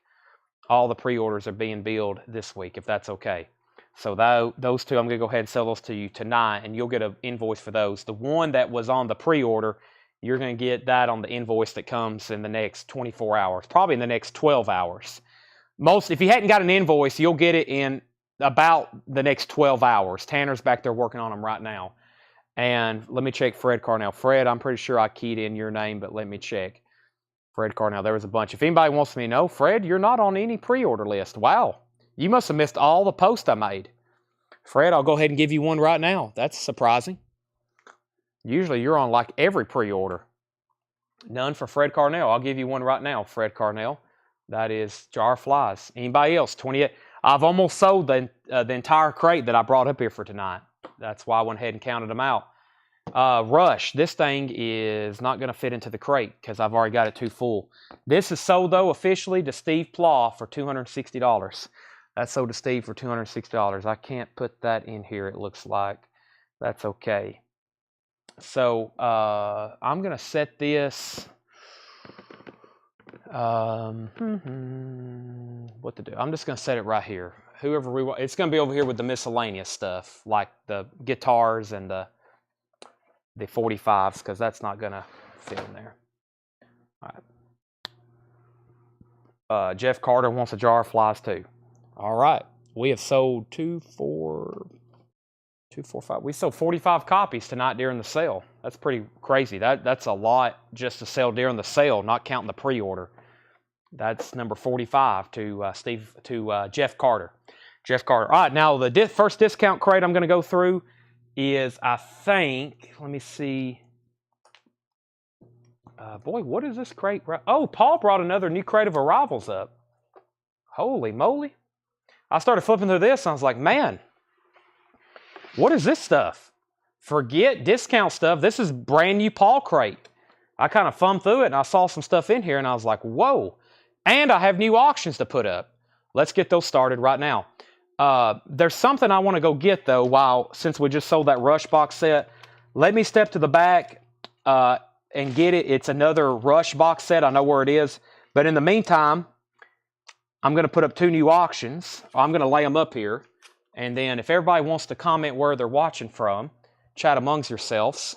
All the pre-orders are being billed this week, if that's okay. So those 2, I'm going to go ahead and sell those to you tonight, and you'll get an invoice for those. The one that was on the pre-order, you're going to get that on the invoice that comes in the next 24 hours, probably in the next 12 hours. If you hadn't got an invoice, you'll get it in about the next 12 hours. Tanner's back there working on them right now. And let me check Fred Carnell. Fred, I'm pretty sure I keyed in your name, but let me check. Fred Carnell, there was a bunch. If anybody wants me to know, Fred, you're not on any pre-order list. Wow. You must have missed all the posts I made. Fred, I'll go ahead and give you one right now. That's surprising. Usually you're on like every pre-order. None for Fred Carnell. I'll give you one right now, Fred Carnell. That is Jar Flies. Anybody else? 28. I've almost sold the entire crate that I brought up here for tonight. That's why I went ahead and counted them out. Rush, this thing is not going to fit into the crate because I've already got it too full. This is sold, though, officially to Steve Plaw for $260. That's sold to Steve for $260. I can't put that in here, it looks like. That's okay. So I'm going to set this... what to do? I'm just going to set it right here. Whoever we want, it's going to be over here with the miscellaneous stuff, like the guitars and the 45s, because that's not going to fit in there. All right. Jeff Carter wants a jar of flies too. All right. We have sold 2, 4, 5. We sold 45 copies tonight during the sale. That's pretty crazy. That's a lot just to sell during the sale, not counting the pre-order. That's number 45 to Jeff Carter. Jeff Carter. All right. Now the first discount crate I'm going to go through is, I think, let me see. Boy, what is this crate? Oh, Paul brought another new crate of arrivals up. Holy moly. I started flipping through this and I was like, man, what is this stuff? Forget discount stuff. This is brand new Paul crate. I kind of thumbed through it and I saw some stuff in here and I was like, whoa. And I have new auctions to put up. Let's get those started right now. There's something I want to go get, though, since we just sold that Rush box set. Let me step to the back and get it. It's another Rush box set. I know where it is. But in the meantime, I'm going to put up 2 new auctions. I'm going to lay them up here. And then if everybody wants to comment where they're watching from, chat amongst yourselves.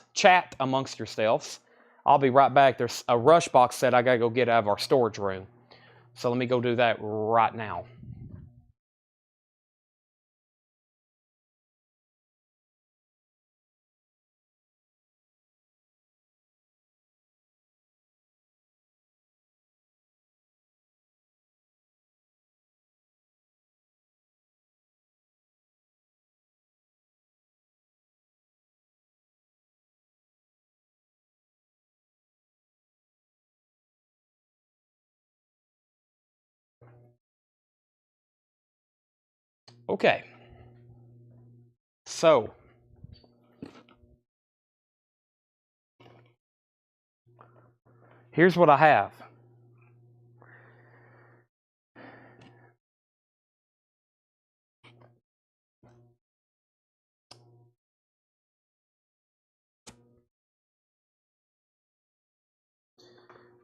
I'll be right back. There's a Rush box set I got to go get out of our storage room. So let me go do that right now. Okay. So here's what I have.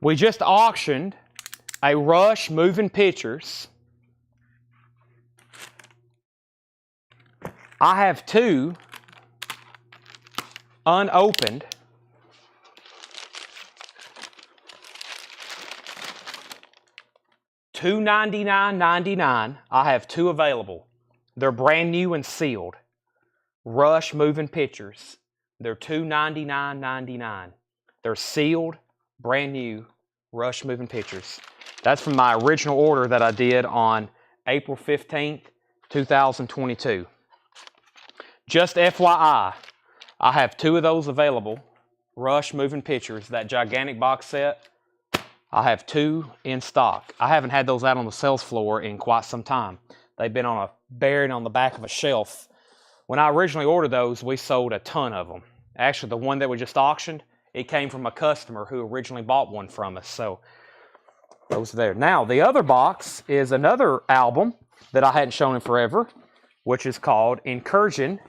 We just auctioned a Rush Moving Pictures. I have 2 unopened $299.99. I have two available. They're brand new and sealed. Rush Moving Pictures. They're $299.99. They're sealed, brand new, Rush Moving Pictures. That's from my original order that I did on April 15th, 2022. Just FYI, I have two of those available. Rush Moving Pictures, that gigantic box set. I have two in stock. I haven't had those out on the sales floor in quite some time. They've been buried on the back of a shelf. When I originally ordered those, we sold a ton of them. Actually, the one that we just auctioned, it came from a customer who originally bought one from us. So those are there. Now, the other box is another album that I hadn't shown in forever, which is called Incursion.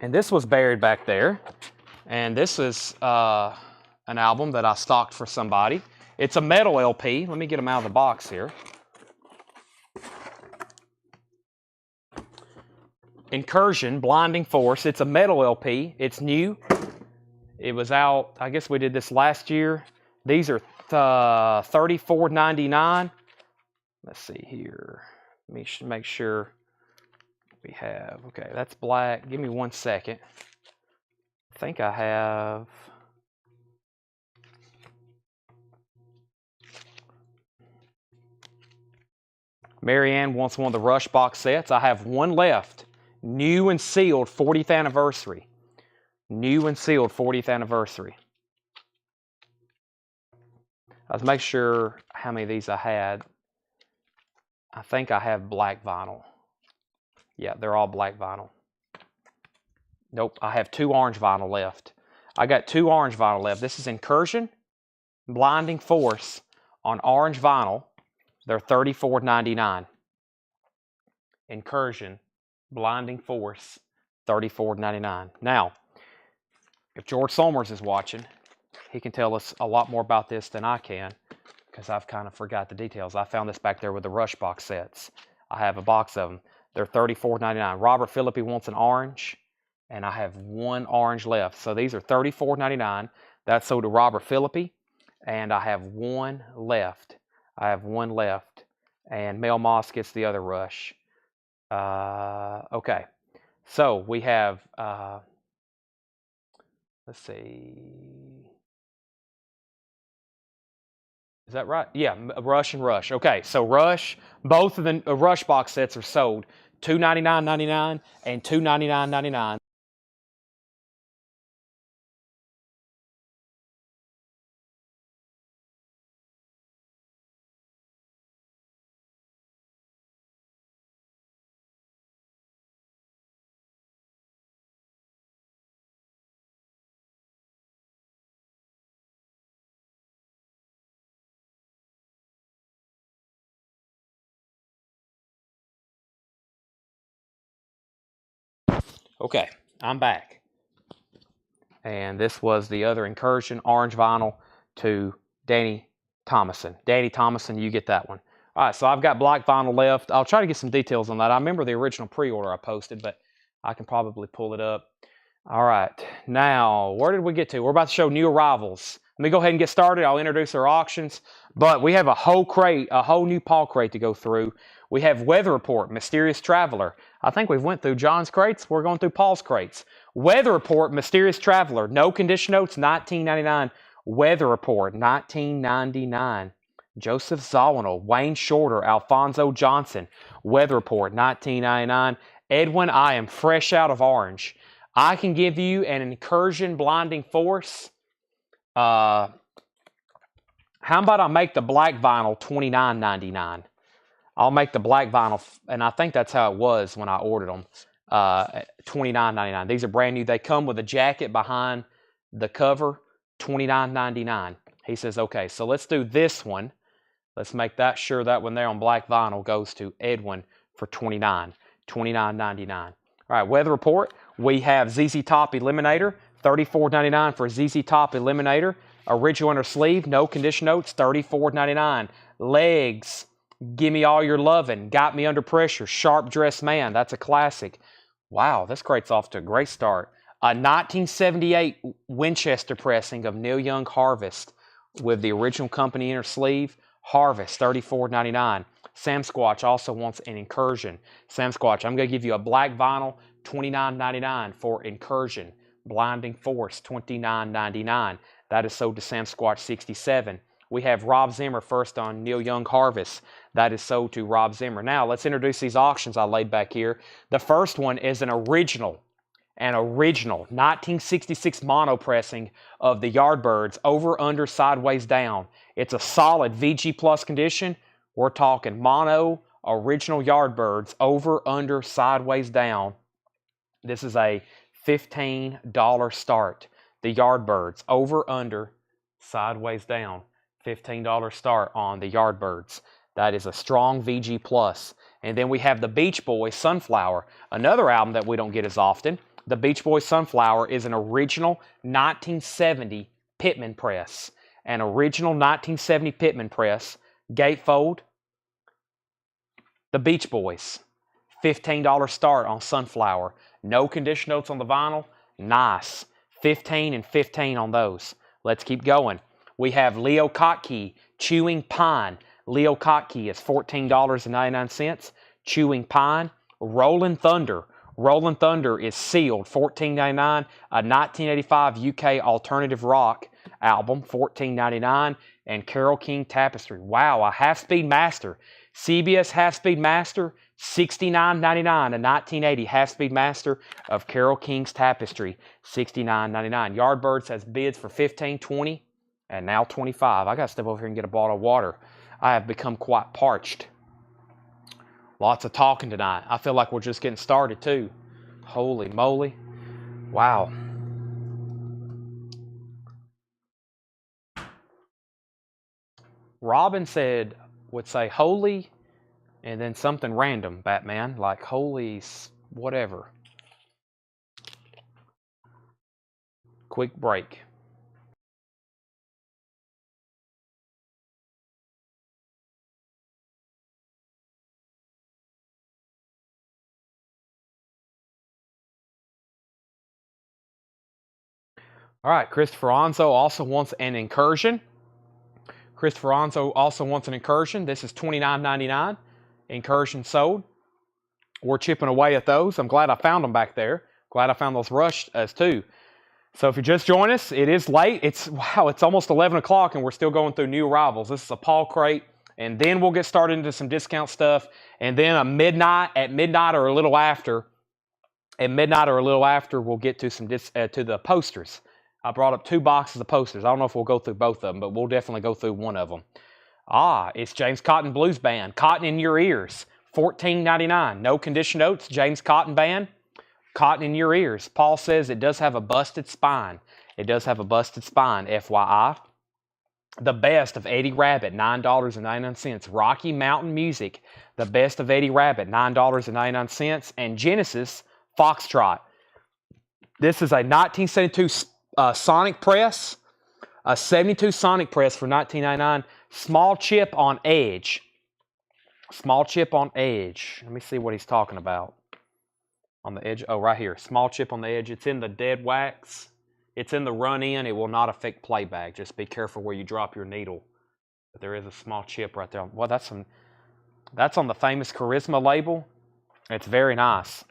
And this was buried back there. And this is an album that I stocked for somebody. It's a metal LP. Let me get them out of the box here. Incursion, Blinding Force. It's a metal LP. It's new. It was out, I guess we did this last year. These are $34.99. Let's see here. Let me make sure we have. Okay, that's black. Give me 1 second. I think I have. Marianne wants one of the Rush box sets. I have one left. New and sealed 40th anniversary. New and sealed 40th anniversary. Let's make sure how many of these I had. I think I have black vinyl. Yeah, they're all black vinyl. Nope, I have two orange vinyl left. I got two orange vinyl left. This is Incursion, Blinding Force on orange vinyl. They're $34.99. Incursion, Blinding Force, $34.99. Now, if George Somers is watching, he can tell us a lot more about this than I can, because I've kind of forgot the details. I found this back there with the Rush box sets. I have a box of them. They're $34.99. Robert Philippi wants an orange, and I have one orange left. So these are $34.99. That's sold to Robert Philippi, and I have one left. I have one left, and Mel Moss gets the other Rush. Okay, so we have, let's see, is that right? Yeah, Rush and Rush. Okay, so Rush, both of the Rush box sets are sold $299.99 and $299.99. Okay, I'm back. And this was the other Incursion orange vinyl to Danny Thomason. Danny Thomason, you get that one. All right, so I've got black vinyl left. I'll try to get some details on that. I remember the original pre-order I posted, but I can probably pull it up. All right, now, where did we get to? We're about to show new arrivals. Let me go ahead and get started. I'll introduce our auctions, but we have a whole crate, a whole new Paul crate to go through. We have Weather Report, Mysterious Traveler. I think we've went through John's crates. We're going through Paul's crates. Weather Report, Mysterious Traveler. No condition notes, $19.99. Weather Report, $19.99. Joseph Zawinul, Wayne Shorter, Alfonso Johnson. Weather Report, $19.99. Edwin, I am fresh out of orange. I can give you an Incursion Blinding Force. How about I make the black vinyl $29.99? I'll make the black vinyl, and I think that's how it was when I ordered them, $29.99. These are brand new. They come with a jacket behind the cover, $29.99. He says, okay, so let's do this one. Let's make that sure that one there on black vinyl goes to Edwin for $29.99. All right, Weather Report. We have ZZ Top Eliminator, $34.99 for ZZ Top Eliminator. Original inner sleeve, no condition notes, $34.99. Legs. Give Me All Your Lovin', Got Me Under Pressure, Sharp Dressed Man. That's a classic. Wow, this crate's off to a great start. A 1978 Winchester pressing of Neil Young Harvest. with the original company inner sleeve. Harvest, $34.99. Sam Squatch also wants an Incursion. Sam Squatch, I'm going to give you a black vinyl, $29.99 for Incursion. Blinding Force, $29.99. That is sold to Sam Squatch 67. We have Rob Zimmer first on Neil Young Harvest. That is sold to Rob Zimmer. Now, let's introduce these auctions I laid back here. The first one is an original 1966 mono pressing of the Yardbirds, over, under, sideways, down. It's a solid VG Plus condition. We're talking mono, original Yardbirds, over, under, sideways, down. This is a $15 start. The Yardbirds, over, under, sideways, down. $15 start on the Yardbirds. That is a strong VG Plus. And then we have the Beach Boys Sunflower, another album that we don't get as often. The Beach Boys Sunflower is an original 1970 Pitman press. An original 1970 Pitman press, gatefold. The Beach Boys, $15 start on Sunflower. No condition notes on the vinyl. Nice. 15 and 15 on those. Let's keep going. We have Leo Kottke, Chewing Pine. Leo Kottke is $14.99. Chewing Pine. Rolling Thunder. Rolling Thunder is sealed, $14.99. A 1985 UK alternative rock album, $14.99. And Carole King Tapestry. Wow, a half-speed master. CBS half-speed master, $69.99. A 1980 half-speed master of Carole King's Tapestry, $69.99. Yardbirds has bids for $15, $20, and now $25. I got to step over here and get a bottle of water. I have become quite parched. Lots of talking tonight. I feel like we're just getting started too. Holy moly. Wow. Robin would say holy and then something random, Batman, like holy whatever. Quick break. All right, Christopher Onzo also wants an Incursion. Christopher Onzo also wants an Incursion. This is $29.99. Incursion sold. We're chipping away at those. I'm glad I found them back there. Glad I found those rushed as too. So if you just joined us, it is late. It's almost 11 o'clock and we're still going through new arrivals. This is a Paul crate, and then we'll get started into some discount stuff. And then at midnight or a little after, we'll get to some to the posters. I brought up 2 boxes of posters. I don't know if we'll go through both of them, but we'll definitely go through one of them. It's James Cotton Blues Band. Cotton in Your Ears. $14.99. No condition notes. James Cotton Band. Cotton in Your Ears. Paul says it does have a busted spine. It does have a busted spine, FYI. The Best of Eddie Rabbit, $9.99. Rocky Mountain Music. The Best of Eddie Rabbit, $9.99. And Genesis Foxtrot. This is a 1972 Sonic press, a 72 Sonic press for $19.99. Small chip on edge. Small chip on edge. Let me see what he's talking about. On the edge. Oh, right here. Small chip on the edge. It's in the dead wax. It's in the run-in. It will not affect playback. Just be careful where you drop your needle. But there is a small chip right there. Well, that's on the famous Charisma label. It's very nice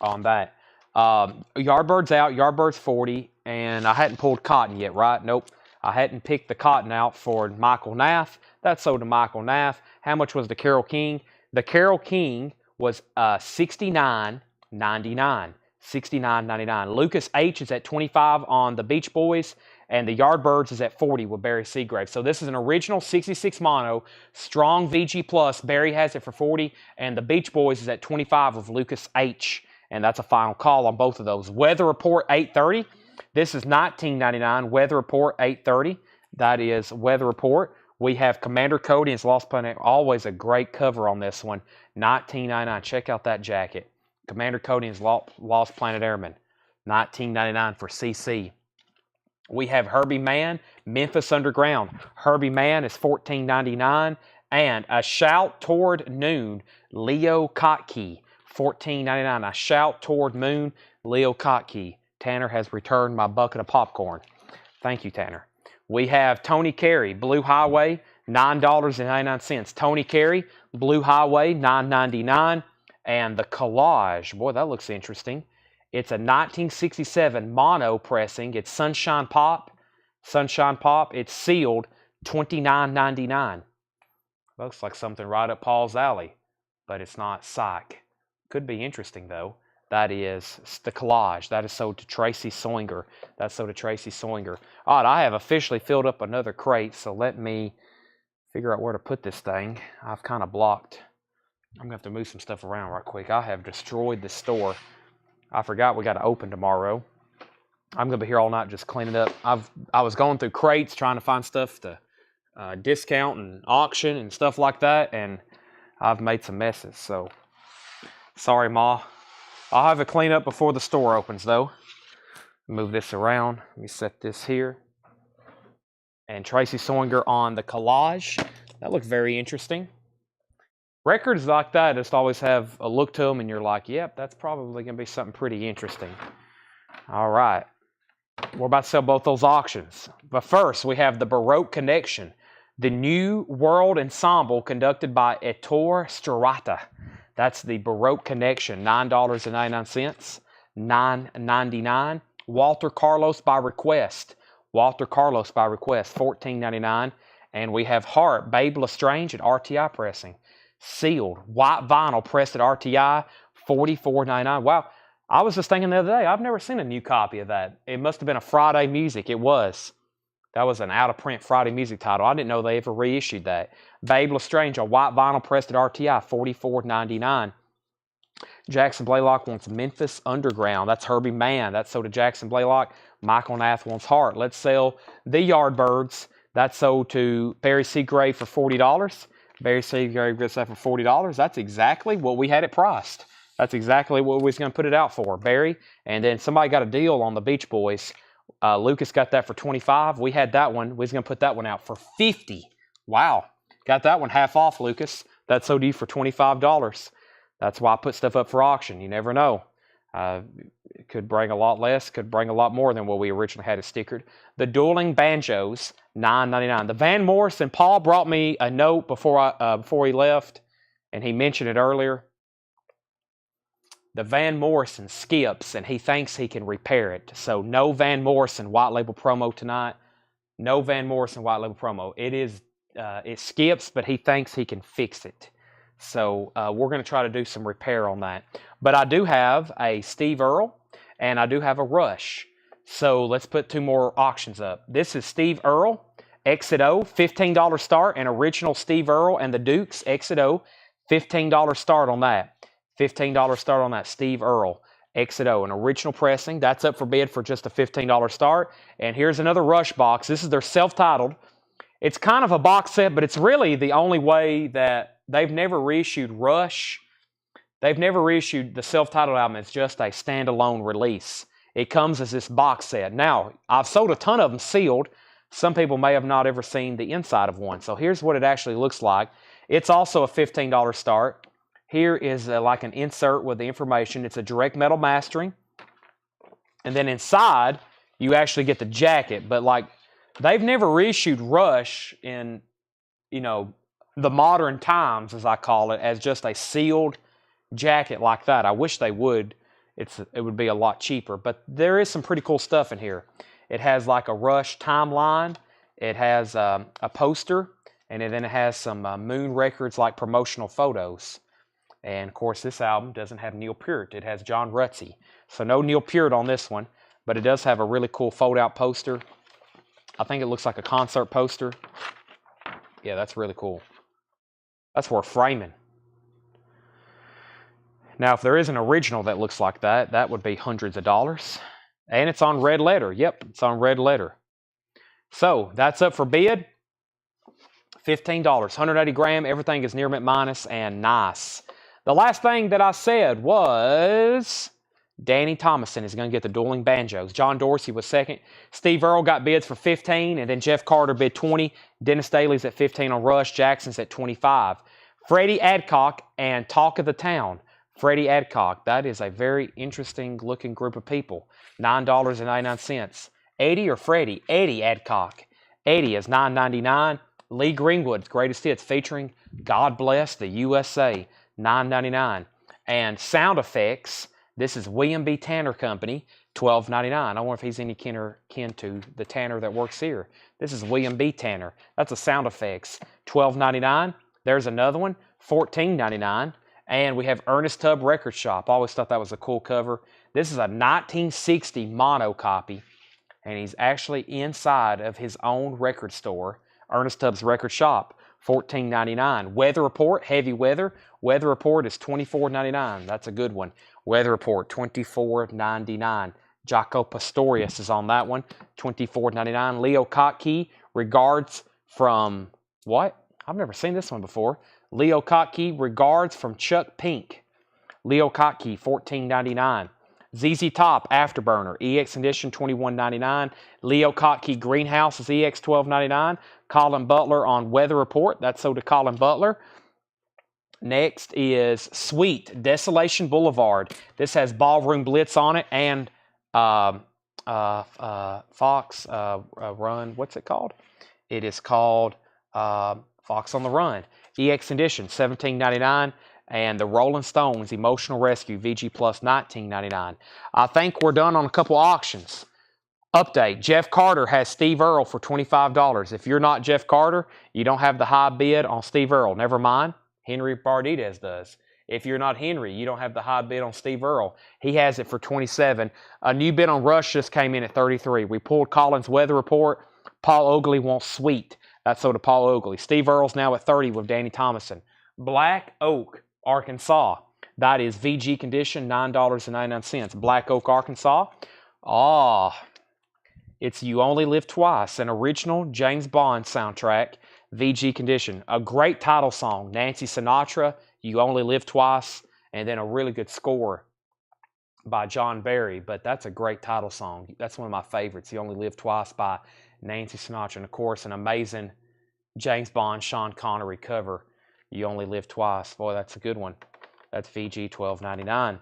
on that. Yardbirds out. Yardbirds 40. And I hadn't pulled Cotton yet, right? Nope. I hadn't picked the Cotton out for Michael Nath. That's sold to Michael Nath. How much was the Carole King? The Carole King was $69.99. $69.99. Lucas H is at $25 on the Beach Boys, and the Yardbirds is at $40 with Barry Seagrave. So this is an original 66 mono, strong VG Plus. Barry has it for $40, and the Beach Boys is at $25 with Lucas H. And that's a final call on both of those. Weather Report 830. This is $19.99. Weather Report 830. That is Weather Report. We have Commander Cody and his Lost Planet. Always a great cover on this one. $19.99. Check out that jacket. Commander Cody and his Lost Planet Airmen. $19.99 for CC. We have Herbie Mann, Memphis Underground. Herbie Mann is $14.99. And A Shout Toward Noon, Leo Kottke. $14.99. A Shout Toward Moon, Leo Kottke. Tanner has returned my bucket of popcorn. Thank you, Tanner. We have Tony Carey, Blue Highway, $9.99. Tony Carey, Blue Highway, $9.99. And the Collage, boy, that looks interesting. It's a 1967 mono pressing. It's Sunshine Pop. Sunshine Pop. It's sealed, $29.99. Looks like something right up Paul's alley, but it's not psych. Could be interesting, though. That is the Collage. That is sold to Tracy Soinger. That's sold to Tracy Soinger. All right, I have officially filled up another crate, so let me figure out where to put this thing. I've kind of blocked. I'm going to have to move some stuff around right quick. I have destroyed the store. I forgot we got to open tomorrow. I'm going to be here all night just cleaning up. I was going through crates trying to find stuff to discount and auction and stuff like that, and I've made some messes, so sorry, Ma. I'll have a clean up before the store opens, though. Move this around. Let me set this here. And Tracy Soinger on the Collage. That looks very interesting. Records like that just always have a look to them, and you're like, yep, that's probably going to be something pretty interesting. All right. We're about to sell both those auctions. But first, we have the Baroque Connection, the New World Ensemble conducted by Ettore Strata. That's the Baroque Connection, $9.99, $9.99. Walter Carlos by request. Walter Carlos by request, $14.99. And we have Heart, Babe Lestrange at RTI Pressing. Sealed, white vinyl, pressed at RTI, $44.99. Wow, I was just thinking the other day, I've never seen a new copy of that. It must have been a Friday Music. It was. That was an out-of-print Friday Music title. I didn't know they ever reissued that. Babe Lestrange, a white vinyl pressed at RTI, $44.99. Jackson Blaylock wants Memphis Underground. That's Herbie Mann. That's sold to Jackson Blaylock. Michael Nath wants Heart. Let's sell the Yardbirds. That's sold to Barry Seagrave for $40. Barry Seagrave gets that for $40. That's exactly what we had it priced. That's exactly what we was going to put it out for, Barry. And then somebody got a deal on the Beach Boys. Lucas got that for $25. We had that one. We was going to put that one out for $50. Wow. Got that one half off, Lucas. That's sold to you for $25. That's why I put stuff up for auction. You never know. It could bring a lot less, could bring a lot more than what we originally had it stickered. The Dueling Banjos, $9.99. The Van Morrison, Paul brought me a note before he left, and he mentioned it earlier. The Van Morrison skips, and he thinks he can repair it. So no Van Morrison white label promo tonight. No Van Morrison white label promo. It skips, but he thinks he can fix it. So we're going to try to do some repair on that. But I do have a Steve Earle, and I do have a Rush. So let's put two more auctions up. This is Steve Earle, Exit O, $15 start, and original Steve Earle and the Dukes, Exit O, $15 start on that. $15 start on that Steve Earle, Exit O, an original pressing. That's up for bid for just a $15 start. And here's another Rush box. This is their self-titled. It's kind of a box set, but it's really the only way that they've never reissued Rush. They've never reissued the self-titled album. It's just a standalone release. It comes as this box set. Now, I've sold a ton of them sealed. Some people may have not ever seen the inside of one. So here's what it actually looks like. It's also a $15 start. Here is like an insert with the information. It's a direct metal mastering. And then inside, you actually get the jacket. But like, they've never reissued Rush in, the modern times, as I call it, as just a sealed jacket like that. I wish they would. It would be a lot cheaper. But there is some pretty cool stuff in here. It has like a Rush timeline. It has a poster. And then it has some Moon Records like promotional photos. And, of course, this album doesn't have Neil Peart. It has John Rutsey. So no Neil Peart on this one. But it does have a really cool fold-out poster. I think it looks like a concert poster. Yeah, that's really cool. That's worth framing. Now, if there is an original that looks like that, that would be hundreds of dollars. And it's on red letter. Yep, it's on red letter. So, that's up for bid. $15. 180 gram. Everything is near mint minus and nice. The last thing that I said was Danny Thomason is going to get the Dueling Banjos. John Dorsey was second. Steve Earle got bids for 15, and then Jeff Carter bid 20. Dennis Daly's at 15 on Rush. Jackson's at 25. Freddie Adcock and Talk of the Town. Freddie Adcock, that is a very interesting looking group of people. $9.99. Eddie or Freddie? Eddie Adcock. Eddie is $9.99. Lee Greenwood's Greatest Hits featuring God Bless the USA, $9.99. And sound effects, this is William B. Tanner Company, $12.99. I wonder if he's any kin to the Tanner that works here. This is William B. Tanner. That's a sound effects, $12.99. There's another one, $14.99. And we have Ernest Tubb Record Shop. I always thought that was a cool cover. This is a 1960 mono copy, and he's actually inside of his own record store, Ernest Tubb's Record Shop, $14.99. Weather Report, heavy weather. Weather Report is $24.99. That's a good one. Weather Report, $24.99. Jaco Pastorius is on that one, $24.99. Leo Kottke, Regards from, what? I've never seen this one before. Leo Kottke, Regards from Chuck Pink. Leo Kottke, $14.99. ZZ Top, Afterburner, EX Edition, $21.99. Leo Kottke, Greenhouse is EX, $12.99. Colin Butler on Weather Report. That's sold to Colin Butler. Next is Sweet, Desolation Boulevard. This has Ballroom Blitz on it and Fox Run. What's it called? It is called Fox on the Run. EX Edition, $17.99. And the Rolling Stones Emotional Rescue VG Plus, $19.99. I think we're done on a couple auctions. Update, Jeff Carter has Steve Earle for $25. If you're not Jeff Carter, you don't have the high bid on Steve Earle. Never mind, Henry Bardidez does. If you're not Henry, you don't have the high bid on Steve Earle. He has it for $27. A new bid on Rush just came in at $33. We pulled Collins' Weather Report. Paul Oakley wants Sweet. That's sold to Paul Oakley. Steve Earle's now at $30 with Danny Thomason. Black Oak, Arkansas. That is VG condition, $9.99. Black Oak, Arkansas. It's You Only Live Twice, an original James Bond soundtrack, VG condition. A great title song, Nancy Sinatra, You Only Live Twice, and then a really good score by John Barry. But that's a great title song. That's one of my favorites, You Only Live Twice by Nancy Sinatra. And, of course, an amazing James Bond, Sean Connery cover, You Only Live Twice. Boy, that's a good one. That's VG, $12.99.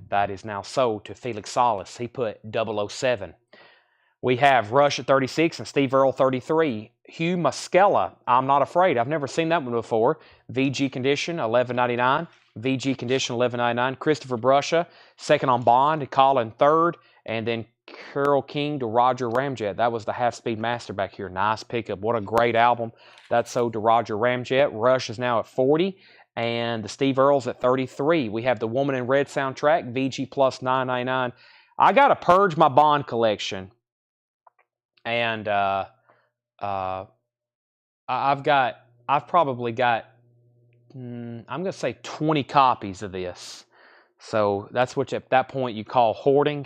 That is now sold to Felix Salas. He put 007. We have Rush at 36 and Steve Earle 33. Hugh Muscella, I'm Not Afraid. I've never seen that one before. VG condition, $11.99. VG condition, $11.99. Christopher Brusha, second on Bond. Colin third. And then Carole King to Roger Ramjet. That was the half-speed master back here. Nice pickup. What a great album. That's sold to Roger Ramjet. Rush is now at 40. And the Steve Earle's at 33. We have the Woman in Red soundtrack, VG plus $9.99. I got to purge my Bond collection. And I've probably got, I'm going to say 20 copies of this. So that's what at that point you call hoarding.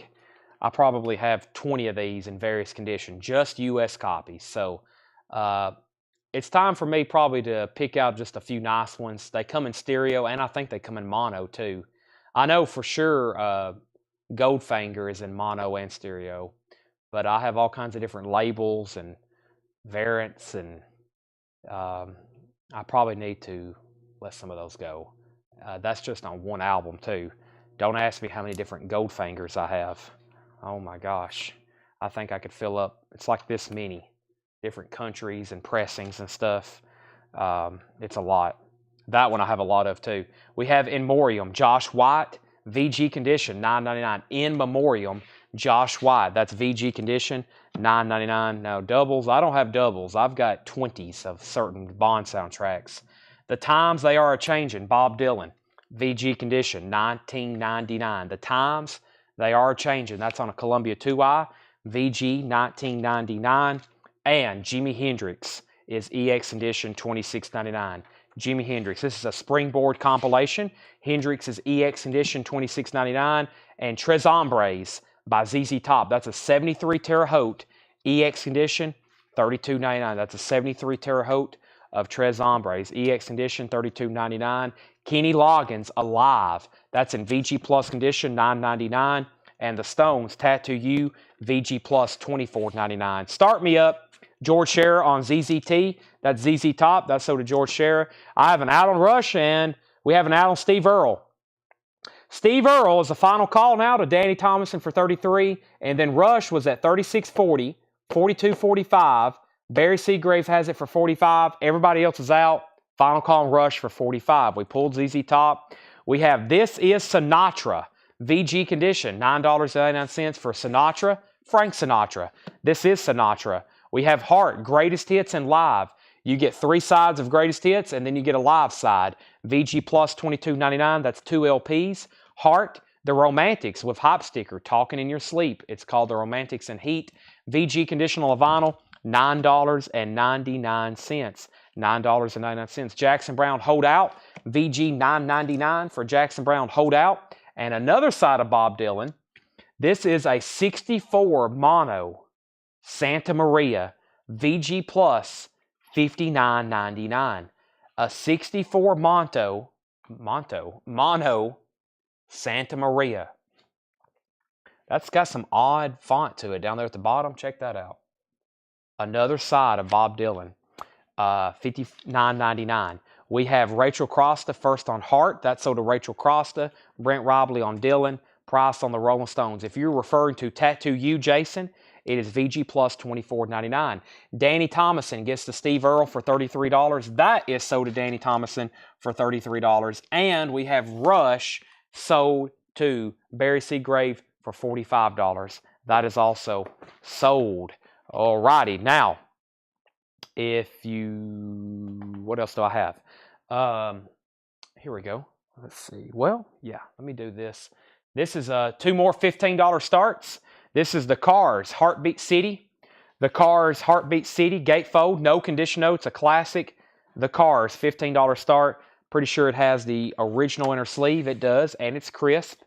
I probably have 20 of these in various conditions, just U.S. copies. So it's time for me probably to pick out just a few nice ones. They come in stereo, and I think they come in mono too. I know for sure Goldfinger is in mono and stereo. But I have all kinds of different labels and variants, and I probably need to let some of those go. That's just on one album, too. Don't ask me how many different Goldfingers I have. Oh, my gosh. I think I could fill up, it's like this many, different countries and pressings and stuff. It's a lot. That one I have a lot of, too. We have In Memoriam, Josh White, VG condition, $9.99. In Memoriam, Josh White, that's VG condition, $9.99. Now, doubles, I don't have doubles. I've got 20s of certain Bond soundtracks. The Times They Are A-Changin', Bob Dylan, VG condition, $19.99. The Times They Are A-Changin', that's on a Columbia 2i, VG, $19.99. And Jimi Hendrix is EX edition, $26.99. Jimi Hendrix, this is a Springboard compilation. Hendrix is EX edition, $26.99. And Tres Hombres by ZZ Top. That's a 73 Terre Haute EX condition, $32.99. That's a 73 Terre Haute of Tres Hombres. EX condition, $32.99. Kenny Loggins, Alive. That's in VG Plus condition, $9.99. And the Stones, Tattoo You, VG Plus, $24.99. Start Me Up, George Scherer on ZZT. That's ZZ Top. That's sold to George Scherer. I have an out on Rush, and we have an out on Steve Earle. Steve Earle is the final call now to Danny Thomason for $33, and then Rush was at $36.40, $42.45, Barry Seagrave has it for 45. Everybody else is out. Final Call and Rush for 45. We pulled ZZ Top. We have This Is Sinatra. VG condition, $9.99 for Sinatra. Frank Sinatra. This is Sinatra. We have Heart, Greatest Hits and Live. You get 3 sides of Greatest Hits, and then you get a live side. VG Plus $22.99. That's 2 LPs. Heart, The Romantics with Hype Sticker, Talking in Your Sleep. It's called The Romantics and Heat. VG conditional vinyl, $9.99. $9.99. Jackson Browne Hold Out. VG $9.99 for Jackson Browne Hold Out. And another side of Bob Dylan. This is a 64 mono Santa Maria. VG Plus $59.99. A 64 mono Santa Maria. That's got some odd font to it down there at the bottom. Check that out. Another side of Bob Dylan. $59.99. We have Rachel Crosta first on Heart. That's sold to Rachel Crosta. Brent Robley on Dylan. Price on the Rolling Stones. If you're referring to Tattoo You, Jason, it is VG Plus $24.99. Danny Thomason gets to Steve Earle for $33. That is sold to Danny Thomason for $33. And we have Rush sold to Barry Seagrave for $45. That is also sold. Alrighty, now, what else do I have? Here we go. Let's see. Well, yeah, let me do this. This is 2 more $15 starts. This is the Cars Heartbeat City. The Cars Heartbeat City gatefold, no condition notes, a classic. The Cars $15 start. Pretty sure it has the original inner sleeve. It does, and it's crisp.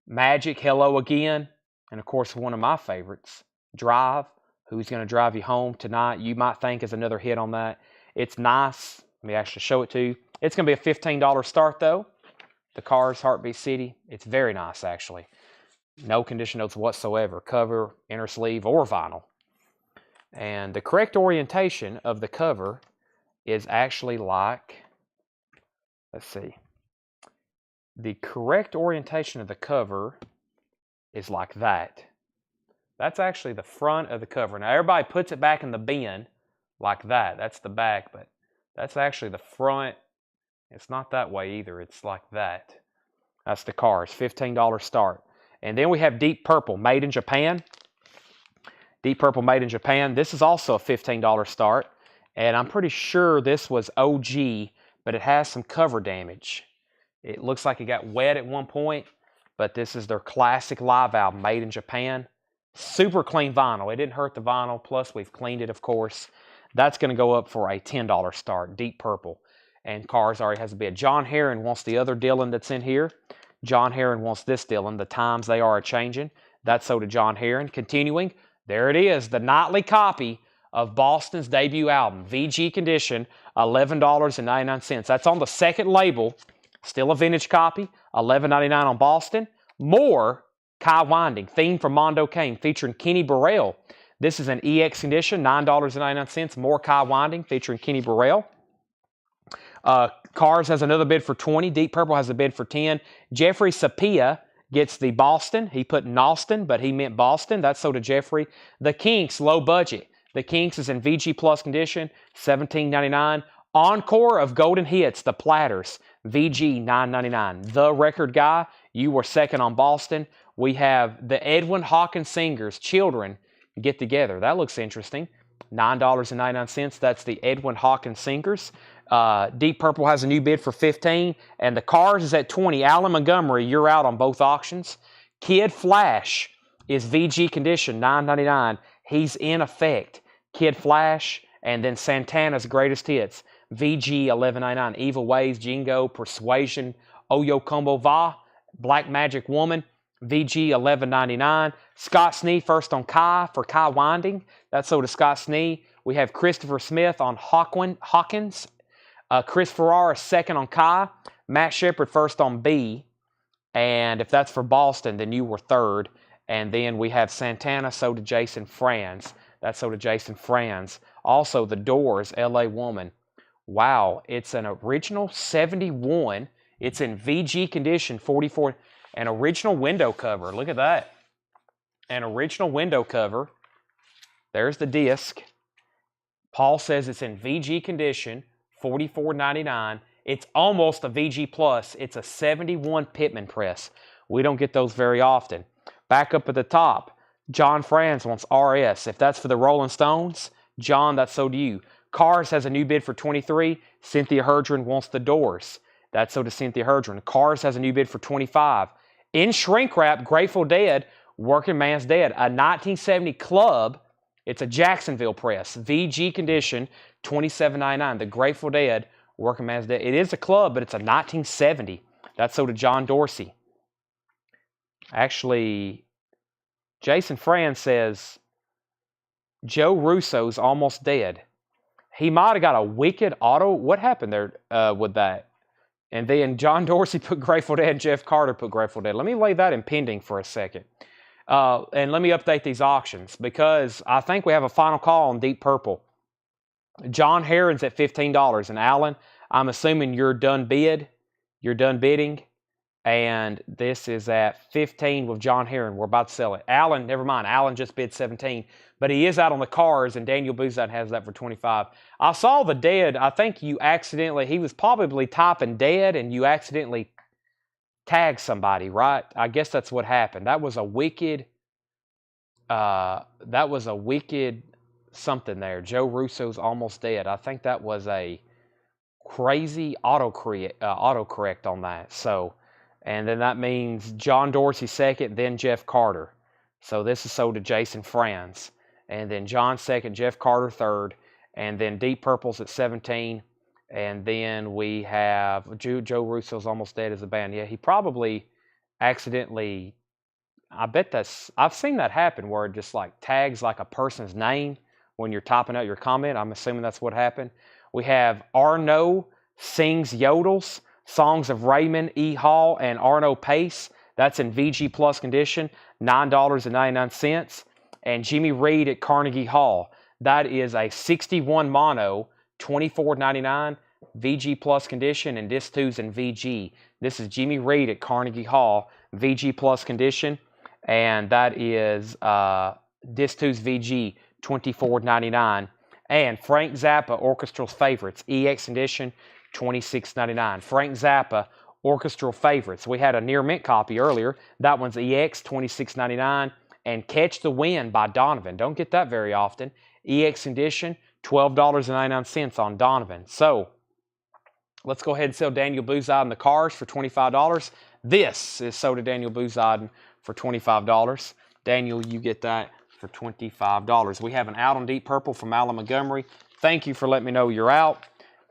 Magic, Hello Again, and of course one of my favorites, Drive. Who's Going to Drive You Home Tonight? You might think is another hit on that. It's nice. Let me actually show it to you. It's going to be a $15 start though. The Cars Heartbeat City. It's very nice actually. No condition notes whatsoever. Cover, inner sleeve, or vinyl. And the correct orientation of the cover is actually like, let's see. The correct orientation of the cover is like that. That's actually the front of the cover. Now, everybody puts it back in the bin like that. That's the back, but that's actually the front. It's not that way either. It's like that. That's the Cars, $15 start. And then we have Deep Purple, made in Japan. Deep Purple, made in Japan. This is also a $15 start. And I'm pretty sure this was OG, but it has some cover damage. It looks like it got wet at one point, but this is their classic live album, made in Japan. Super clean vinyl. It didn't hurt the vinyl. Plus, we've cleaned it, of course. That's going to go up for a $10 start. Deep Purple. And Cars already has a bid. John Heron wants the other Dylan that's in here. John Heron wants this Dylan. The times they are a-changing. That's so to John Heron. Continuing, there it is. The nightly copy of Boston's debut album. VG condition, $11.99. That's on the second label. Still a vintage copy. $11.99 on Boston. More Kai Winding, theme from Mondo Kane, featuring Kenny Burrell. This is an EX condition, $9.99. More Kai Winding, featuring Kenny Burrell. Cars has another bid for $20. Deep Purple has a bid for $10. Jeffrey Sapia gets the Boston. He put Austin, but he meant Boston. That's so to Jeffrey. The Kinks, low budget. The Kinks is in VG Plus condition, $17.99. Encore of Golden Hits, the Platters, VG $9.99. The Record Guy, you were second on Boston. We have the Edwin Hawkins Singers, Children Get Together. That looks interesting. $9.99. That's the Edwin Hawkins Singers. Deep Purple has a new bid for $15. And the Cars is at $20. Alan Montgomery, you're out on both auctions. Kid Flash is VG condition, $9.99. He's in effect. Kid Flash, and then Santana's Greatest Hits, VG $11.99. Evil Ways, Jingo, Persuasion, Oyo Combo Va, Black Magic Woman, VG $11.99. Scott Snee first on Kai for Kai Winding. That's so to Scott Snee. We have Christopher Smith on Hawkins. Chris Ferrara second on Kai. Matt Shepard first on B. And if that's for Boston, then you were third. And then we have Santana, so to Jason Franz. That's so to Jason Franz. Also, The Doors, LA Woman. Wow, it's an original 71. It's in VG condition, 44. An original window cover. Look at that. An original window cover. There's the disc. Paul says it's in VG condition, $44.99. It's almost a VG Plus. It's a 71 Pittman press. We don't get those very often. Back up at the top, John Franz wants RS. If that's for the Rolling Stones, John, that's so do you. Cars has a new bid for 23. Cynthia Herdron wants the Doors. That's so to Cynthia Herdron. Cars has a new bid for 25. In shrink wrap, Grateful Dead, Working Man's Dead, a 1970 Club. It's a Jacksonville press, VG condition, $27.99. The Grateful Dead, Working Man's Dead. It is a club, but it's a 1970. That's so to John Dorsey. Actually, Jason Franz says Joe Russo's almost dead. He might have got a wicked auto. What happened there with that? And then John Dorsey put Grateful Dead. Jeff Carter put Grateful Dead. Let me lay that in pending for a second. And let me update these auctions because I think we have a final call on Deep Purple. John Heron's at $15. And Alan, I'm assuming you're done bid. You're done bidding. And this is at 15 with John Heron. We're about to sell it. Alan, never mind. Alan just bid 17. But he is out on the cars, and Daniel Buzad has that for 25. I saw the dead. I think you accidentally, he was probably typing dead, and you accidentally tagged somebody, right? I guess that's what happened. That was a wicked something there. Joe Russo's almost dead. I think that was a crazy autocorrect on that. So, and then that means John Dorsey second, then Jeff Carter. So this is sold to Jason Franz. And then John second, Jeff Carter third. And then Deep Purple's at 17. And then we have Joe Russo's almost dead as a band. Yeah, he probably accidentally, I bet I've seen that happen where it just like tags like a person's name when you're typing out your comment. I'm assuming that's what happened. We have Arno Sings Yodels, Songs of Raymond E. Hall and Arno Pace. That's in VG Plus condition, $9.99. And Jimmy Reed at Carnegie Hall. That is a 61 mono, $24.99, VG Plus condition, and disc 2's in VG. This is Jimmy Reed at Carnegie Hall, VG Plus condition, and that is disc 2's VG, $24.99. And Frank Zappa, Orchestral Favorites, EX condition, $26.99. Frank Zappa, Orchestral Favorites. We had a near mint copy earlier. That one's EX, $26.99. And Catch the Wind by Donovan. Don't get that very often. EX condition, $12.99 on Donovan. So, let's go ahead and sell Daniel Buzad the cars for $25. This is sold to Daniel Buzad for $25. Daniel, you get that for $25. We have an out on Deep Purple from Alan Montgomery. Thank you for letting me know you're out.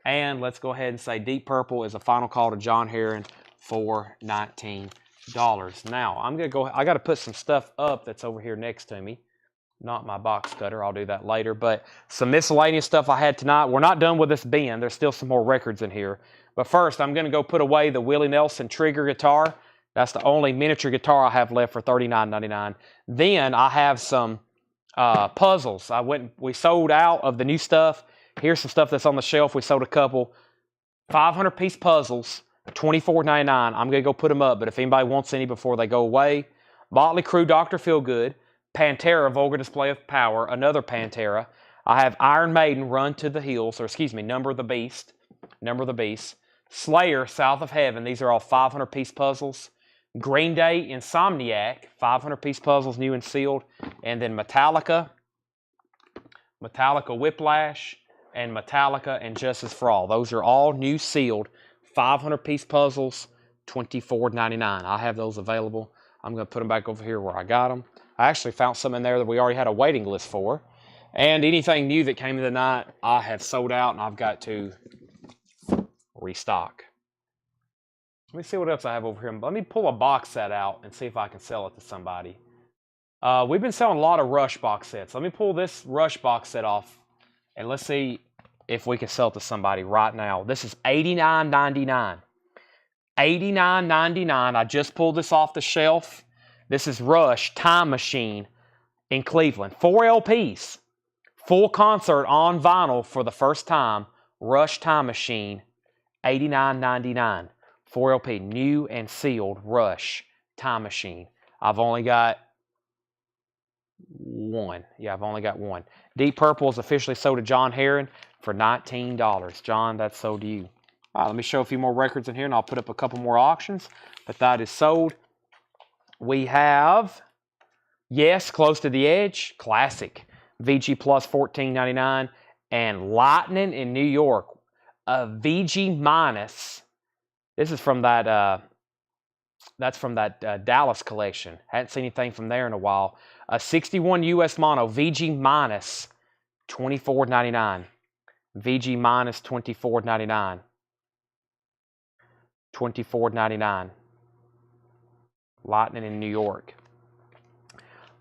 And let's go ahead and say Deep Purple is a final call to John Heron for $19. Now, I got to put some stuff up that's over here next to me. Not my box cutter. I'll do that later. But some miscellaneous stuff I had tonight. We're not done with this bin. There's still some more records in here. But first, I'm going to go put away the Willie Nelson Trigger guitar. That's the only miniature guitar I have left for $39.99. Then I have some puzzles. We sold out of the new stuff. Here's some stuff that's on the shelf. We sold a couple 500-piece puzzles, $24.99. I'm going to go put them up, but if anybody wants any before they go away. Motley Crue, Dr. Feelgood, Pantera, Vulgar Display of Power, another Pantera. I have Iron Maiden, Run to the Hills, Number of the Beast. Slayer, South of Heaven. These are all 500-piece puzzles. Green Day, Insomniac, 500-piece puzzles, new and sealed. And then Metallica Whiplash, and Metallica and Justice for All. Those are all new sealed, 500-piece puzzles, $24.99. I have those available. I'm going to put them back over here where I got them. I actually found some in there that we already had a waiting list for. And anything new that came in the night, I have sold out, and I've got to restock. Let me see what else I have over here. Let me pull a box set out and see if I can sell it to somebody. We've been selling a lot of Rush box sets. Let me pull this Rush box set off, and let's see if we can sell it to somebody right now. This is $89.99. $89.99. I just pulled this off the shelf. This is Rush Time Machine in Cleveland. 4 LPs. Full concert on vinyl for the first time. Rush Time Machine, $89.99. 4 LP, new and sealed Rush Time Machine. I've only got one. Yeah, I've only got one. Deep Purple is officially sold to John Heron for $19. John, that's sold to you. All right, let me show a few more records in here, and I'll put up a couple more auctions. But that is sold. We have, yes, Close to the Edge, classic. VG Plus $14.99. And Lightning in New York, a VG minus. This is from that, that's from that Dallas collection. Hadn't seen anything from there in a while. A 61 US mono, VG minus $24.99. VG minus $24.99. $24.99. Lightning in New York.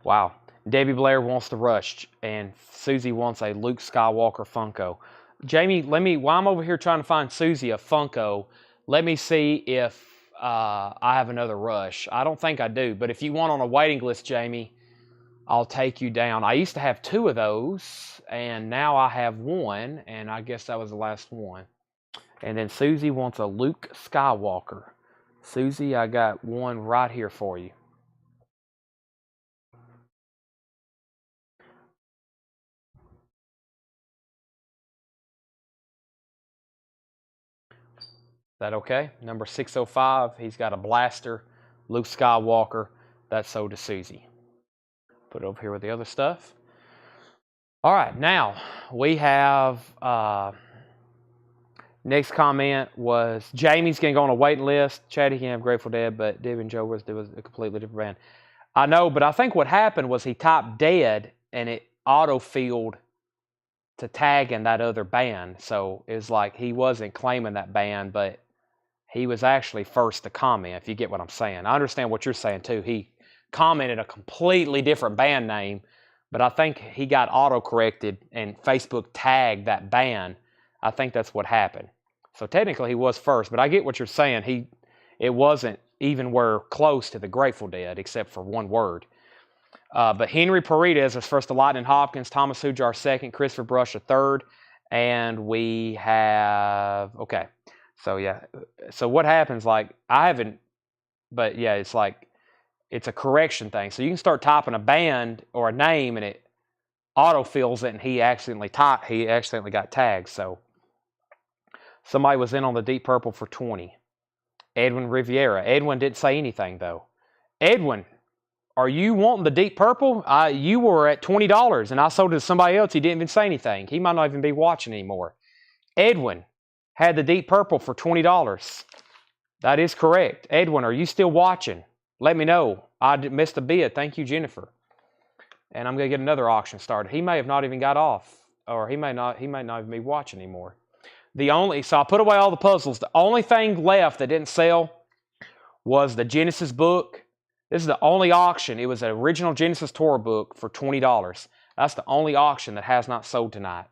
Wow. Debbie Blair wants the Rush, and Susie wants a Luke Skywalker Funko. Jamie, while I'm over here trying to find Susie a Funko, let me see if I have another Rush. I don't think I do, but if you want on a waiting list, Jamie, I'll take you down. I used to have two of those, and now I have one, and I guess that was the last one. And then Susie wants a Luke Skywalker. Susie, I got one right here for you. Is that okay? Number 605, he's got a blaster, Luke Skywalker. That's sold to Susie. Put it over here with the other stuff. All right, now we have, next comment was, Jamie's going to go on a waiting list. Chatty can have Grateful Dead, but Dib and Joe was a completely different band. I know, but I think what happened was he typed dead, and it auto-filled to tag in that other band. So it was like he wasn't claiming that band, but he was actually first to comment, if you get what I'm saying. I understand what you're saying, too. He commented a completely different band name, but I think he got auto-corrected and Facebook tagged that band. I think that's what happened. So technically he was first, but I get what you're saying. It wasn't even where close to the Grateful Dead, except for one word. But Henry Paredes is first to Lightning Hopkins, Thomas Hujar second, Christopher Brush a third, and we have, okay. So yeah, so what happens, like, I haven't, but yeah, it's like, it's a correction thing. So you can start typing a band or a name and it autofills it, and he accidentally got tagged. So somebody was in on the Deep Purple for 20. Edwin Riviera. Edwin didn't say anything though. Edwin, are you wanting the Deep Purple? You were at $20 and I sold it to somebody else. He didn't even say anything. He might not even be watching anymore. Edwin had the Deep Purple for $20. That is correct. Edwin, are you still watching? Let me know. I missed a bid. Thank you, Jennifer. And I'm going to get another auction started. He may have not even got off, or he may not even be watching anymore. So I put away all the puzzles. The only thing left that didn't sell was the Genesis book. This is the only auction. It was an original Genesis tour book for $20. That's the only auction that has not sold tonight.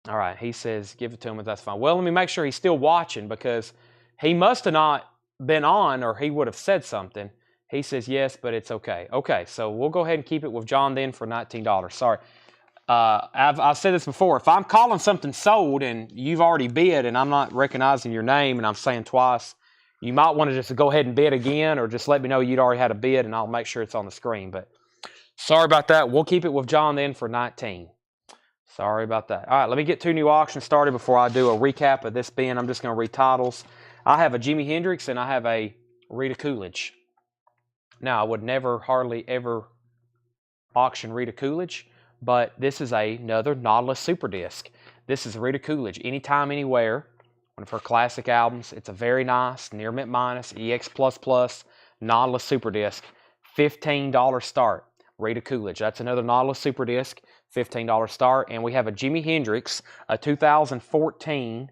All right, he says, give it to him, but that's fine. Well, let me make sure he's still watching, because he must have not been on, or he would have said something. He says yes, but it's okay. Okay, so we'll go ahead and keep it with John then for $19. Sorry. I've said this before. If I'm calling something sold and you've already bid and I'm not recognizing your name and I'm saying twice, you might want to just go ahead and bid again, or just let me know you'd already had a bid and I'll make sure it's on the screen. But sorry about that. We'll keep it with John then for 19. Sorry about that. All right, let me get two new auctions started before I do a recap of this bin. I'm just going to read titles. I have a Jimi Hendrix and I have a Rita Coolidge. Now, I would never, hardly ever auction Rita Coolidge, but this is another Nautilus Super Disc. This is Rita Coolidge, Anytime, Anywhere, one of her classic albums. It's a very nice, near mint minus, EX++, Nautilus Super Disc, $15 start. Rita Coolidge, that's another Nautilus Super Disc, $15 start. And we have a Jimi Hendrix, a 2014,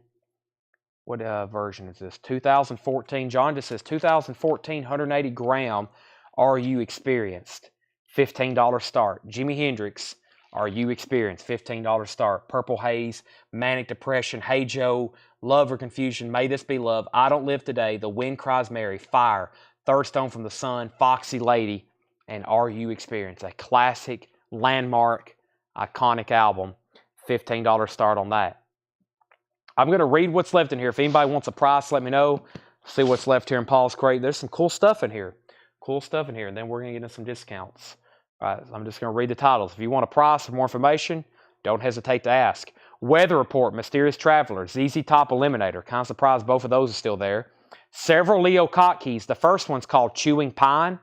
what version is this? 2014, John just says 2014 180 gram, Are You Experienced? $15 start. Jimi Hendrix, Are You Experienced? $15 start. Purple Haze, Manic Depression, Hey Joe, Love or Confusion, May This Be Love, I Don't Live Today, The Wind Cries Mary, Fire, Third Stone from the Sun, Foxy Lady, and Are You Experienced? A classic, landmark, iconic album. $15 start on that. I'm going to read what's left in here. If anybody wants a price, let me know. See what's left here in Paul's crate. There's some cool stuff in here. Cool stuff in here. And then we're going to get into some discounts. I'm just going to read the titles. If you want a price or more information, don't hesitate to ask. Weather Report, Mysterious Traveler, ZZ Top Eliminator. Kind of surprised both of those are still there. Several Leo Hotkeys. The first one's called Chewing Pine.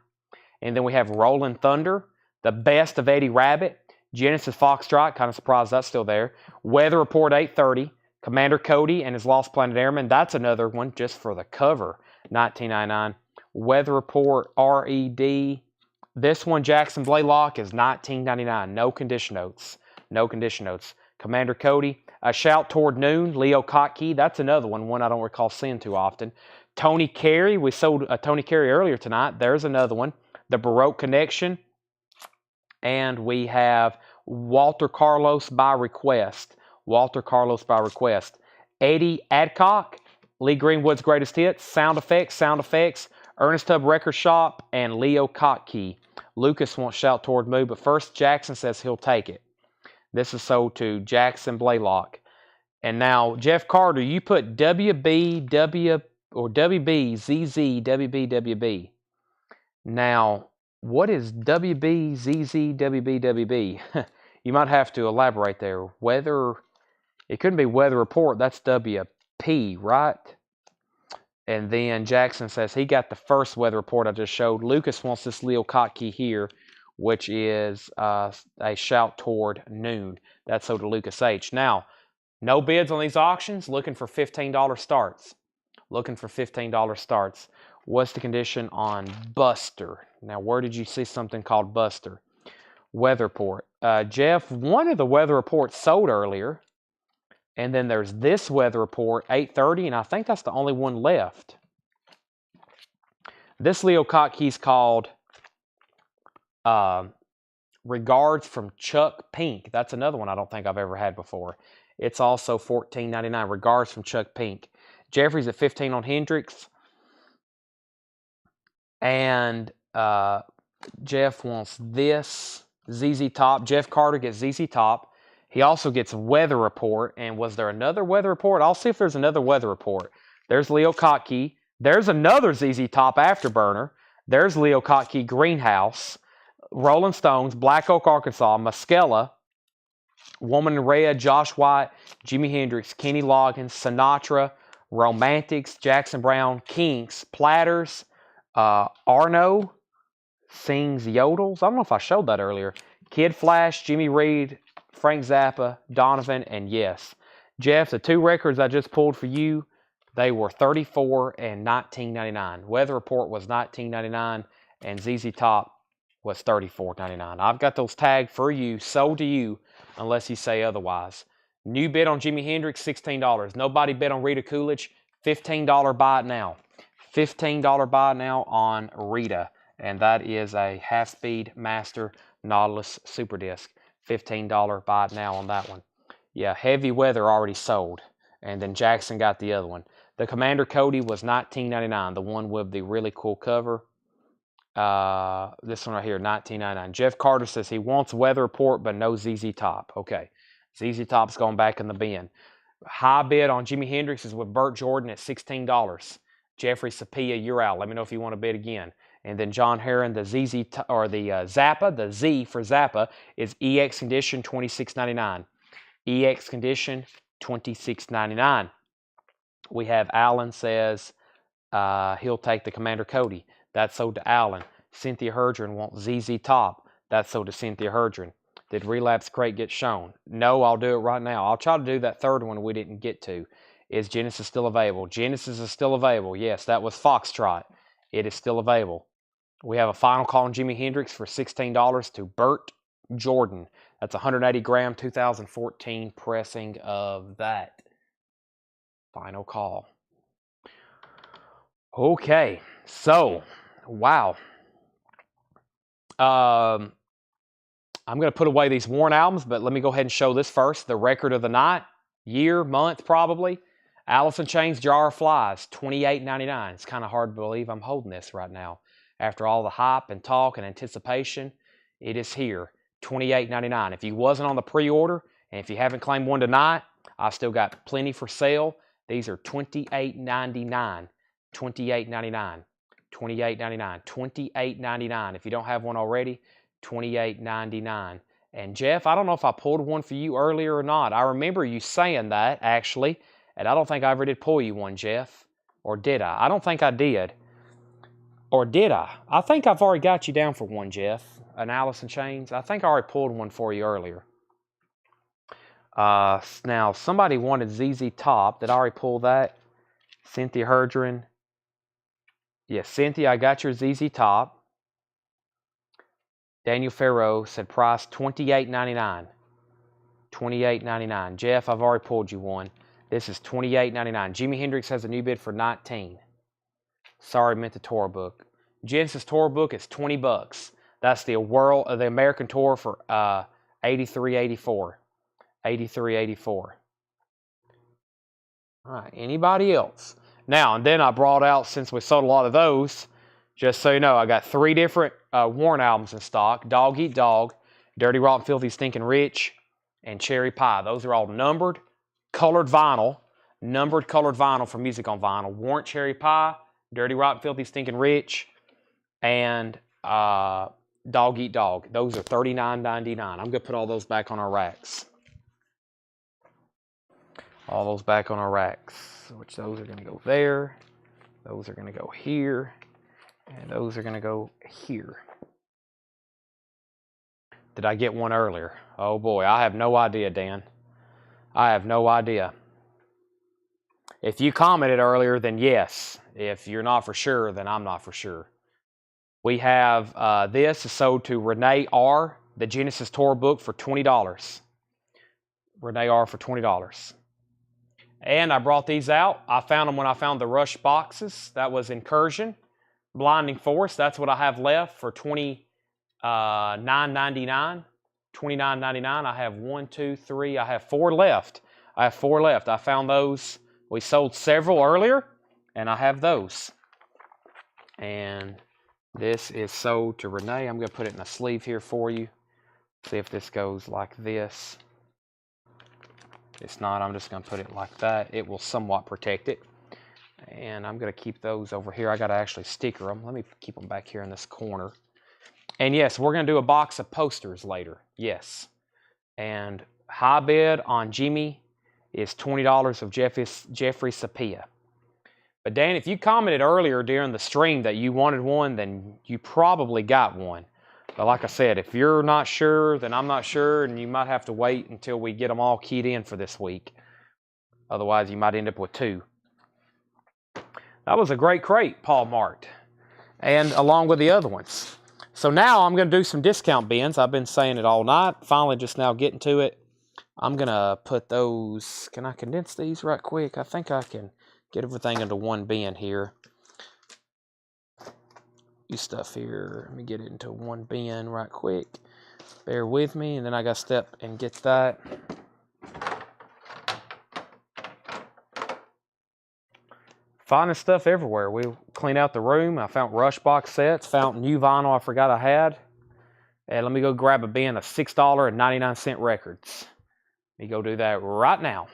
And then we have Rolling Thunder, The Best of Eddie Rabbit, Genesis Foxtrot. Kind of surprised that's still there. Weather Report 830. Commander Cody and his Lost Planet Airman. That's another one just for the cover. $19.99. Weather Report RED. This one, Jackson Blaylock, is $19.99. No condition notes. No condition notes. Commander Cody. A Shout Toward Noon. Leo Kottke. That's another one I don't recall seeing too often. Tony Carey. We sold a Tony Carey earlier tonight. There's another one. The Baroque Connection. And we have Walter Carlos by Request. Walter Carlos by Request. Eddie Adcock, Lee Greenwood's Greatest Hits, Sound Effects, Ernest Tubb Record Shop, and Leo Kottke. Lucas wants Shout Toward Moon, but first Jackson says he'll take it. This is sold to Jackson Blaylock. And now, Jeff Carter, you put WBZZ, WB. Now, what is WBZZ? You might have to elaborate there. Weather, it couldn't be Weather Report. That's WP, right? And then Jackson says he got the first Weather Report I just showed. Lucas wants this Leo Kottke here, which is a Shout Toward Noon. That's sold to Lucas H. Now, no bids on these auctions. Looking for $15 starts. Looking for $15 starts. What's the condition on Buster? Now, where did you see something called Buster? Weather Report. Jeff, one of the Weather Reports sold earlier. And then there's this Weather Report, 830, and I think that's the only one left. This Leo Kottke's called Regards from Chuck Pink. That's another one I don't think I've ever had before. It's also $14.99. Regards from Chuck Pink. Jeffrey's at 15 on Hendrix. And Jeff wants this ZZ Top. Jeff Carter gets ZZ Top. He also gets Weather Report. And was there another Weather Report? I'll see if there's another Weather Report. There's Leo Kottke. There's another ZZ Top Afterburner. There's Leo Kottke Greenhouse. Rolling Stones, Black Oak, Arkansas, Muskella, Woman in Red, Josh White, Jimi Hendrix, Kenny Loggins, Sinatra, Romantics, Jackson Brown, Kinks, Platters, Arno Sings Yodels. I don't know if I showed that earlier. Kid Flash, Jimmy Reed, Frank Zappa, Donovan, and Yes. Jeff, the two records I just pulled for you, they were $34 and $19.99. Weather Report was $19.99 and ZZ Top was $34.99. I've got those tagged for you, sold to you, unless you say otherwise. New bid on Jimi Hendrix, $16. Nobody bid on Rita Coolidge, $15 buy it now. $15 buy now on Rita. And that is a half-speed Master Nautilus Super Disc. $15 buy it now on that one. Yeah, Heavy Weather already sold. And then Jackson got the other one. The Commander Cody was $19.99, the one with the really cool cover. This one right here, $19.99. Jeff Carter says he wants Weather Report, but no ZZ Top. Okay, ZZ Top's going back in the bin. High bid on Jimi Hendrix is with Burt Jordan at $16. Jeffrey Sapia, you're out. Let me know if you want to bid again. And then John Heron, the Zappa, the Z for Zappa is EX Condition, $26.99. EX Condition, $26.99. We have Alan says he'll take the Commander Cody. That's sold to Alan. Cynthia Herdron wants ZZ Top. That's sold to Cynthia Herdron. Did Relapse Crate get shown? No, I'll do it right now. I'll try to do that third one we didn't get to. Is Genesis still available? Genesis is still available. Yes, that was Foxtrot. It is still available. We have a final call on Jimi Hendrix for $16 to Burt Jordan. That's 180 gram 2014 pressing of that. Final call. Okay, so, wow. I'm going to put away these Warrant albums, but let me go ahead and show this first. The record of the night, year, month probably. Alice in Chains, Jar of Flies, $28.99. It's kind of hard to believe I'm holding this right now. After all the hype and talk and anticipation, it is here, $28.99. If you wasn't on the pre-order, and if you haven't claimed one tonight, I still got plenty for sale. These are $28.99. $28.99. $28.99. $28.99. If you don't have one already, $28.99. And Jeff, I don't know if I pulled one for you earlier or not. I remember you saying that, actually, and I don't think I ever did pull you one, Jeff. Or did I? I don't think I did. Or did I? I think I've already got you down for one, Jeff. An Alice in Chains. I think I already pulled one for you earlier. Now, somebody wanted ZZ Top. Did I already pull that? Cynthia Herdren. Yes, Cynthia, I got your ZZ Top. Daniel Farrow said price $28.99. $28.99. Jeff, I've already pulled you one. This is $28.99. Jimi Hendrix has a new bid for $19. Sorry, meant the tour book. Genesis tour book is $20. That's the American tour for $83.84. $83.84. All right, anybody else? Now, and then I brought out, since we sold a lot of those, just so you know, I got 3 different Warrant albums in stock. Dog Eat Dog, Dirty Rotten Filthy Stinking Rich, and Cherry Pie. Those are all numbered, colored vinyl for music on vinyl. Warrant Cherry Pie, Dirty Rotten Filthy Stinking Rich, and Dog Eat Dog. Those are $39.99. I'm going to put all those back on our racks. All those back on our racks, which those are going to go there. Those are going to go here. And those are going to go here. Did I get one earlier? Oh boy, I have no idea, Dan. I have no idea. If you commented earlier, then yes. If you're not for sure, then I'm not for sure. We have this is sold to Renee R., the Genesis Tour book, for $20. Renee R. for $20. And I brought these out. I found them when I found the Rush boxes. That was Incursion. Blinding Force, that's what I have left for $29.99. $29.99. I have 1, 2, 3. I have 4 left. I found those. We sold several earlier, and I have those. And this is sold to Renee. I'm going to put it in a sleeve here for you. See if this goes like this. If it's not, I'm just going to put it like that. It will somewhat protect it. And I'm going to keep those over here. I got to actually sticker them. Let me keep them back here in this corner. And yes, we're going to do a box of posters later. Yes. And high bid on Jimmy is $20 of Jeffrey Sapia. But Dan, if you commented earlier during the stream that you wanted one, then you probably got one. But like I said, if you're not sure, then I'm not sure, and you might have to wait until we get them all keyed in for this week. Otherwise, you might end up with 2. That was a great crate, Paul marked, and along with the other ones. So now I'm going to do some discount bins. I've been saying it all night. Finally just now getting to it. I'm going to put those, can I condense these right quick? I think I can get everything into one bin here. Stuff here. Let me get it into one bin right quick. Bear with me, and then I got to step and get that. Finding stuff everywhere. We clean out the room. I found Rush box sets, found new vinyl I forgot I had. And let me go grab a bin of $6.99 records. Let me go do that right now.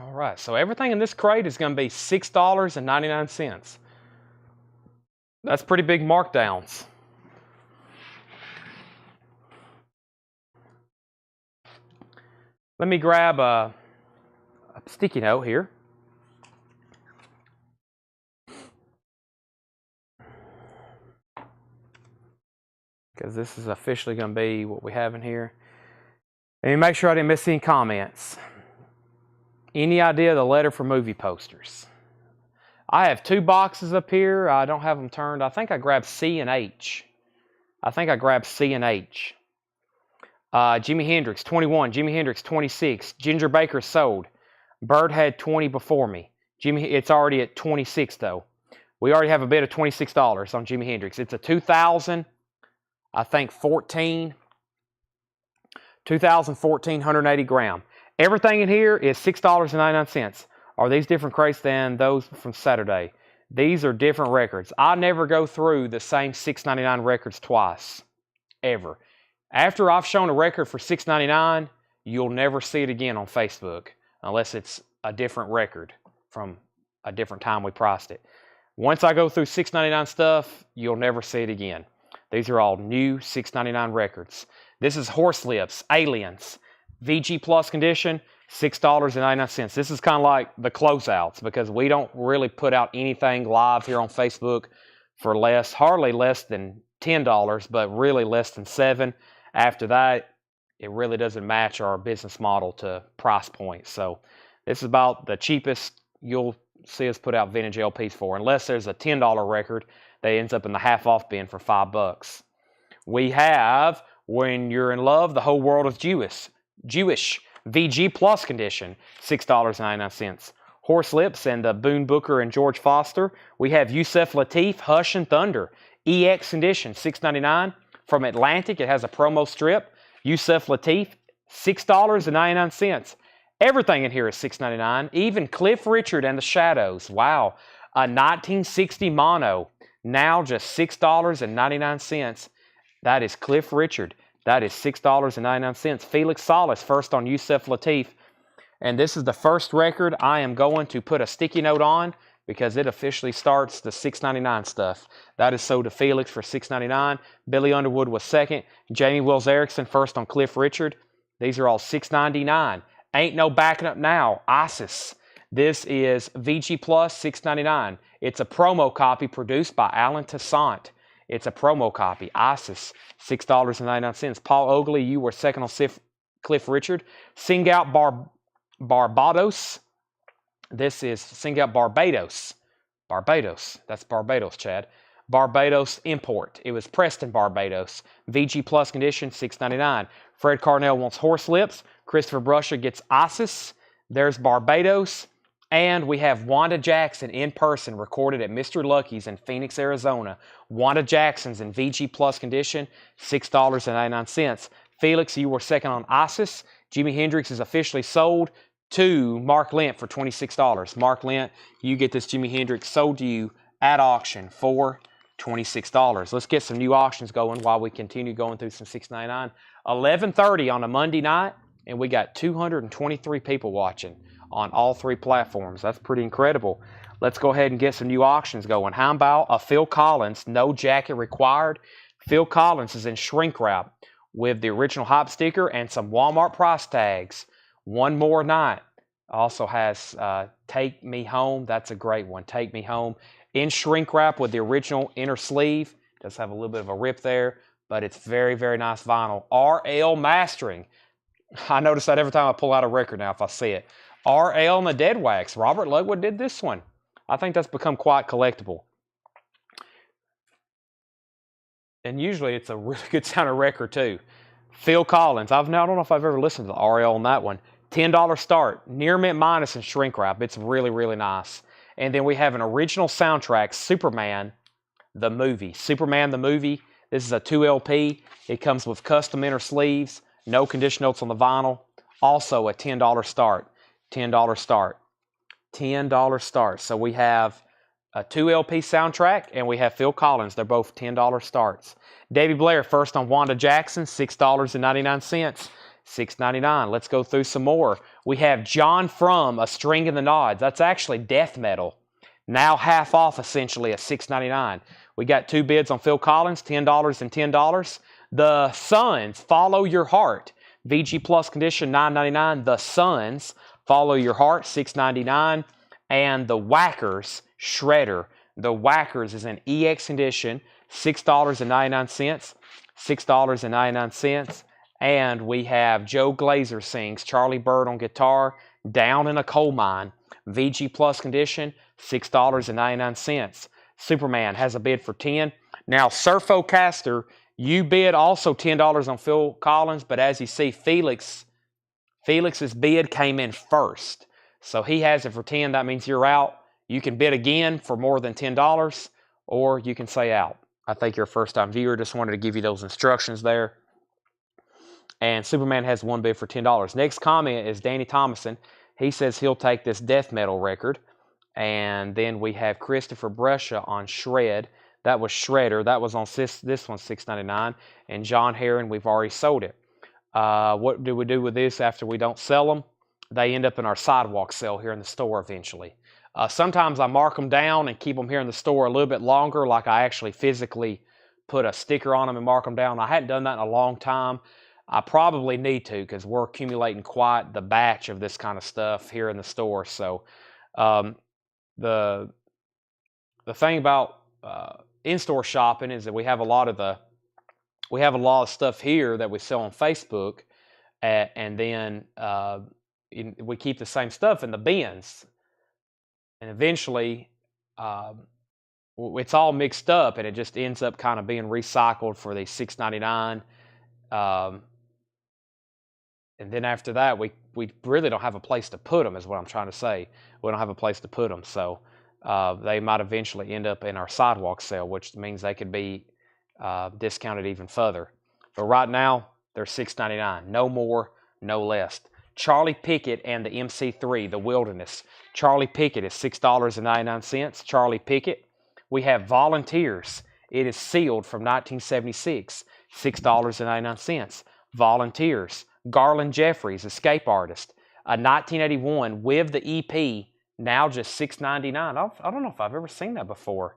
All right, so everything in this crate is going to be $6.99. That's pretty big markdowns. Let me grab a sticky note here. Because this is officially going to be what we have in here. And make sure I didn't miss any comments. Any idea of the letter for movie posters? I have 2 boxes up here. I don't have them turned. I think I grabbed C and H. Jimi Hendrix, 21. Jimi Hendrix, 26. Ginger Baker sold. Bird had 20 before me. It's already at 26 though. We already have a bid of $26 on Jimi Hendrix. It's a 2000, I think 2014, 180 gram. Everything in here is $6.99. Are these different crates than those from Saturday? These are different records. I never go through the same $6.99 records twice, ever. After I've shown a record for $6.99, you'll never see it again on Facebook unless it's a different record from a different time we priced it. Once I go through $6.99 stuff, you'll never see it again. These are all new $6.99 records. This is Horse Lips, Aliens, VG Plus condition, $6.99. This is kind of like the closeouts because we don't really put out anything live here on Facebook for less, hardly less than $10, but really less than $7. After that, it really doesn't match our business model to price point. So this is about the cheapest you'll see us put out vintage LPs for, unless there's a $10 record that ends up in the half off bin for $5. We have When You're in Love, The Whole World is Jewish, VG Plus condition, $6.99. Horse Lips and Boone Booker and George Foster. We have Yusef Lateef, Hush and Thunder, EX condition, $6.99. From Atlantic, it has a promo strip. Yusef Lateef, $6.99. Everything in here is $6.99. Even Cliff Richard and the Shadows. Wow. A 1960 mono. Now just $6.99. That is Cliff Richard. That is $6.99. Felix Salas, first on Yusef Lateef. And this is the first record I am going to put a sticky note on because it officially starts the $6.99 stuff. That is sold to Felix for $6.99. Billy Underwood was second. Jamie Wells Erickson first on Cliff Richard. These are all $6.99. Ain't No Backing Up Now, ISIS. This is VG Plus, $6.99. It's a promo copy produced by Alan Toussaint. It's a promo copy, ISIS, $6.99. Paul Oakley, you were second on Cliff Richard. Sing Out Barbados. This is Sing Out Barbados. Barbados. That's Barbados, Chad. Barbados import. It was pressed in Barbados. VG Plus condition, $6.99. Fred Carnell wants Horse Lips. Christopher Brusha gets ISIS. There's Barbados. And we have Wanda Jackson in person, recorded at Mr. Lucky's in Phoenix, Arizona. Wanda Jackson's in VG Plus condition, $6.99. Felix, you were second on ISIS. Jimi Hendrix is officially sold to Mark Lent for $26. Mark Lent, you get this Jimi Hendrix sold to you at auction for $26. Let's get some new auctions going while we continue going through some $6.99. 11:30 on a Monday night, and we got 223 people watching on all three platforms. That's pretty incredible. Let's go ahead and get some new auctions going. How about a Phil Collins, no jacket required? Phil Collins is in shrink wrap with the original Hype sticker and some Walmart price tags. One More Night also has Take Me Home. That's a great one. Take Me Home in shrink wrap with the original inner sleeve. Does have a little bit of a rip there, but it's very, very nice vinyl. RL Mastering. I notice that every time I pull out a record now if I see it. RL and the Dead Wax. Robert Ludwood did this one. I think that's become quite collectible. And usually it's a really good sounding record too. Phil Collins. I don't know if I've ever listened to the RL on that one. $10 start. Near Mint Minus and shrink wrap. It's really, really nice. And then we have an original soundtrack, Superman the Movie. Superman the Movie. This is a 2LP. It comes with custom inner sleeves. No condition notes on the vinyl. Also a $10 start. $10 start. $10 start. So we have a 2LP soundtrack and we have Phil Collins. They're both $10 starts. Davey Blair first on Wanda Jackson, $6.99. $6.99. Let's go through some more. We have John From, A String in the Nods. That's actually death metal. Now half off essentially at $6.99. We got two bids on Phil Collins, $10 and $10. The Suns, Follow Your Heart. VG Plus condition, $9.99. The Suns, Follow Your Heart, $6.99. And the Whackers, Shredder. The Whackers is an EX condition, $6.99. $6.99. And we have Joe Glazer sings Charlie Bird on guitar, Down in a Coal Mine. VG Plus condition, $6.99. Superman has a bid for $10. Now, Surfocaster, you bid also $10 on Phil Collins, but as you see, Felix's bid came in first. So he has it for $10. That means you're out. You can bid again for more than $10, or you can say out. I think you're a first-time viewer. Just wanted to give you those instructions there. And Superman has one bid for $10. Next comment is Danny Thomason. He says he'll take this death metal record. And then we have Christopher Brescia on Shred. That was Shredder. That was on this one, $6.99. And John Heron, we've already sold it. What do we do with this after we don't sell them? They end up in our sidewalk sale here in the store eventually. Sometimes I mark them down and keep them here in the store a little bit longer, like I actually physically put a sticker on them and mark them down. I hadn't done that in a long time. I probably need to because we're accumulating quite the batch of this kind of stuff here in the store. So the thing about in-store shopping is that we have a lot of stuff here that we sell on Facebook, and then we keep the same stuff in the bins, and eventually it's all mixed up, and it just ends up kind of being recycled for the $6.99. And then after that, we really don't have a place to put them, is what I'm trying to say. We don't have a place to put them, so they might eventually end up in our sidewalk sale, which means they could be discounted even further. But right now, they're $6.99. No more, no less. Charlie Pickett and the MC3, the Wilderness. Charlie Pickett is $6.99. Charlie Pickett. We have Volunteers. It is sealed from 1976. $6.99. Volunteers. Garland Jeffries, Escape Artist. A 1981 with the EP, now just $6.99. I don't know if I've ever seen that before.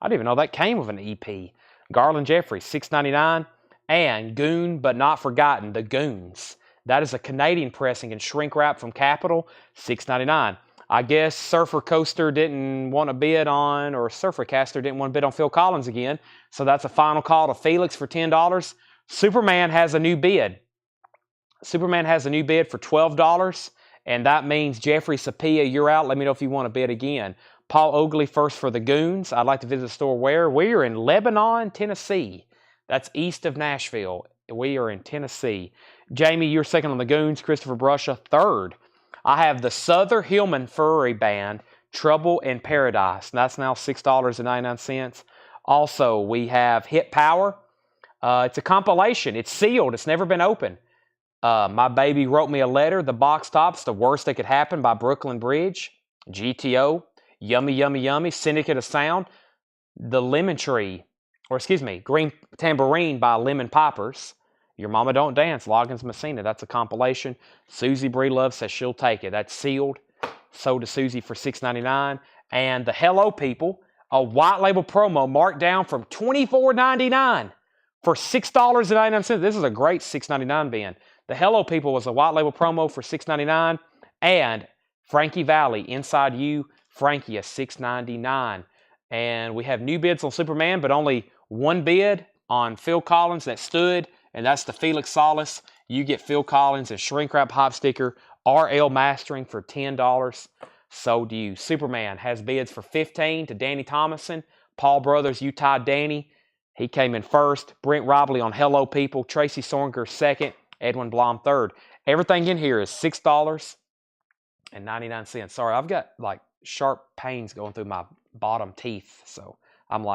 I didn't even know that came with an EP. Garland Jeffries, $6.99. And Goon But Not Forgotten, The Goons. That is a Canadian pressing and shrink wrap from Capitol, $6.99. I guess Surfer Coaster didn't want to bid on, or Surfer Caster didn't want to bid on Phil Collins again. So that's a final call to Felix for $10. Superman has a new bid. Superman has a new bid for $12, and that means Jeffrey Sapia, you're out. Let me know if you want to bid again. Paul Oakley first for the Goons. I'd like to visit the store where? We are in Lebanon, Tennessee. That's east of Nashville. We are in Tennessee. Jamie, you're second on the Goons. Christopher Brescia, third. I have the Souther Hillman Furry Band, Trouble in Paradise. That's now $6.99. Also, we have Hit Power. It's a compilation. It's sealed. It's never been opened. My Baby Wrote Me a Letter, The Box Tops, The Worst That Could Happen by Brooklyn Bridge, GTO, Yummy Yummy Yummy, Syndicate of Sound, The Lemon Tree, Green Tambourine by Lemon Poppers, Your Mama Don't Dance, Loggins Messina, that's a compilation. Susie Breelove says she'll take it. That's sealed. Sold to Susie for $6.99. And The Hello People, a white label promo marked down from $24.99 for $6.99. This is a great $6.99 bin. The Hello People was a white label promo for $6.99. And Frankie Valli, Inside You, Frankie, a $6.99. And we have new bids on Superman, but only one bid on Phil Collins that stood, and that's the Felix Solis. You get Phil Collins and shrink wrap hop sticker, RL Mastering for $10. So do you. Superman has bids for $15 to Danny Thomason. Paul Brothers, you tied Danny. He came in first. Brent Robley on Hello People. Tracy Sornger second. Edwin Blom third. Everything in here is $6.99. Sorry, I've got like sharp pains going through my bottom teeth. So I'm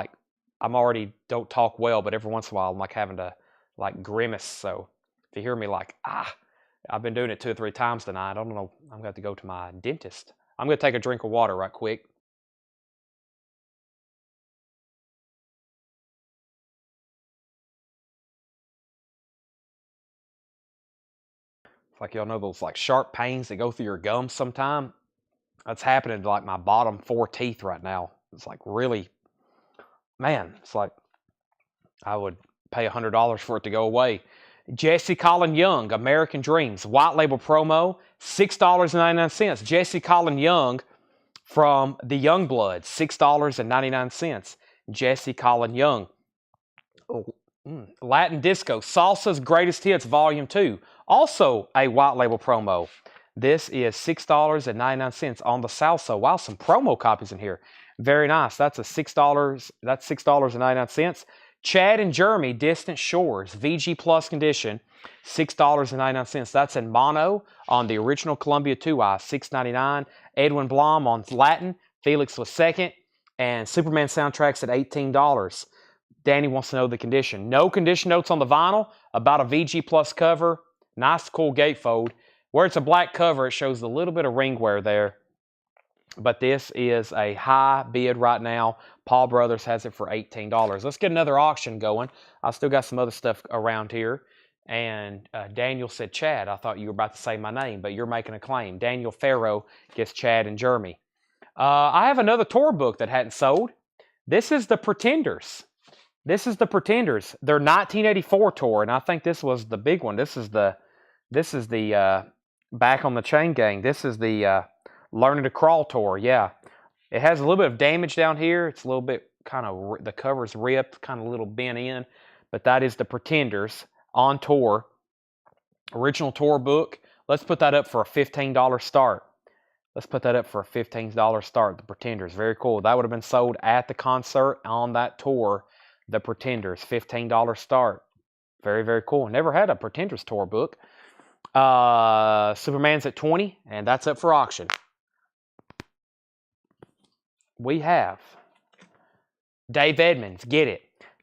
already don't talk well, but every once in a while I'm like having to like grimace. So if you hear me like, I've been doing it 2 or 3 times tonight. I don't know. I'm going to have to go to my dentist. I'm going to take a drink of water right quick. It's like y'all know those like sharp pains that go through your gums sometime. That's happening to like my bottom 4 teeth right now. It's like really, man, it's like I would pay $100 for it to go away. Jesse Colin Young, American Dreams, white label promo, $6.99. Jesse Colin Young from the Youngbloods, $6.99. Jesse Colin Young. Latin Disco, Salsa's Greatest Hits, Volume 2. Also a white label promo. This is $6.99 on the Salsa. Wow, some promo copies in here. Very nice. That's $6. That's $6.99. Chad and Jeremy, Distant Shores, VG Plus condition, $6.99. That's in mono on the original Columbia 2i, $6.99. Edwin Blom on Latin. Felix was second. And Superman soundtracks at $18. Danny wants to know the condition. No condition notes on the vinyl. About a VG Plus cover. Nice, cool gatefold. Where it's a black cover, it shows a little bit of ring wear there. But this is a high bid right now. Paul Brothers has it for $18. Let's get another auction going. I still got some other stuff around here. And Daniel said, Chad, I thought you were about to say my name, but you're making a claim. Daniel Farrow gets Chad and Jeremy. I have another tour book that hadn't sold. This is the Pretenders. This is the Pretenders. Their 1984 tour, and I think this was the big one. This is the Back on the Chain Gang. This is the Learning to Crawl tour. Yeah, it has a little bit of damage down here. It's a little bit kind of, the cover's ripped, kind of a little bent in, but that is the Pretenders on tour. Original tour book. Let's put that up for a $15 start. Let's put that up for a $15 start. The Pretenders, very cool. That would have been sold at the concert on that tour. The Pretenders, $15 start. Very, very cool. Never had a Pretenders tour book. Superman's at $20, and that's up for auction. We have Dave Edmunds. Get it.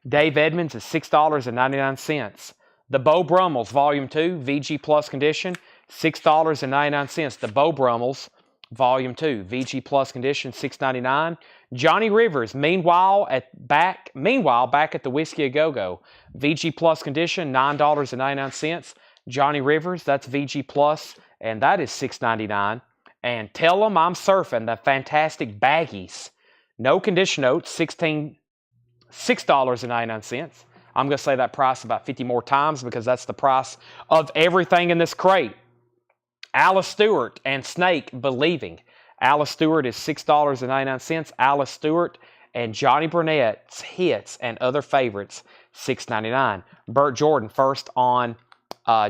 Dave Edmunds is $6.99. The Beau Brummels, Volume 2, VG Plus condition, $6.99. The Beau Brummels, Volume 2, VG Plus condition, $6.99. Johnny Rivers, Meanwhile back at the Whiskey A Go-Go, VG Plus condition, $9.99. Johnny Rivers, that's VG Plus, and that is $6.99. And Tell 'Em I'm Surfing, the Fantastic Baggies. No condition notes, $6.99. I'm going to say that price about 50 more times because that's the price of everything in this crate. Alice Stewart and Snake, Believing. Alice Stewart is $6.99. Alice Stewart and Johnny Burnett's Hits and Other Favorites, $6.99. Burt Jordan first on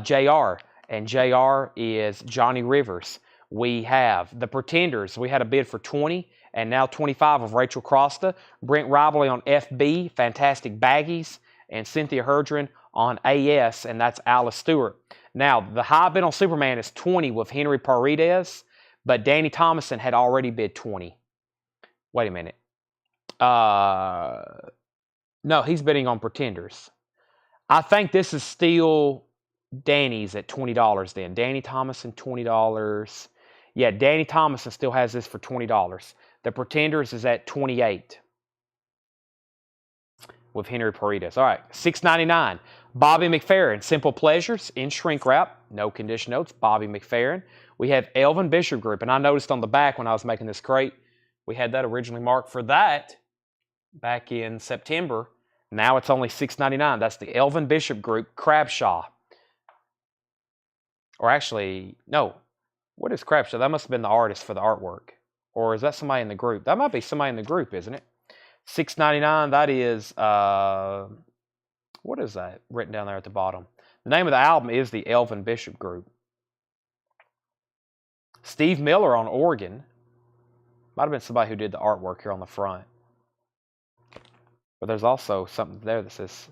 JR, and JR is Johnny Rivers. We have the Pretenders. We had a bid for $20 and now $25 of Rachel Crosta. Brent Ribley on FB, Fantastic Baggies, and Cynthia Herdron on AS, and that's Alice Stewart. Now, the high bid on Superman is $20 with Henry Paredes, but Danny Thomason had already bid $20. Wait a minute. No, he's bidding on Pretenders. I think this is still Danny's at $20 then. Danny Thomason, $20. Yeah, Danny Thomason still has this for $20. The Pretenders is at $28 with Henry Paredes. All right, $6.99. Bobby McFerrin, Simple Pleasures in shrink wrap. No condition notes. Bobby McFerrin. We have Elvin Bishop Group, and I noticed on the back when I was making this crate, we had that originally marked for that back in September. Now it's only $6.99. That's the Elvin Bishop Group, Crabshaw. Or actually, no. What is Crabshaw? That must have been the artist for the artwork. Or is that somebody in the group? That might be somebody in the group, isn't it? $6.99. That is, what is that written down there at the bottom? The name of the album is the Elvin Bishop Group. Steve Miller on organ. Might have been somebody who did the artwork here on the front. But there's also something there that says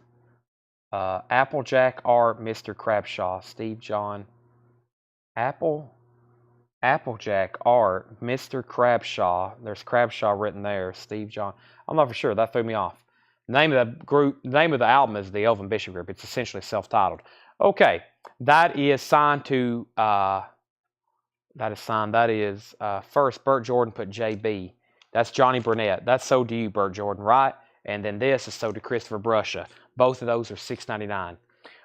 Applejack Art, Mr. Crabshaw, Steve John. Applejack Art, Mr. Crabshaw. There's Crabshaw written there. Steve John. I'm not for sure. That threw me off. The name of the group, the name of the album is the Elvin Bishop Group. It's essentially self-titled. Okay, that is signed to. That is signed. That is first. Burt Jordan put JB. That's Johnny Burnett. That's sold to you, Burt Jordan, right? And then this is sold to Christopher Brusha. Both of those are $6.99.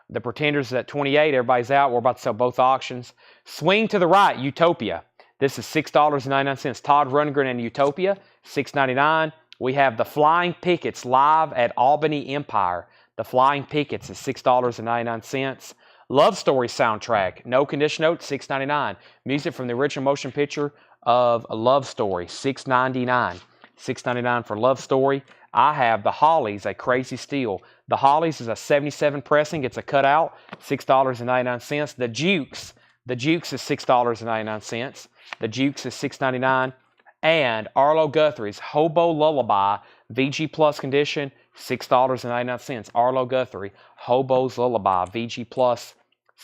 The Pretenders is at $28. Everybody's out. We're about to sell both auctions. Swing to the right, Utopia. This is $6.99. Todd Rundgren and Utopia, $6.99. We have the Flying Pickets live at Albany Empire. The Flying Pickets is $6.99. Love Story soundtrack, no condition note, $6.99. Music from the original motion picture of a Love Story, $6.99. $6.99 for Love Story. I have the Hollies, a Crazy Steel. The Hollies is a 77 pressing. It's a cutout, $6.99. The Jukes is $6.99. The Jukes is $6.99. And Arlo Guthrie's Hobo Lullaby, VG Plus condition, $6.99. Arlo Guthrie, Hobo's Lullaby, VG Plus,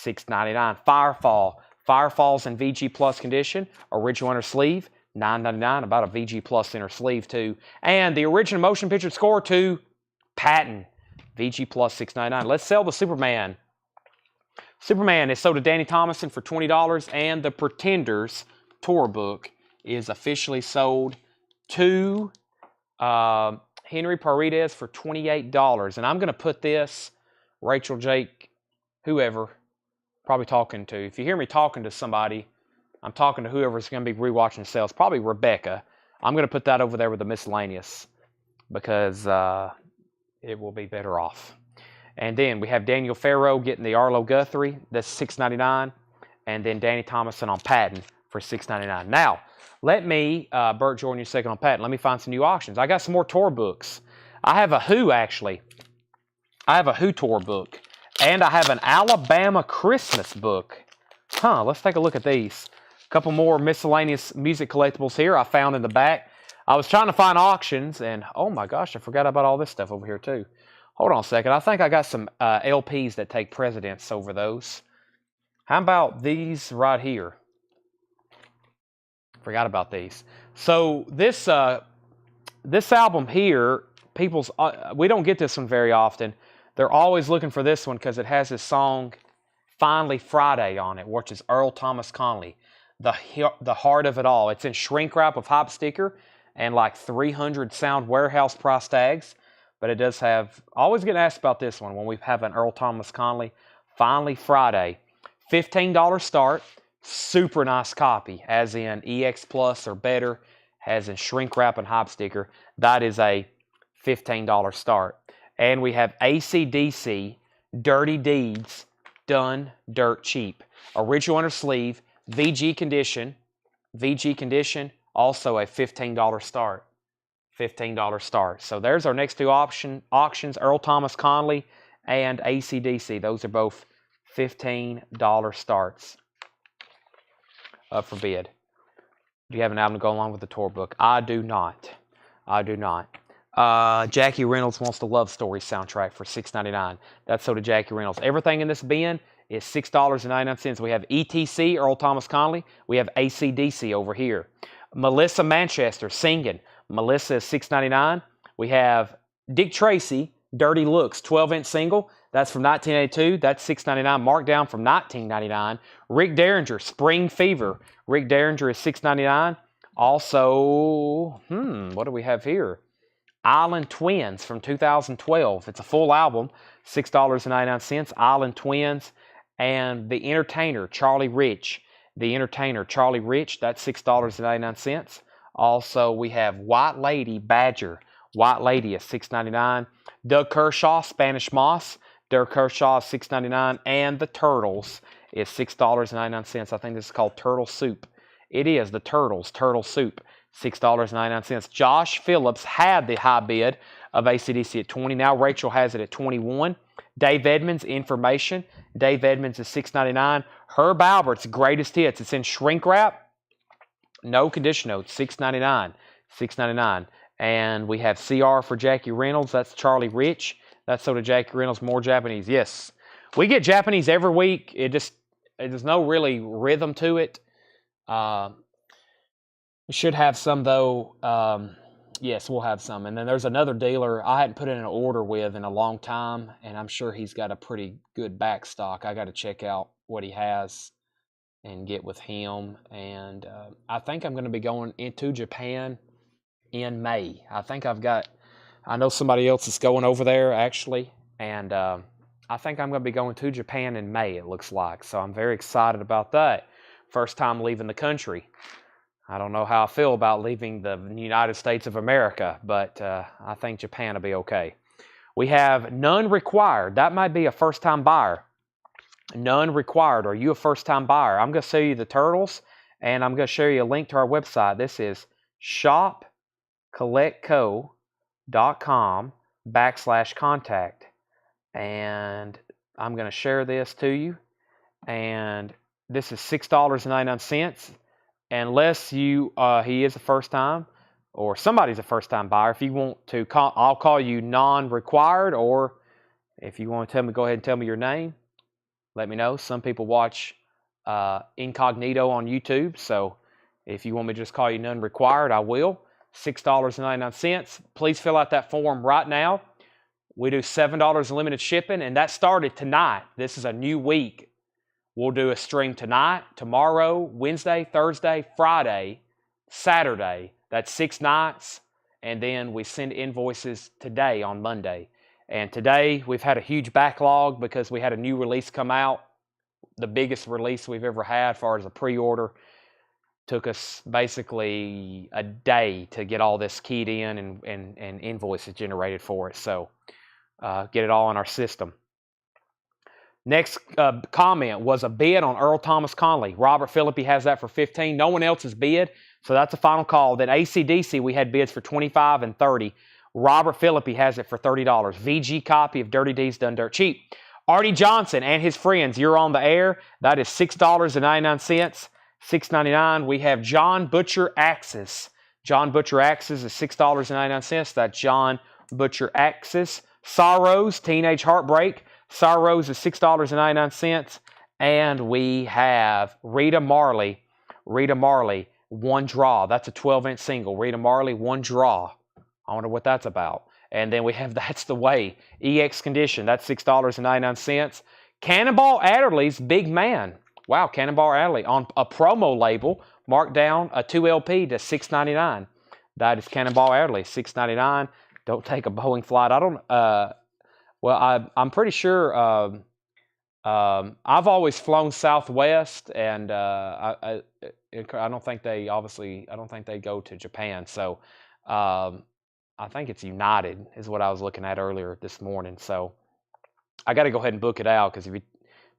$6.99. Firefall's in VG Plus condition, original inner sleeve, $9.99. About a VG Plus inner sleeve too. And the original motion picture score to Patton, VG Plus $6.99. Let's sell the Superman. Superman is sold to Danny Thomason for $20, and the Pretenders tour book is officially sold to Henry Paredes for $28. And I'm going to put this, Rachel, Jake, whoever, probably talking to. If you hear me talking to somebody, I'm talking to whoever's going to be rewatching sales, probably Rebecca. I'm going to put that over there with the miscellaneous because it will be better off. And then we have Daniel Farrow getting the Arlo Guthrie. That's $6.99. And then Danny Thomason on Patton for $6.99. Now, let me, Bert, join you a second on Patton. Let me find some new auctions. I got some more tour books. I have a Who, actually. I have a Who tour book. And I have an Alabama Christmas book. Let's take a look at these. A couple more miscellaneous music collectibles here I found in the back. I was trying to find auctions, and oh my gosh, I forgot about all this stuff over here too. Hold on a second. I think I got some LPs that take precedence over those. How about these right here? Forgot about these. So this album here, we don't get this one very often. They're always looking for this one because it has this song, Finally Friday, on it, which is Earl Thomas Conley, the heart of it all. It's in shrink wrap with hop sticker and like 300 sound warehouse price tags. But it does have, always get asked about this one when we have an Earl Thomas Conley, Finally Friday. $15 start, super nice copy, as in EX Plus or better, has in shrink wrap and hop sticker. That is a $15 start. And we have AC/DC, Dirty Deeds, done dirt cheap. Original inner sleeve, VG condition, also a $15 start. $15 start. So there's our next two auctions, Earl Thomas Conley and AC/DC. Those are both $15 starts up for bid. Do you have an album to go along with the tour book? I do not. I do not. Jackie Reynolds wants the Love Story soundtrack for $6.99. That's so to Jackie Reynolds. Everything in this bin is $6.99. We have ETC, Earl Thomas Conley. We have AC/DC over here. Melissa Manchester singing. Melissa is $6.99. We have Dick Tracy, Dirty Looks, 12-inch single. That's from 1982. That's $6.99. Marked down from $19.99. Rick Derringer, Spring Fever. Rick Derringer is $6.99. Also, what do we have here? Island Twins from 2012. It's a full album, $6.99. Island Twins. And The Entertainer, Charlie Rich. The Entertainer, Charlie Rich, that's $6.99. Also, we have White Lady, Badger. White Lady is $6.99. Doug Kershaw, Spanish Moss. Doug Kershaw is $6.99. And The Turtles is $6.99. I think this is called Turtle Soup. It is The Turtles, Turtle Soup, $6.99. Josh Phillips had the high bid of AC/DC at $20. Now Rachel has it at $21. Dave Edmunds, Information. Dave Edmunds is $6.99. Herb Albert's Greatest Hits. It's in shrink wrap. No condition notes, $6.99. $6.99. And we have CR for Jackie Reynolds. That's Charlie Rich. That's so to Jackie Reynolds. More Japanese. Yes. We get Japanese every week. There's no really rhythm to it. We should have some, though. Yes, we'll have some. And then there's another dealer I hadn't put in an order with in a long time, and I'm sure he's got a pretty good back stock. I got to check out what he has and get with him. And I think I'm going to be going into Japan in May. I know somebody else is going over there, actually, and I think I'm going to be going to Japan in May, it looks like. So I'm very excited about that. First time leaving the country. I don't know how I feel about leaving the United States of America, but I think Japan will be okay. We have None Required. That might be a first-time buyer. None Required. Are you a first-time buyer? I'm going to show you the Turtles, and I'm going to show you a link to our website. This is shopcollectco.com/contact. And I'm going to share this to you. And this is $6.99. Unless he is a first time or somebody's a first time buyer. If you want to call, I'll call you non-required, or if you want to tell me, go ahead and tell me your name. Let me know. Some people watch incognito on YouTube, so if you want me to just call you non-required, I will. $6.99. Please fill out that form right now. We do $7 in limited shipping, and that started tonight. This is a new week. We'll do a stream tonight, tomorrow, Wednesday, Thursday, Friday, Saturday. That's 6 nights. And then we send invoices today on Monday. And today we've had a huge backlog because we had a new release come out. The biggest release we've ever had as far as a pre-order. Took us basically a day to get all this keyed in and invoices generated for it. So get it all in our system. Next comment was a bid on Earl Thomas Conley. Robert Philippi has that for $15. No one else has bid, so that's a final call. Then AC/DC, we had bids for $25 and $30. Robert Philippi has it for $30. VG copy of Dirty Deeds Done Dirt Cheap. Artie Johnson and his friends, you're on the air. That is $6.99. $6.99. We have John Butcher Axis. John Butcher Axis is $6.99. That's John Butcher Axis. Sorrows, Teenage Heartbreak. Sorrows is $6.99. And we have Rita Marley. Rita Marley, One Draw. That's a 12-inch single. Rita Marley, One Draw. I wonder what that's about. And then we have That's the Way. EX Condition. That's $6.99. Cannonball Adderley's Big Man. Wow, Cannonball Adderley on a promo label, marked down a 2LP to $6.99. That is Cannonball Adderley, $6.99. Don't take a Boeing flight. I don't. I'm pretty sure. I've always flown Southwest, and I don't think they I don't think they go to Japan. So I think it's United is what I was looking at earlier this morning. So I got to go ahead and book it out because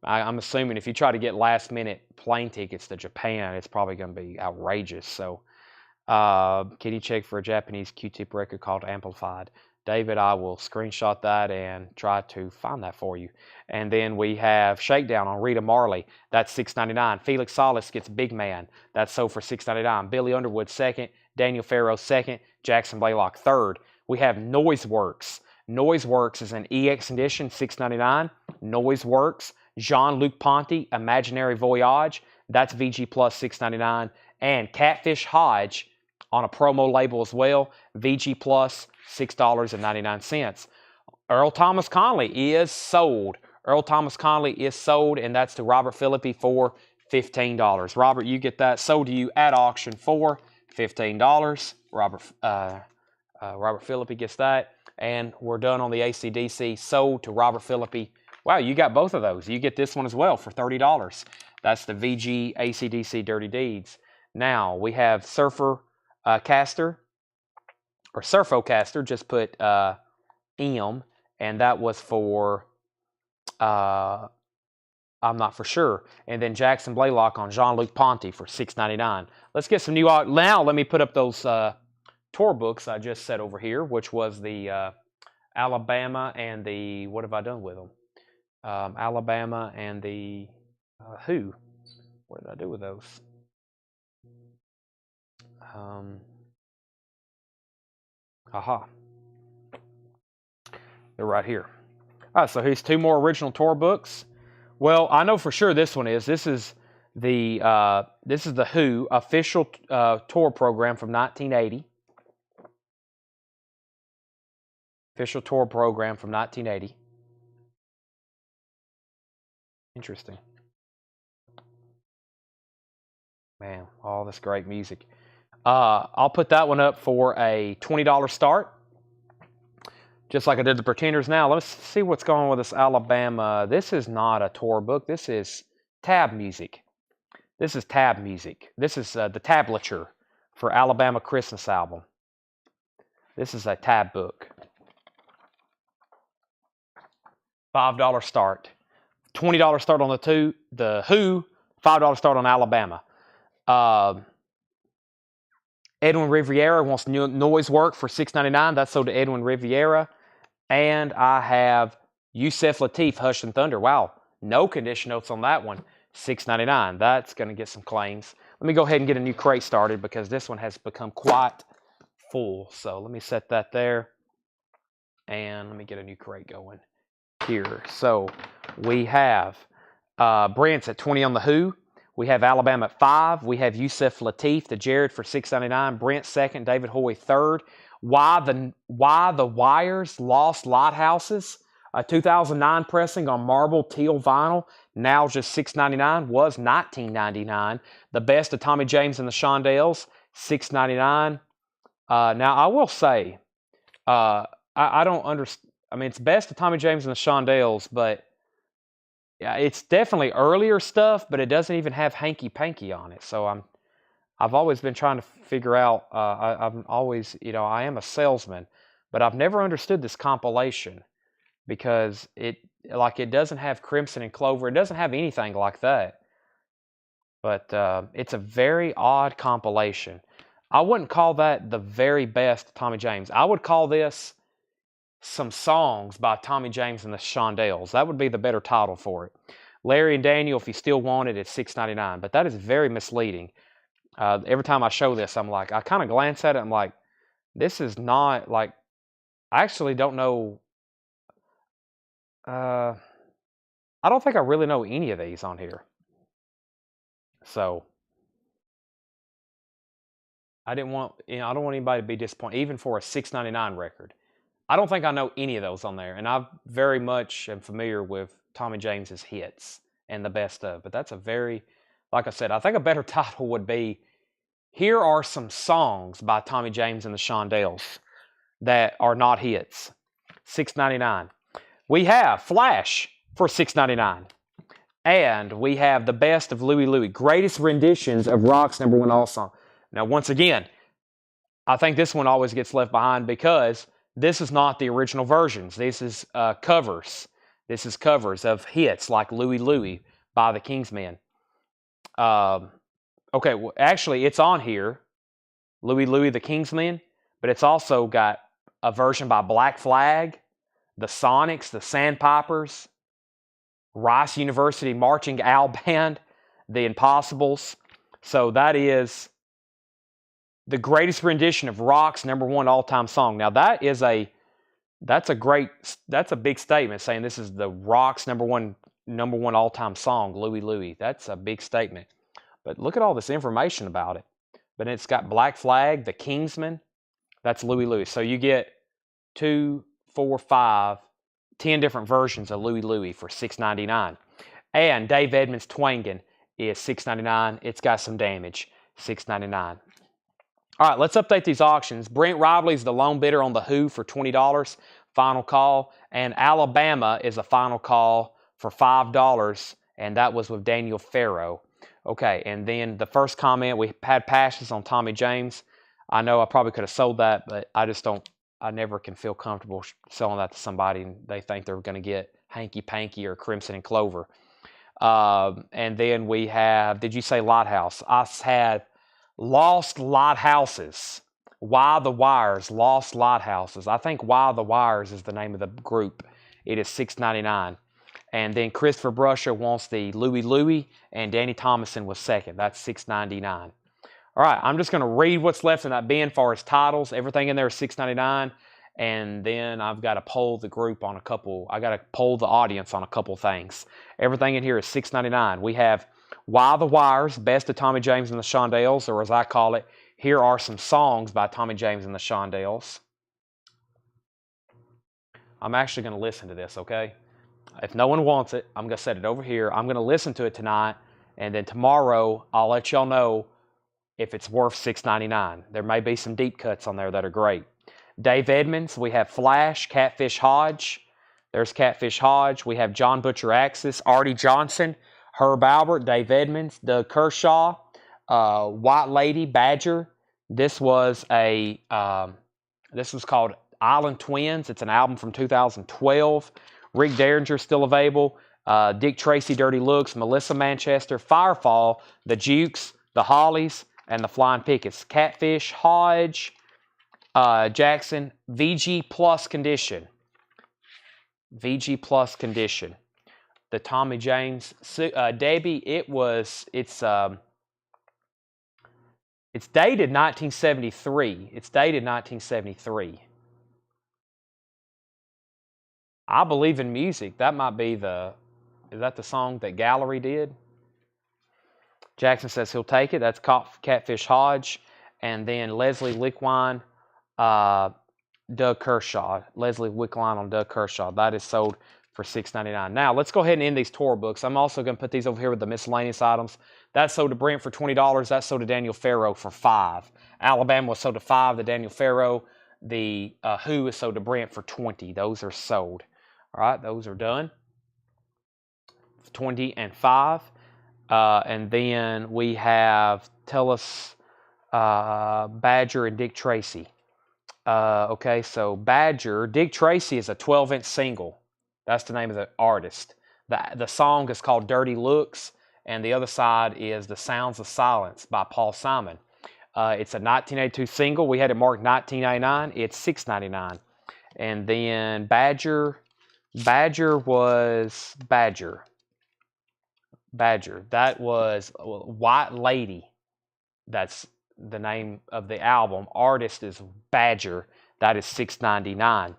I'm assuming if you try to get last-minute plane tickets to Japan, it's probably going to be outrageous. So, can you check for a Japanese Q-tip record called Amplified? David, I will screenshot that and try to find that for you. And then we have Shakedown on Rita Marley. That's $6.99. Felix Salas gets Big Man. That's sold for $6.99. Billy Underwood second. Daniel Farrow second. Jackson Blaylock third. We have Noiseworks. Noiseworks is an EX edition, $6.99. Noiseworks. Jean-Luc Ponty, Imaginary Voyage. That's VG Plus, $6.99. And Catfish Hodge on a promo label as well. VG Plus, $6.99. Earl Thomas Conley is sold. Earl Thomas Conley is sold, and that's to Robert Philippi for $15. Robert, you get that sold to you at auction for $15. Robert Philippi gets that. And we're done on the AC/DC, sold to Robert Philippi. Wow, you got both of those. You get this one as well for $30. That's the VG AC/DC Dirty Deeds. Now, we have Surfer Caster, or Surfocaster, just put M, and that was for, I'm not for sure. And then Jackson Blaylock on Jean-Luc Ponty for $6.99. Let's get some new, now let me put up those tour books I just set over here, which was the Alabama and the, what have I done with them? Alabama and the Who. What did I do with those? They're right here. All right, so here's two more original tour books. Well, I know for sure this one is. This is the Who official tour program from 1980. Official tour program from 1980. Interesting. Man, all this great music. I'll put that one up for a $20 start. Just like I did the Pretenders. Now, let's see what's going on with this Alabama. This is not a tour book. This is tab music. This is tab music. This is the tablature for Alabama Christmas album. This is a tab book. $5 start. $20 start on the Who, $5 start on Alabama. Edwin Riviera wants noise work for $6.99. That's sold to Edwin Riviera. And I have Yusef Lateef, Hush and Thunder. Wow, no condition notes on that one. $6.99. That's going to get some claims. Let me go ahead and get a new crate started because this one has become quite full. So let me set that there. And let me get a new crate going here. So we have Brent's at 20 on the Who. We have Alabama at 5. We have Yusef Lateef, the Jared for $6.99. Brent second. David Hoy third. Why the Wires Lost Lighthouses, a 2009 pressing on marble teal vinyl, now just $6.99, was $19.99. The Best of Tommy James and the Shondells, $6.99. Now I will say, I don't understand. I mean, it's Best of Tommy James and the Shondells, but yeah, it's definitely earlier stuff, but it doesn't even have Hanky Panky on it. So I've always been trying to figure out. I've always, I am a salesman, but I've never understood this compilation because it doesn't have Crimson and Clover. It doesn't have anything like that. But it's a very odd compilation. I wouldn't call that the very best Tommy James. I would call this some songs by Tommy James and the Shondells. That would be the better title for it. Larry and Daniel, if you still want it, it's $6.99. But that is very misleading. Every time I show this, I'm like, I kind of glance at it. I'm like, this is not like, I actually don't know. I don't think I really know any of these on here. So I don't want anybody to be disappointed, even for a $6.99 record. I don't think I know any of those on there, and I very much am familiar with Tommy James's hits and the best of. But that's like I said, I think a better title would be, here are some songs by Tommy James and the Shondells that are not hits. $6.99. We have Flash for $6.99. And we have the Best of Louie Louie, greatest renditions of rock's #1 all song. Now, once again, I think this one always gets left behind because this is not the original versions. This is covers. This is covers of hits like Louie Louie by the Kingsmen. Okay, well, actually, it's on here, Louie Louie the Kingsmen, but it's also got a version by Black Flag, the Sonics, the Sandpipers, Rice University Marching Owl Band, the Impossibles. So that is the greatest rendition of rock's #1 all-time song. Now that's a big statement, saying this is the rock's number one all-time song, Louie Louie. That's a big statement. But look at all this information about it. But it's got Black Flag, the Kingsmen. That's Louie Louie. So you get 2, 4, 5, 10 different versions of Louie Louie for $6.99. And Dave Edmunds' Twangin' is $6.99. It's got some damage, $6.99. All right, let's update these auctions. Brent Rively's the lone bidder on The Who for $20, final call. And Alabama is a final call for $5, and that was with Daniel Farrow. Okay, and then the first comment, we had passions on Tommy James. I know I probably could have sold that, but I never can feel comfortable selling that to somebody and they think they're going to get Hanky Panky or Crimson and Clover. And then we have, did you say Lighthouse? I had Lost Lighthouses. Why the Wires, Lost Lighthouses. I think Why the Wires is the name of the group. It is $6.99. And then Christopher Brusher wants the Louie Louie, and Danny Thomason was second. That's $6.99. All right, I'm just going to read what's left in that bin as far as titles. Everything in there is $6.99. And then I've got to poll the group on I got to poll the audience on a couple things. Everything in here is $6.99. We have Why the Wires, Best of Tommy James and the Shondells, or as I call it, Here Are Some Songs by Tommy James and the Shondells. I'm actually going to listen to this, okay? If no one wants it, I'm going to set it over here. I'm going to listen to it tonight, and then tomorrow I'll let y'all know if it's worth $6.99. There may be some deep cuts on there that are great. Dave Edmunds, we have Flash, Catfish Hodge. There's Catfish Hodge. We have John Butcher Axis, Artie Johnson, Herb Albert, Dave Edmunds, Doug Kershaw, White Lady, Badger. This was called Island Twins. It's an album from 2012. Rick Derringer still available. Dick Tracy, Dirty Looks, Melissa Manchester, Firefall, The Jukes, The Hollies, and The Flying Pickets. Catfish, Hodge, Jackson, VG Plus Condition. VG Plus Condition. The Tommy James. Debbie, it's dated 1973. It's dated 1973. I Believe in Music. That might be is that the song that Gallery did? Jackson says he'll take it. That's Catfish Hodge. And then Leslie Lickwine, Doug Kershaw, Leslie Wickline on Doug Kershaw. That is sold for $6.99. Now, let's go ahead and end these tour books. I'm also going to put these over here with the miscellaneous items. That sold to Brent for $20. That sold to Daniel Farrow for $5. Alabama was sold to $5 to Daniel Farrow. The Who is sold to Brent for $20. Those are sold. All right, those are done. 20 and 5. And then we have Tell Us Badger and Dick Tracy. Okay, so Badger, Dick Tracy is a 12-inch single. That's the name of the artist. The song is called Dirty Looks, and the other side is The Sounds of Silence by Paul Simon. It's a 1982 single. We had it marked 1999. It's $6.99. And then Badger was Badger. That was White Lady. That's the name of the album. Artist is Badger. That is $6.99.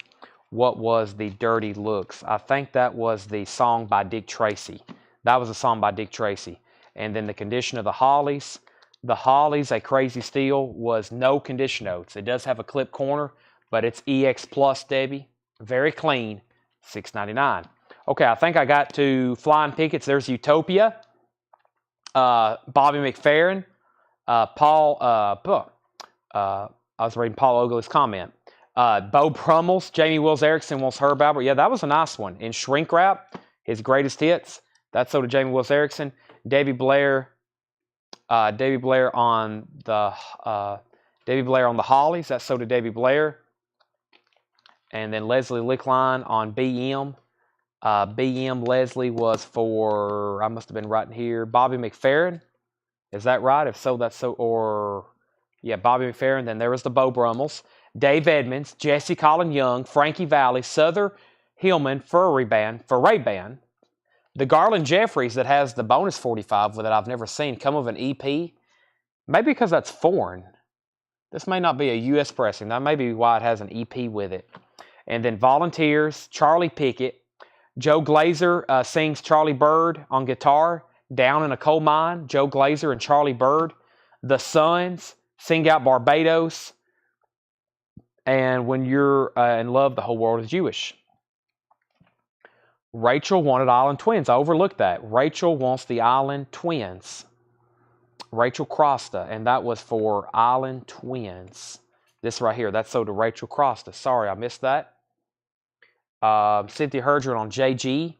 What was the Dirty Looks? I think that was the song by Dick Tracy. That was a song by Dick Tracy. And then The Condition of the Hollies. The Hollies, A Crazy Steel, was no condition notes. It does have a clip corner, but it's EX Plus, Debbie. Very clean. $6.99. Okay, I think I got to Flying Pickets. There's Utopia. Bobby McFerrin. I was reading Paul Ogley's comment. Bo Brummels, Jamie Wills Erickson wants Herb Albert. Yeah, that was a nice one. In Shrink Wrap, his greatest hits. That's sold to Jamie Wills Erickson. Davy Blair on the Hollies. That's sold to Davy Blair. And then Leslie Lickline on BM. BM Leslie was for, I must have been writing here, Bobby McFerrin. Is that right? If so, that's so, or, yeah, Bobby McFerrin. Then there was the Bo Brummels. Dave Edmonds, Jesse Colin Young, Frankie Valli, Souther Hillman, Foray Band. The Garland Jeffries that has the bonus 45 that I've never seen come with an EP. Maybe because that's foreign. This may not be a U.S. pressing. That may be why it has an EP with it. And then Volunteers, Charlie Pickett. Joe Glazer sings Charlie Bird on guitar. Down in a Coal Mine, Joe Glazer and Charlie Bird. The Sons, Sing Out Barbados. And When You're in Love, the Whole World is Jewish. Rachel wanted Island Twins. I overlooked that. Rachel wants the Island Twins. Rachel Crosta, and that was for Island Twins. This right here, that's sold to Rachel Crosta. Sorry, I missed that. Cynthia Herdron on JG.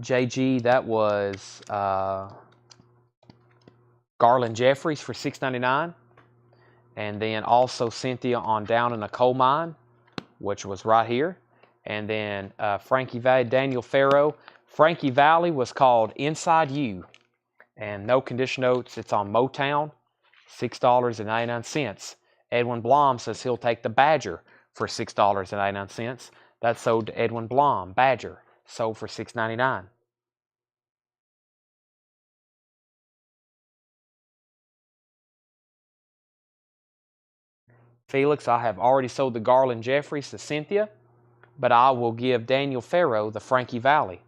JG, that was Garland Jeffries for $6.99. And then also Cynthia on Down in a Coal Mine, which was right here. And then Frankie Valli, Daniel Farrow. Frankie Valli was called Inside You. And no condition notes. It's on Motown, $6.99. Edwin Blom says he'll take the Badger for $6.99. That's sold to Edwin Blom. Badger, sold for $6.99. Felix, I have already sold the Garland Jeffries to Cynthia, but I will give Daniel Farrow the Frankie Valli.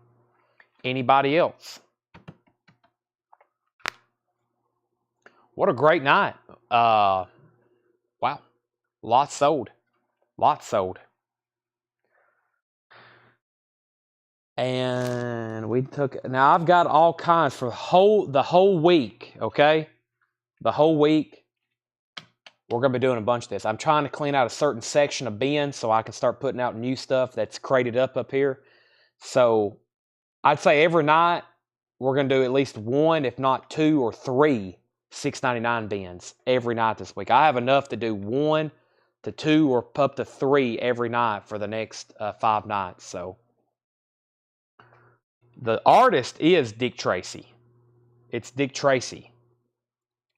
Anybody else? What a great night. Wow. Lots sold. Lots sold. And we took, now I've got all kinds for the whole week, okay? The whole week. We're going to be doing a bunch of this. I'm trying to clean out a certain section of bins so I can start putting out new stuff that's crated up here. So I'd say every night we're going to do at least one, if not two or three, $6.99 bins every night this week. I have enough to do 1 to 2 or up to 3 every night for the next 5 nights. So the artist is Dick Tracy. It's Dick Tracy.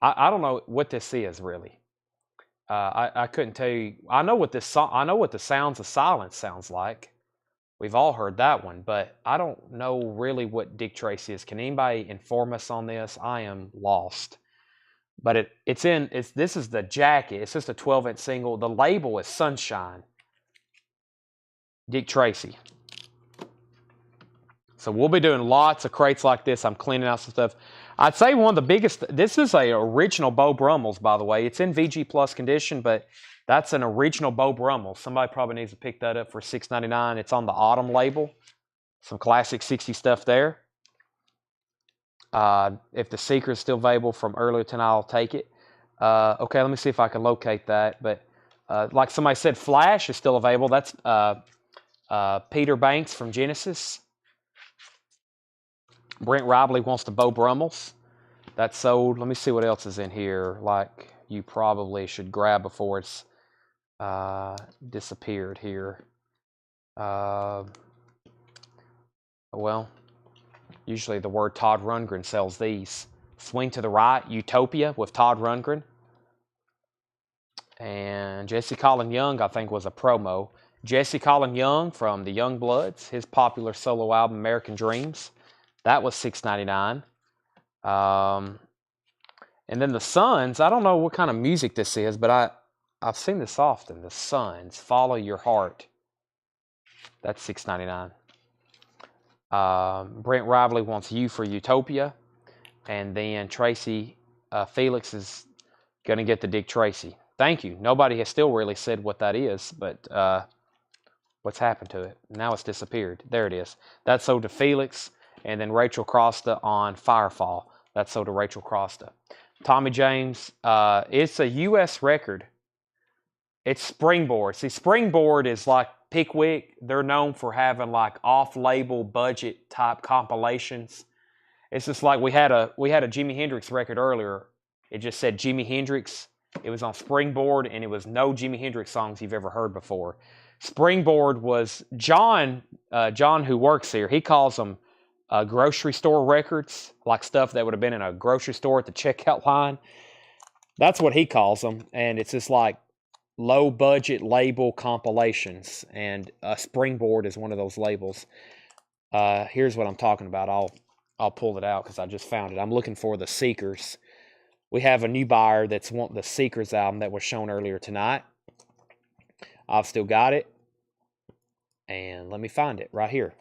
I don't know what this is really. I couldn't tell you. I know what the Sounds of Silence sounds like. We've all heard that one, but I don't know really what Dick Tracy is. Can anybody inform us on this? I am lost. But this is the jacket. It's just a 12-inch single. The label is Sunshine. Dick Tracy. So we'll be doing lots of crates like this. I'm cleaning out some stuff. I'd say one of the biggest, this is a original Beau Brummels, by the way. It's in VG Plus condition, but that's an original Beau Brummels. Somebody probably needs to pick that up for $6.99. It's on the Autumn label. Some classic 60s stuff there. If the Seeker is still available from earlier tonight, I'll take it. Okay, let me see if I can locate that. But like somebody said, Flash is still available. That's Peter Banks from Genesis. Brent Ribley wants the Beau Brummels. That's sold. Let me see what else is in here. Like you probably should grab before it's disappeared here. Well, usually the word Todd Rundgren sells these. Swing to the Right, Utopia with Todd Rundgren. And Jesse Colin Young, I think, was a promo. Jesse Colin Young from the Youngbloods, his popular solo album, American Dreams. That was $6.99. And then the Suns, I don't know what kind of music this is, but I've seen this often. The Suns, Follow Your Heart. That's $6.99. Brent Ribley wants You for Utopia. And then Tracy Felix is going to get the Dick Tracy. Thank you. Nobody has still really said what that is, but what's happened to it? Now it's disappeared. There it is. That's sold to Felix. And then Rachel Crosta on Firefall. That's sold to Rachel Crosta. Tommy James, it's a U.S. record. It's Springboard. See, Springboard is like Pickwick. They're known for having like off-label budget type compilations. It's just like we had a Jimi Hendrix record earlier. It just said Jimi Hendrix. It was on Springboard, and it was no Jimi Hendrix songs you've ever heard before. Springboard was John who works here. He calls them grocery store records, like stuff that would have been in a grocery store at the checkout line. That's what he calls them, and it's just like low-budget label compilations, and Springboard is one of those labels. Here's what I'm talking about. I'll pull it out because I just found it. I'm looking for the Seekers. We have a new buyer that's wanting the Seekers album that was shown earlier tonight. I've still got it, and let me find it right here.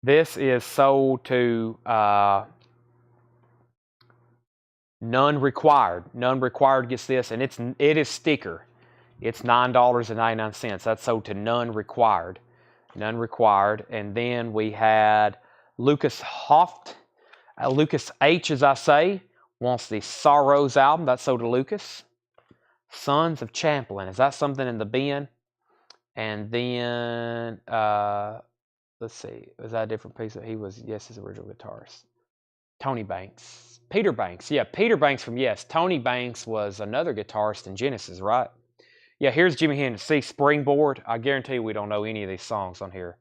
This is sold to None Required. None Required gets this, and it is sticker. It's $9.99. That's sold to None Required. None Required. And then we had Lucas Hoft. Lucas H, as I say, wants the Sorrows album. That's sold to Lucas. Sons of Champlin. Is that something in the bin? And then... let's see. Was that a different piece? He was, yes, his original guitarist. Tony Banks. Peter Banks. Yeah, Peter Banks from Yes. Tony Banks was another guitarist in Genesis, right? Yeah, here's Jimi Hendrix. See, Springboard. I guarantee you we don't know any of these songs on here.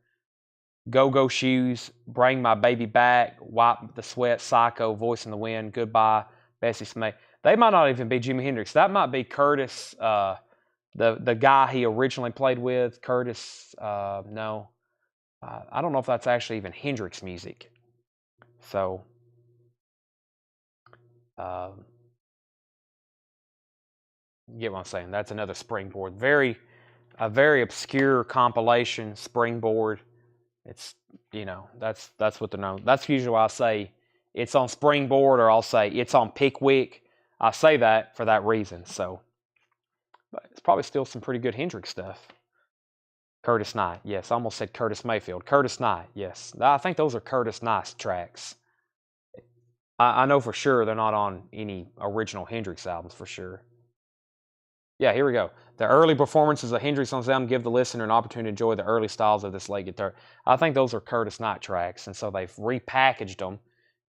Go-Go Shoes, Bring My Baby Back, Wipe the Sweat, Psycho, Voice in the Wind, Goodbye, Bessie Smith. They might not even be Jimi Hendrix. That might be Curtis, the guy he originally played with. Curtis, no. I don't know if that's actually even Hendrix music. So, you get what I'm saying. That's another Springboard. A very obscure compilation, Springboard. It's, that's what they're known. That's usually why I say it's on Springboard, or I'll say it's on Pickwick. I say that for that reason. So, but it's probably still some pretty good Hendrix stuff. Curtis Knight, yes. I almost said Curtis Mayfield. Curtis Knight, yes. I think those are Curtis Knight tracks. I know for sure they're not on any original Hendrix albums, for sure. Yeah, here we go. The early performances of Hendrix on this album give the listener an opportunity to enjoy the early styles of this late guitar. I think those are Curtis Knight tracks, and so they've repackaged them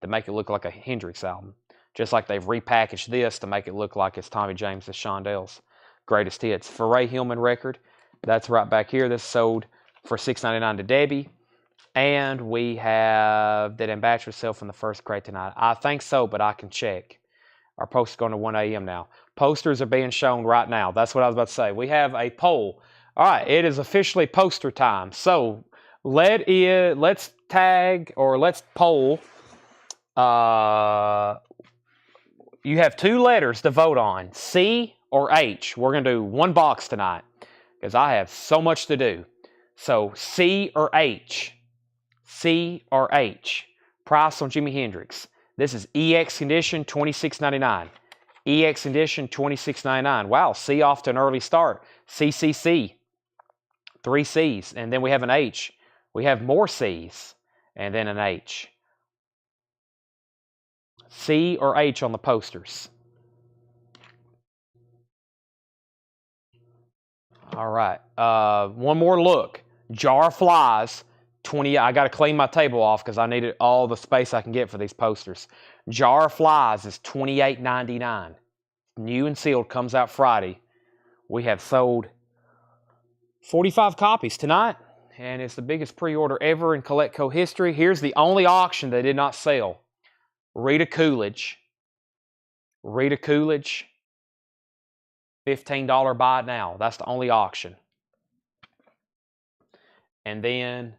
to make it look like a Hendrix album. Just like they've repackaged this to make it look like it's Tommy James and Shondel's greatest hits. For Ray Hillman record, that's right back here. This sold for $6.99 to Debbie. And we have Did Ambassador sell from the first crate tonight? I think so, but I can check. Our post is going to 1 a.m. now. Posters are being shown right now. That's what I was about to say. We have a poll. All right, it is officially poster time. So let's tag or let's poll. You have 2 letters to vote on, C or H. We're going to do 1 box tonight. because I have so much to do. So C or H? C or H? Price on Jimi Hendrix. This is EX condition, $26.99. EX condition, $26.99. Wow, C off to an early start. CCC, 3 C's, and then we have an H. We have more C's, and then an H. C or H on the posters? All right. One more look. Jar of Flies, 20. I got to clean my table off because I needed all the space I can get for these posters. Jar of Flies is $28.99. New and sealed, comes out Friday. We have sold 45 copies tonight, and it's the biggest pre-order ever in Colectco history. Here's the only auction they did not sell. Rita Coolidge. Rita Coolidge. $15 buy it now. That's the only auction. And then,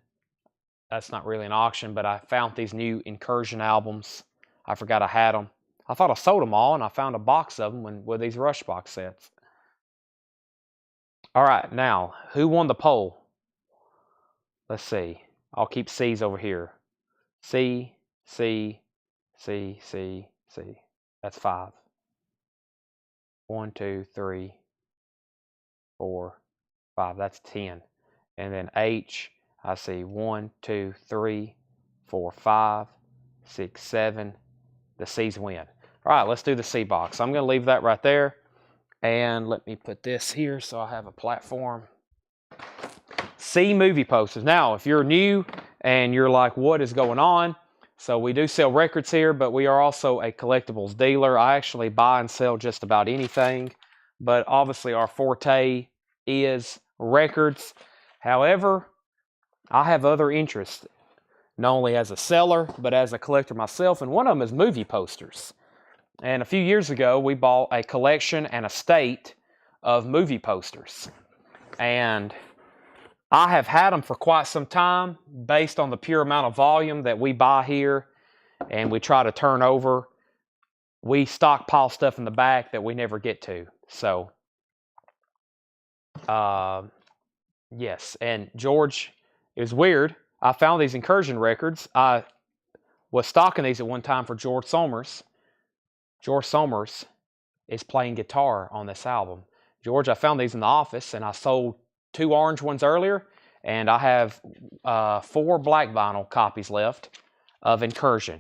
that's not really an auction, but I found these new Incursion albums. I forgot I had them. I thought I sold them all, and I found a box of them with these Rush box sets. All right, now, who won the poll? Let's see. I'll keep C's over here. C, C, C, C, C. That's 5. 1, 2, 3, 4, 5. That's 10. And then H, I see 1, 2, 3, 4, 5, 6, 7. The C's win. All right, let's do the C box. I'm going to leave that right there. And let me put this here so I have a platform. C movie posters. Now, if you're new and you're like, what is going on? So we do sell records here, but we are also a collectibles dealer. I actually buy and sell just about anything, but obviously our forte is records. However, I have other interests, not only as a seller, but as a collector myself, and one of them is movie posters. And a few years ago, we bought a collection and a state of movie posters. And I have had them for quite some time based on the pure amount of volume that we buy here and we try to turn over. We stockpile stuff in the back that we never get to. So, yes. And George, it was weird. I found these Incursion records. I was stocking these at one time for George Somers. George Somers is playing guitar on this album. George, I found these in the office and I sold 2 orange ones earlier, and I have 4 black vinyl copies left of Incursion.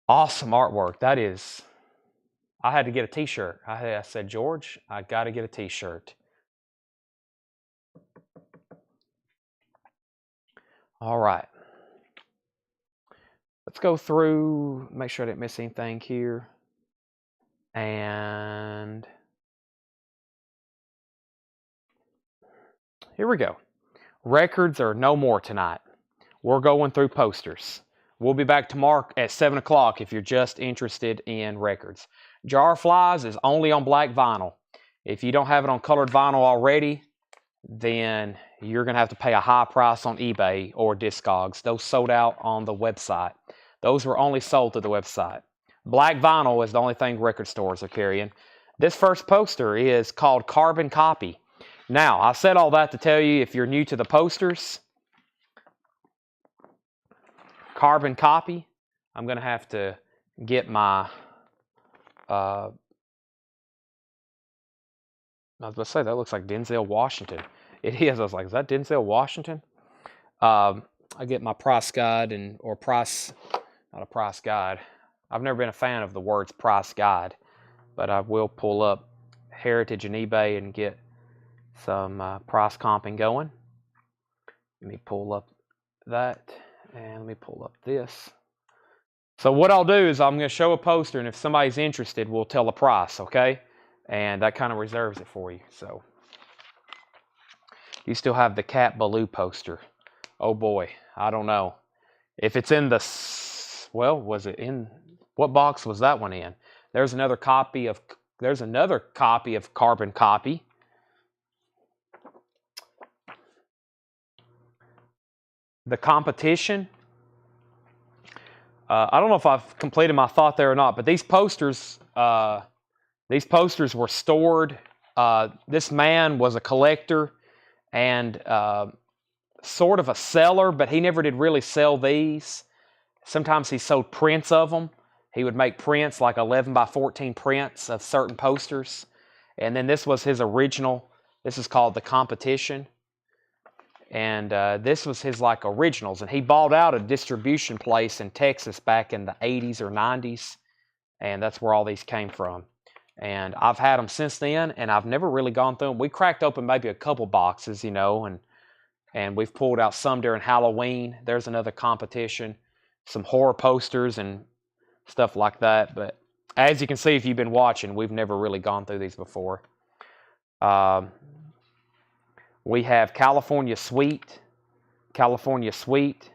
Awesome artwork. That is, I had to get a t-shirt. I said, George, I got to get a t-shirt. All right. Let's go through, make sure I didn't miss anything here. And here we go. Records are no more tonight. We're going through posters. We'll be back tomorrow at 7 o'clock if you're just interested in records. Jar of Flies is only on black vinyl. If you don't have it on colored vinyl already, then you're going to have to pay a high price on eBay or Discogs. Those sold out on the website. Those were only sold to the website. Black vinyl is the only thing record stores are carrying. This first poster is called Carbon Copy. Now, I said all that to tell you, if you're new to the posters, Carbon Copy, I'm going to have to get my, I was going to say, that looks like Denzel Washington. It is. I was like, is that Denzel Washington? I get my price guide or price, not a price guide. I've never been a fan of the words price guide, but I will pull up Heritage and eBay and get some price comping going. Let me pull up that, and let me pull up this. So what I'll do is I'm going to show a poster, and if somebody's interested, we'll tell the price, okay? And that kind of reserves it for you. So you still have the Cat Ballou poster. Oh boy, I don't know. If it's in the, well, was it in, what box was that one in? There's another copy of Carbon Copy. The Competition. I don't know if I've completed my thought there or not, but these posters were stored this man was a collector and sort of a seller, but he never did really sell these. Sometimes he sold prints of them. He would make prints, like 11 by 14 prints of certain posters. And then this was his original. This is called The Competition. And this was his like originals. And he bought out a distribution place in Texas back in the 80s or 90s. And that's where all these came from. And I've had them since then, and I've never really gone through them. We cracked open maybe a couple boxes, you know, and we've pulled out some during Halloween. There's another Competition. Some horror posters and stuff like that. But as you can see, if you've been watching, we've never really gone through these before. We have California Suite, California Suite,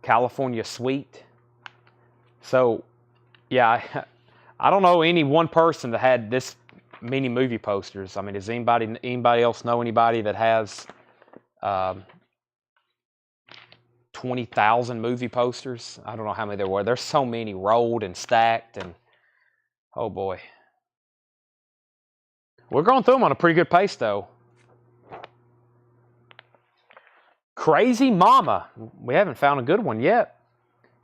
California Suite. So, yeah, I don't know any one person that had this many movie posters. I mean, does anybody else know anybody that has 20,000 movie posters? I don't know how many there were. There's so many rolled and stacked, and oh boy. We're going through them on a pretty good pace, though. Crazy Mama. We haven't found a good one yet.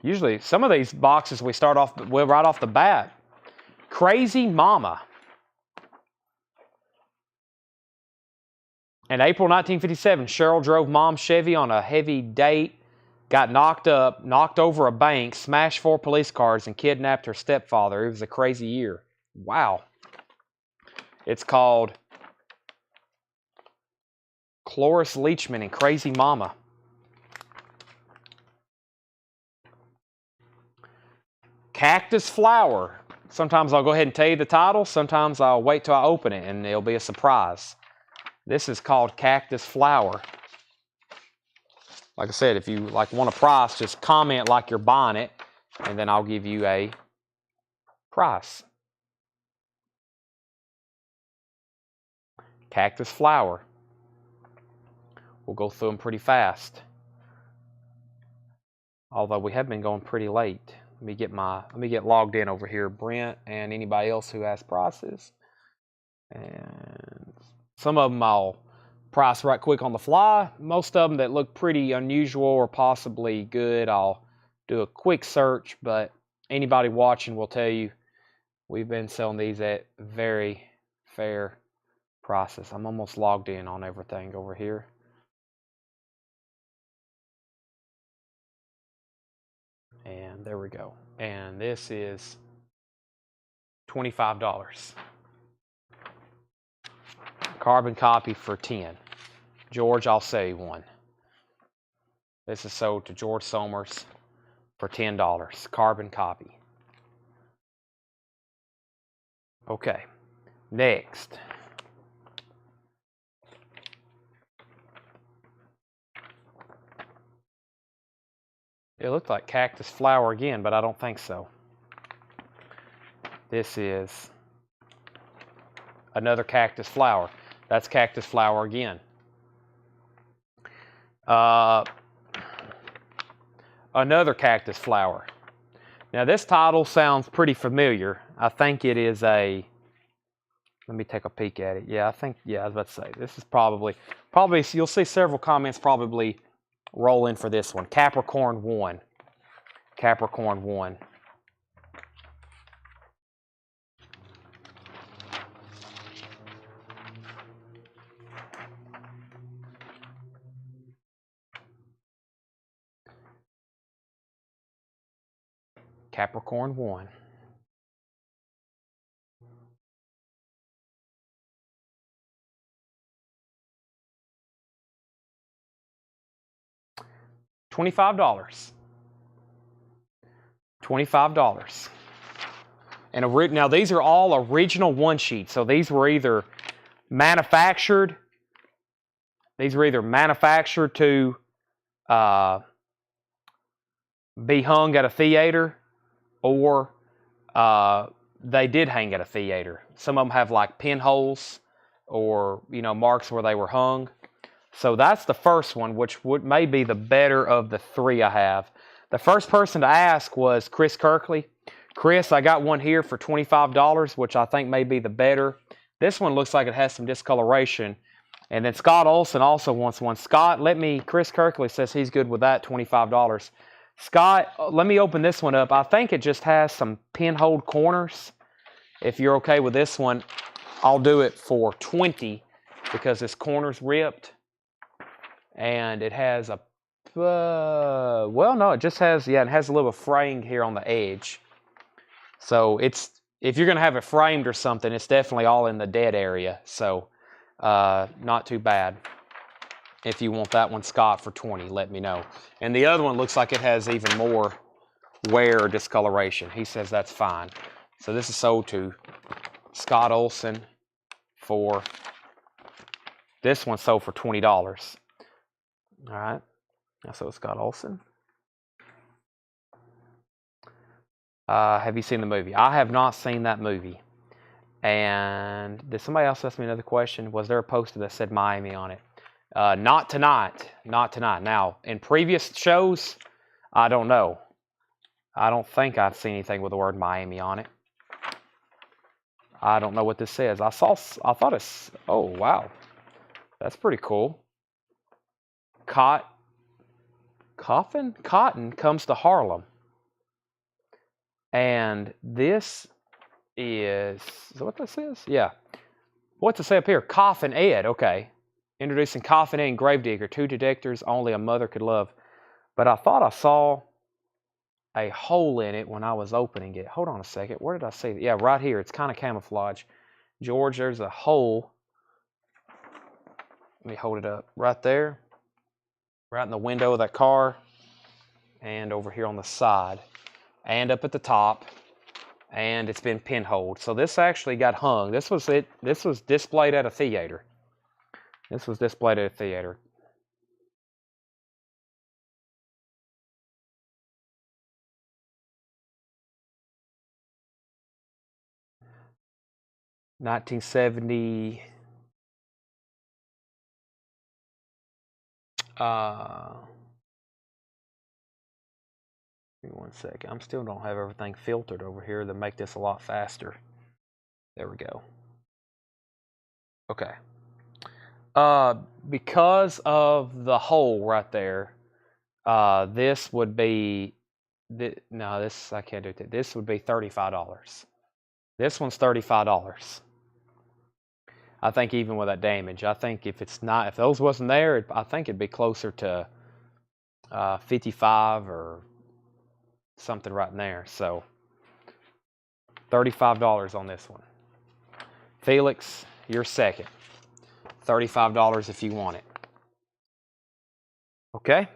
Usually, some of these boxes we start off right off the bat. Crazy Mama. In April 1957, Cheryl drove Mom's Chevy on a heavy date, got knocked up, knocked over a bank, smashed 4 police cars, and kidnapped her stepfather. It was a crazy year. Wow. It's called Cloris Leachman and Crazy Mama. Cactus Flower. Sometimes I'll go ahead and tell you the title. Sometimes I'll wait till I open it and it'll be a surprise. This is called Cactus Flower. Like I said, if you want a price, just comment like you're buying it, and then I'll give you a price. Cactus Flower. We'll go through them pretty fast. Although we have been going pretty late. Let me get logged in over here, Brent, and anybody else who has prices. And some of them I'll price right quick on the fly. Most of them that look pretty unusual or possibly good, I'll do a quick search, but anybody watching will tell you we've been selling these at very fair prices. I'm almost logged in on everything over here. And there we go. And this is $25. Carbon copy for 10. George, I'll sell you one. This is sold to George Somers for $10. Carbon copy. Okay. Next. It looked like Cactus Flower again, but I don't think so. This is another Cactus Flower. That's Cactus Flower again. Another Cactus Flower. Now this title sounds pretty familiar. I think it is a, let me take a peek at it. Yeah, I was about to say, this is probably, you'll see several comments probably roll in for this one. Capricorn 1. Capricorn 1. Capricorn 1. $25. $25. And now these are all original one sheets. So these were either manufactured. These were either manufactured to be hung at a theater, or they did hang at a theater. Some of them have like pinholes or marks where they were hung. So that's the first one, which may be the better of the three I have. The first person to ask was Chris Kirkley. Chris, I got one here for $25, which I think may be the better. This one looks like it has some discoloration. And then Scott Olson also wants one. Scott, Chris Kirkley says he's good with that, $25. Scott, let me open this one up. I think it just has some pinhole corners. If you're okay with this one, I'll do it for $20 because this corner's ripped. And it has a, well, no, it just has, yeah, it has a little fraying here on the edge. So if you're going to have it framed or something, it's definitely all in the dead area. So not too bad. If you want that one, Scott, for $20, let me know. And the other one looks like it has even more wear or discoloration. He says that's fine. So this is sold to Scott Olson for, this one sold for $20. All right. So Scott Olson. Have you seen the movie? I have not seen that movie. And did somebody else ask me another question? Was there a poster that said Miami on it? Not tonight. Not tonight. Now, in previous shows, I don't know. I don't think I've seen anything with the word Miami on it. I don't know what this says. I thought it's, oh, wow. That's pretty cool. Cotton comes to Harlem. And this is that what this is? Yeah. What's it say up here? Coffin Ed. Okay. Introducing Coffin Ed and Gravedigger, two detectives only a mother could love. But I thought I saw a hole in it when I was opening it. Hold on a second. Where did I see it? Yeah, right here. It's kind of camouflage. George, there's a hole. Let me hold it up. Right there. Right in the window of that car. And over here on the side. And up at the top. And it's been pinholed. So this actually got hung. This was it. This was displayed at a theater. This was displayed at a theater. $1970. Give me 1 second. I still don't have everything filtered over here to make this a lot faster. There we go. Okay. Because of the hole right there, this would be, no, this, I can't do it. This would be $35. This one's $35. I think even with that damage, I think if those wasn't there, I think it'd be closer to 55 or something right in there. So $35 on this one. Felix, you're second. $35 if you want it. Okay.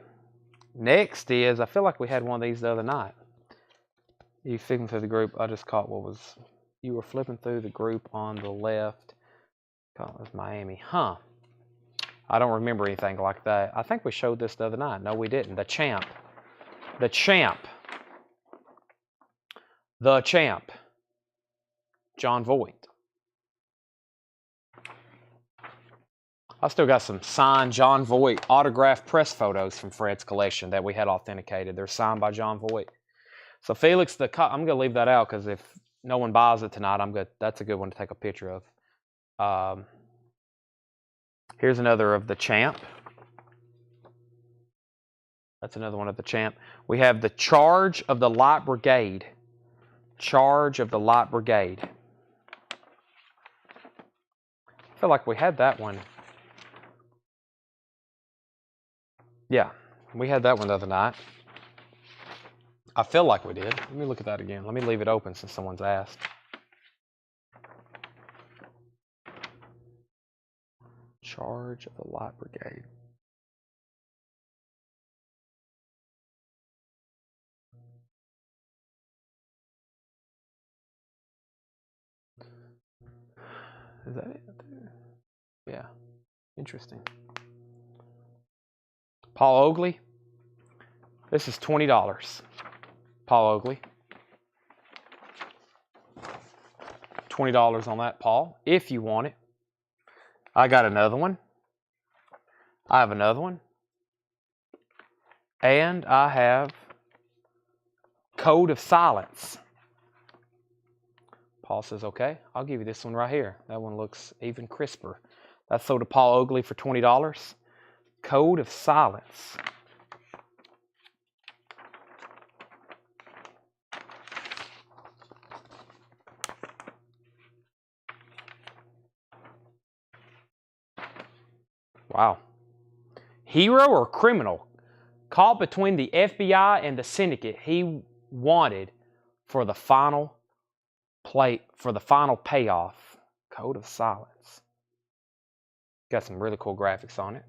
Next is, I feel like we had one of these the other night. You flipping through the group. I just caught you were flipping through the group on the left. Caught it was Miami. Huh. I don't remember anything like that. I think we showed this the other night. No, we didn't. The Champ. The Champ. The Champ. John Voight. I still got some signed John Voight autographed press photos from Fred's collection that we had authenticated. They're signed by John Voight. So Felix, I'm going to leave that out because if no one buys it tonight, I'm good. That's a good one to take a picture of. Here's another of the Champ. That's another one of the Champ. We have the Charge of the Light Brigade. Charge of the Light Brigade. I feel like we had that one. Yeah, we had that one the other night. I feel like we did. Let me look at that again. Let me leave it open since someone's asked. Charge of the Light Brigade. Is that it? Yeah. Interesting. Paul Oakley. This is $20. Paul Oakley. $20 on that, Paul, if you want it. I got another one. I have another one. And I have Code of Silence. Paul says, okay, I'll give you this one right here. That one looks even crisper. That's sold to Paul Oakley for $20. Code of Silence. Wow. Hero or criminal? Caught between the FBI and the syndicate he wanted for the final payoff. Code of Silence. Got some really cool graphics on it.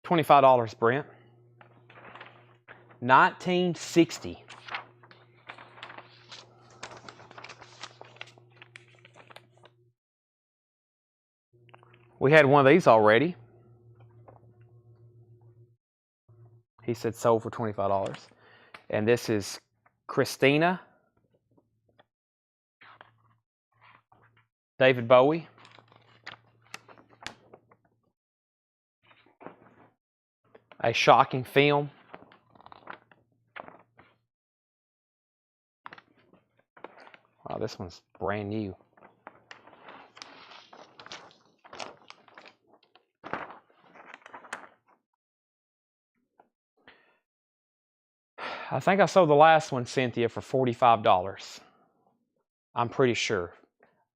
$25, Brent. 1960. We had one of these already. He said sold for $25. And this is Christina. David Bowie. A shocking film. Wow, this one's brand new. I think I sold the last one, Cynthia, for $45. I'm pretty sure.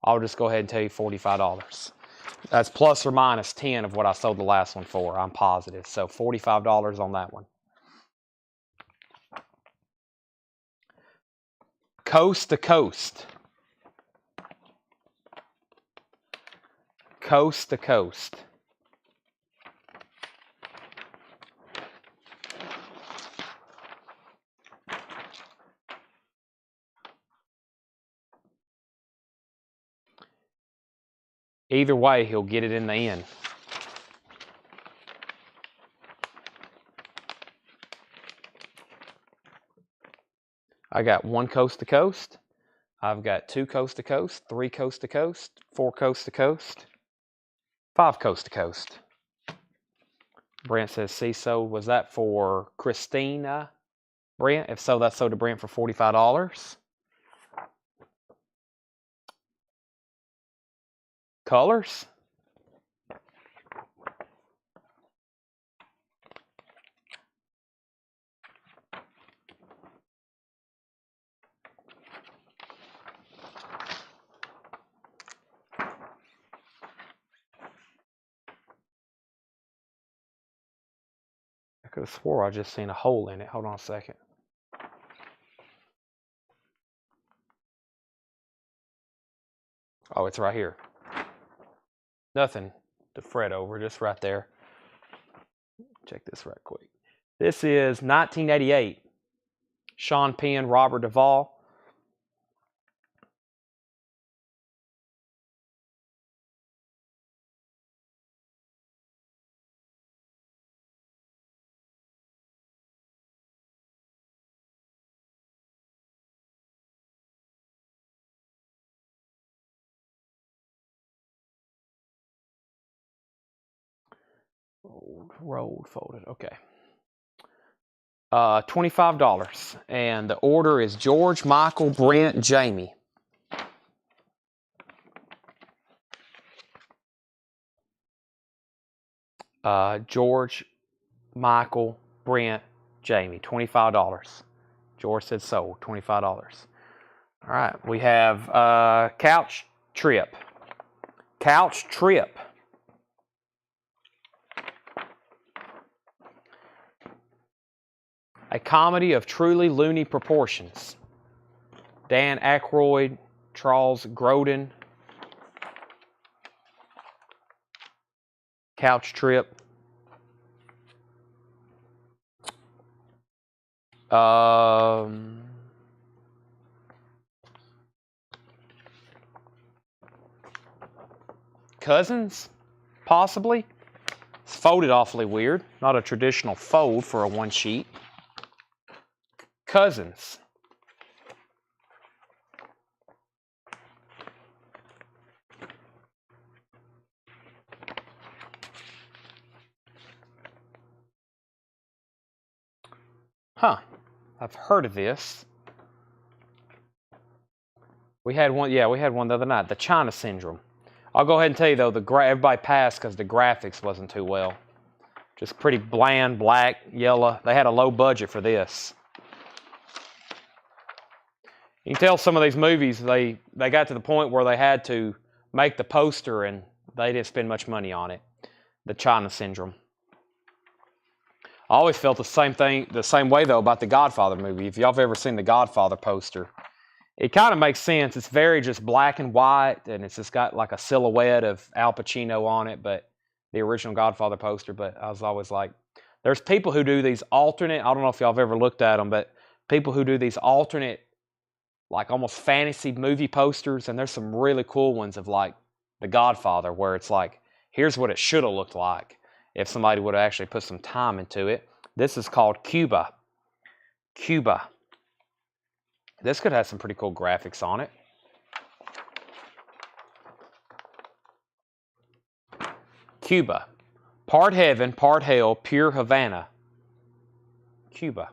I'll just go ahead and tell you $45. That's plus or minus 10 of what I sold the last one for. I'm positive. So $45 on that one. Coast to Coast. Coast to Coast. Either way, he'll get it in the end. I got 1 coast to coast. I've got 2 coast to coast, 3 coast to coast, 4 coast to coast, 5 coast to coast. Brent says, see, sold. Was that for Christina? Brent? If so, that's sold to Brent for $45. Colors? I could have swore I just seen a hole in it. Hold on a second. Oh, it's right here. Nothing to fret over, just right there. Check this right quick. This is 1988. Sean Penn, Robert Duvall. Rolled, folded. Okay. $25. And the order is George, Michael, Brent, Jamie. George, Michael, Brent, Jamie. $25. George said sold. $25. All right. We have Couch Trip. Couch Trip. A comedy of truly loony proportions. Dan Aykroyd, Charles Grodin. Couch Trip. Cousins, possibly. It's folded awfully weird. Not a traditional fold for a one sheet. Cousins. Huh. I've heard of this. We had one, yeah, we had one the other night, the China Syndrome. I'll go ahead and tell you, though, everybody passed because the graphics wasn't too well. Just pretty bland, black, yellow. They had a low budget for this. You can tell some of these movies, they got to the point where they had to make the poster and they didn't spend much money on it. The China Syndrome. I always felt the same way, though, about the Godfather movie. If y'all have ever seen the Godfather poster, it kind of makes sense. It's very just black and white, and it's just got like a silhouette of Al Pacino on it, but the original Godfather poster. But I was always like, there's people who do these alternate, I don't know if y'all have ever looked at them, but people who do these alternate, like almost fantasy movie posters, and there's some really cool ones of like the Godfather, where it's like, here's what it should have looked like if somebody would have actually put some time into it. This is called Cuba. Cuba. This could have some pretty cool graphics on it. Cuba. Part heaven, part hell, pure Havana. Cuba.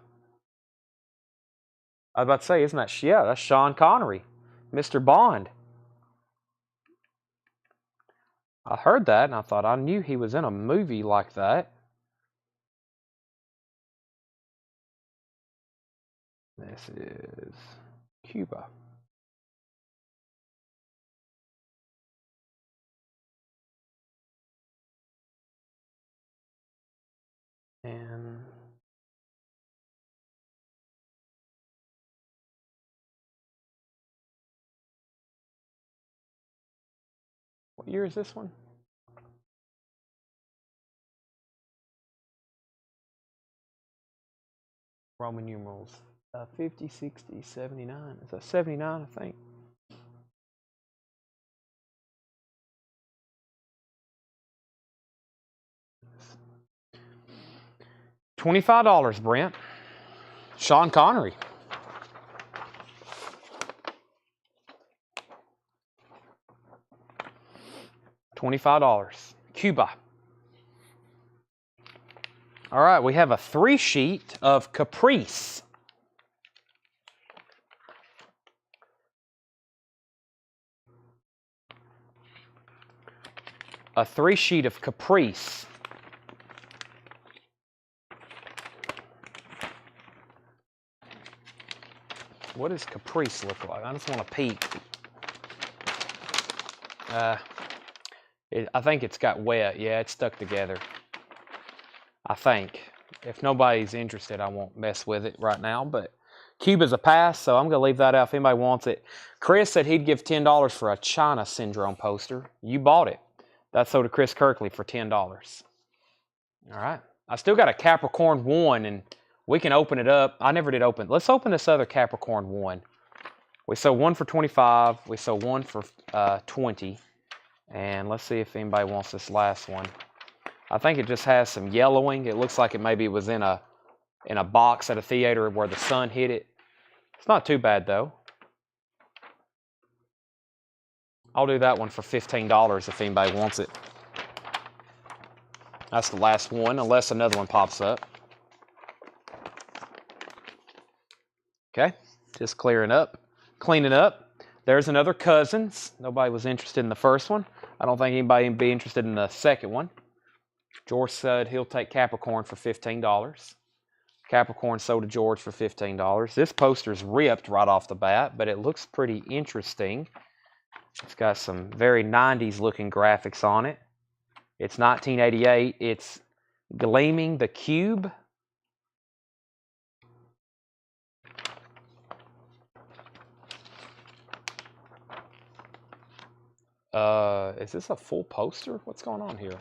I was about to say, isn't that, yeah, that's Sean Connery, Mr. Bond. I heard that and I thought I knew he was in a movie like that. This is Cuba. And what year is this one? Roman numerals. 50, 60, 79. Is that 79, I think? $25, Brent. Sean Connery. $25. Cuba. All right, we have a 3-sheet of Caprice. A 3-sheet of Caprice. What does Caprice look like? I just want to peek. I think it's got wet. Yeah, it's stuck together. I think. If nobody's interested, I won't mess with it right now. But Cuba's a pass, so I'm going to leave that out if anybody wants it. Chris said he'd give $10 for a China Syndrome poster. You bought it. That's sold to Chris Kirkley for $10. All right. I still got a Capricorn 1, and we can open it up. I never did open. Let's open this other Capricorn 1. We sold one for 25. We sold one for 20. And let's see if anybody wants this last one. I think it just has some yellowing. It looks like it maybe was in a box at a theater where the sun hit it. It's not too bad, though. I'll do that one for $15 if anybody wants it. That's the last one, unless another one pops up. Okay, just clearing up, cleaning up. There's another Cousins. Nobody was interested in the first one. I don't think anybody would be interested in the second one. George said he'll take Capricorn for $15. Capricorn sold to George for $15. This poster's ripped right off the bat, but it looks pretty interesting. It's got some very 90s looking graphics on it. It's 1988. It's Gleaming the Cube. Is this a full poster? What's going on here?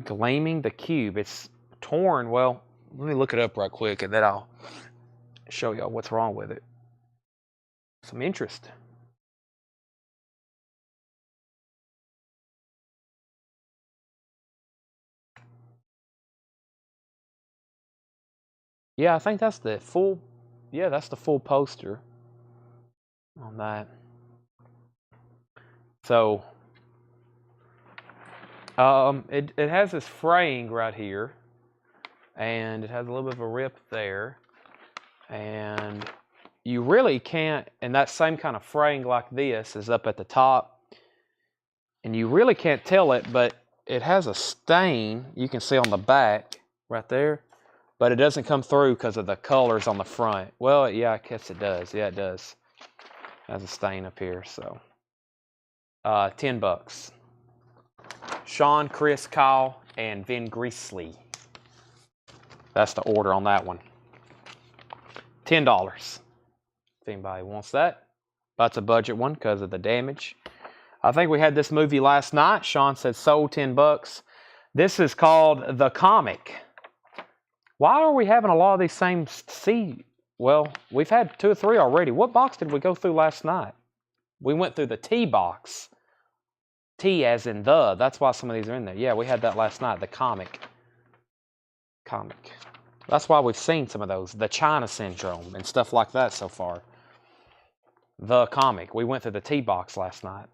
Gleaming the Cube. It's torn. Well, let me look it up right quick and then I'll show y'all what's wrong with it. Some interest. Yeah, I think that's the full, yeah, that's the full poster on that. So, It has this fraying right here, and it has a little bit of a rip there, and you really can't, and that same kind of fraying like this is up at the top, and you really can't tell it, but it has a stain you can see on the back right there, but it doesn't come through because of the colors on the front. Well, yeah, I guess it does. Yeah, it does. It has a stain up here, so $10. Sean, Chris, Kyle, and Vin Greasley. That's the order on that one. $10. If anybody wants that. That's a budget one because of the damage. I think we had this movie last night. Sean said sold $10. This is called The Comic. Why are we having a lot of these same Well, we've had 2 or 3 already. What box did we go through last night? We went through the T box. T as in the. That's why some of these are in there. Yeah, we had that last night. The Comic. That's why we've seen some of those. The China Syndrome and stuff like that so far. The Comic. We went through the T box last night.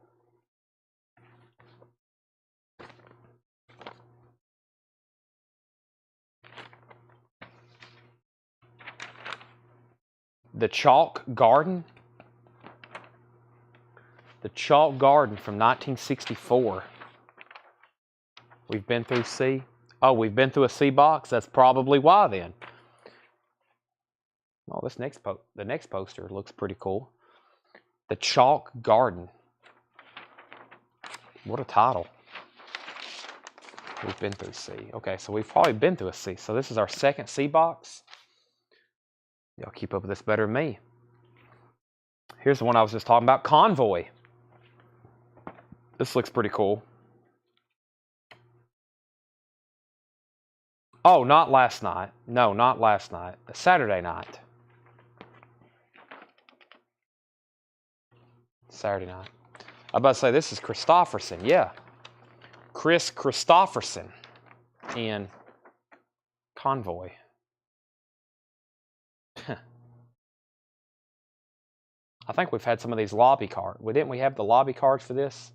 The Chalk Garden. The Chalk Garden from 1964. We've been through C. Oh, we've been through a C box? That's probably why then. Oh, the next poster looks pretty cool. The Chalk Garden. What a title. We've been through C. Okay, so we've probably been through a C. So this is our second C box. Y'all keep up with this better than me. Here's the one I was just talking about. Convoy. This looks pretty cool. Oh, not last night. No, not last night. Saturday night. Saturday night. I was about to say, this is Christopherson. Yeah. Chris Christopherson in Convoy. I think we've had some of these lobby cards. Didn't we have the lobby cards for this?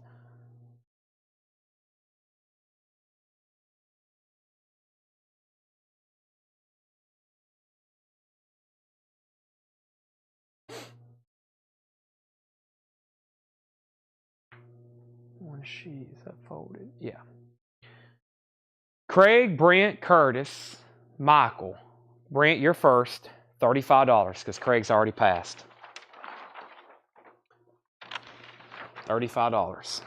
One sheet, is that folded? Yeah. Craig, Brent, Curtis, Michael. Brent, you're first. $35 because Craig's already passed. $35.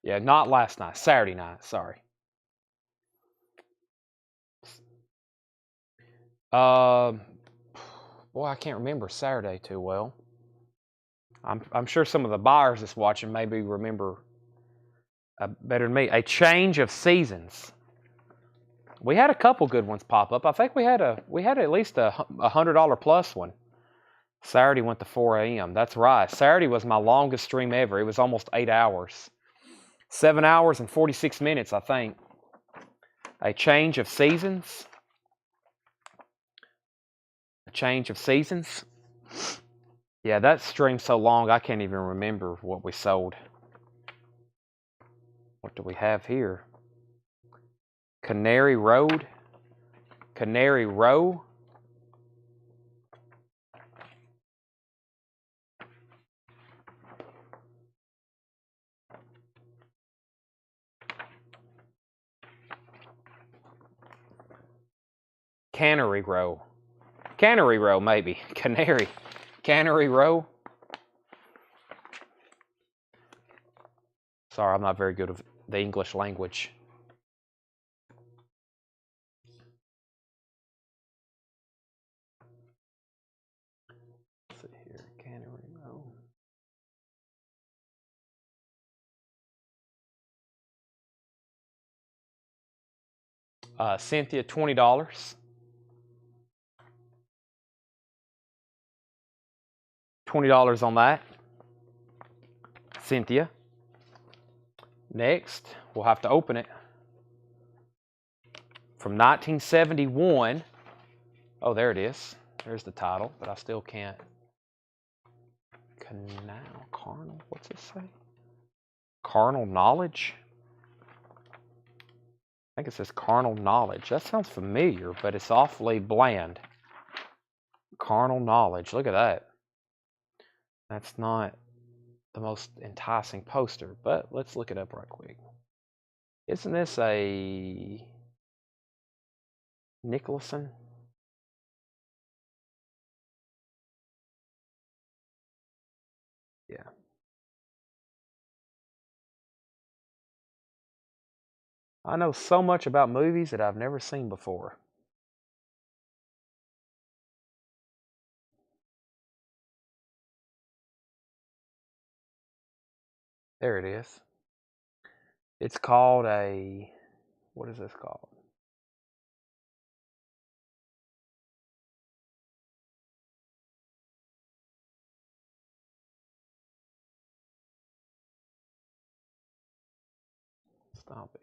Yeah, not last night. Saturday night, sorry. Boy, I can't remember Saturday too well. I'm sure some of the buyers that's watching maybe remember better than me. A Change of Seasons. We had a couple good ones pop up. I think we had at least a $100 plus one. Saturday went to 4 a.m. That's right. Saturday was my longest stream ever. It was almost 8 hours. 7 hours and 46 minutes, I think. A Change of Seasons. A Change of Seasons. Yeah, that stream's so long, I can't even remember what we sold. What do we have here? Canary Road. Canary Row. Cannery Row. Cannery Row, maybe. Canary. Cannery Row. Sorry, I'm not very good with the English language. Let's see here. Cannery Row. Cynthia, $20. $20 on that. Cynthia. Next, we'll have to open it. From 1971. Oh, there it is. There's the title, but I still can't. Carnal. What's it say? Carnal knowledge? I think it says carnal knowledge. That sounds familiar, but it's awfully bland. Carnal knowledge. Look at that. That's not the most enticing poster, but let's look it up right quick. Isn't this a Nicholson? Yeah. I know so much about movies that I've never seen before. There it is. It's called a, what is this called? Stop it.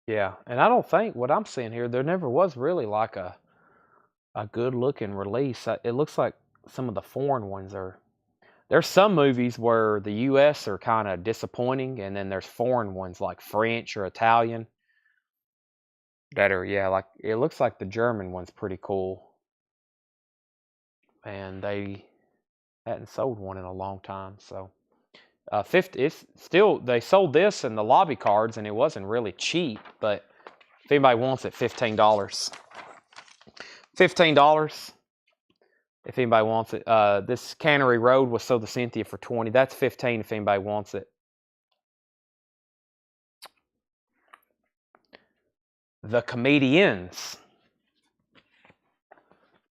Yeah, and I don't think what I'm seeing here, there never was really like a good looking release. It looks like some of the foreign ones are. There's some movies where the U.S. are kind of disappointing, and then there's foreign ones like French or Italian that are, yeah, like it looks like the German one's pretty cool, and they hadn't sold one in a long time. So 50, it's still, they sold this in the lobby cards, and it wasn't really cheap, but if anybody wants it, $15. $15 if anybody wants it. This Cannery Road was sold to Cynthia for 20. That's 15 if anybody wants it. The Comedians.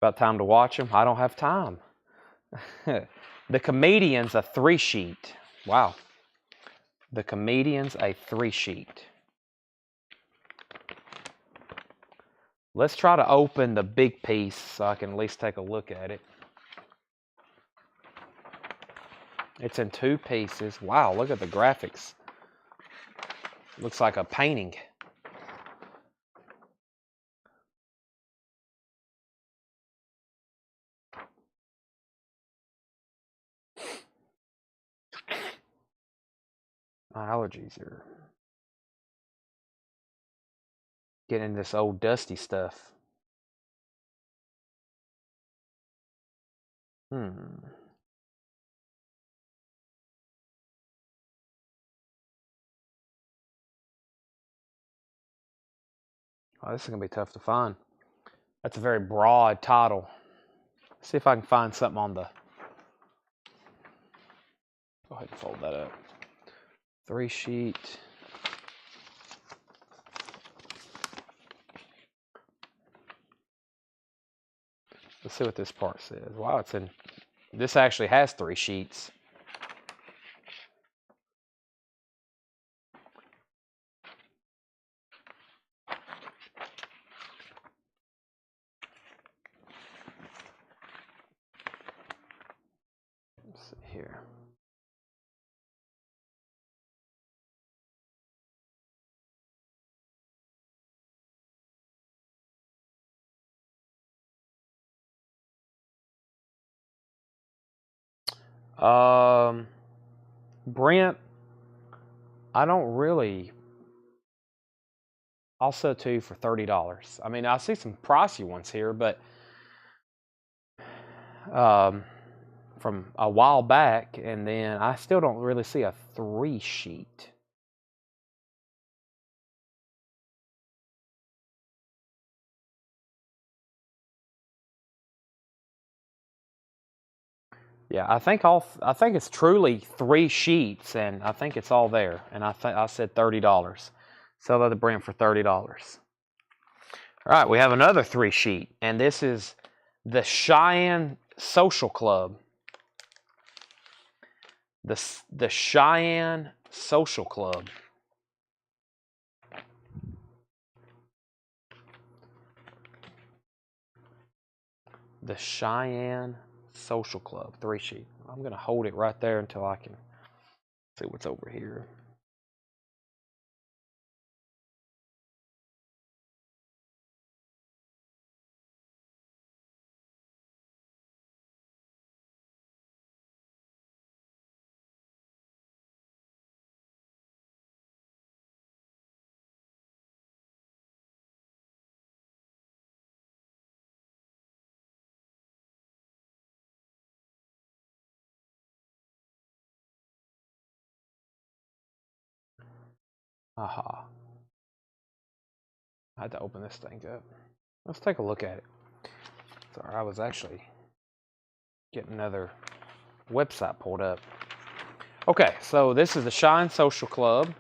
About time to watch them. I don't have time. The Comedians, a 3-sheet. Wow. The Comedians, a 3-sheet. Let's try to open the big piece so I can at least take a look at it. It's in 2 pieces. Wow, look at the graphics. Looks like a painting. My allergies are getting into this old dusty stuff. Oh, this is going to be tough to find. That's a very broad title. Let's see if I can find something on the... Go ahead and fold that up. 3-sheet. Let's see what this part says. Wow, it's in... This actually has 3 sheets. Let's see here. Brent, I don't really... I'll sell to you for $30. I mean, I see some pricey ones here, but from a while back, and then I still don't really see a 3-sheet. Yeah, I think it's truly 3 sheets, and I think it's all there. And I said $30. Sell that to Brent for $30. All right, we have another 3-sheet, and this is the Cheyenne Social Club. The Cheyenne Social Club. The Cheyenne Social Club, 3-sheet. I'm going to hold it right there until I can see what's over here. Aha. I had to open this thing up. Let's take a look at it. Sorry, I was actually getting another website pulled up. Okay, so this is the Shine Social Club.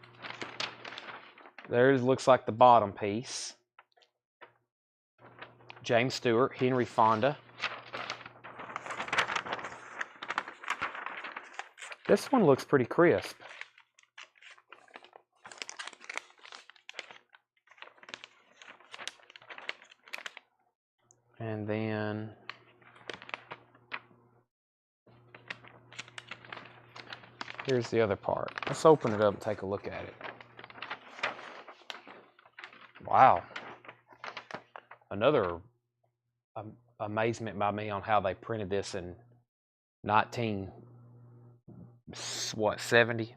There looks like the bottom piece. James Stewart, Henry Fonda. This one looks pretty crisp. And then here's the other part. Let's open it up and take a look at it. Wow. Another amazement by me on how they printed this in 1970?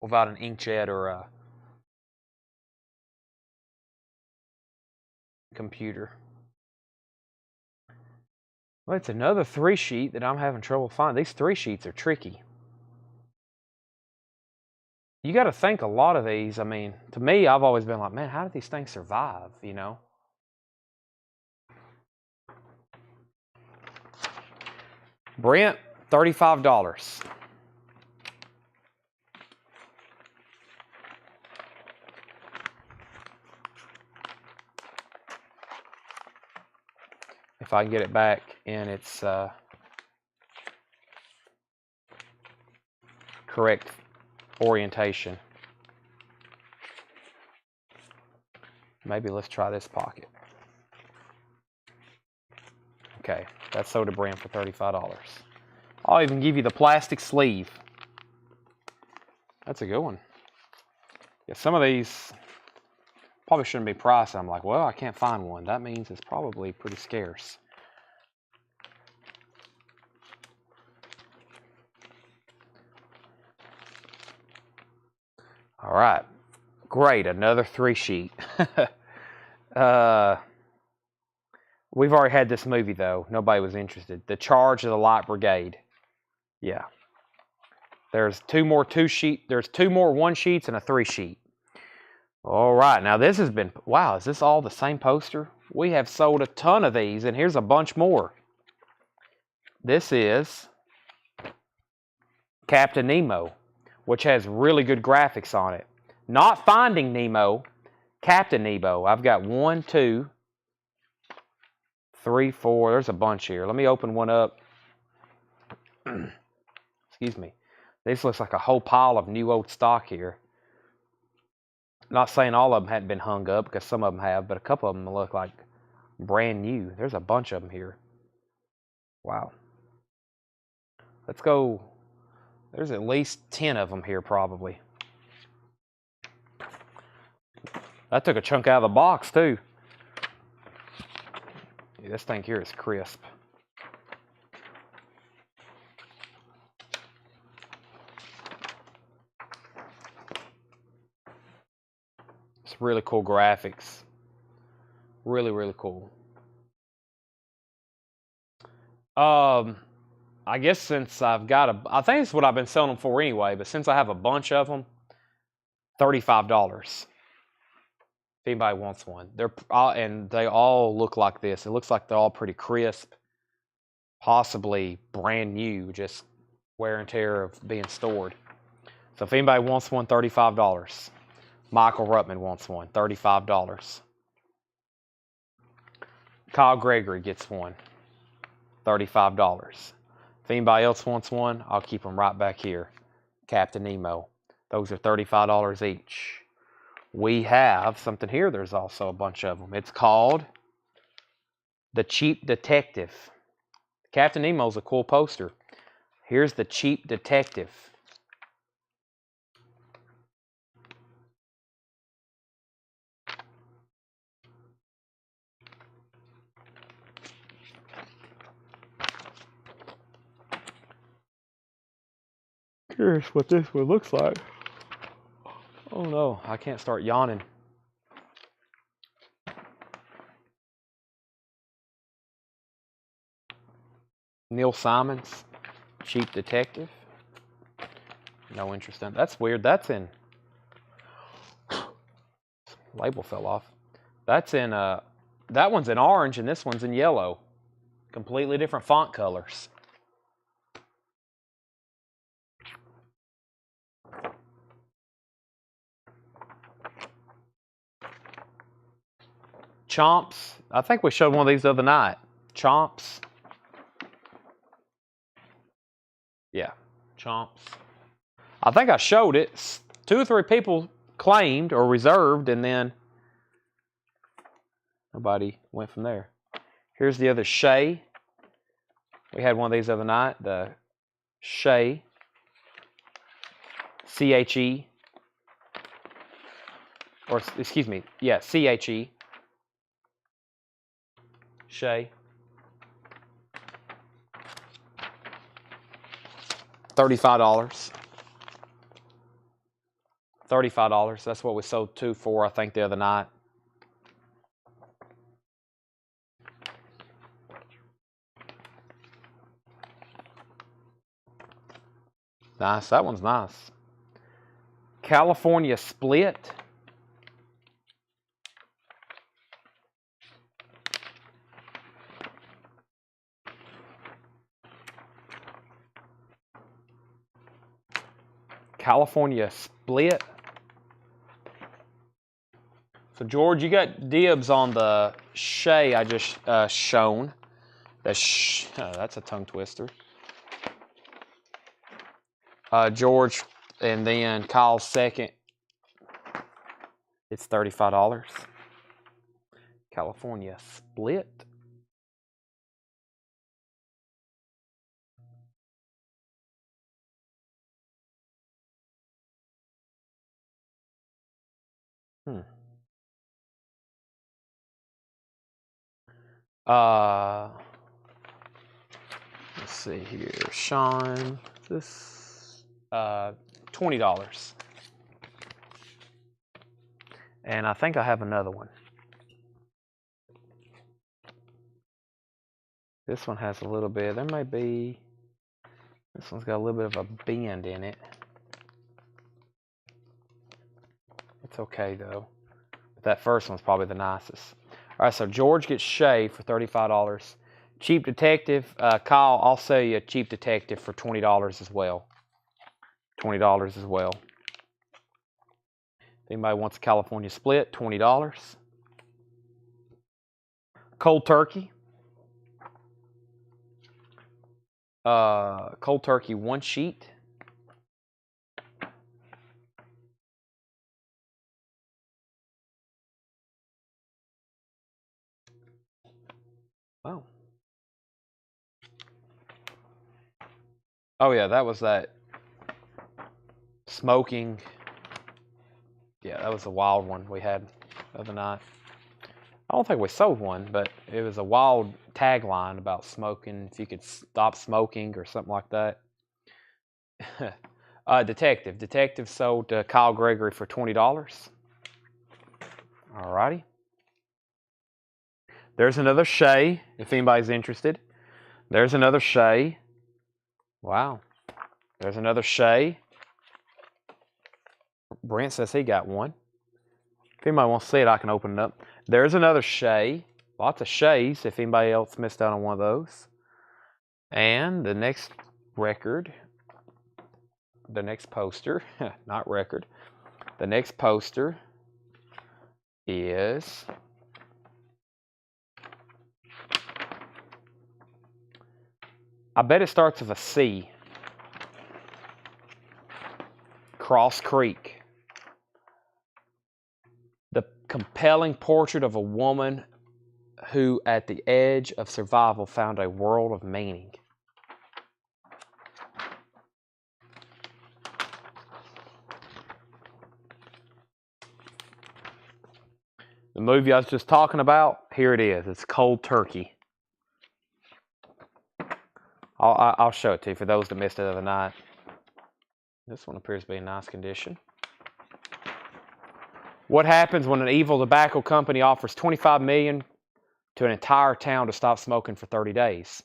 Without an inkjet or a computer. Well, it's another 3-sheet that I'm having trouble finding. These 3-sheets are tricky. You got to think a lot of these. I mean, to me, I've always been like, man, how do these things survive, you know? Brent, $35. If I can get it back in its correct orientation. Maybe let's try this pocket. Okay, that's soda brand for $35. I'll even give you the plastic sleeve. That's a good one. Yeah, some of these probably shouldn't be priced. I'm like, well, I can't find one. That means it's probably pretty scarce. All right, great, another 3-sheet. We've already had this movie though. Nobody was interested. The Charge of the Light Brigade. Yeah. There's two more 2-sheet. There's 2 more 1-sheets and a 3-sheet. All right, now this has been, wow, is this all the same poster? We have sold a ton of these, and here's a bunch more. This is Captain Nemo, which has really good graphics on it. Not Finding Nemo, Captain Nemo. I've got 1, 2, 3, 4. There's a bunch here. Let me open one up. Excuse me. This looks like a whole pile of new old stock here. Not saying all of them hadn't been hung up, because some of them have, but a couple of them look like brand new. There's a bunch of them here. Wow. Let's go. There's at least 10 of them here probably. That took a chunk out of the box too. Yeah, this thing here is crisp. It's really cool graphics. Really, really cool. I guess since I've got I think it's what I've been selling them for anyway, but since I have a bunch of them, $35. If anybody wants one. And they all look like this. It looks like they're all pretty crisp, possibly brand new, just wear and tear of being stored. So if anybody wants one, $35. Michael Ruttman wants one, $35. Kyle Gregory gets one, $35. If anybody else wants one, I'll keep them right back here. Captain Nemo. Those are $35 each. We have something here. There's also a bunch of them. It's called The Cheap Detective. Captain Nemo's a cool poster. Here's The Cheap Detective. Curious what this one looks like. Oh no, I can't start yawning. Neil Simon's Cheap Detective. No interest in. That's weird. That's in. Label fell off. That's in. That one's in orange and this one's in yellow. Completely different font colors. Chomps. I think we showed one of these the other night. Chomps. Yeah, Chomps. I think I showed it. 2 or 3 people claimed or reserved, and then nobody went from there. Here's the other Shay. We had one of these the other night. The Shay. C-H-E. Or, excuse me, yeah, C-H-E. Shay. $35. $35. That's what we sold 2 for, I think, the other night. Nice. That one's nice. California Split. California Split. So, George, you got dibs on the Shay I just shown. That's a tongue twister. George, and then Kyle's second. It's $35. California Split. Let's see here. Sean, this $20. And I think I have another one. This one has a little bit. There may be. This one's got a little bit of a bend in it. It's okay though. But that first one's probably the nicest. All right, so George gets Shay for $35. Cheap Detective, Kyle, I'll sell you a Cheap Detective for $20 as well. $20 as well. If anybody wants a California Split, $20. Cold Turkey. Cold Turkey 1 sheet. Oh. Oh yeah, that was that smoking. Yeah, that was a wild one we had the other night. I don't think we sold one, but it was a wild tagline about smoking, if you could stop smoking or something like that. Detective. Detective sold to Kyle Gregory for $20. Alrighty. There's another Shay, if anybody's interested. There's another Shay. Wow. There's another Shay. Brent says he got one. If anybody wants to see it, I can open it up. There's another Shay. Lots of Shays, if anybody else missed out on one of those. And the next record, the next poster, not record, the next poster is I bet it starts with a C. Cross Creek. The compelling portrait of a woman who, at the edge of survival, found a world of meaning. The movie I was just talking about, here it is. It's Cold Turkey. I'll show it to you for those that missed it the other night. This one appears to be in nice condition. What happens when an evil tobacco company offers $25 million to an entire town to stop smoking for 30 days?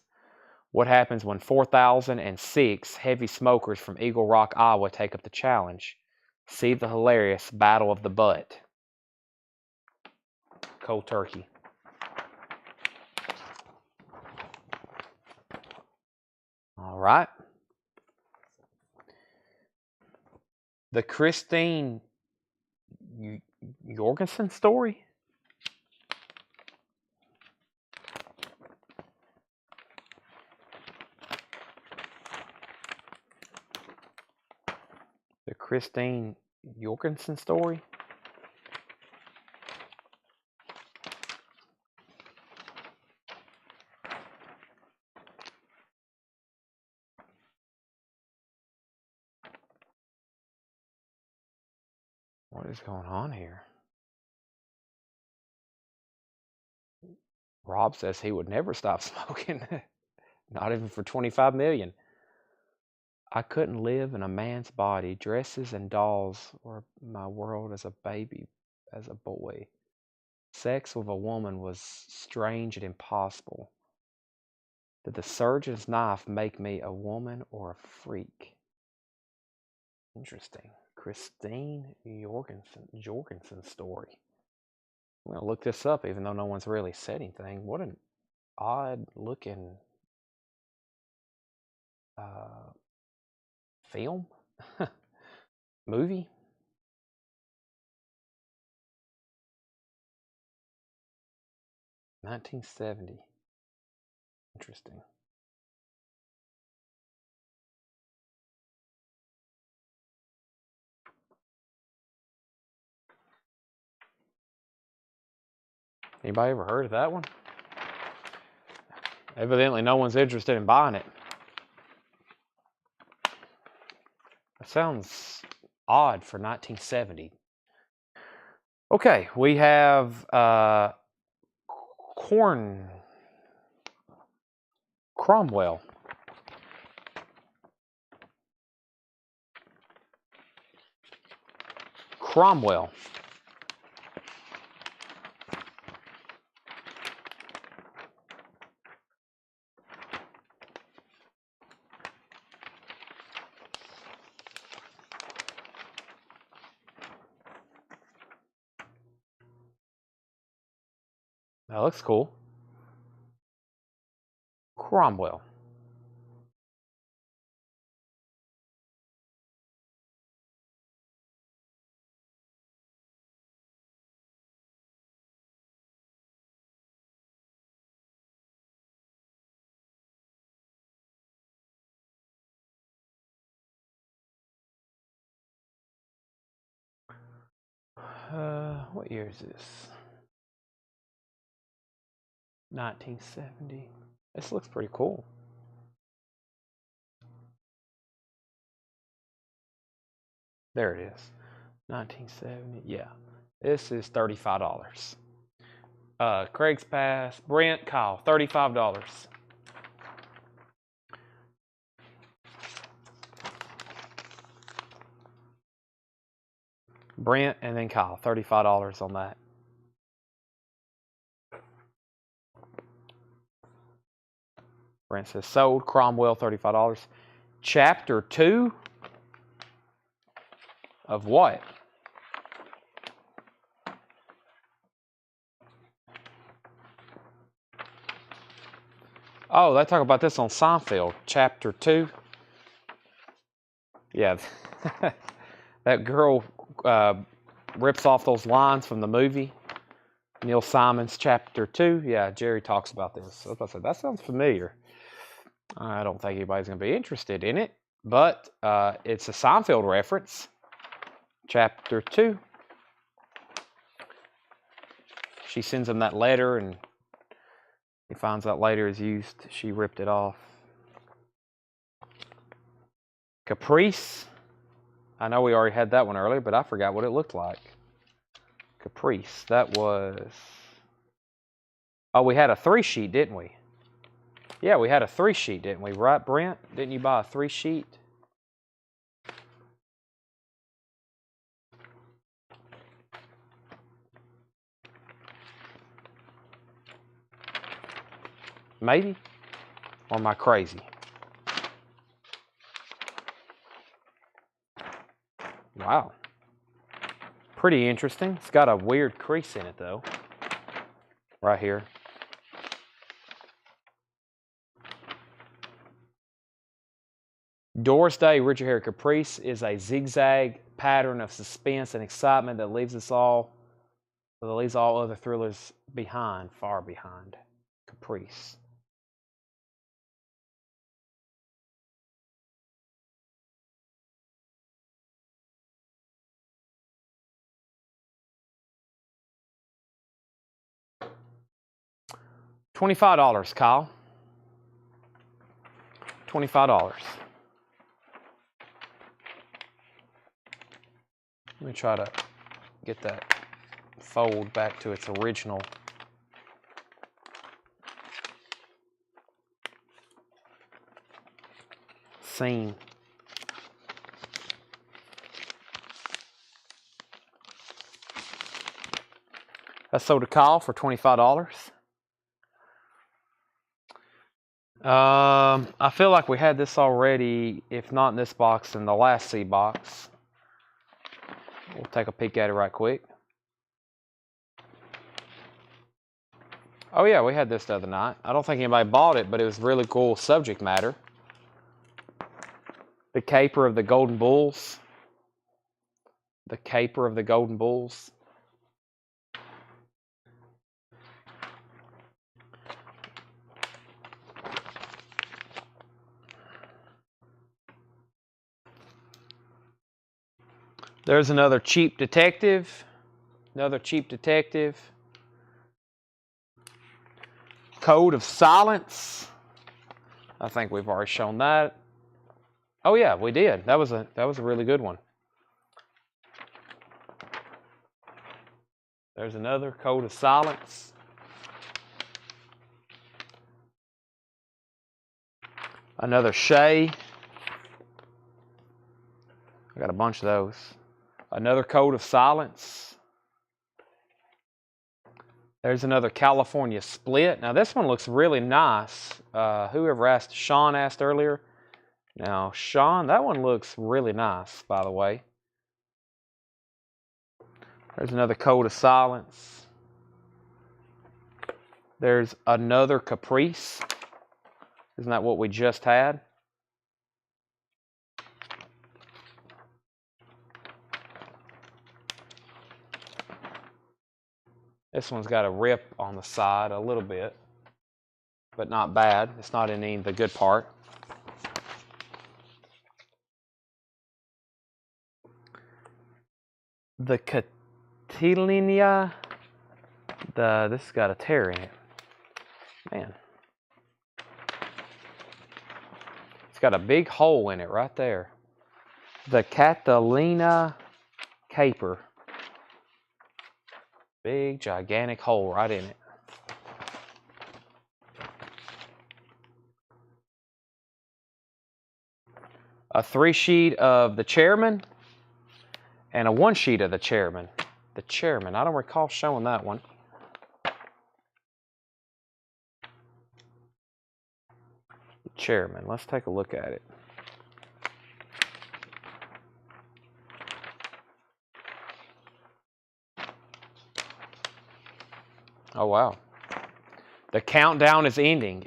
What happens when 4,006 heavy smokers from Eagle Rock, Iowa take up the challenge? See the hilarious Battle of the Butt. Cold turkey. All right. The Christine Jorgensen story? The Christine Jorgensen story? What is going on here? Rob says he would never stop smoking. Not even for 25 million. I couldn't live in a man's body. Dresses and dolls were my world as a baby, as a boy. Sex with a woman was strange and impossible. Did the surgeon's knife make me a woman or a freak? Interesting. Christine Jorgensen story. I'm gonna look this up, even though no one's really said anything. What an odd looking film, movie. $1970. Interesting. Anybody ever heard of that one? Evidently, no one's interested in buying it. That sounds odd for 1970. Okay, we have Cromwell. Cromwell. That looks cool. Cromwell. What year is this? 1970. This looks pretty cool. There it is. 1970. Yeah. This is $35. Craig's Pass. Brent, Kyle, $35. Brent and then Kyle, $35 on that. Brent says sold. Cromwell, $35. Chapter 2 of what? Oh, they talk about this on Seinfeld. Chapter 2. Yeah. That girl rips off those lines from the movie. Neil Simon's Chapter 2. Yeah, Jerry talks about this. I said, that sounds familiar. I don't think anybody's going to be interested in it, but it's a Seinfeld reference. Chapter 2. She sends him that letter, and he finds out later is used. She ripped it off. Caprice. I know we already had that one earlier, but I forgot what it looked like. Caprice. That was... Oh, we had a 3-sheet, didn't we? Yeah, we had a 3-sheet, didn't we? Right, Brent? Didn't you buy a 3-sheet? Maybe. Or am I crazy? Wow. Pretty interesting. It's got a weird crease in it though. Right here. Doris Day Richard Harry Caprice is a zigzag pattern of suspense and excitement that leaves all other thrillers far behind. Caprice. $25, Kyle. $25. Let me try to get that fold back to its original seam. That's sold to Kyle for $25. I feel like we had this already, if not in this box, in the last C box. We'll take a peek at it right quick. Oh yeah, we had this the other night. I don't think anybody bought it, but it was really cool subject matter. The Caper of the Golden Bulls. The Caper of the Golden Bulls. There's another cheap detective. Another cheap detective. Code of Silence. I think we've already shown that. Oh yeah, we did. That was a really good one. There's another Code of Silence. Another Shay. I got a bunch of those. Another Code of Silence. There's another California Split. Now this one looks really nice. Whoever asked, Sean asked earlier. Now Sean, that one looks really nice, by the way. There's another Code of Silence. There's another Caprice. Isn't that what we just had? This one's got a rip on the side a little bit, but not bad. It's not in any of the good part. The Catilinia, this has got a tear in it. Man. It's got a big hole in it right there. The Catalina Caper. Big, gigantic hole right in it. A 3-sheet of the Chairman and a 1-sheet of the Chairman. The Chairman, I don't recall showing that one. The Chairman, let's take a look at it. Oh, wow. The countdown is ending.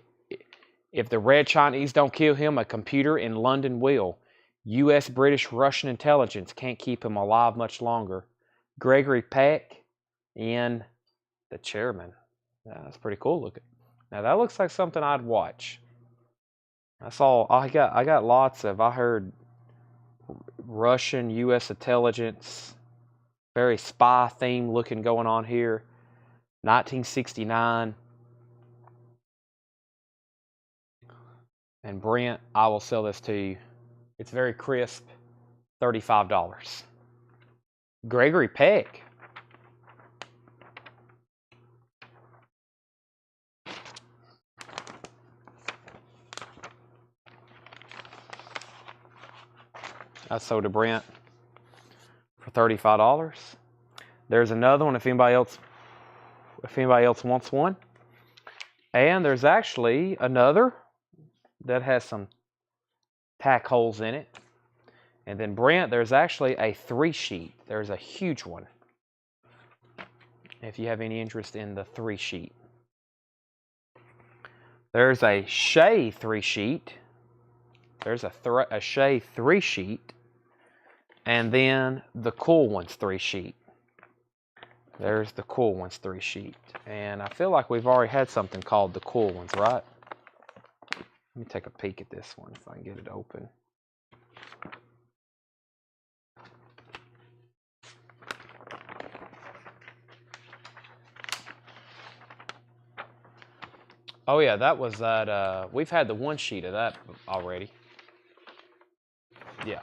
If the Red Chinese don't kill him, a computer in London will. U.S., British, Russian intelligence can't keep him alive much longer. Gregory Peck in The Chairman. Yeah, that's pretty cool looking. Now that looks like something I'd watch. That's all I got lots of. I heard Russian, U.S. intelligence, very spy theme looking going on here. 1969. And Brent, I will sell this to you. It's very crisp. $35. Gregory Peck. I sold to Brent for $35. There's another one if anybody else wants one. And there's actually another that has some tack holes in it. And then Brent, there's actually a 3-sheet. There's a huge one. If you have any interest in the 3-sheet. There's a Shea 3-sheet. There's a Shea 3-sheet. And then the Cool Ones 3-sheet. There's the Cool Ones 3-sheet. And I feel like we've already had something called the Cool Ones, right? Let me take a peek at this one if I can get it open. Oh yeah, that was that. We've had the 1 sheet of that already. Yeah.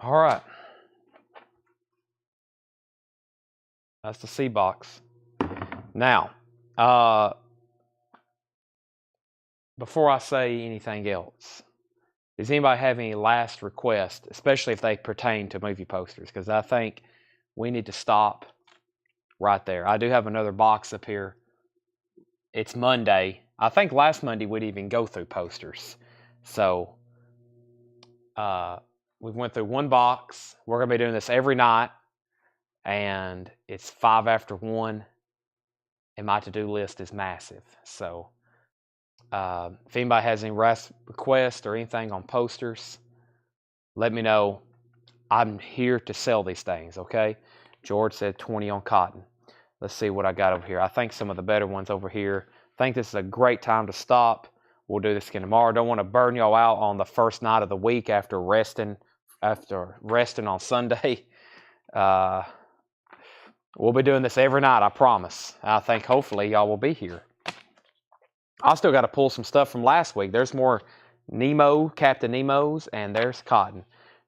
All right. That's the C box. Now, before I say anything else, does anybody have any last requests, especially if they pertain to movie posters? Because I think we need to stop right there. I do have another box up here. It's Monday. I think last Monday we'd even go through posters. So we went through one box. We're going to be doing this every night. And it's 5 after 1. And my to-do list is massive. So if anybody has any requests or anything on posters, let me know. I'm here to sell these things, okay? George said 20 on cotton. Let's see what I got over here. I think some of the better ones over here. I think this is a great time to stop. We'll do this again tomorrow. Don't want to burn y'all out on the first night of the week after resting on Sunday. We'll be doing this every night, I promise. I think hopefully y'all will be here. I still got to pull some stuff from last week. There's more Captain Nemo's, and there's cotton.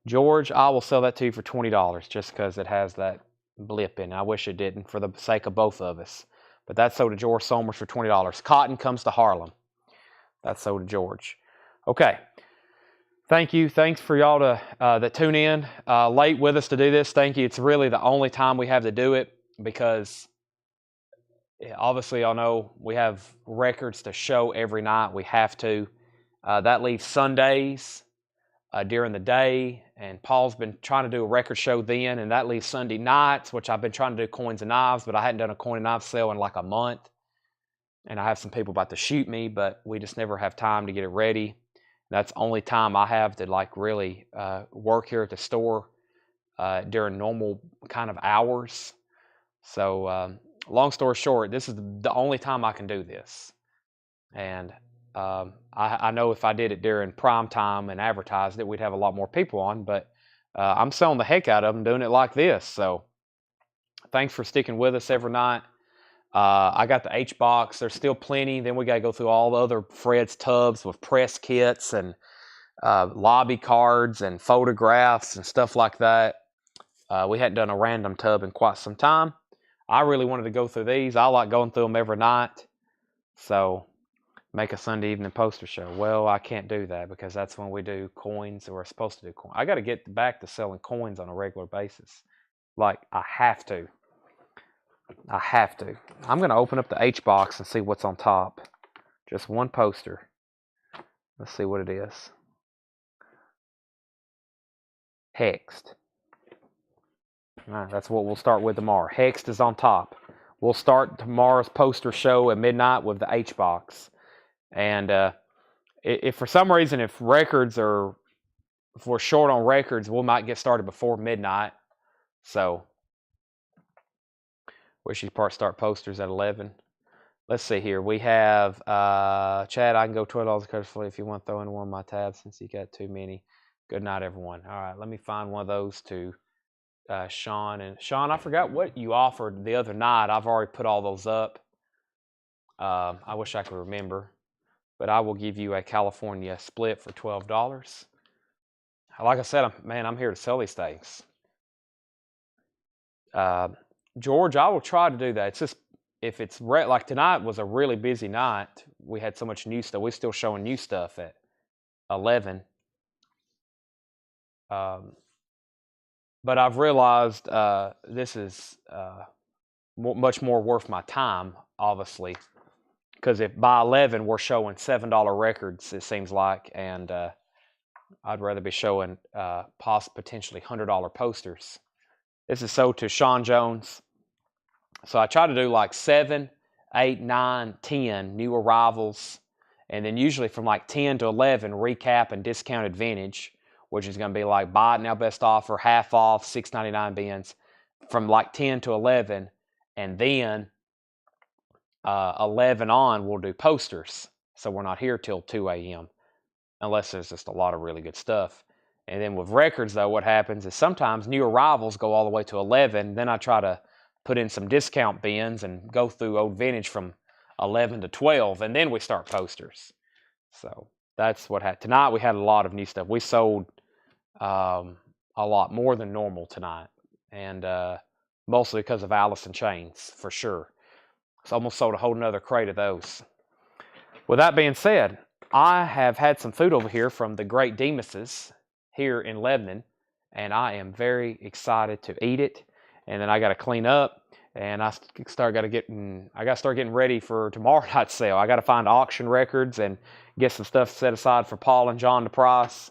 George, I will sell that to you for $20 just because it has that blip in it. I wish it didn't for the sake of both of us. But that's sold to George Somers for $20. Cotton comes to Harlem. That's sold to George. Okay. Thank you. Thanks for y'all that tune in late with us to do this. Thank you. It's really the only time we have to do it because obviously y'all know we have records to show every night. We have to. That leaves Sundays during the day, and Paul's been trying to do a record show then, and that leaves Sunday nights, which I've been trying to do coins and knives, but I hadn't done a coin and knife sale in like a month. And I have some people about to shoot me, but we just never have time to get it ready. That's the only time I have to like really work here at the store during normal kind of hours. So long story short, this is the only time I can do this. And I know if I did it during prime time and advertised it, we'd have a lot more people on. But I'm selling the heck out of them doing it like this. So thanks for sticking with us every night. I got the H box. There's still plenty. Then we got to go through all the other Fred's tubs with press kits and lobby cards and photographs and stuff like that. We hadn't done a random tub in quite some time. I really wanted to go through these. I like going through them every night. So make a Sunday evening poster show. Well, I can't do that because that's when we do coins, or we're supposed to do coins. I got to get back to selling coins on a regular basis. Like, I have to. I'm going to open up the H box and see what's on top. Just one poster. Let's see what it is. Hexed. All right, that's what we'll start with tomorrow. Hexed is on top. We'll start tomorrow's poster show at midnight with the H box. And if for some reason, if we're short on records, we might get started before midnight. So wish you'd start posters at 11. Let's see here. We have Chad. I can go $12 if you want to throw in one of my tabs since you got too many. Good night, everyone. All right, let me find one of those to Sean. And Sean, I forgot what you offered the other night. I've already put all those up. I wish I could remember, but I will give you a California split for $12. Like I said, I'm here to sell these things. George, I will try to do that. It's just, if it's like tonight was a really busy night. We had so much new stuff. We're still showing new stuff at 11. But I've realized this is much more worth my time, obviously, because if by 11 we're showing $7 records, it seems like, and I'd rather be showing potentially $100 posters. This is sold to Sean Jones. So I try to do like 7, 8, 9, 10 new arrivals, and then usually from like 10 to 11, recap and discounted vintage, which is going to be like buy it now, best offer, half off, $6.99 bins, from like 10 to 11, and then 11 on, we'll do posters. So we're not here till 2 a.m. unless there's just a lot of really good stuff. And then with records, though, what happens is sometimes new arrivals go all the way to 11. Then I try to put in some discount bins and go through old vintage from 11 to 12, and then we start posters. So that's what happened. Tonight we had a lot of new stuff. We sold a lot more than normal tonight, and mostly because of Allison chains, for sure. It's almost sold a whole nother crate of those. With that being said, I have had some food over here from the Great Demas's here in Lebanon, and I am very excited to eat it. And then I got to clean up, and I got to start getting ready for tomorrow night's sale. I got to find auction records and get some stuff set aside for Paul and John to price.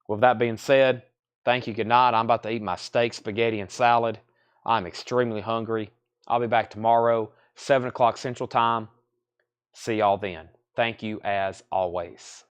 With that being said, thank you. Good night. I'm about to eat my steak, spaghetti, and salad. I'm extremely hungry. I'll be back tomorrow, 7 o'clock Central Time. See y'all then. Thank you as always.